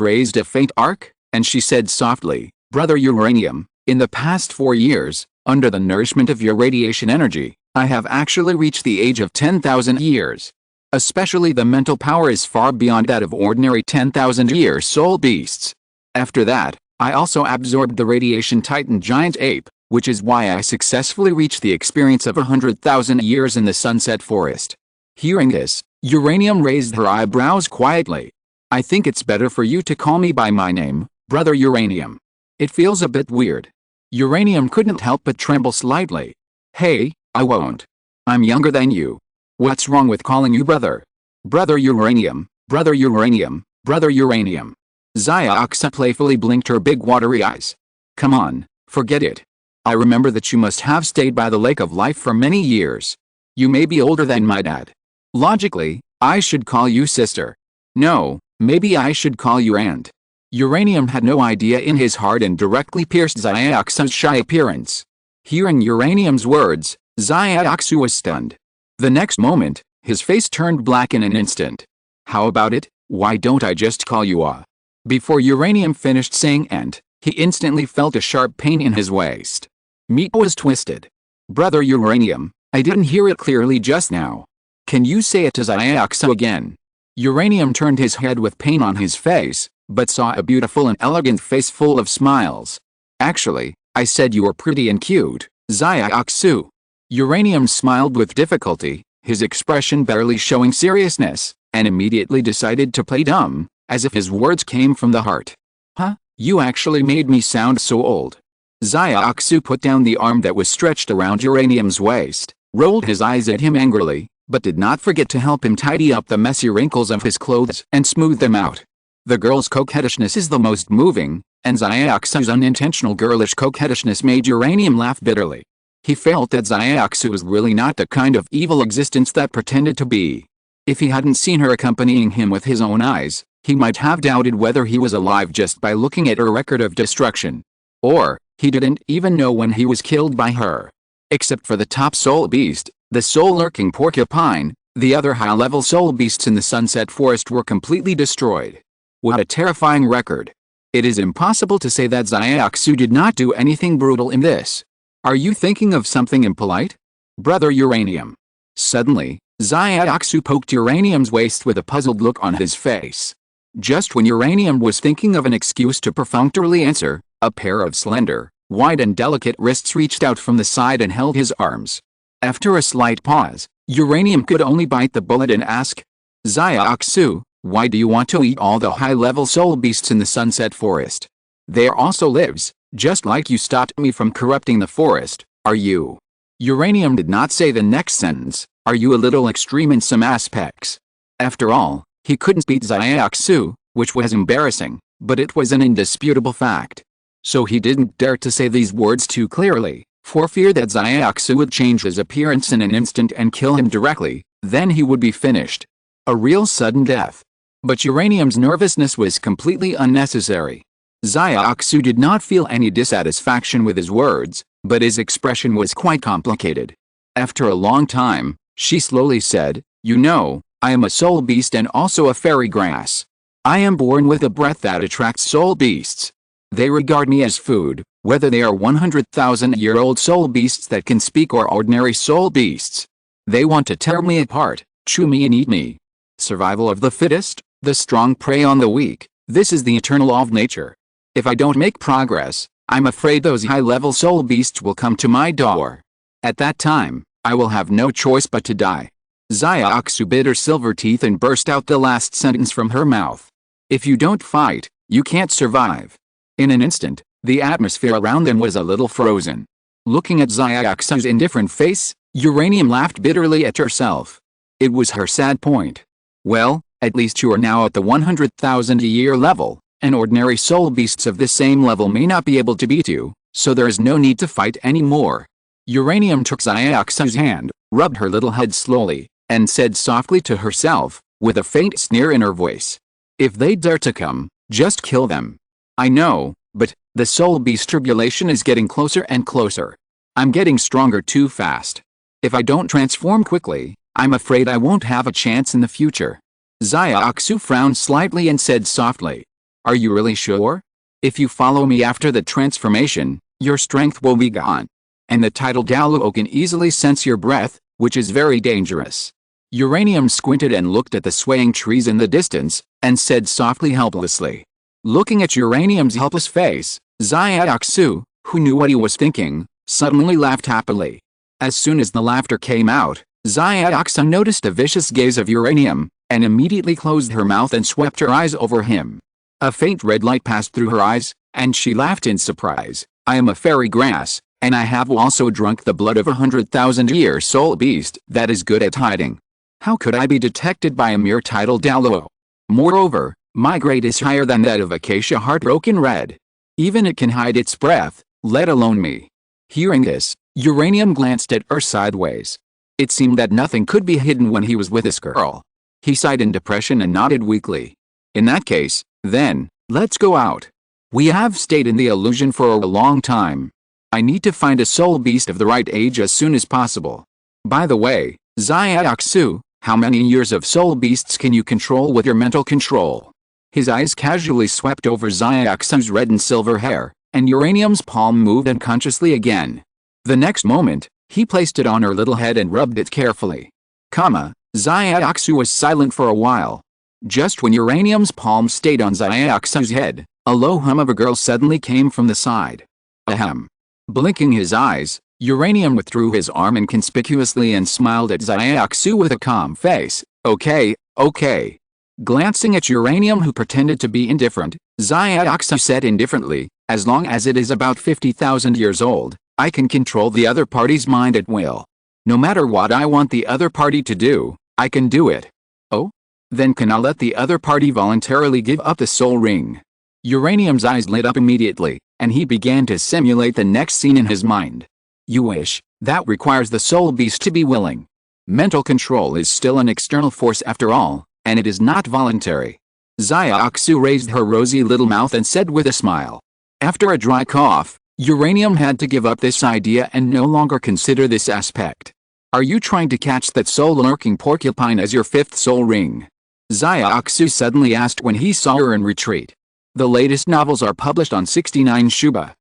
A: raised a faint arc, and she said softly, Brother Uranium, in the past 4 years, under the nourishment of your radiation energy, I have actually reached the age of 10,000 years. Especially the mental power is far beyond that of ordinary 10,000-year soul beasts. After that, I also absorbed the radiation titan giant ape, which is why I successfully reached the experience of 100,000 years in the sunset forest. Hearing this, Uranium raised her eyebrows quietly. I think it's better for you to call me by my name, Brother Uranium. It feels a bit weird. Uranium couldn't help but tremble slightly. Hey, I won't. I'm younger than you. What's wrong with calling you brother? Brother Uranium, Brother Uranium, Brother Uranium. Xiaoxu playfully blinked her big watery eyes. Come on, forget it. I remember that you must have stayed by the Lake of Life for many years. You may be older than my dad. Logically, I should call you sister. No, maybe I should call you aunt. Uranium had no idea in his heart and directly pierced Xiaoxu's shy appearance. Hearing Uranium's words, Xiaoxu was stunned. The next moment, his face turned black in an instant. How about it? Why don't I just call you A? Before Uranium finished saying aunt, he instantly felt a sharp pain in his waist. Meat was twisted. Brother Uranium, I didn't hear it clearly just now. Can you say it to Xiaoxu again? Uranium turned his head with pain on his face, but saw a beautiful and elegant face full of smiles. Actually, I said you were pretty and cute, Xiaoxu. Uranium smiled with difficulty, his expression barely showing seriousness, and immediately decided to play dumb, as if his words came from the heart. Huh? You actually made me sound so old. Xiaoxu put down the arm that was stretched around Uranium's waist, rolled his eyes at him angrily, but did not forget to help him tidy up the messy wrinkles of his clothes and smooth them out. The girl's coquettishness is the most moving, and Xiaoxu's unintentional girlish coquettishness made Uranium laugh bitterly. He felt that Xiaoxu was really not the kind of evil existence that pretended to be. If he hadn't seen her accompanying him with his own eyes, he might have doubted whether he was alive just by looking at her record of destruction. Or, he didn't even know when he was killed by her. Except for the top soul beast, the soul-lurking porcupine, the other high-level soul beasts in the Sunset Forest were completely destroyed. What a terrifying record. It is impossible to say that Xiaoxu did not do anything brutal in this. Are you thinking of something impolite? Brother Uranium. Suddenly, Xiaoxu poked Uranium's waist with a puzzled look on his face. Just when Uranium was thinking of an excuse to perfunctorily answer, a pair of slender, wide and delicate wrists reached out from the side and held his arms. After a slight pause, Uranium could only bite the bullet and ask, Xiaoxu, why do you want to eat all the high-level soul beasts in the Sunset Forest? There also lives, just like you stopped me from corrupting the forest, are you? Uranium did not say the next sentence, are you a little extreme in some aspects? After all, he couldn't beat Xiaoxu, which was embarrassing, but it was an indisputable fact. So he didn't dare to say these words too clearly, for fear that Xiaoxu would change his appearance in an instant and kill him directly, then he would be finished. A real sudden death. But Uranium's nervousness was completely unnecessary. Xiaoxu did not feel any dissatisfaction with his words, but his expression was quite complicated. After a long time, she slowly said, you know, I am a soul beast and also a fairy grass. I am born with a breath that attracts soul beasts. They regard me as food, whether they are 100,000-year-old soul beasts that can speak or ordinary soul beasts. They want to tear me apart, chew me and eat me. Survival of the fittest, the strong prey on the weak, this is the eternal law of nature. If I don't make progress, I'm afraid those high-level soul beasts will come to my door. At that time, I will have no choice but to die. Xiaoxu bit her silver teeth and burst out the last sentence from her mouth. If you don't fight, you can't survive. In an instant, the atmosphere around them was a little frozen. Looking at Xiaoxu's indifferent face, Uranium laughed bitterly at herself. It was her sad point. Well, at least you are now at the 100,000-a-year level, and ordinary soul beasts of this same level may not be able to beat you, so there is no need to fight anymore. Uranium took Xiaoxu's hand, rubbed her little head slowly, and said softly to herself, with a faint sneer in her voice. If they dare to come, just kill them. I know, but the soul beast tribulation is getting closer and closer. I'm getting stronger too fast. If I don't transform quickly, I'm afraid I won't have a chance in the future. Xiaoxu frowned slightly and said softly, are you really sure? If you follow me after the transformation, your strength will be gone. And the tidal Douluo can easily sense your breath, which is very dangerous. Uranium squinted and looked at the swaying trees in the distance, and said softly helplessly. Looking at Uranium's helpless face, Xiaoxu, who knew what he was thinking, suddenly laughed happily. As soon as the laughter came out, Xiaoxu noticed a vicious gaze of Uranium, and immediately closed her mouth and swept her eyes over him. A faint red light passed through her eyes, and she laughed in surprise. I am a fairy grass, and I have also drunk the blood of 100,000-year soul beast that is good at hiding. How could I be detected by a mere tidal Douluo? Moreover, my grade is higher than that of Acacia Heartbroken Red. Even it can hide its breath, let alone me. Hearing this, Uranium glanced at her sideways. It seemed that nothing could be hidden when he was with this girl. He sighed in depression and nodded weakly. In that case, then, let's go out. We have stayed in the illusion for a long time. I need to find a soul beast of the right age as soon as possible. By the way, Xiaoxu, how many years of soul beasts can you control with your mental control? His eyes casually swept over Xiaoxu's red and silver hair, and Uranium's palm moved unconsciously again. The next moment, he placed it on her little head and rubbed it carefully. Xiaoxu was silent for a while. Just when Uranium's palm stayed on Xiaoxu's head, a low hum of a girl suddenly came from the side. Ahem. Blinking his eyes, Uranium withdrew his arm inconspicuously and smiled at Xiaoxu with a calm face. Okay. Glancing at Uranium, who pretended to be indifferent, Xiaoxu said indifferently, as long as it is about 50,000 years old, I can control the other party's mind at will. No matter what I want the other party to do, I can do it. Oh? Then can I let the other party voluntarily give up the soul ring? Uranium's eyes lit up immediately, and he began to simulate the next scene in his mind. You wish, that requires the soul beast to be willing. Mental control is still an external force after all, and it is not voluntary. Xiaoxu raised her rosy little mouth and said with a smile. After a dry cough, Uranium had to give up this idea and no longer consider this aspect. Are you trying to catch that soul-lurking porcupine as your fifth soul ring? Xiaoxu suddenly asked when he saw her in retreat. The latest novels are published on 69 Shuba.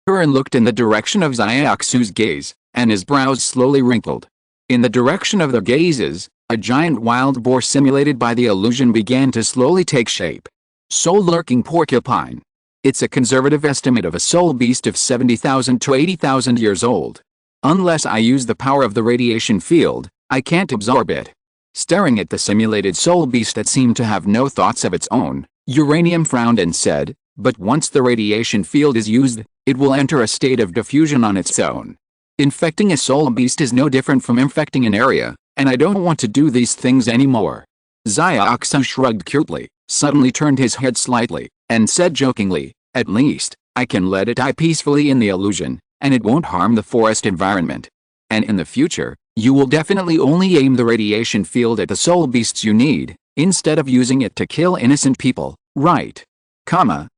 A: Huron looked in the direction of Xiaoxu's gaze, and his brows slowly wrinkled. In the direction of their gazes, a giant wild boar simulated by the illusion began to slowly take shape. Soul-lurking porcupine. It's a conservative estimate of a soul beast of 70,000 to 80,000 years old. Unless I use the power of the radiation field, I can't absorb it. Staring at the simulated soul beast that seemed to have no thoughts of its own, Uranium frowned and said, but once the radiation field is used, it will enter a state of diffusion on its own. Infecting a soul beast is no different from infecting an area, and I don't want to do these things anymore. Xiaoxu shrugged curtly, suddenly turned his head slightly, and said jokingly, at least, I can let it die peacefully in the illusion, and it won't harm the forest environment. And in the future, you will definitely only aim the radiation field at the soul beasts you need, instead of using it to kill innocent people, right?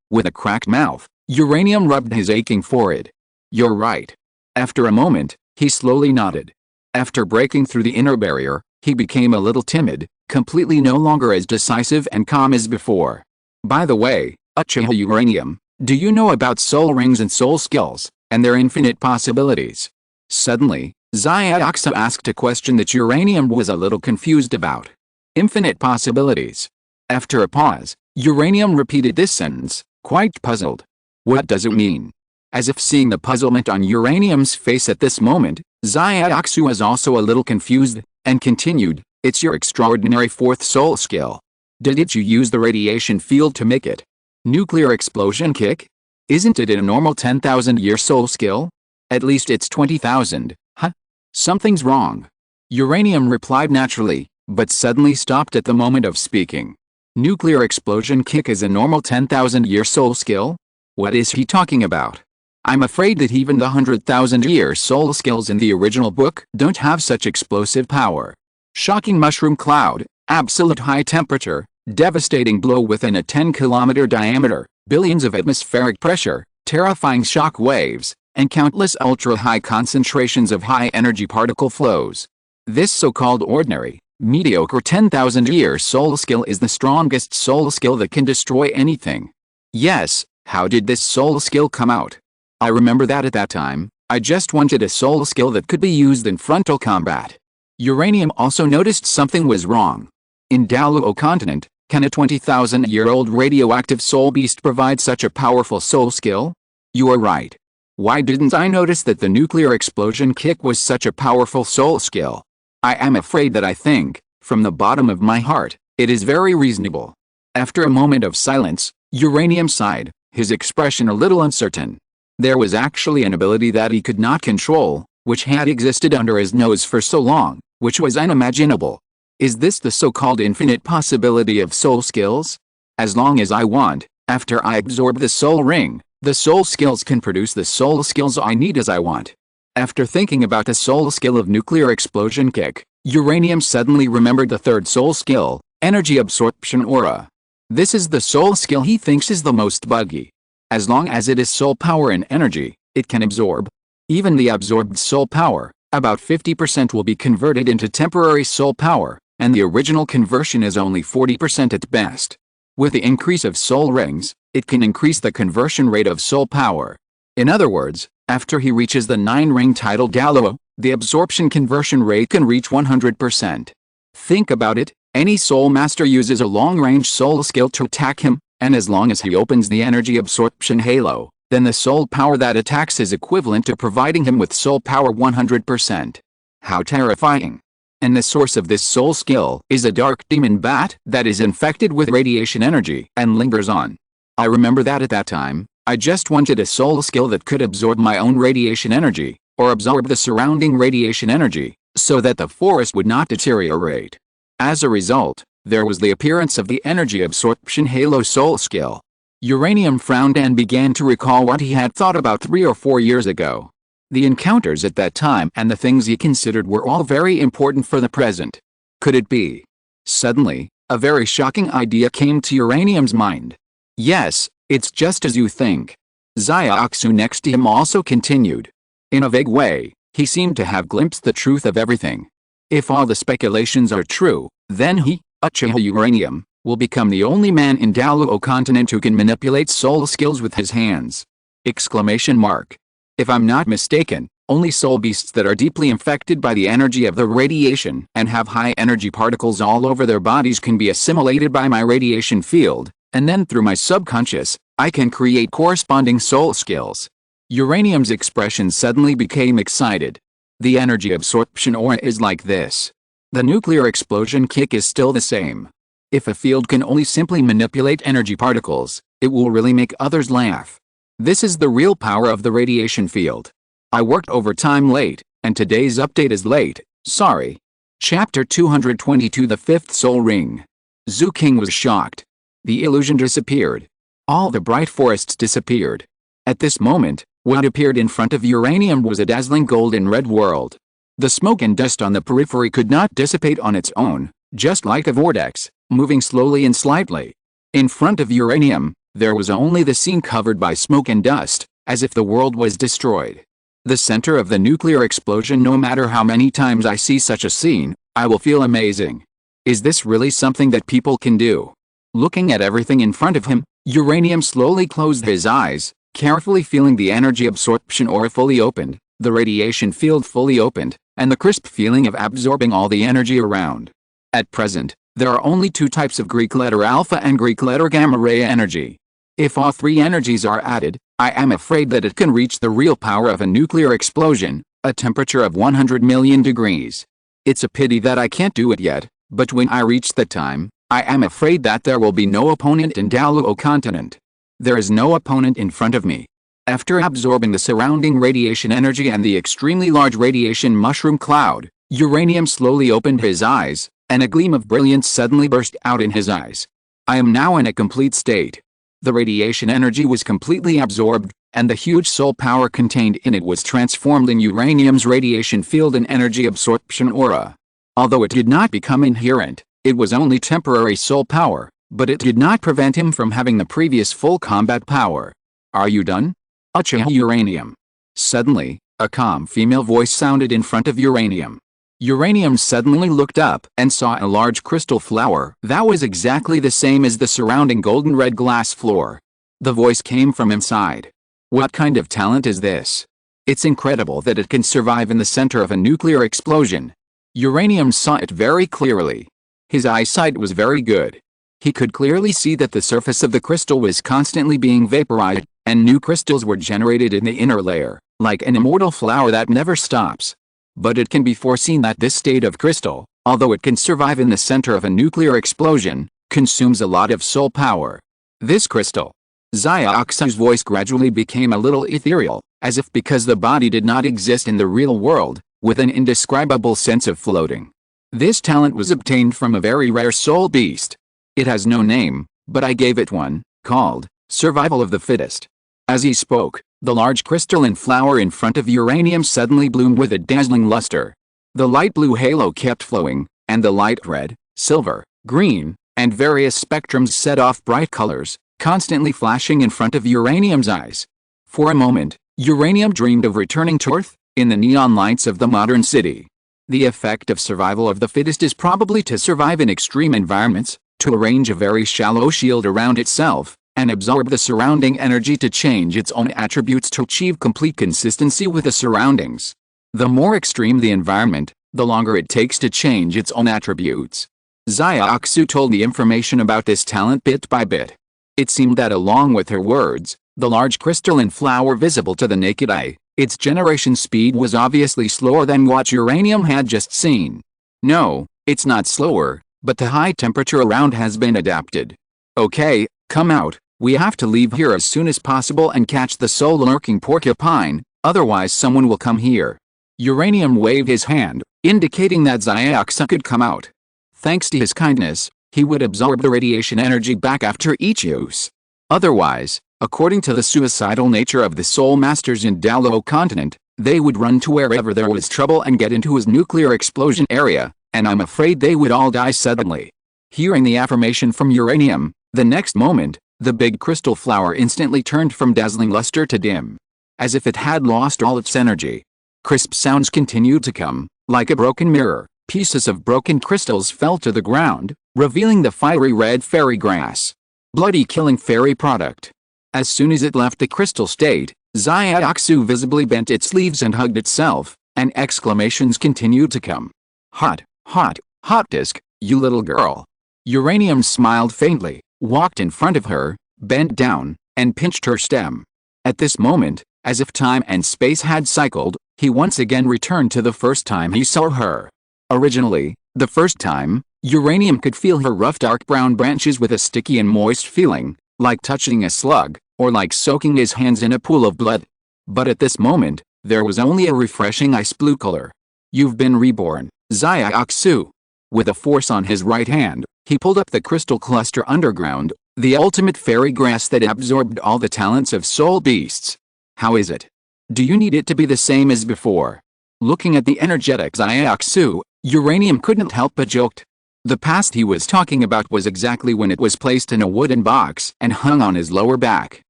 A: With a cracked mouth, Uranium rubbed his aching forehead. You're right. After a moment, he slowly nodded. After breaking through the inner barrier, he became a little timid, completely no longer as decisive and calm as before. By the way, Uchiha Uranium, do you know about soul rings and soul skills, and their infinite possibilities? Suddenly, Xiaoxu asked a question that Uranium was a little confused about. Infinite possibilities. After a pause, Uranium repeated this sentence, quite puzzled. What does it mean? As if seeing the puzzlement on Uranium's face at this moment, Xiaoxu was also a little confused, and continued, it's your extraordinary fourth soul skill. Did you use the radiation field to make it? Nuclear explosion kick? Isn't it a normal 10,000-year soul skill? At least it's 20,000, huh? Something's wrong. Uranium replied naturally, but suddenly stopped at the moment of speaking. Nuclear explosion kick is a normal 10,000-year soul skill? What is he talking about? I'm afraid that even the 100,000-year soul skills in the original book don't have such explosive power. Shocking mushroom cloud, absolute high temperature, devastating blow within a 10-kilometer diameter, billions of atmospheric pressure, terrifying shock waves, and countless ultra-high concentrations of high-energy particle flows. This so-called ordinary, mediocre 10,000-year soul skill is the strongest soul skill that can destroy anything. Yes, how did this soul skill come out? I remember that at that time, I just wanted a soul skill that could be used in frontal combat. Uranium also noticed something was wrong. In Douluo Continent, can a 20,000-year-old radioactive soul beast provide such a powerful soul skill? You are right. Why didn't I notice that the nuclear explosion kick was such a powerful soul skill? I am afraid that I think, from the bottom of my heart, it is very reasonable. After a moment of silence, Uranium sighed, his expression a little uncertain. There was actually an ability that he could not control, which had existed under his nose for so long, which was unimaginable. Is this the so-called infinite possibility of soul skills? As long as I want, after I absorb the soul ring, The soul skills can produce the soul skills I need as I want. After thinking about the soul skill of nuclear explosion kick, Uranium suddenly remembered the third soul skill, energy absorption aura. This is the soul skill he thinks is the most buggy. As long as it is soul power and energy, it can absorb. Even the absorbed soul power, about 50% will be converted into temporary soul power, and the original conversion is only 40% at best. With the increase of soul rings, it can increase the conversion rate of soul power. In other words, after he reaches the 9-ring title Douluo, the absorption conversion rate can reach 100%. Think about it, any soul master uses a long-range soul skill to attack him, and as long as he opens the energy absorption halo, then the soul power that attacks is equivalent to providing him with soul power 100%. How terrifying. And the source of this soul skill is a dark demon bat that is infected with radiation energy and lingers on. I remember that at that time, I just wanted a soul skill that could absorb my own radiation energy, or absorb the surrounding radiation energy, so that the forest would not deteriorate. As a result, there was the appearance of the energy absorption halo soul skill. Uranium frowned and began to recall what he had thought about 3 or 4 years ago. The encounters at that time and the things he considered were all very important for the present. Could it be? Suddenly, a very shocking idea came to Uranium's mind. Yes, it's just as you think. Xiaoxu next to him also continued. In a vague way, he seemed to have glimpsed the truth of everything. If all the speculations are true, then he, Uchiha Uranium, will become the only man in Douluo Continent who can manipulate soul skills with his hands. Exclamation mark. If I'm not mistaken, only soul beasts that are deeply infected by the energy of the radiation and have high energy particles all over their bodies can be assimilated by my radiation field, and then through my subconscious, I can create corresponding soul skills. Uranium's expression suddenly became excited. The energy absorption aura is like this. The nuclear explosion kick is still the same. If a field can only simply manipulate energy particles, it will really make others laugh. This is the real power of the radiation field. I worked overtime late, and today's update is late, sorry. Chapter 222 The Fifth Soul Ring. Zhu King was shocked. The illusion disappeared. All the bright forests disappeared. At this moment, what appeared in front of Uranium was a dazzling golden red world. The smoke and dust on the periphery could not dissipate on its own, just like a vortex, moving slowly and slightly. In front of Uranium, there was only the scene covered by smoke and dust, as if the world was destroyed. The center of the nuclear explosion. No matter how many times I see such a scene, I will feel amazing. Is this really something that people can do? Looking at everything in front of him, Uranium slowly closed his eyes, carefully feeling the energy absorption aura fully opened, the radiation field fully opened, and the crisp feeling of absorbing all the energy around. At present, there are only 2 types of Greek letter alpha and Greek letter gamma ray energy. If all 3 energies are added, I am afraid that it can reach the real power of a nuclear explosion, a temperature of 100 million degrees. It's a pity that I can't do it yet, but when I reach that time, I am afraid that there will be no opponent in Douluo Continent. There is no opponent in front of me. After absorbing the surrounding radiation energy and the extremely large radiation mushroom cloud, Uranium slowly opened his eyes, and a gleam of brilliance suddenly burst out in his eyes. I am now in a complete state. The radiation energy was completely absorbed, and the huge soul power contained in it was transformed in Uranium's radiation field and energy absorption aura. Although it did not become inherent, it was only temporary soul power, but it did not prevent him from having the previous full combat power. Are you done? Uchiha Uranium. Suddenly, a calm female voice sounded in front of Uranium. Uranium suddenly looked up and saw a large crystal flower that was exactly the same as the surrounding golden red glass floor. The voice came from inside. What kind of talent is this? It's incredible that it can survive in the center of a nuclear explosion. Uranium saw it very clearly. His eyesight was very good. He could clearly see that the surface of the crystal was constantly being vaporized, and new crystals were generated in the inner layer, like an immortal flower that never stops. But it can be foreseen that this state of crystal, although it can survive in the center of a nuclear explosion, consumes a lot of soul power. This crystal. Xiaoxu's voice gradually became a little ethereal, as if because the body did not exist in the real world, with an indescribable sense of floating. This talent was obtained from a very rare soul beast. It has no name, but I gave it one, called Survival of the Fittest. As he spoke, the large crystalline flower in front of Uranium suddenly bloomed with a dazzling luster. The light blue halo kept flowing, and the light red, silver, green, and various spectrums set off bright colors, constantly flashing in front of Uranium's eyes. For a moment, Uranium dreamed of returning to Earth, in the neon lights of the modern city. The effect of survival of the fittest is probably to survive in extreme environments, to arrange a very shallow shield around itself, and absorb the surrounding energy to change its own attributes to achieve complete consistency with the surroundings. The more extreme the environment, the longer it takes to change its own attributes. Xiaoxu told the information about this talent bit by bit. It seemed that along with her words, the large crystalline flower visible to the naked eye, its generation speed was obviously slower than what Uranium had just seen. No, it's not slower, but the high temperature around has been adapted. Okay, come out, we have to leave here as soon as possible and catch the soul-lurking porcupine, otherwise someone will come here. Uranium waved his hand, indicating that Xiaoxu could come out. Thanks to his kindness, he would absorb the radiation energy back after each use. Otherwise, according to the suicidal nature of the Soul Masters in Douluo Continent, they would run to wherever there was trouble and get into his nuclear explosion area, and I'm afraid they would all die suddenly. Hearing the affirmation from Uranium, the next moment, the big crystal flower instantly turned from dazzling luster to dim, as if it had lost all its energy. Crisp sounds continued to come, like a broken mirror. Pieces of broken crystals fell to the ground, revealing the fiery red fairy grass. Bloody killing fairy product. As soon as it left the crystal state, Xiaoxu visibly bent its sleeves and hugged itself, and exclamations continued to come. Hot, hot, hot disk, you little girl. Uranium smiled faintly, walked in front of her, bent down, and pinched her stem. At this moment, as if time and space had cycled, he once again returned to the first time he saw her. Originally, the first time, Uranium could feel her rough dark brown branches with a sticky and moist feeling, like touching a slug, or like soaking his hands in a pool of blood. But at this moment, there was only a refreshing ice blue color. You've been reborn, Xiaoxu. With a force on his right hand, he pulled up the crystal cluster underground, the ultimate fairy grass that absorbed all the talents of soul beasts. How is it? Do you need it to be the same as before? Looking at the energetic Xiaoxu, Uranium couldn't help but joked. The past he was talking about was exactly when it was placed in a wooden box and hung on his lower back.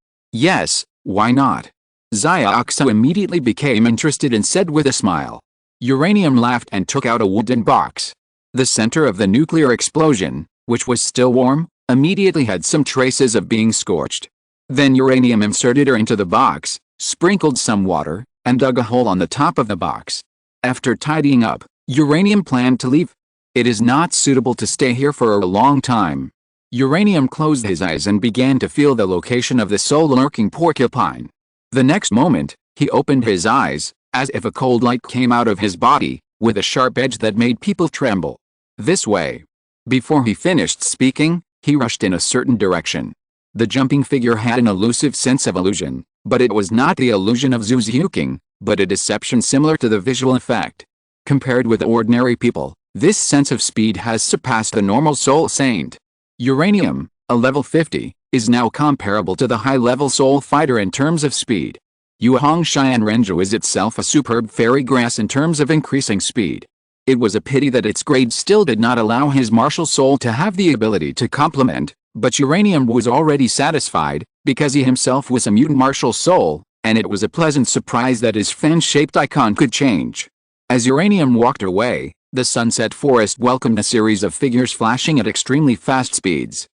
A: Yes, why not? Xiaoxu immediately became interested and said with a smile. Uranium laughed and took out a wooden box. The center of the nuclear explosion, which was still warm, immediately had some traces of being scorched. Then Uranium inserted her into the box, sprinkled some water, and dug a hole on the top of the box. After tidying up, Uranium planned to leave. It is not suitable to stay here for a long time. Uranium closed his eyes and began to feel the location of the soul-lurking porcupine. The next moment, he opened his eyes, as if a cold light came out of his body, with a sharp edge that made people tremble. This way. Before he finished speaking, he rushed in a certain direction. The jumping figure had an elusive sense of illusion, but it was not the illusion of Zuzuking, but a deception similar to the visual effect. Compared with ordinary people, this sense of speed has surpassed the normal soul saint. Uranium, a level 50, is now comparable to the high-level soul fighter in terms of speed. Yuhongshan Renju is itself a superb fairy grass in terms of increasing speed. It was a pity that its grade still did not allow his martial soul to have the ability to complement, but Uranium was already satisfied, because he himself was a mutant martial soul, and it was a pleasant surprise that his fan-shaped icon could change. As Uranium walked away, the sunset forest welcomed a series of figures flashing at extremely fast speeds.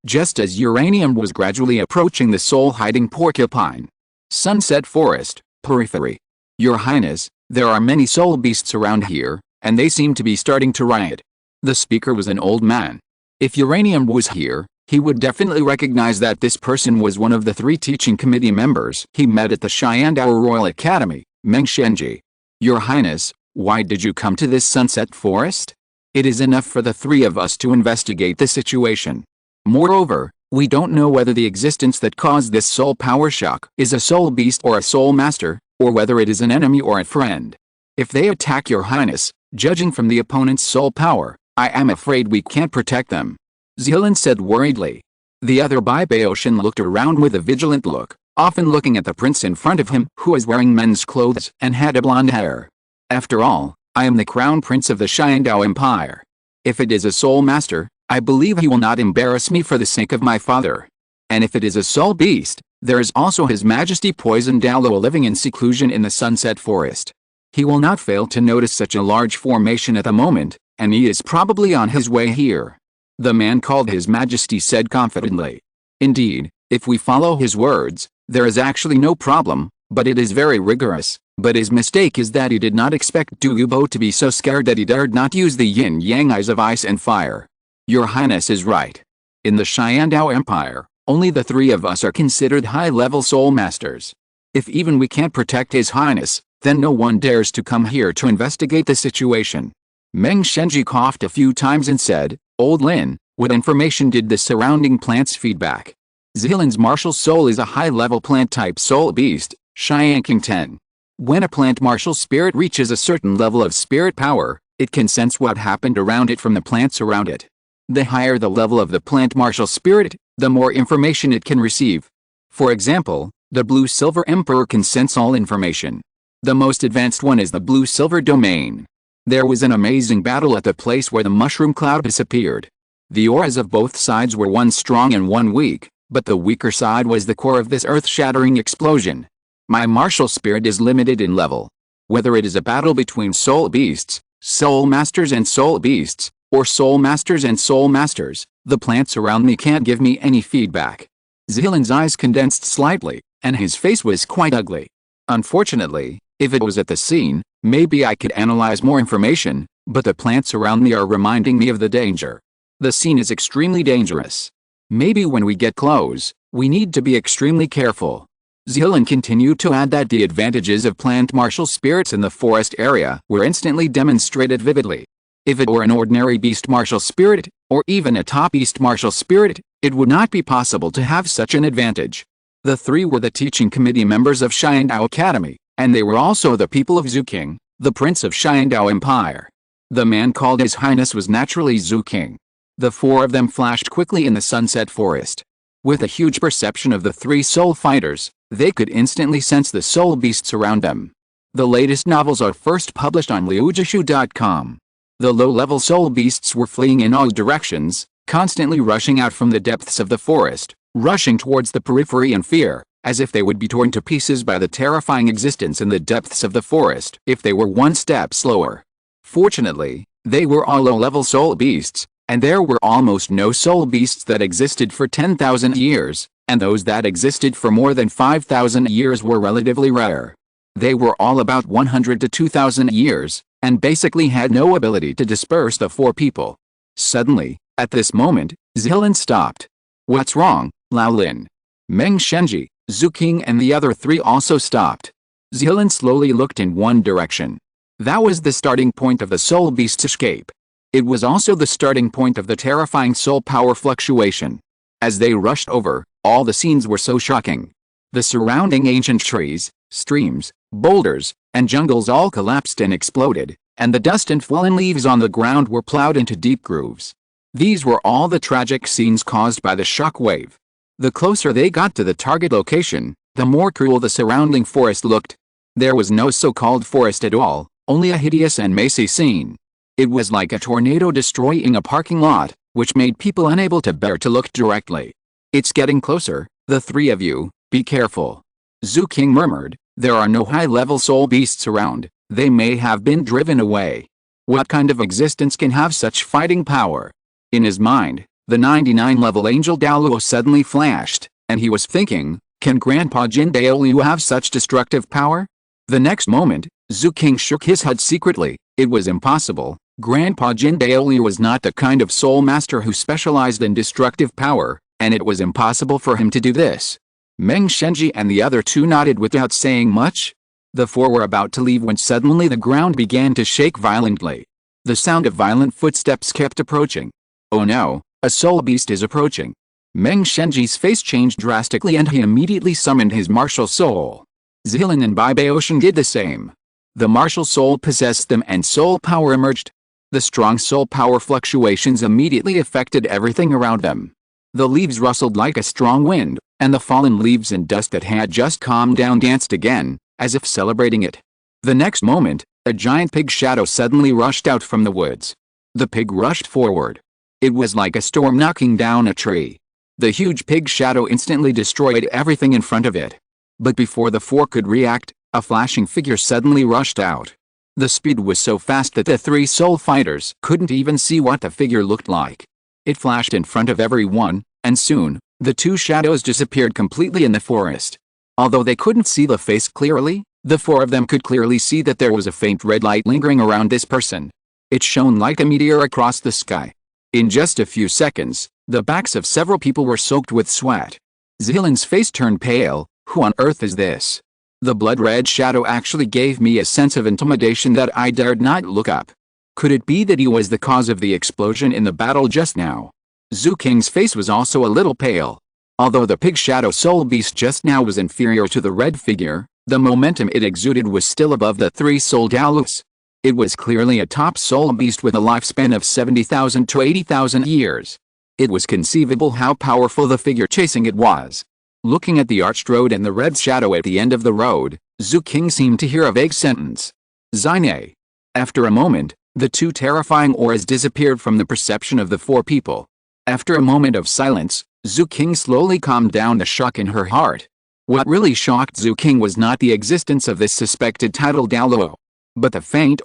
A: Just as Uranium was gradually approaching the soul-hiding porcupine. Sunset Forest, Periphery. Your Highness, there are many soul beasts around here, and they seem to be starting to riot. The speaker was an old man. If Uranium was here, he would definitely recognize that this person was one of the 3 teaching committee members he met at the Shandou Royal Academy, Meng Shenji. Your Highness, why did you come to this Sunset Forest? It is enough for the 3 of us to investigate the situation. Moreover, we don't know whether the existence that caused this soul power shock is a soul beast or a soul master, or whether it is an enemy or a friend. If they attack Your Highness, judging from the opponent's soul power, I am afraid we can't protect them. Zealand said worriedly. The other Baibaoshan looked around with a vigilant look, often looking at the prince in front of him who was wearing men's clothes and had a blonde hair. After all, I am the crown prince of the Dou Empire. If it is a soul master, I believe he will not embarrass me for the sake of my father. And if it is a soul beast, there is also His Majesty Poison Douluo living in seclusion in the Sunset Forest. He will not fail to notice such a large formation at the moment, and he is probably on his way here. The man called His Majesty said confidently. Indeed, if we follow his words, there is actually no problem, but it is very rigorous. But his mistake is that he did not expect Douluo to be so scared that he dared not use the yin-yang eyes of ice and fire. Your Highness is right. In the Dou Empire, only the three of us are considered high-level soul masters. If even we can't protect His Highness, then no one dares to come here to investigate the situation. Meng Shenji coughed a few times and said, Old Lin, what information did the surrounding plants feed back? Zilin's martial soul is a high-level plant-type soul beast, Sharingan 10. When a plant martial spirit reaches a certain level of spirit power, it can sense what happened around it from the plants around it. The higher the level of the plant martial spirit, the more information it can receive. For example, the Blue-Silver Emperor can sense all information. The most advanced one is the Blue-Silver Domain. There was an amazing battle at the place where the mushroom cloud disappeared. The auras of both sides were one strong and one weak, but the weaker side was the core of this earth-shattering explosion. My martial spirit is limited in level. Whether it is a battle between soul beasts, soul masters and soul beasts, or soul masters and soul masters, the plants around me can't give me any feedback. Zilin's eyes condensed slightly, and his face was quite ugly. Unfortunately, if it was at the scene, maybe I could analyze more information, but the plants around me are reminding me of the danger. The scene is extremely dangerous. Maybe when we get close, we need to be extremely careful. Zilin continued to add that the advantages of plant martial spirits in the forest area were instantly demonstrated vividly. If it were an ordinary beast martial spirit, or even a top beast martial spirit, it would not be possible to have such an advantage. The three were the teaching committee members of Dou Academy, and they were also the people of Zuking, the prince of Dou Empire. The man called His Highness was naturally Zuking. The four of them flashed quickly in the Sunset Forest. With a huge perception of the three soul fighters, they could instantly sense the soul beasts around them. The latest novels are first published on liujishu.com. The low-level soul beasts were fleeing in all directions, constantly rushing out from the depths of the forest, rushing towards the periphery in fear, as if they would be torn to pieces by the terrifying existence in the depths of the forest if they were one step slower. Fortunately, they were all low-level soul beasts, and there were almost no soul beasts that existed for 10,000 years, and those that existed for more than 5,000 years were relatively rare. They were all about 100 to 2,000 years, and basically had no ability to disperse the four people. Suddenly, at this moment, Zilin stopped. What's wrong, Lao Lin? Meng Shenji, Zuking and the other three also stopped. Zilin slowly looked in one direction. That was the starting point of the soul beast's escape. It was also the starting point of the terrifying soul power fluctuation. As they rushed over, all the scenes were so shocking. The surrounding ancient trees, streams, boulders, and jungles all collapsed and exploded, and the dust and fallen leaves on the ground were plowed into deep grooves. These were all the tragic scenes caused by the shock wave. The closer they got to the target location, the more cruel the surrounding forest looked. There was no so-called forest at all, only a hideous and messy scene. It was like a tornado destroying a parking lot, which made people unable to bear to look directly. It's getting closer, the three of you, be careful. Zhu King murmured, there are no high-level soul beasts around, they may have been driven away. What kind of existence can have such fighting power? In his mind, the 99-level angel Douluo suddenly flashed, and he was thinking, can Grandpa Jin Douluo have such destructive power? The next moment, Zhu King shook his head secretly. It was impossible. Grandpa Jin Douluo was not the kind of soul master who specialized in destructive power, and it was impossible for him to do this. Meng Shenji and the other two nodded without saying much. The four were about to leave when suddenly the ground began to shake violently. The sound of violent footsteps kept approaching. Oh no, a soul beast is approaching. Meng Shenji's face changed drastically and he immediately summoned his martial soul. Zilin and Bai Baoshan did the same. The martial soul possessed them and soul power emerged. The strong soul power fluctuations immediately affected everything around them. The leaves rustled like a strong wind, and the fallen leaves and dust that had just calmed down danced again, as if celebrating it. The next moment, a giant pig shadow suddenly rushed out from the woods. The pig rushed forward. It was like a storm knocking down a tree. The huge pig shadow instantly destroyed everything in front of it. But before the four could react, a flashing figure suddenly rushed out. The speed was so fast that the three soul fighters couldn't even see what the figure looked like. It flashed in front of everyone, and soon, the two shadows disappeared completely in the forest. Although they couldn't see the face clearly, the four of them could clearly see that there was a faint red light lingering around this person. It shone like a meteor across the sky. In just a few seconds, the backs of several people were soaked with sweat. Zealand's face turned pale. Who on earth is this? The blood-red shadow actually gave me a sense of intimidation that I dared not look up. Could it be that he was the cause of the explosion in the battle just now? Zhu Qing's face was also a little pale. Although the pig shadow soul beast just now was inferior to the red figure, the momentum it exuded was still above the three soul Douluos. It was clearly a top soul beast with a lifespan of 70,000 to 80,000 years. It was conceivable how powerful the figure chasing it was. Looking at the arched road and the red shadow at the end of the road, Zhu Qing seemed to hear a vague sentence. Zine. After a moment, the two terrifying auras disappeared from the perception of the four people. After a moment of silence, Zhu Qing slowly calmed down the shock in her heart. What really shocked Zhu Qing was not the existence of this suspected title Douluo, but the faint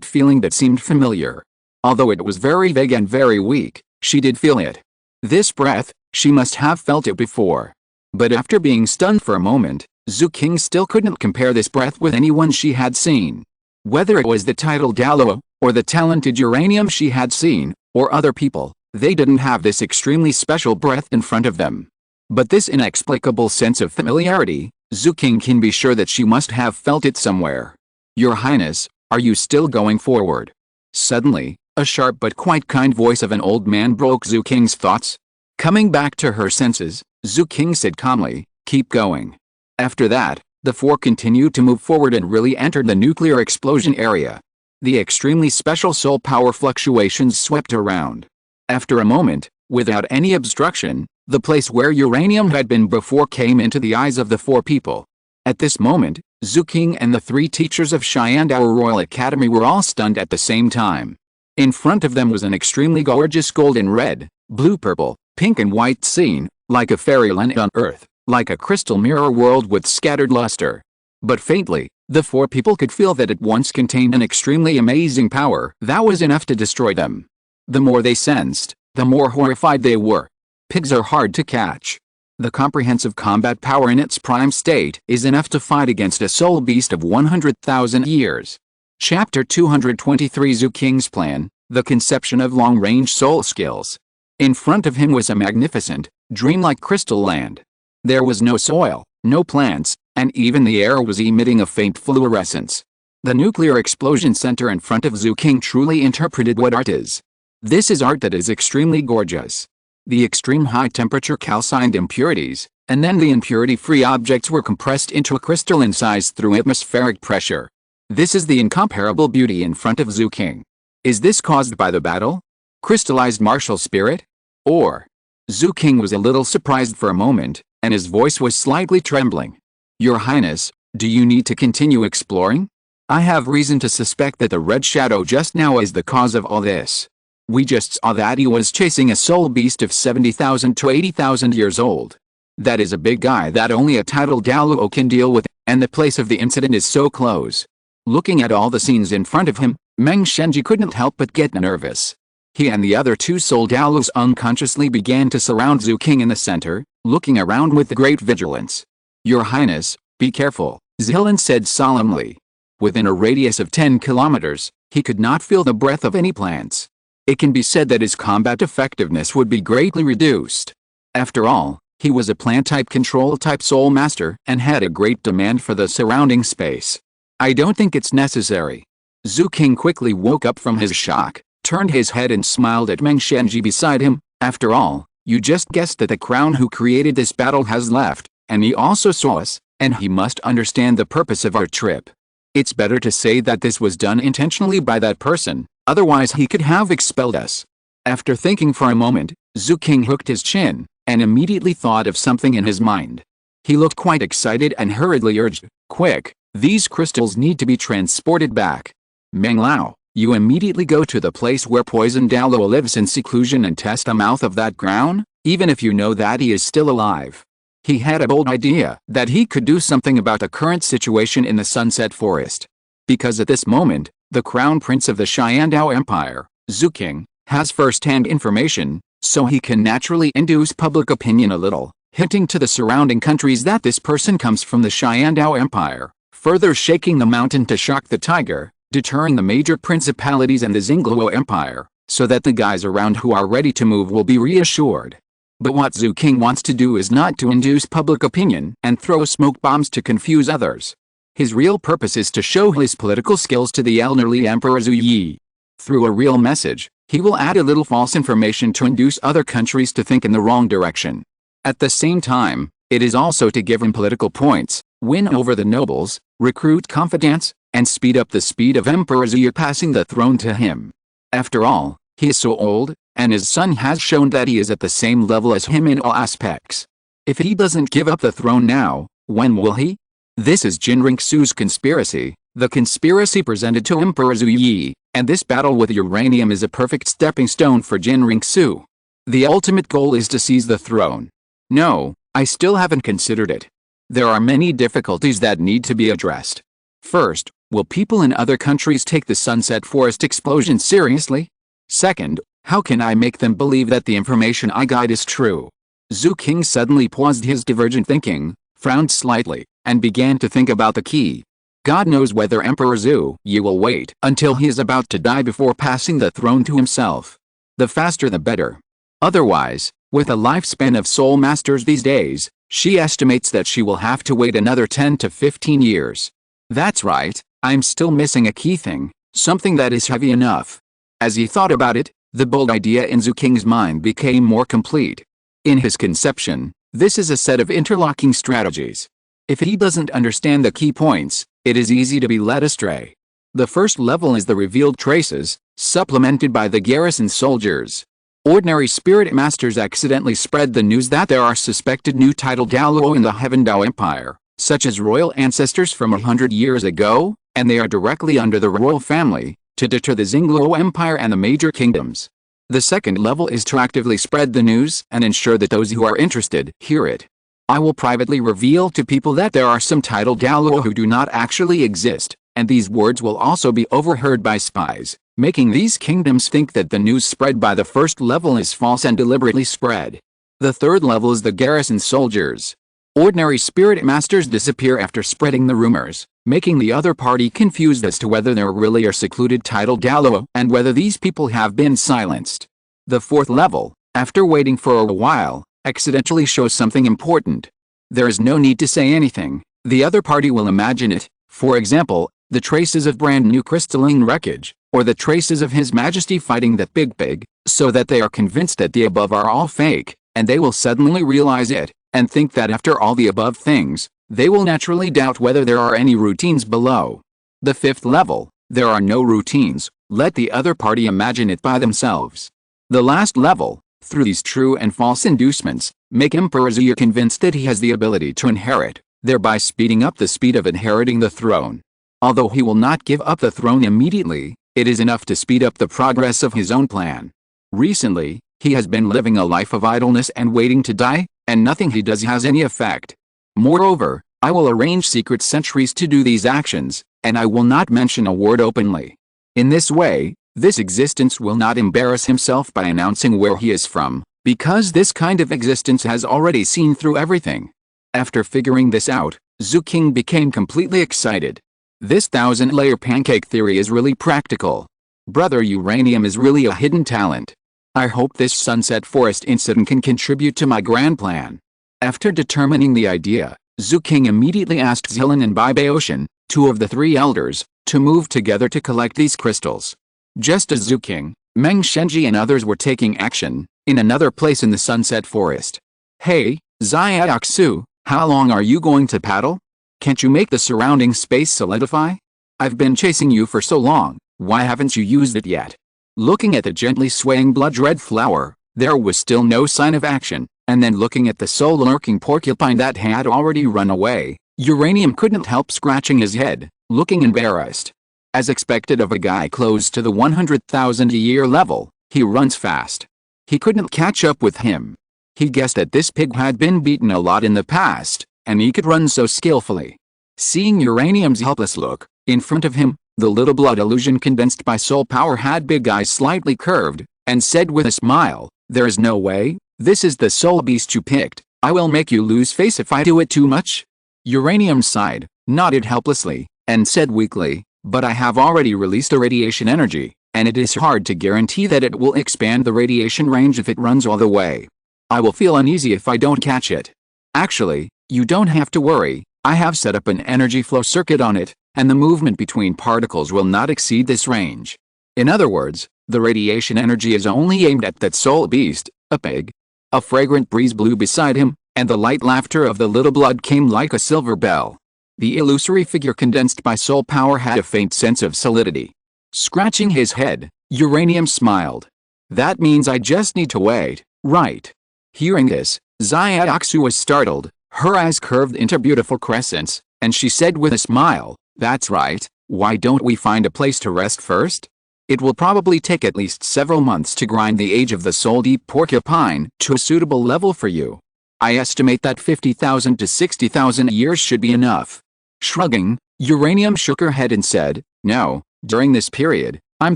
A: feeling that seemed familiar. Although it was very vague and very weak, she did feel it. This breath, she must have felt it before. But after being stunned for a moment, Zhu Qing still couldn't compare this breath with anyone she had seen. Whether it was the title Douluo, or the talented uranium she had seen, or other people, they didn't have this extremely special breath in front of them. But this inexplicable sense of familiarity, Zhu Qing can be sure that she must have felt it somewhere. Your Highness, are you still going forward? Suddenly, a sharp but quite kind voice of an old man broke Zhu Qing's thoughts. Coming back to her senses, Zhu Qing said calmly, keep going. After that, the four continued to move forward and really entered the nuclear explosion area. The extremely special soul power fluctuations swept around. After a moment, without any obstruction, the place where uranium had been before came into the eyes of the four people. At this moment, Zhu Qing and the three teachers of Shandao Royal Academy were all stunned at the same time. In front of them was an extremely gorgeous golden red, blue-purple, pink and white scene, like a fairyland on earth, like a crystal mirror world with scattered luster. But faintly, the four people could feel that it once contained an extremely amazing power that was enough to destroy them. The more they sensed, the more horrified they were. Pigs are hard to catch. The comprehensive combat power in its prime state is enough to fight against a soul beast of 100,000 years. Chapter 223 Zhu Qing's Plan, the Conception of Long-Range Soul Skills. In front of him was a magnificent, dreamlike crystal land. There was no soil, no plants, and even the air was emitting a faint fluorescence. The nuclear explosion center in front of Zhu Qing truly interpreted what art is. This is art that is extremely gorgeous. The extreme high-temperature calcined impurities, and then the impurity-free objects were compressed into a crystalline size through atmospheric pressure. This is the incomparable beauty in front of Zhu Qing. Is this caused by the battle? Crystallized martial spirit? Or? Zhu Qing was a little surprised for a moment, and his voice was slightly trembling. Your Highness, do you need to continue exploring? I have reason to suspect that the red shadow just now is the cause of all this. We just saw that he was chasing a soul beast of 70,000 to 80,000 years old. That is a big guy that only a titled Douluo can deal with, and the place of the incident is so close. Looking at all the scenes in front of him, Meng Shenji couldn't help but get nervous. He and the other two soul Douluos unconsciously began to surround Zhu Qing in the center, looking around with great vigilance. Your Highness, be careful, Zilin said solemnly. Within a radius of 10 kilometers, he could not feel the breath of any plants. It can be said that his combat effectiveness would be greatly reduced. After all, he was a plant-type control-type soul master and had a great demand for the surrounding space. I don't think it's necessary. Zhu Qing quickly woke up from his shock, turned his head and smiled at Meng Shenji beside him. After all, you just guessed that the crown who created this battle has left, and he also saw us, and he must understand the purpose of our trip. It's better to say that this was done intentionally by that person, otherwise he could have expelled us. After thinking for a moment, Zhu Qing hooked his chin, and immediately thought of something in his mind. He looked quite excited and hurriedly urged, "Quick, these crystals need to be transported back. Meng Lao, you immediately go to the place where poison Douluo lives in seclusion and test the mouth of that ground, even if you know that he is still alive." He had a bold idea that he could do something about the current situation in the Sunset Forest. Because at this moment, the Crown Prince of the Dou Empire, Zhu King, has first-hand information, so he can naturally induce public opinion a little, hinting to the surrounding countries that this person comes from the Dou Empire, further shaking the mountain to shock the tiger, deterring the major principalities and the Xingluo Empire, so that the guys around who are ready to move will be reassured. But what Zhu King wants to do is not to induce public opinion and throw smoke bombs to confuse others. His real purpose is to show his political skills to the elderly Emperor Zhu Yi. Through a real message, he will add a little false information to induce other countries to think in the wrong direction. At the same time, it is also to give him political points, win over the nobles, recruit confidence, and speed up the speed of Emperor Zhu Yi passing the throne to him. After all, he is so old, and his son has shown that he is at the same level as him in all aspects. If he doesn't give up the throne now, when will he? This is Jinrixu's conspiracy, the conspiracy presented to Emperor Zhu Yi, and this battle with uranium is a perfect stepping stone for Jinrixu. The ultimate goal is to seize the throne. No, I still haven't considered it. There are many difficulties that need to be addressed. First, will people in other countries take the Sunset Forest explosion seriously? Second, how can I make them believe that the information I got is true? Zhu King suddenly paused his divergent thinking, frowned slightly, and began to think about the key. God knows whether Emperor Zhu Yi will wait until he is about to die before passing the throne to himself. The faster the better. Otherwise, with a lifespan of soul masters these days, she estimates that she will have to wait another 10 to 15 years. That's right, I'm still missing a key thing, something that is heavy enough. As he thought about it, the bold idea in Zhu King's mind became more complete. In his conception, this is a set of interlocking strategies. If he doesn't understand the key points, it is easy to be led astray. The first level is the revealed traces, supplemented by the garrison soldiers. Ordinary spirit masters accidentally spread the news that there are suspected new title Douluo in the Dou Empire, such as royal ancestors from 100 years ago, and they are directly under the royal family, to deter the Xingluo Empire and the major kingdoms. The second level is to actively spread the news and ensure that those who are interested hear it. I will privately reveal to people that there are some title Douluo who do not actually exist, and these words will also be overheard by spies, making these kingdoms think that the news spread by the first level is false and deliberately spread. The third level is the garrison soldiers. Ordinary spirit masters disappear after spreading the rumors, making the other party confused as to whether there really are secluded title Douluo and whether these people have been silenced. The fourth level, after waiting for a while, accidentally shows something important. There is no need to say anything, the other party will imagine it, for example, the traces of brand new crystalline wreckage, or the traces of His Majesty fighting that big pig, so that they are convinced that the above are all fake, and they will suddenly realize it, and think that after all the above things, they will naturally doubt whether there are any routines below. The fifth level, there are no routines, let the other party imagine it by themselves. The last level, through these true and false inducements, make Emperor Zhu Yi convinced that he has the ability to inherit, thereby speeding up the speed of inheriting the throne. Although he will not give up the throne immediately, it is enough to speed up the progress of his own plan. Recently, he has been living a life of idleness and waiting to die, and nothing he does has any effect. Moreover, I will arrange secret sentries to do these actions, and I will not mention a word openly. In this way, this existence will not embarrass himself by announcing where he is from, because this kind of existence has already seen through everything. After figuring this out, Zhu King became completely excited. This 1000-layer pancake theory is really practical. Brother Uranium is really a hidden talent. I hope this Sunset Forest incident can contribute to my grand plan. After determining the idea, Zhu King immediately asked Zilin and Bai Baotian, two of the three elders, to move together to collect these crystals. Just as Zhu King, Meng Shenji and others were taking action, in another place in the Sunset Forest. Hey, Xiaoxu, how long are you going to paddle? Can't you make the surrounding space solidify? I've been chasing you for so long, why haven't you used it yet? Looking at the gently swaying blood-red flower, there was still no sign of action, and then looking at the soul-lurking porcupine that had already run away, Uranium couldn't help scratching his head, looking embarrassed. As expected of a guy close to the 100,000 a year level, he runs fast. He couldn't catch up with him. He guessed that this pig had been beaten a lot in the past, and he could run so skillfully. Seeing Uranium's helpless look, in front of him, the little blood illusion condensed by soul power had big eyes slightly curved, and said with a smile, "There is no way, this is the soul beast you picked, I will make you lose face if I do it too much." Uranium sighed, nodded helplessly, and said weakly, "But I have already released the radiation energy, and it is hard to guarantee that it will expand the radiation range if it runs all the way. I will feel uneasy if I don't catch it. Actually, you don't have to worry, I have set up an energy flow circuit on it, and the movement between particles will not exceed this range. In other words, the radiation energy is only aimed at that soul beast, a pig." A fragrant breeze blew beside him, and the light laughter of the little blood came like a silver bell. The illusory figure condensed by soul power had a faint sense of solidity. Scratching his head, Uranium smiled. "That means I just need to wait, right?" Hearing this, Zyaksu was startled, her eyes curved into beautiful crescents, and she said with a smile, "That's right, why don't we find a place to rest first? It will probably take at least several months to grind the age of the soul-deep porcupine to a suitable level for you. I estimate that 50,000 to 60,000 years should be enough." Shrugging, Uranium shook her head and said, "No, during this period, I'm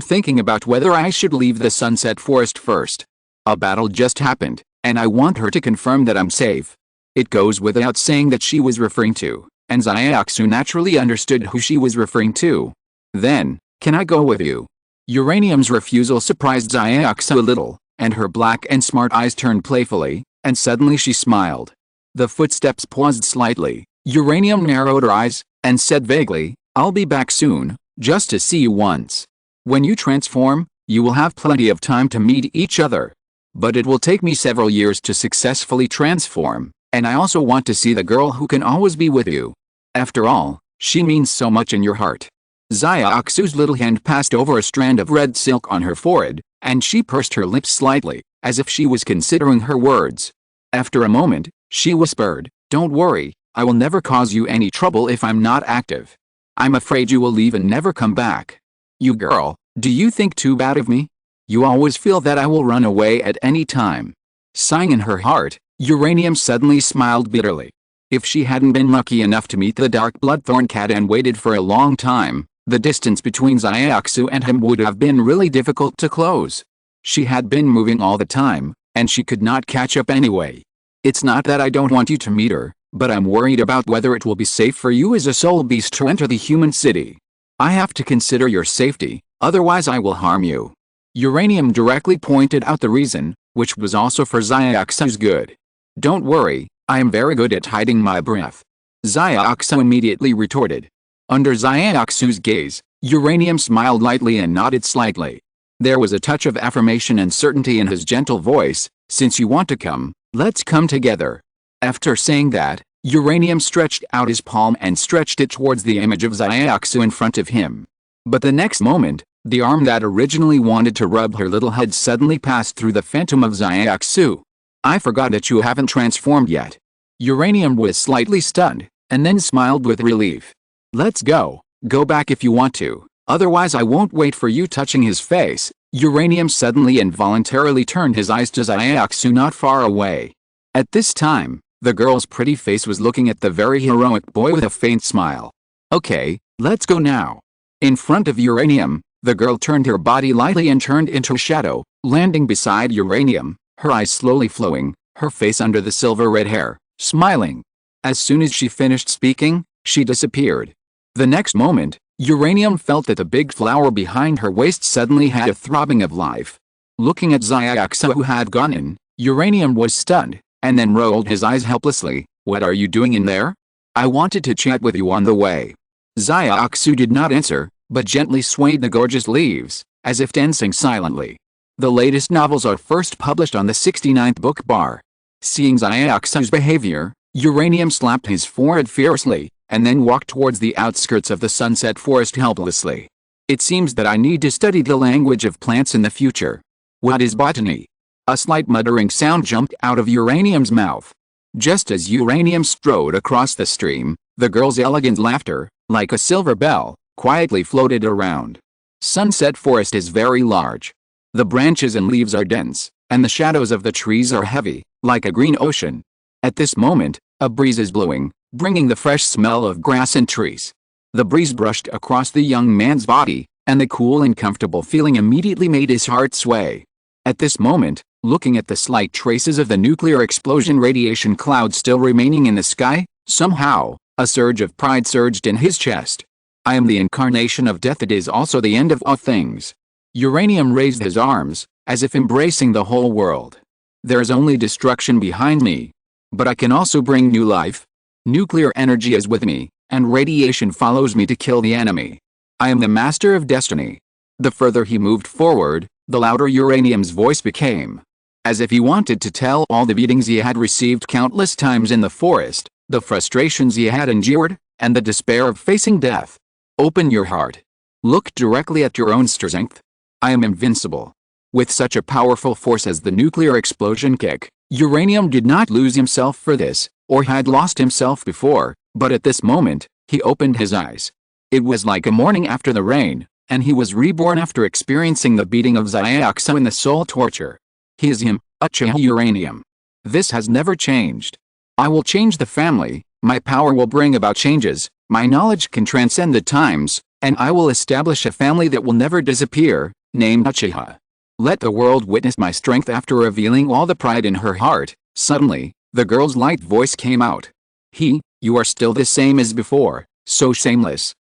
A: thinking about whether I should leave the Sunset Forest first. A battle just happened, and I want her to confirm that I'm safe." It goes without saying that she was referring to, and Zyaksu naturally understood who she was referring to. "Then, can I go with you?" Uranium's refusal surprised Zyaksu a little, and her black and smart eyes turned playfully, and suddenly she smiled. The footsteps paused slightly. Uranium narrowed her eyes, and said vaguely, "I'll be back soon, just to see you once. When you transform, you will have plenty of time to meet each other. But it will take me several years to successfully transform, and I also want to see the girl who can always be with you. After all, she means so much in your heart." Zyaksu's little hand passed over a strand of red silk on her forehead, and she pursed her lips slightly, as if she was considering her words. After a moment, she whispered, "Don't worry, I will never cause you any trouble if I'm not active. I'm afraid you will leave and never come back. You girl, do you think too bad of me? You always feel that I will run away at any time." Sighing in her heart, Uranium suddenly smiled bitterly. If she hadn't been lucky enough to meet the dark bloodthorn cat and waited for a long time, the distance between Zyaksu and him would have been really difficult to close. She had been moving all the time, and she could not catch up anyway. "It's not that I don't want you to meet her, but I'm worried about whether it will be safe for you as a soul beast to enter the human city. I have to consider your safety, otherwise I will harm you." Uranium directly pointed out the reason, which was also for Zyaksu's good. "Don't worry, I am very good at hiding my breath," Zyaksu immediately retorted. Under Zyaksu's gaze, Uranium smiled lightly and nodded slightly. There was a touch of affirmation and certainty in his gentle voice. "Since you want to come, let's come together." After saying that, Uranium stretched out his palm and stretched it towards the image of Zyaksu in front of him. But the next moment, the arm that originally wanted to rub her little head suddenly passed through the phantom of Zyaksu. "I forgot that you haven't transformed yet." Uranium was slightly stunned, and then smiled with relief. "Let's go. Go back if you want to, otherwise I won't wait for you." Touching his face, Uranium suddenly involuntarily turned his eyes to Zyaksu not far away. At this time, the girl's pretty face was looking at the very heroic boy with a faint smile. "Okay, let's go now." In front of Uranium, the girl turned her body lightly and turned into a shadow, landing beside Uranium, her eyes slowly flowing, her face under the silver red hair, smiling. As soon as she finished speaking, she disappeared. The next moment, Uranium felt that the big flower behind her waist suddenly had a throbbing of life. Looking at Zyaksu who had gone in, Uranium was stunned, and then rolled his eyes helplessly. "What are you doing in there? I wanted to chat with you on the way." Zyaksu did not answer, but gently swayed the gorgeous leaves, as if dancing silently. The latest novels are first published on the 69th book bar. Seeing Zyaksu's behavior, Uranium slapped his forehead fiercely, and then walked towards the outskirts of the Sunset Forest helplessly. "It seems that I need to study the language of plants in the future. What is botany?" A slight muttering sound jumped out of Uranium's mouth. Just as Uranium strode across the stream, the girl's elegant laughter, like a silver bell, quietly floated around. Sunset Forest is very large. The branches and leaves are dense, and the shadows of the trees are heavy, like a green ocean. At this moment, a breeze is blowing, bringing the fresh smell of grass and trees. The breeze brushed across the young man's body, and the cool and comfortable feeling immediately made his heart sway. At this moment, looking at the slight traces of the nuclear explosion radiation cloud still remaining in the sky, somehow, a surge of pride surged in his chest. I am the incarnation of death. It is also the end of all things. Uranium raised his arms, as if embracing the whole world. There is only destruction behind me. But I can also bring new life. Nuclear energy is with me, and radiation follows me to kill the enemy. I am the master of destiny. The further he moved forward, the louder Uranium's voice became. As if he wanted to tell all the beatings he had received countless times in the forest, the frustrations he had endured, and the despair of facing death. Open your heart. Look directly at your own strength. I am invincible. With such a powerful force as the nuclear explosion kick, Uranium did not lose himself for this, or had lost himself before, but at this moment, he opened his eyes. It was like a morning after the rain, and he was reborn after experiencing the beating of Xiaoxu in the soul torture. He is him, Uchiha Uranium. This has never changed. I will change the family, my power will bring about changes, my knowledge can transcend the times, and I will establish a family that will never disappear, named Uchiha. Let the world witness my strength. After revealing all the pride in her heart, suddenly, the girl's light voice came out. You are still the same as before, so shameless,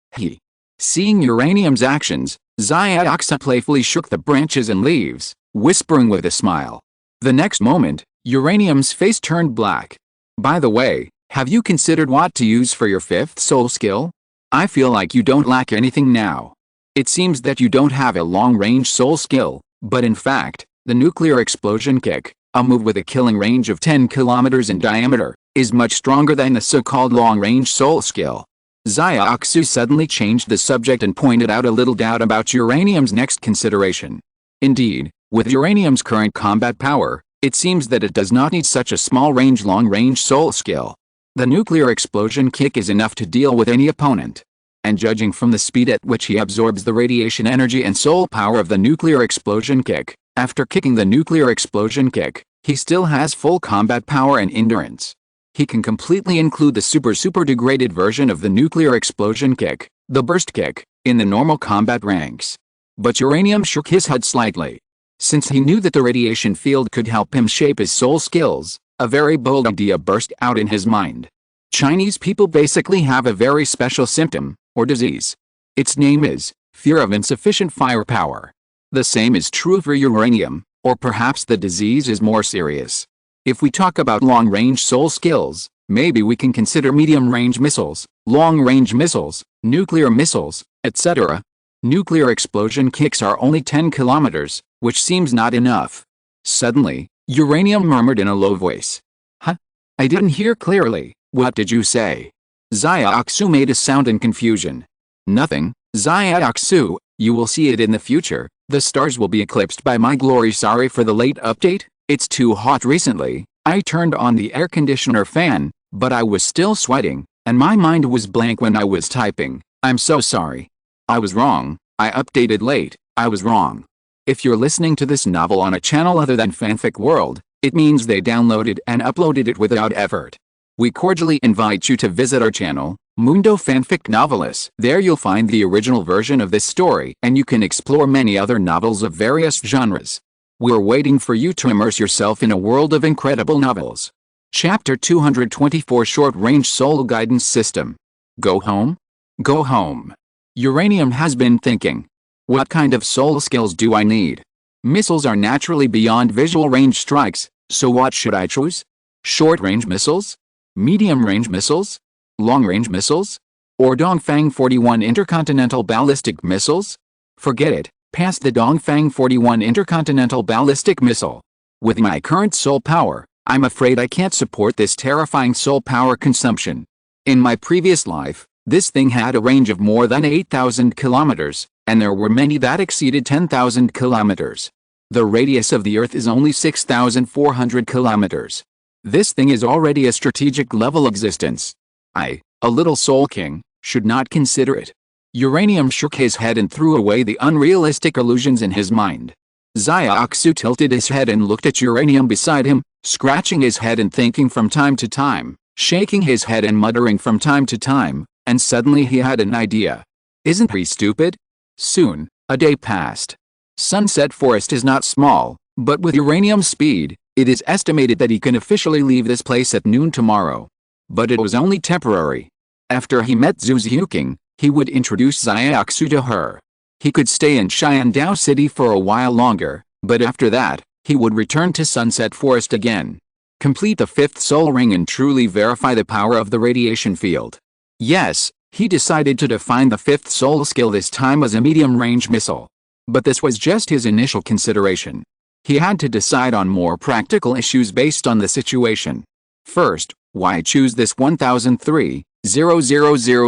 A: Seeing Uranium's actions, Xiaoxu playfully shook the branches and leaves, whispering with a smile. The next moment, Uranium's face turned black. By the way, have you considered what to use for your fifth soul skill? I feel like you don't lack anything now. It seems that you don't have a long-range soul skill, but in fact, the nuclear explosion kick, a move with a killing range of 10 kilometers in diameter, is much stronger than the so-called long-range soul skill. Xiaoxu suddenly changed the subject and pointed out a little doubt about Uranium's next consideration. Indeed, with Uranium's current combat power, it seems that it does not need such a small-range long-range soul skill. The nuclear explosion kick is enough to deal with any opponent. And judging from the speed at which he absorbs the radiation energy and soul power of the nuclear explosion kick, after kicking the nuclear explosion kick, he still has full combat power and endurance. He can completely include the super degraded version of the nuclear explosion kick, the burst kick, in the normal combat ranks. But Uranium shook his head slightly. Since he knew that the radiation field could help him shape his soul skills, a very bold idea burst out in his mind. Chinese people basically have a very special symptom, or disease. Its name is fear of insufficient firepower. The same is true for Uranium, or perhaps the disease is more serious. If we talk about long-range soul skills, maybe we can consider medium-range missiles, long-range missiles, nuclear missiles, etc. Nuclear explosion kicks are only 10 kilometers, which seems not enough. Suddenly, Uranium murmured in a low voice. Huh? I didn't hear clearly. What did you say? Xiaoxu made a sound in confusion. Nothing, Xiaoxu, you will see it in the future. The stars will be eclipsed by my glory. Sorry for the late update. It's too hot recently. I turned on the air conditioner fan, but I was still sweating, and my mind was blank when I was typing. I'm so sorry. I was wrong. I updated late. I was wrong. If you're listening to this novel on a channel other than Fanfic World, it means they downloaded and uploaded it without effort. We cordially invite you to visit our channel, Mundo Fanfic Novelis. There you'll find the original version of this story, and you can explore many other novels of various genres. We're waiting for you to immerse yourself in a world of incredible novels. Chapter 224 Short-Range Soul Guidance System. Go home? Go home. Uranium has been thinking. What kind of soul skills do I need? Missiles are naturally beyond visual range strikes, so what should I choose? Short-range missiles? Medium-range missiles? Long-range missiles? Or Dongfang 41 intercontinental ballistic missiles? Forget it. Pass the Dongfang 41 intercontinental ballistic missile. With my current soul power, I'm afraid I can't support this terrifying soul power consumption. In my previous life, this thing had a range of more than 8,000 kilometers, and there were many that exceeded 10,000 kilometers. The radius of the Earth is only 6,400 kilometers. This thing is already a strategic level existence. I, a little Soul King, should not consider it. Uranium shook his head and threw away the unrealistic illusions in his mind. Xiaoxu tilted his head and looked at Uranium beside him, scratching his head and thinking from time to time, shaking his head and muttering from time to time, and suddenly he had an idea. Isn't he stupid? Soon, a day passed. Sunset Forest is not small, but with Uranium's speed, it is estimated that he can officially leave this place at noon tomorrow. But it was only temporary. After he met Zhu Xiuqing, he would introduce Xiaoxu to her. He could stay in Xiandao City for a while longer, but after that, he would return to Sunset Forest again. Complete the 5th soul ring and truly verify the power of the radiation field. Yes, he decided to define the 5th soul skill this time as a medium-range missile. But this was just his initial consideration. He had to decide on more practical issues based on the situation. First, why choose this 1,003,000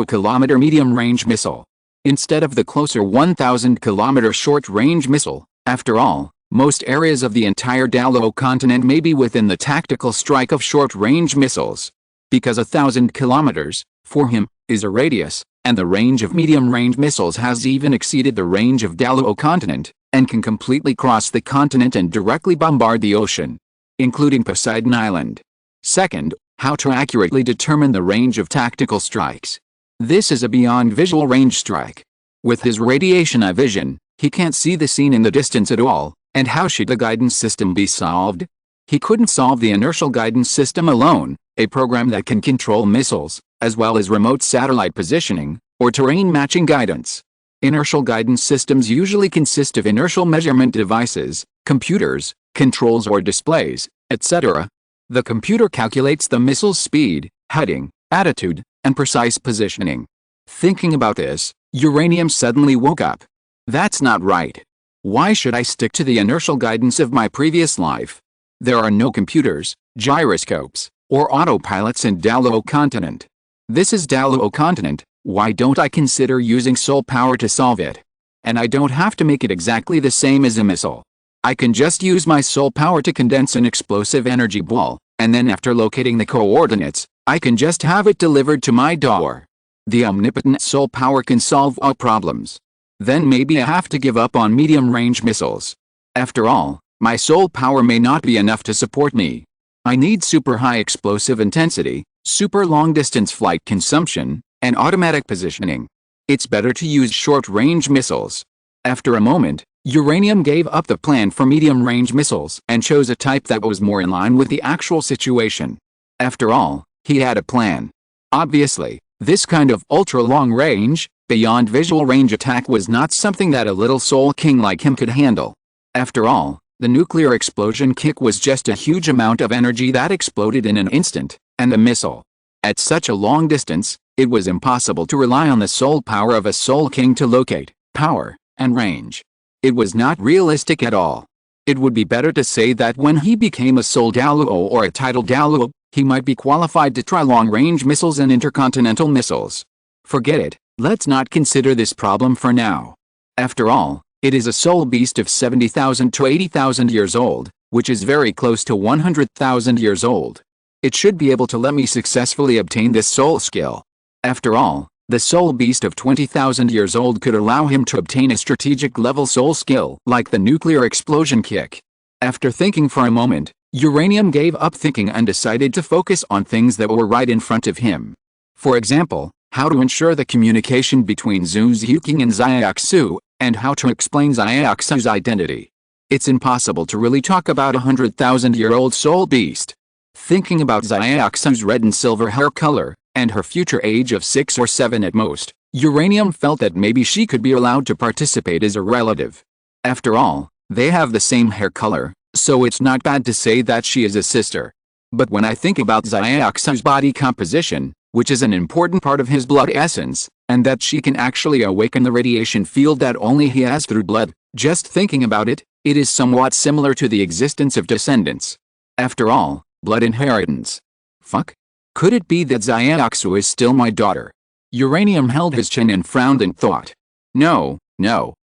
A: km medium-range missile instead of the closer 1,000 km short-range missile? After all, most areas of the entire Douluo Continent may be within the tactical strike of short-range missiles. Because 1,000 kilometers, for him, is a radius, and the range of medium-range missiles has even exceeded the range of Douluo Continent, and can completely cross the continent and directly bombard the ocean, including Poseidon Island. Second, how to accurately determine the range of tactical strikes. This is a beyond visual range strike. With his radiation eye vision, he can't see the scene in the distance at all, and how should the guidance system be solved? He couldn't solve the inertial guidance system alone, a program that can control missiles, as well as remote satellite positioning, or terrain matching guidance. Inertial guidance systems usually consist of inertial measurement devices, computers, controls or displays, etc. The computer calculates the missile's speed, heading, attitude, and precise positioning. Thinking about this, Uranium suddenly woke up. That's not right. Why should I stick to the inertial guidance of my previous life? There are no computers, gyroscopes, or autopilots in Douluo Continent. This is Douluo Continent, why don't I consider using soul power to solve it? And I don't have to make it exactly the same as a missile. I can just use my soul power to condense an explosive energy ball, and then after locating the coordinates, I can just have it delivered to my door. The omnipotent soul power can solve all problems. Then maybe I have to give up on medium-range missiles. After all, my soul power may not be enough to support me. I need super high explosive intensity, super long-distance flight consumption, and automatic positioning. It's better to use short-range missiles. After a moment, Uranium gave up the plan for medium-range missiles and chose a type that was more in line with the actual situation. After all, he had a plan. Obviously, this kind of ultra-long range, beyond visual range attack was not something that a little Soul King like him could handle. After all, the nuclear explosion kick was just a huge amount of energy that exploded in an instant, and the missile. At such a long distance, it was impossible to rely on the soul power of a Soul King to locate, power, and range. It was not realistic at all. It would be better to say that when he became a Soul Douluo or a title Douluo, he might be qualified to try long-range missiles and intercontinental missiles. Forget it, let's not consider this problem for now. After all, it is a soul beast of 70,000 to 80,000 years old, which is very close to 100,000 years old. It should be able to let me successfully obtain this soul skill. After all, the soul beast of 20,000 years old could allow him to obtain a strategic level soul skill like the nuclear explosion kick. After thinking for a moment, Uranium gave up thinking and decided to focus on things that were right in front of him. For example, how to ensure the communication between Zhu Xiuqing and Xiaoxu, and how to explain Xiaoxu's identity. It's impossible to really talk about a 100,000-year-old soul beast. Thinking about Xiaoxu's red and silver hair color, and her future age of 6 or 7 at most, Uranium felt that maybe she could be allowed to participate as a relative. After all, they have the same hair color, so it's not bad to say that she is a sister. But when I think about Xiaoxu's body composition, which is an important part of his blood essence, and that she can actually awaken the radiation field that only he has through blood, just thinking about it, it is somewhat similar to the existence of descendants. After all, blood inheritance. Fuck? Could it be that Xiaoxu is still my daughter? Uranium held his chin and frowned and thought. No,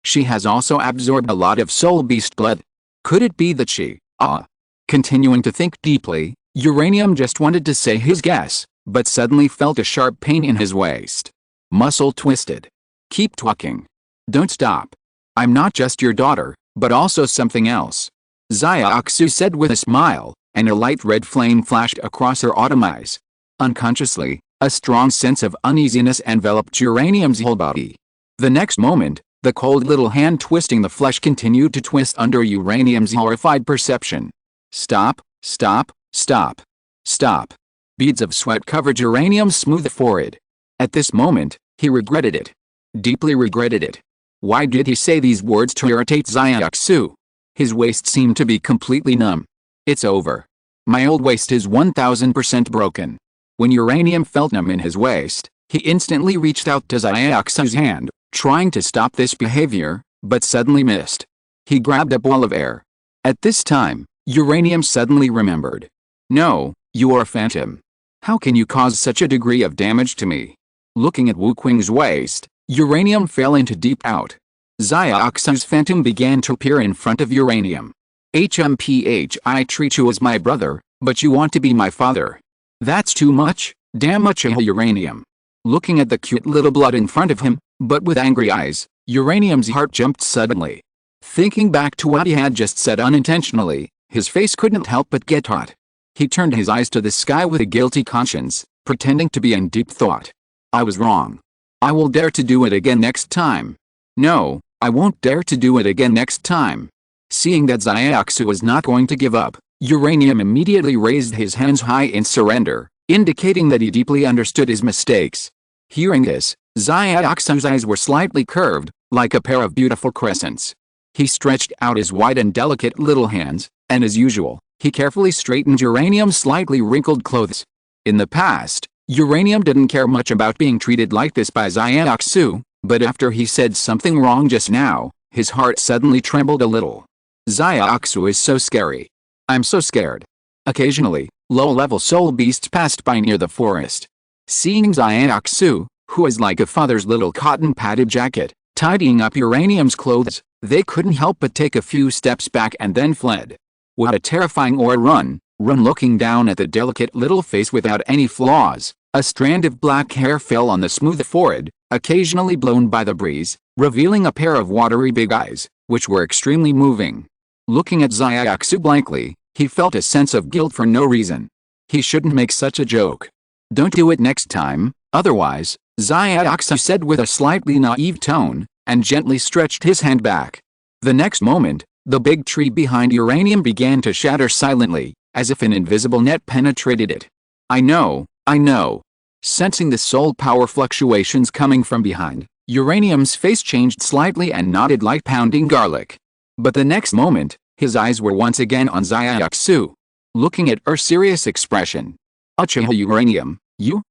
A: she has also absorbed a lot of soul beast blood. Could it be that she, Continuing to think deeply, Uranium just wanted to say his guess, but suddenly felt a sharp pain in his waist. Muscle twisted. Keep talking. Don't stop. I'm not just your daughter, but also something else. Xiaoxu said with a smile, and a light red flame flashed across her autumn eyes. Unconsciously, a strong sense of uneasiness enveloped Uranium's whole body. The next moment, the cold little hand twisting the flesh continued to twist under Uranium's horrified perception. Stop, stop, stop, stop. Beads of sweat covered Uranium's smooth forehead. At this moment, he regretted it. Deeply regretted it. Why did he say these words to irritate Xiaoxu? His waist seemed to be completely numb. It's over. My old waist is 1000% broken. When Uranium felt numb in his waist, he instantly reached out to Xiaoxu's hand, trying to stop this behavior, but suddenly missed. He grabbed a ball of air. At this time, Uranium suddenly remembered. No, you are a phantom. How can you cause such a degree of damage to me? Looking at Wu Qing's waist, Uranium fell into deep doubt. Xiaoxu's phantom began to appear in front of Uranium. I treat you as my brother, but you want to be my father. That's too much, damn Uchiha Uranium. Looking at the cute little blood in front of him, but with angry eyes, Uranium's heart jumped suddenly. Thinking back to what he had just said unintentionally, his face couldn't help but get hot. He turned his eyes to the sky with a guilty conscience, pretending to be in deep thought. I was wrong. I will dare to do it again next time. No, I won't dare to do it again next time. Seeing that Xiaoxu was not going to give up, Uranium immediately raised his hands high in surrender, indicating that he deeply understood his mistakes. Hearing this, Xiaoxu's eyes were slightly curved, like a pair of beautiful crescents. He stretched out his white and delicate little hands, and as usual, he carefully straightened Uranium's slightly wrinkled clothes. In the past, Uranium didn't care much about being treated like this by Xiaoxu, but after he said something wrong just now, his heart suddenly trembled a little. Xiaoxu is so scary. I'm so scared. Occasionally, low-level soul beasts passed by near the forest. Seeing Xiaoxu, who was like a father's little cotton-padded jacket, tidying up Uranium's clothes, they couldn't help but take a few steps back and then fled. What a terrifying run looking down at the delicate little face without any flaws. A strand of black hair fell on the smooth forehead, occasionally blown by the breeze, revealing a pair of watery big eyes, which were extremely moving. Looking at Xiaoxu blankly, he felt a sense of guilt for no reason. He shouldn't make such a joke. Don't do it next time, otherwise, Xiaoxu said with a slightly naive tone, and gently stretched his hand back. The next moment, the big tree behind Uranium began to shatter silently, as if an invisible net penetrated it. I know. Sensing the soul power fluctuations coming from behind, Uranium's face changed slightly and nodded like pounding garlic. But the next moment, his eyes were once again on Xiaoxu. Looking at her serious expression. Uchiha Uranium,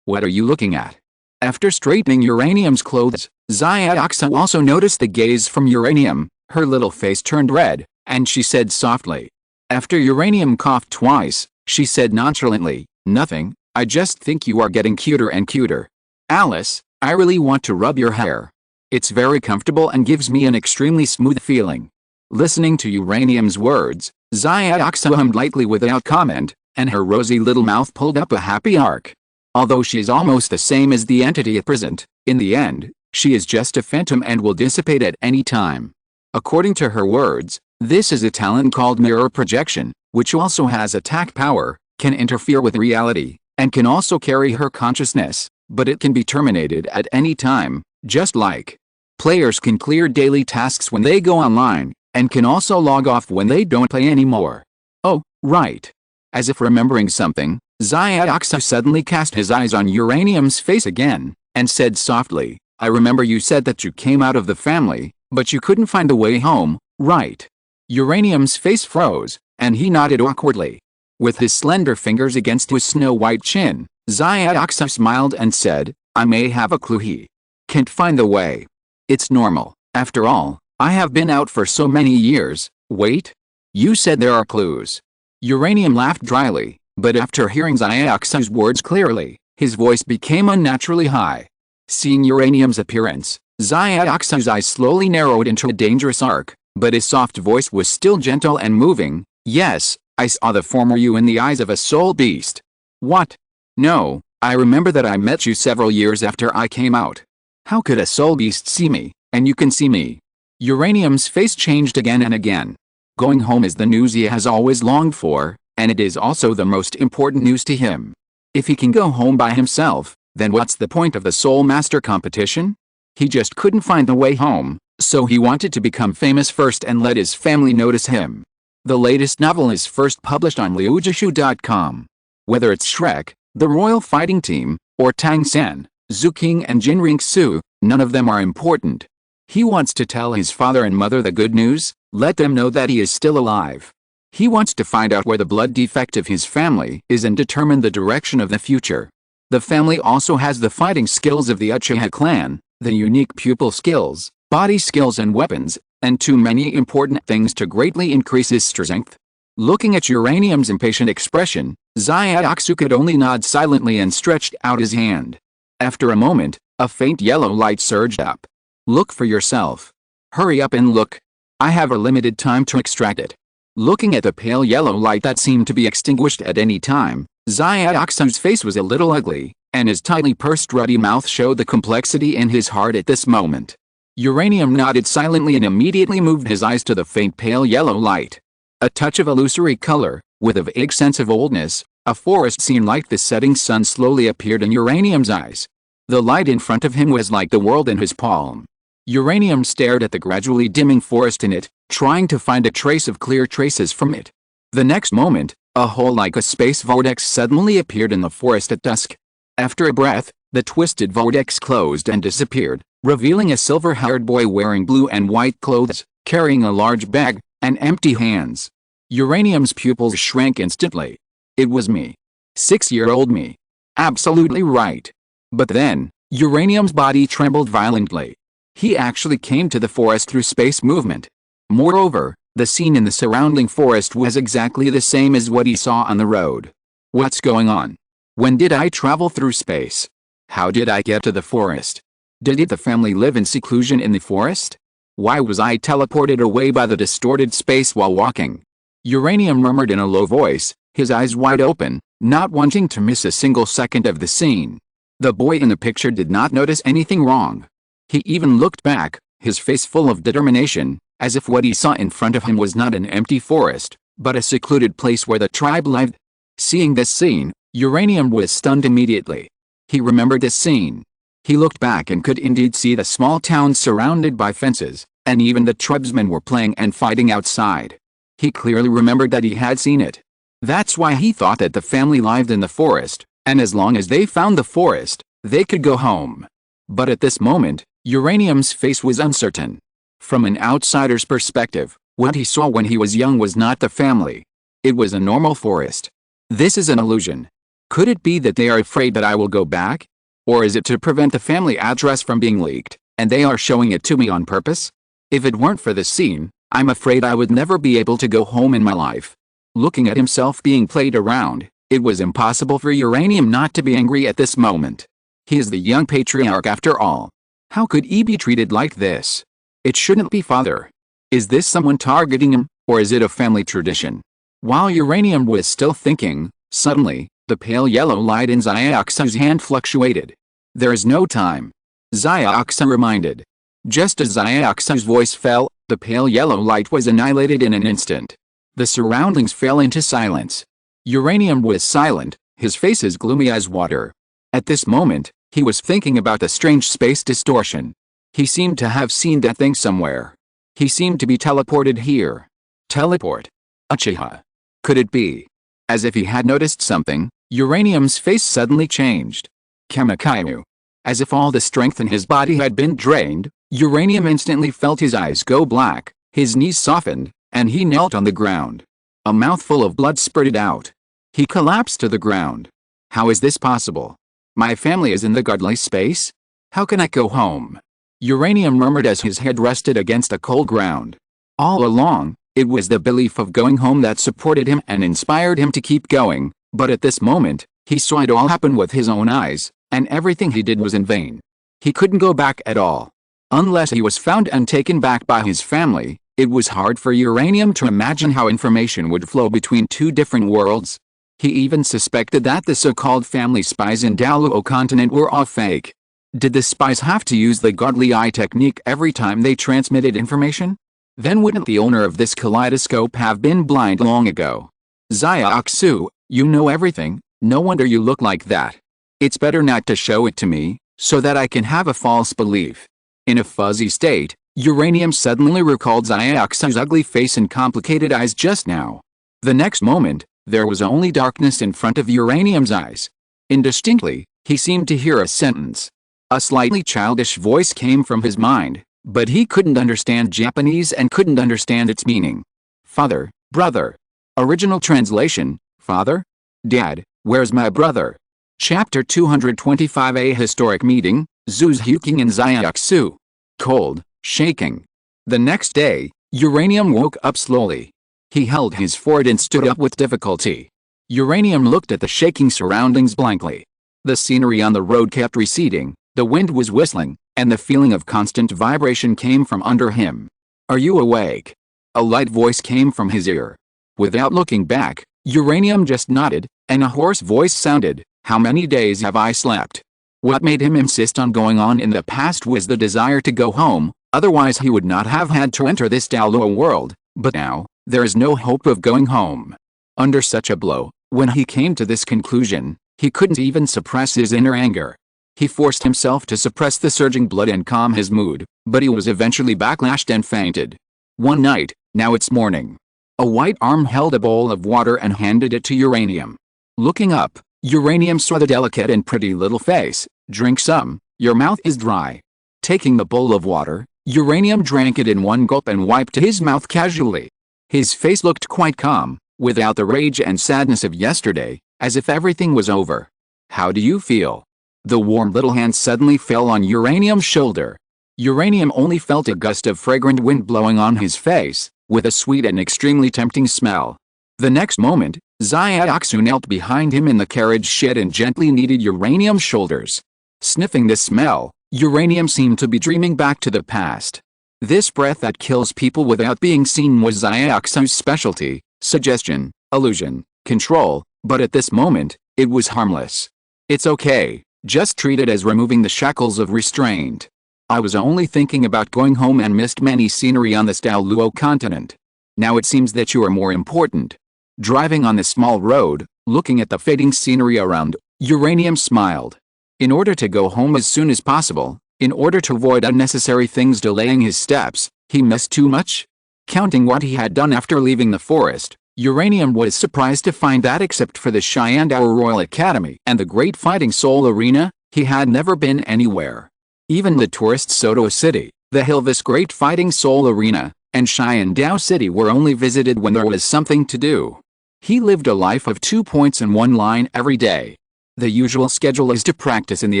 A: what are you looking at? After straightening Uranium's clothes, Xiaoxu also noticed the gaze from Uranium. Her little face turned red, and she said softly. After Uranium coughed twice, she said nonchalantly, nothing, I just think you are getting cuter and cuter. Alice, I really want to rub your hair. It's very comfortable and gives me an extremely smooth feeling. Listening to Uranium's words, Xiaoxu hummed lightly without comment, and her rosy little mouth pulled up a happy arc. Although she is almost the same as the entity at present, in the end, she is just a phantom and will dissipate at any time. According to her words, this is a talent called mirror projection, which also has attack power, can interfere with reality, and can also carry her consciousness, but it can be terminated at any time, just like players can clear daily tasks when they go online, and can also log off when they don't play anymore. Oh, right. As if remembering something, Xiaoxu suddenly cast his eyes on Uranium's face again, and said softly, I remember you said that you came out of the family, but you couldn't find a way home, right? Uranium's face froze, and he nodded awkwardly. With his slender fingers against his snow-white chin, Xiaoxu smiled and said, I may have a clue he can't find the way. It's normal, after all, I have been out for so many years. Wait? You said there are clues. Uranium laughed dryly, but after hearing Xiaoxu's words clearly, his voice became unnaturally high. Seeing Uranium's appearance, Xiaoxu's eyes slowly narrowed into a dangerous arc, But his soft voice was still gentle and moving. Yes, I saw the former you in the eyes of a soul beast. What? No, I remember that I met you several years after I came out. How could a soul beast see me, and you can see me? Uranium's face changed again and again. Going home is the news he has always longed for, and it is also the most important news to him. If he can go home by himself, then what's the point of the Soul Master competition? He just couldn't find the way home, so he wanted to become famous first and let his family notice him. The latest novel is first published on liujishu.com. Whether it's Shrek, the Royal Fighting Team, or Tang San, Zuking and Jinring Su, none of them are important. He wants to tell his father and mother the good news, let them know that he is still alive. He wants to find out where the blood defect of his family is and determine the direction of the future. The family also has the fighting skills of the Uchiha clan, the unique pupil skills, body skills and weapons, and too many important things to greatly increase his strength. Looking at Uranium's impatient expression, Zyatsu could only nod silently and stretched out his hand. After a moment, a faint yellow light surged up. Look for yourself. Hurry up and look. I have a limited time to extract it. Looking at the pale yellow light that seemed to be extinguished at any time, Zyatsu's face was a little ugly, and his tightly pursed ruddy mouth showed the complexity in his heart at this moment. Uranium nodded silently and immediately moved his eyes to the faint pale yellow light. A touch of illusory color, with a vague sense of oldness, a forest scene like the setting sun slowly appeared in Uranium's eyes. The light in front of him was like the world in his palm. Uranium stared at the gradually dimming forest in it, trying to find a trace of clear traces from it. The next moment, a hole like a space vortex suddenly appeared in the forest at dusk. After a breath, the twisted vortex closed and disappeared, revealing a silver-haired boy wearing blue and white clothes, carrying a large bag, and empty hands. Uranium's pupils shrank instantly. It was me. 6-year-old me. Absolutely right. But then, Uranium's body trembled violently. He actually came to the forest through space movement. Moreover, the scene in the surrounding forest was exactly the same as what he saw on the road. What's going on? When did I travel through space? How did I get to the forest? Did the family live in seclusion in the forest? Why was I teleported away by the distorted space while walking? Uranium murmured in a low voice, his eyes wide open, not wanting to miss a single second of the scene. The boy in the picture did not notice anything wrong. He even looked back, his face full of determination, as if what he saw in front of him was not an empty forest, but a secluded place where the tribe lived. Seeing this scene, Uranium was stunned immediately. He remembered this scene. He looked back and could indeed see the small town surrounded by fences, and even the tribesmen were playing and fighting outside. He clearly remembered that he had seen it. That's why he thought that the family lived in the forest, and as long as they found the forest, they could go home. But at this moment, Uranium's face was uncertain. From an outsider's perspective, what he saw when he was young was not the family. It was a normal forest. This is an illusion. Could it be that they are afraid that I will go back? Or is it to prevent the family address from being leaked, and they are showing it to me on purpose? If it weren't for this scene, I'm afraid I would never be able to go home in my life. Looking at himself being played around, it was impossible for Uranium not to be angry at this moment. He is the young patriarch after all. How could he be treated like this? It shouldn't be, father. Is this someone targeting him, or is it a family tradition? While Uranium was still thinking, suddenly, the pale yellow light in Zyatsu's hand fluctuated. There is no time. Zyatsu reminded. Just as Zyatsu's voice fell, the pale yellow light was annihilated in an instant. The surroundings fell into silence. Uranium was silent, his face as gloomy as water. At this moment, he was thinking about the strange space distortion. He seemed to have seen that thing somewhere. He seemed to be teleported here. Teleport. Uchiha. Could it be? As if he had noticed something, Uranium's face suddenly changed. Kamikayu. As if all the strength in his body had been drained, Uranium instantly felt his eyes go black, his knees softened, and he knelt on the ground. A mouthful of blood spurted out. He collapsed to the ground. How is this possible? My family is in the godly space? How can I go home? Uranium murmured as his head rested against the cold ground. All along, it was the belief of going home that supported him and inspired him to keep going, but at this moment, he saw it all happen with his own eyes, and everything he did was in vain. He couldn't go back at all. Unless he was found and taken back by his family, It was hard for Uranium to imagine how information would flow between two different worlds. He even suspected that the so-called family spies in Douluo Continent were all fake. Did the spies have to use the godly eye technique every time they transmitted information? Then wouldn't the owner of this kaleidoscope have been blind long ago? Xiaoxu, you know everything, no wonder you look like that. It's better not to show it to me, so that I can have a false belief. In a fuzzy state, Uranium suddenly recalled Xiaoxu's ugly face and complicated eyes just now. The next moment, there was only darkness in front of Uranium's eyes. Indistinctly, he seemed to hear a sentence. A slightly childish voice came from his mind, but he couldn't understand Japanese and couldn't understand its meaning. Father, brother. Original translation, Father? Dad, where's my brother? Chapter 225. A historic meeting, Zhu's Huking and Xiaoxu. Cold, shaking. The next day, Uranium woke up slowly. He held his forehead and stood up with difficulty. Uranium looked at the shaking surroundings blankly. The scenery on the road kept receding, the wind was whistling, and the feeling of constant vibration came from under him. Are you awake? A light voice came from his ear. Without looking back, Uranium just nodded, and a hoarse voice sounded, how many days have I slept? What made him insist on going on in the past was the desire to go home, otherwise he would not have had to enter this Douluo world, but now, there is no hope of going home. Under such a blow, when he came to this conclusion, he couldn't even suppress his inner anger. He forced himself to suppress the surging blood and calm his mood, but he was eventually backlashed and fainted. One night, now it's morning. A white arm held a bowl of water and handed it to Uranium. Looking up, Uranium saw the delicate and pretty little face. Drink some, your mouth is dry. Taking the bowl of water, Uranium drank it in one gulp and wiped his mouth casually. His face looked quite calm, without the rage and sadness of yesterday, as if everything was over. How do you feel? The warm little hand suddenly fell on Uranium's shoulder. Uranium only felt a gust of fragrant wind blowing on his face, with a sweet and extremely tempting smell. The next moment, Xiaoxu knelt behind him in the carriage shed and gently kneaded Uranium's shoulders. Sniffing the smell, Uranium seemed to be dreaming back to the past. This breath that kills people without being seen was Xiaoxu's specialty, suggestion, illusion, control, but at this moment, it was harmless. It's okay, just treat it as removing the shackles of restraint. I was only thinking about going home and missed many scenery on this Douluo continent. Now it seems that you are more important. Driving on the small road, looking at the fading scenery around, Uranium smiled. In order to go home as soon as possible, in order to avoid unnecessary things delaying his steps, he missed too much? Counting what he had done after leaving the forest, Uranium was surprised to find that except for the Shandao Royal Academy and the Great Fighting Soul Arena, he had never been anywhere. Even the tourist Soto City, the Hilvis Great Fighting Soul Arena, and Shandao City were only visited when there was something to do. He lived a life of 2 points and 1 line every day. The usual schedule is to practice in the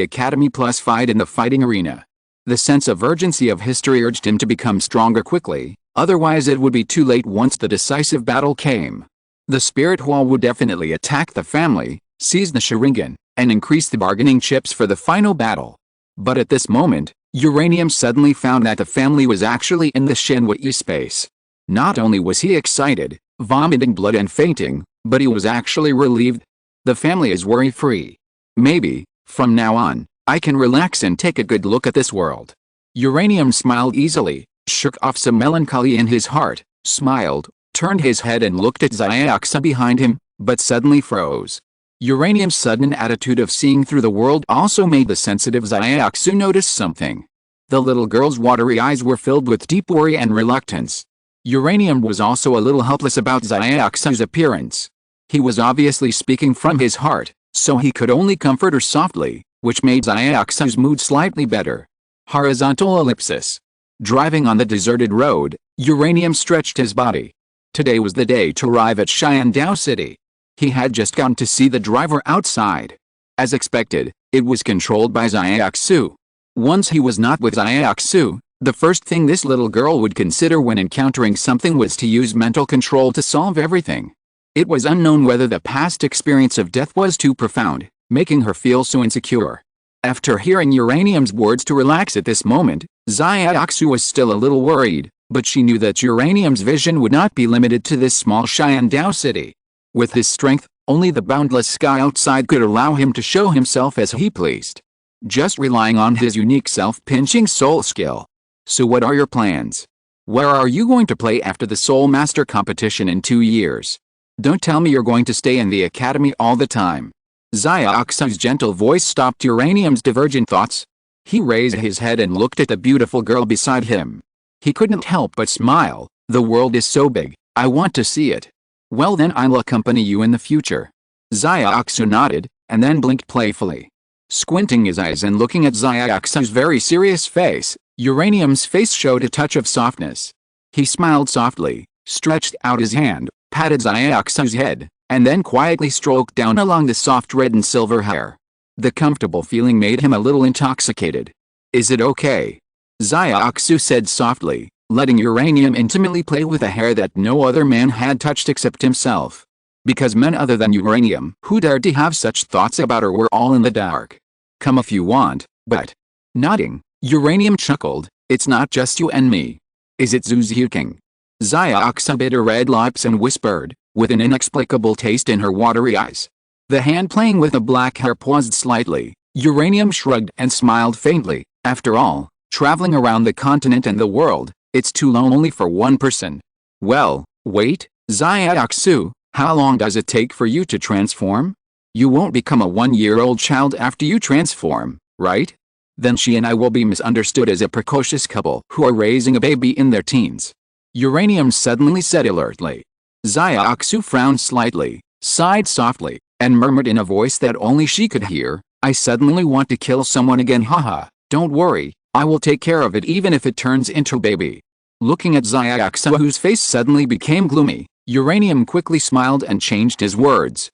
A: academy plus fight in the fighting arena. The sense of urgency of history urged him to become stronger quickly, otherwise it would be too late once the decisive battle came. The spirit wall would definitely attack the family, seize the Sharingan, and increase the bargaining chips for the final battle. But at this moment, Uranium suddenly found that the family was actually in the Shenwei space. Not only was he excited, vomiting blood and fainting, but he was actually relieved. The family is worry-free. Maybe, from now on, I can relax and take a good look at this world. Uranium smiled easily, shook off some melancholy in his heart, smiled, turned his head and looked at Xiaoxu behind him, but suddenly froze. Uranium's sudden attitude of seeing through the world also made the sensitive Xiaoxu notice something. The little girl's watery eyes were filled with deep worry and reluctance. Uranium was also a little helpless about Xiaoxu's appearance. He was obviously speaking from his heart, so he could only comfort her softly, which made Xiaoxu's mood slightly better. Horizontal ellipsis. Driving on the deserted road, Uranium stretched his body. Today was the day to arrive at Shandao City. He had just gone to see the driver outside. As expected, it was controlled by Xiaoxu. Once he was not with Xiaoxu, the first thing this little girl would consider when encountering something was to use mental control to solve everything. It was unknown whether the past experience of death was too profound, making her feel so insecure. After hearing Uranium's words to relax at this moment, Xiaoxu was still a little worried. But she knew that Uranium's vision would not be limited to this small Dou city. With his strength, only the boundless sky outside could allow him to show himself as he pleased. Just relying on his unique self-pinching soul skill. So what are your plans? Where are you going to play after the Soul Master competition in 2 years? Don't tell me you're going to stay in the academy all the time. Xiaoxu's gentle voice stopped Uranium's divergent thoughts. He raised his head and looked at the beautiful girl beside him. He couldn't help but smile. The world is so big, I want to see it. Well then, I'll accompany you in the future. Xiaoxu nodded, and then blinked playfully. Squinting his eyes and looking at Xiaoxu's very serious face, Uranium's face showed a touch of softness. He smiled softly, stretched out his hand, patted Xiaoxu's head, and then quietly stroked down along the soft red and silver hair. The comfortable feeling made him a little intoxicated. Is it okay? Xiaoxu said softly, letting Uranium intimately play with a hair that no other man had touched except himself. Because men other than Uranium who dared to have such thoughts about her were all in the dark. Come if you want, but... Nodding, Uranium chuckled, it's not just you and me. Is it Zuzuking? Xiaoxu bit her red lips and whispered, with an inexplicable taste in her watery eyes. The hand playing with the black hair paused slightly. Uranium shrugged and smiled faintly. After all, traveling around the continent and the world, it's too lonely for one person. Well, wait, Xiaoxu, how long does it take for you to transform? You won't become a 1-year-old child after you transform, right? Then she and I will be misunderstood as a precocious couple who are raising a baby in their teens. Uranium suddenly said alertly. Xiaoxu frowned slightly, sighed softly, and murmured in a voice that only she could hear, I suddenly want to kill someone again, haha. Don't worry, I will take care of it even if it turns into a baby. Looking at Xiaoxu, whose face suddenly became gloomy, Uranium quickly smiled and changed his words.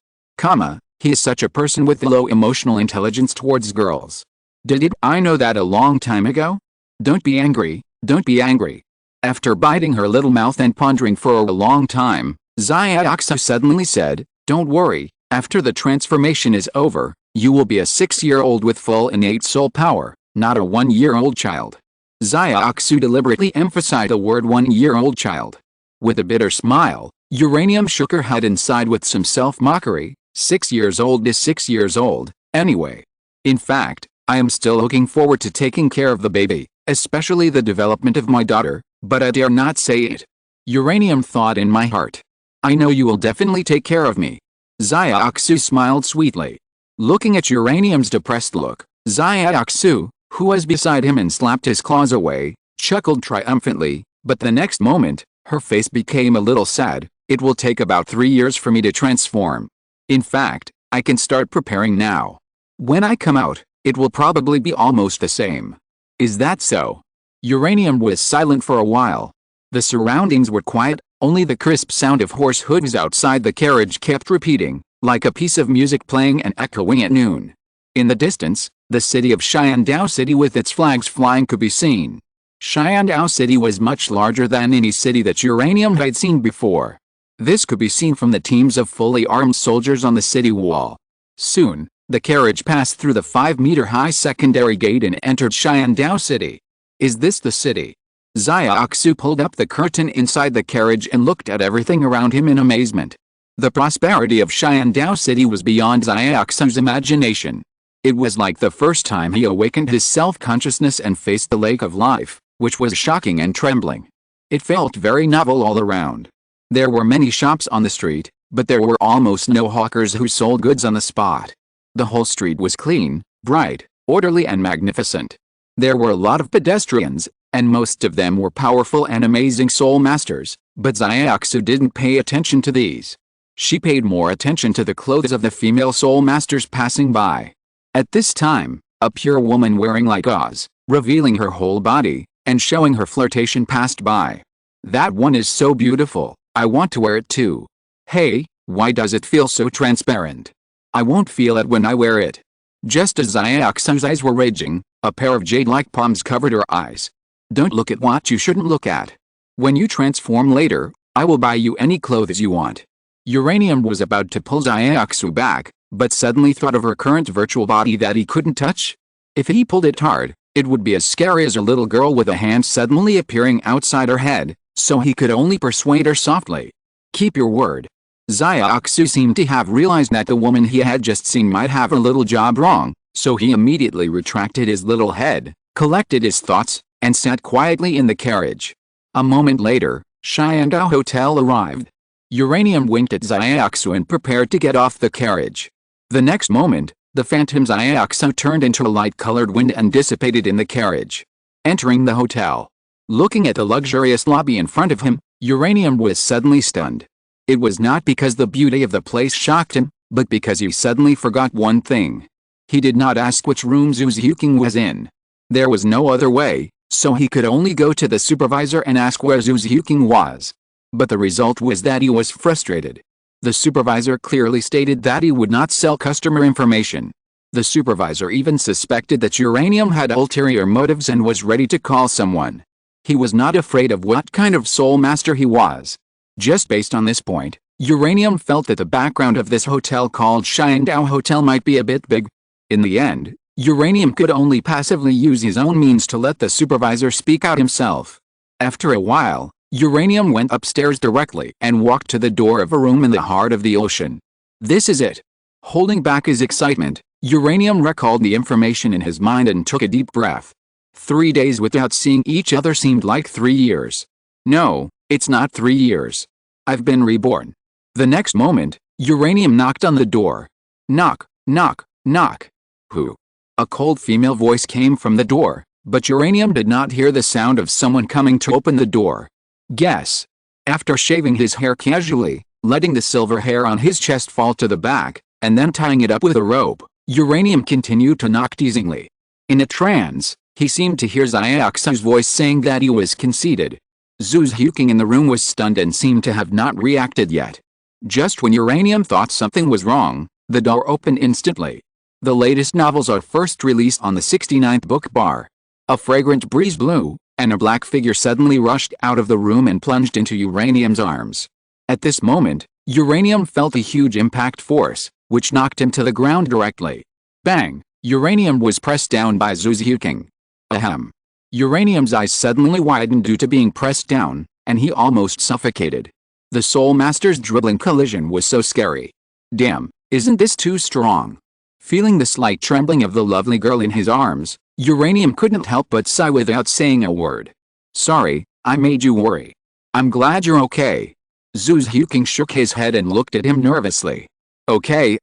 A: He is such a person with low emotional intelligence towards girls. Did I know that a long time ago? Don't be angry, don't be angry. After biting her little mouth and pondering for a long time, Xiaoxu suddenly said, don't worry, after the transformation is over, you will be a 6-year-old with full innate soul power, not a 1-year-old child. Xiaoxu deliberately emphasized the word 1-year-old child. With a bitter smile, Uranium shook her head and sighed with some self-mockery. 6 years old is 6 years old, anyway. In fact, I am still looking forward to taking care of the baby, especially the development of my daughter, but I dare not say it. Uranium thought in my heart. I know you will definitely take care of me. Xiaoxu smiled sweetly. Looking at Uranium's depressed look, Xiaoxu, who was beside him and slapped his claws away, chuckled triumphantly, but the next moment, her face became a little sad. It will take about 3 years for me to transform. In fact, I can start preparing now. When I come out, it will probably be almost the same. Is that so? Uranium was silent for a while. The surroundings were quiet, only the crisp sound of horse hooves outside the carriage kept repeating, like a piece of music playing and echoing at noon. In the distance, the city of Dou City with its flags flying could be seen. Dou City was much larger than any city that Uranium had seen before. This could be seen from the teams of fully armed soldiers on the city wall. Soon, the carriage passed through the 5-meter-high secondary gate and entered Dou City. Is this the city? Xiaoxu pulled up the curtain inside the carriage and looked at everything around him in amazement. The prosperity of Dou City was beyond Xiaoxu's imagination. It was like the first time he awakened his self-consciousness and faced the lake of life, which was shocking and trembling. It felt very novel all around. There were many shops on the street, but there were almost no hawkers who sold goods on the spot. The whole street was clean, bright, orderly and magnificent. There were a lot of pedestrians, and most of them were powerful and amazing soul masters, but Xiaoxu didn't pay attention to these. She paid more attention to the clothes of the female soul masters passing by. At this time, a pure woman wearing like gauze, revealing her whole body, and showing her flirtation passed by. That one is so beautiful. I want to wear it too. Hey, why does it feel so transparent? I won't feel it when I wear it. Just as Xiaoxu's eyes were raging, a pair of jade-like palms covered her eyes. Don't look at what you shouldn't look at. When you transform later, I will buy you any clothes you want. Uranium was about to pull Xiaoxu back, but suddenly thought of her current virtual body that he couldn't touch. If he pulled it hard, It would be as scary as a little girl with a hand suddenly appearing outside her head, so he could only persuade her softly. Keep your word. Xiaoxu seemed to have realized that the woman he had just seen might have a little job wrong, so he immediately retracted his little head, collected his thoughts, and sat quietly in the carriage. A moment later, Sharingan Hotel arrived. Uranium winked at Xiaoxu and prepared to get off the carriage. The next moment, the phantom Xiaoxu turned into a light-colored wind and dissipated in the carriage. Entering the hotel. Looking at the luxurious lobby in front of him, Uranium was suddenly stunned. It was not because the beauty of the place shocked him, but because he suddenly forgot one thing. He did not ask which room Zhu Xiuqing was in. There was no other way, so he could only go to the supervisor and ask where Zhu Xiuqing was. But the result was that he was frustrated. The supervisor clearly stated that he would not sell customer information. The supervisor even suspected that Uranium had ulterior motives and was ready to call someone. He was not afraid of what kind of soul master he was. Just based on this point, Uranium felt that the background of this hotel called Sharingan Hotel might be a bit big. In the end, Uranium could only passively use his own means to let the supervisor speak out himself. After a while, Uranium went upstairs directly and walked to the door of a room in the heart of the ocean. This is it. Holding back his excitement, Uranium recalled the information in his mind and took a deep breath. 3 days without seeing each other seemed like 3 years. No, it's not 3 years. I've been reborn. The next moment, Uranium knocked on the door. Knock, knock, knock. Who? A cold female voice came from the door, but Uranium did not hear the sound of someone coming to open the door. Guess. After shaving his hair casually, letting the silver hair on his chest fall to the back, and then tying it up with a rope, Uranium continued to knock teasingly. In a trance, he seemed to hear Xiaoxu's voice saying that he was conceited. Zhu Xiuqing in the room was stunned and seemed to have not reacted yet. Just when Uranium thought something was wrong, the door opened instantly. The latest novels are first released on the 69th book bar. A fragrant breeze blew, and a black figure suddenly rushed out of the room and plunged into Uranium's arms. At this moment, Uranium felt a huge impact force, which knocked him to the ground directly. Bang! Uranium was pressed down by Zhu Xiuqing. Ahem. Uranium's eyes suddenly widened due to being pressed down, and he almost suffocated. The Soul Master's dribbling collision was so scary. Damn, isn't this too strong? Feeling the slight trembling of the lovely girl in his arms, Uranium couldn't help but sigh without saying a word. Sorry, I made you worry. I'm glad you're okay. Zhu Xiuqing shook his head and looked at him nervously. Okay,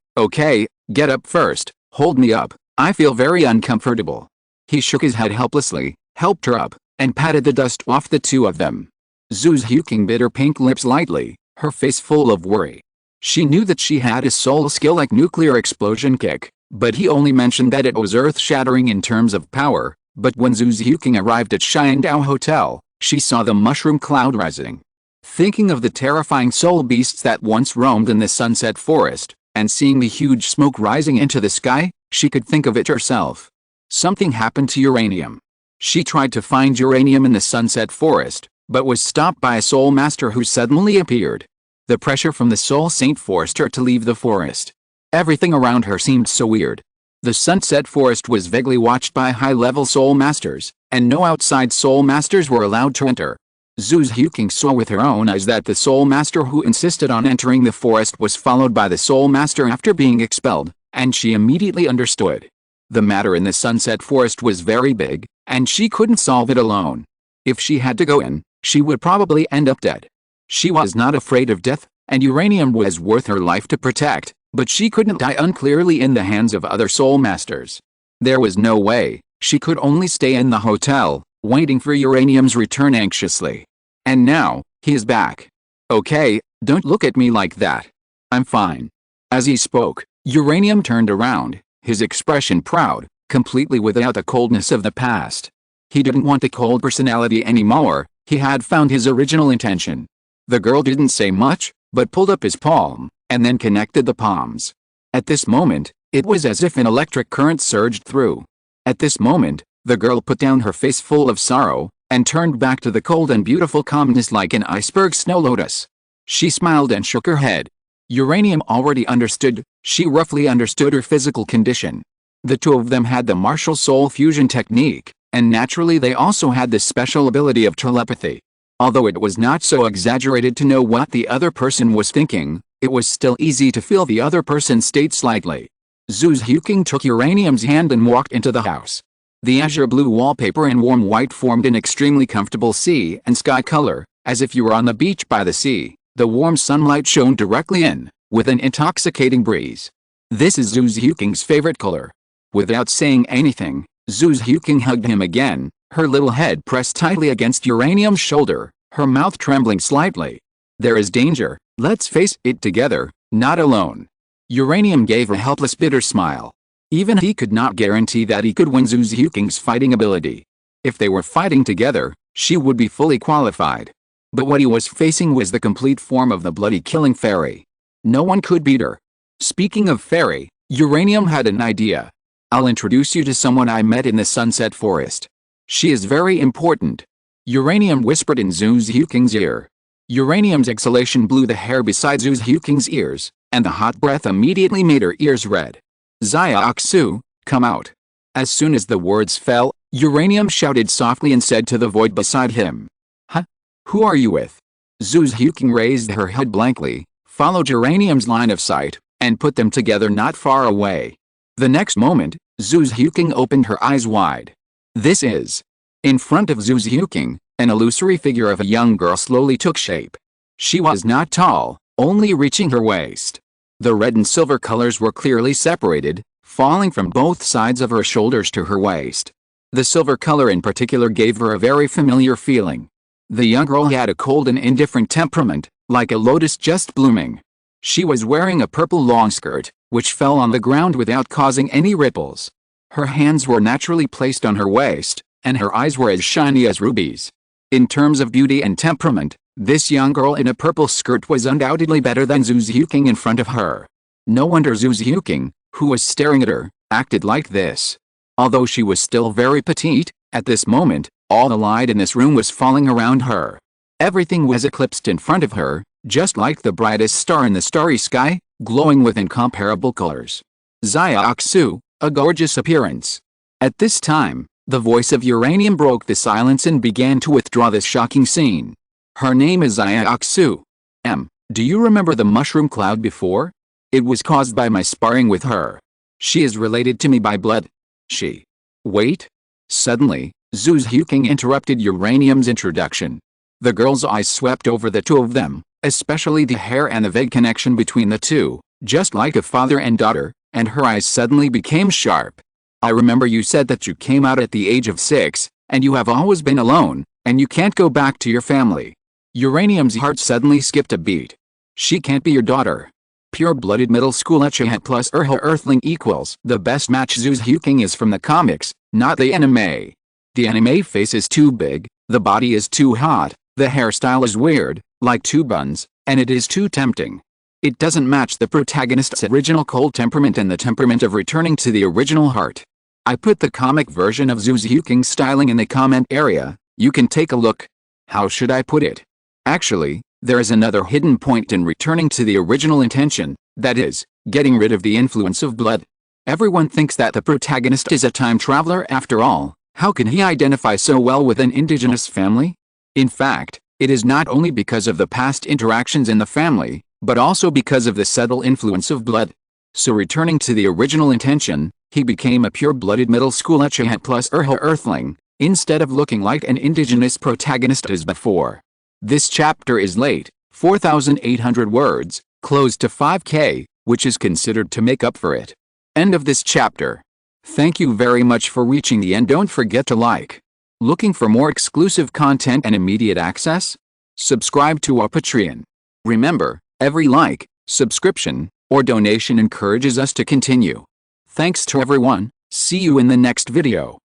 A: get up first, hold me up, I feel very uncomfortable. He shook his head helplessly, helped her up, and patted the dust off the two of them. Zhu Xiuqing bit her pink lips lightly, her face full of worry. She knew that she had a soul skill like nuclear explosion kick, but he only mentioned that it was earth-shattering in terms of power. But when Zhu Xiuqing arrived at Sharingan Hotel, she saw the mushroom cloud rising. Thinking of the terrifying soul beasts that once roamed in the Sunset Forest, and seeing the huge smoke rising into the sky, she could think of it herself. Something happened to Uranium. She tried to find Uranium in the Sunset Forest, but was stopped by a soul master who suddenly appeared. The pressure from the soul saint forced her to leave the forest. Everything around her seemed so weird. The Sunset Forest was vaguely watched by high-level soul masters, and no outside soul masters were allowed to enter. Zhu Xiuqing saw with her own eyes that the soul master who insisted on entering the forest was followed by the soul master after being expelled, and she immediately understood. The matter in the Sunset Forest was very big, and she couldn't solve it alone. If she had to go in, she would probably end up dead. She was not afraid of death, and Uranium was worth her life to protect, but she couldn't die unclearly in the hands of other soul masters. There was no way. She could only stay in the hotel, waiting for Uranium's return anxiously. And now, he is back. Okay, don't look at me like that. I'm fine. As he spoke, Uranium turned around, his expression proud, completely without the coldness of the past. He didn't want the cold personality anymore, he had found his original intention. The girl didn't say much, but pulled up his palm, and then connected the palms. At this moment, it was as if an electric current surged through. At this moment, the girl put down her face full of sorrow, and turned back to the cold and beautiful calmness like an iceberg snow lotus. She smiled and shook her head. Uranium already understood, she roughly understood her physical condition. The two of them had the martial soul fusion technique, and naturally they also had the special ability of telepathy. Although it was not so exaggerated to know what the other person was thinking, it was still easy to feel the other person's state slightly. Zhu Xiuqing took Uranium's hand and walked into the house. The azure blue wallpaper and warm white formed an extremely comfortable sea and sky color, as if you were on the beach by the sea. The warm sunlight shone directly in, with an intoxicating breeze. This is Zhu Xiuqing's favorite color. Without saying anything, Zhu Xiuqing hugged him again, her little head pressed tightly against Uranium's shoulder, her mouth trembling slightly. There is danger, let's face it together, not alone. Uranium gave a helpless bitter smile. Even he could not guarantee that he could win Zhu Xiuqing's fighting ability. If they were fighting together, she would be fully qualified. But what he was facing was the complete form of the bloody killing fairy. No one could beat her. Speaking of fairy, Uranium had an idea. I'll introduce you to someone I met in the Sunset Forest. She is very important. Uranium whispered in Zhu Xiuqing's ear. Uranium's exhalation blew the hair beside Zhu Xiuqing's ears, and the hot breath immediately made her ears red. Xia Aksu, come out. As soon as the words fell, Uranium shouted softly and said to the void beside him. Huh? Who are you with? Zhu Xiuqing raised her head blankly, followed Uranium's line of sight, and put them together not far away. The next moment, Zhu Xiuqing opened her eyes wide. This is. In front of Zhu Xiuqing, an illusory figure of a young girl slowly took shape. She was not tall, only reaching her waist. The red and silver colors were clearly separated, falling from both sides of her shoulders to her waist. The silver color in particular gave her a very familiar feeling. The young girl had a cold and indifferent temperament, like a lotus just blooming. She was wearing a purple long skirt, which fell on the ground without causing any ripples. Her hands were naturally placed on her waist, and her eyes were as shiny as rubies. In terms of beauty and temperament, this young girl in a purple skirt was undoubtedly better than Zhu Xiuqing in front of her. No wonder Zhu Xiuqing, who was staring at her, acted like this. Although she was still very petite, at this moment, all the light in this room was falling around her. Everything was eclipsed in front of her, just like the brightest star in the starry sky, glowing with incomparable colors. Xia Aksu, a gorgeous appearance. At this time, the voice of Uranium broke the silence and began to withdraw this shocking scene. Her name is Xia Aksu. Do you remember the mushroom cloud before? It was caused by my sparring with her. She is related to me by blood. She. Wait. Suddenly, Zhu Xiuqing interrupted Uranium's introduction. The girl's eyes swept over the two of them, especially the hair and the vague connection between the two, just like a father and daughter, and her eyes suddenly became sharp. I remember you said that you came out at the age of 6, and you have always been alone, and you can't go back to your family. Uranium's heart suddenly skipped a beat. She can't be your daughter. Pure-blooded middle school Uchiha plus Earthling equals the best match. Zhu Xiuqing is from the comics, not the anime. The anime face is too big, the body is too hot, the hairstyle is weird, like two buns, and it is too tempting. It doesn't match the protagonist's original cold temperament and the temperament of returning to the original heart. I put the comic version of Zhu Xiuqing's styling in the comment area, you can take a look. How should I put it? Actually, there is another hidden point in returning to the original intention, that is, getting rid of the influence of blood. Everyone thinks that the protagonist is a time traveler after all. How can he identify so well with an indigenous family? In fact, it is not only because of the past interactions in the family, but also because of the subtle influence of blood. So returning to the original intention, he became a pure-blooded middle school Uchiha plus Earthling, instead of looking like an indigenous protagonist as before. This chapter is late, 4,800 words, close to 5K, which is considered to make up for it. End of this chapter. Thank you very much for reaching the end. Don't forget to like. Looking for more exclusive content and immediate access? Subscribe to our Patreon. Remember, every like, subscription, or donation encourages us to continue. Thanks to everyone. See you in the next video.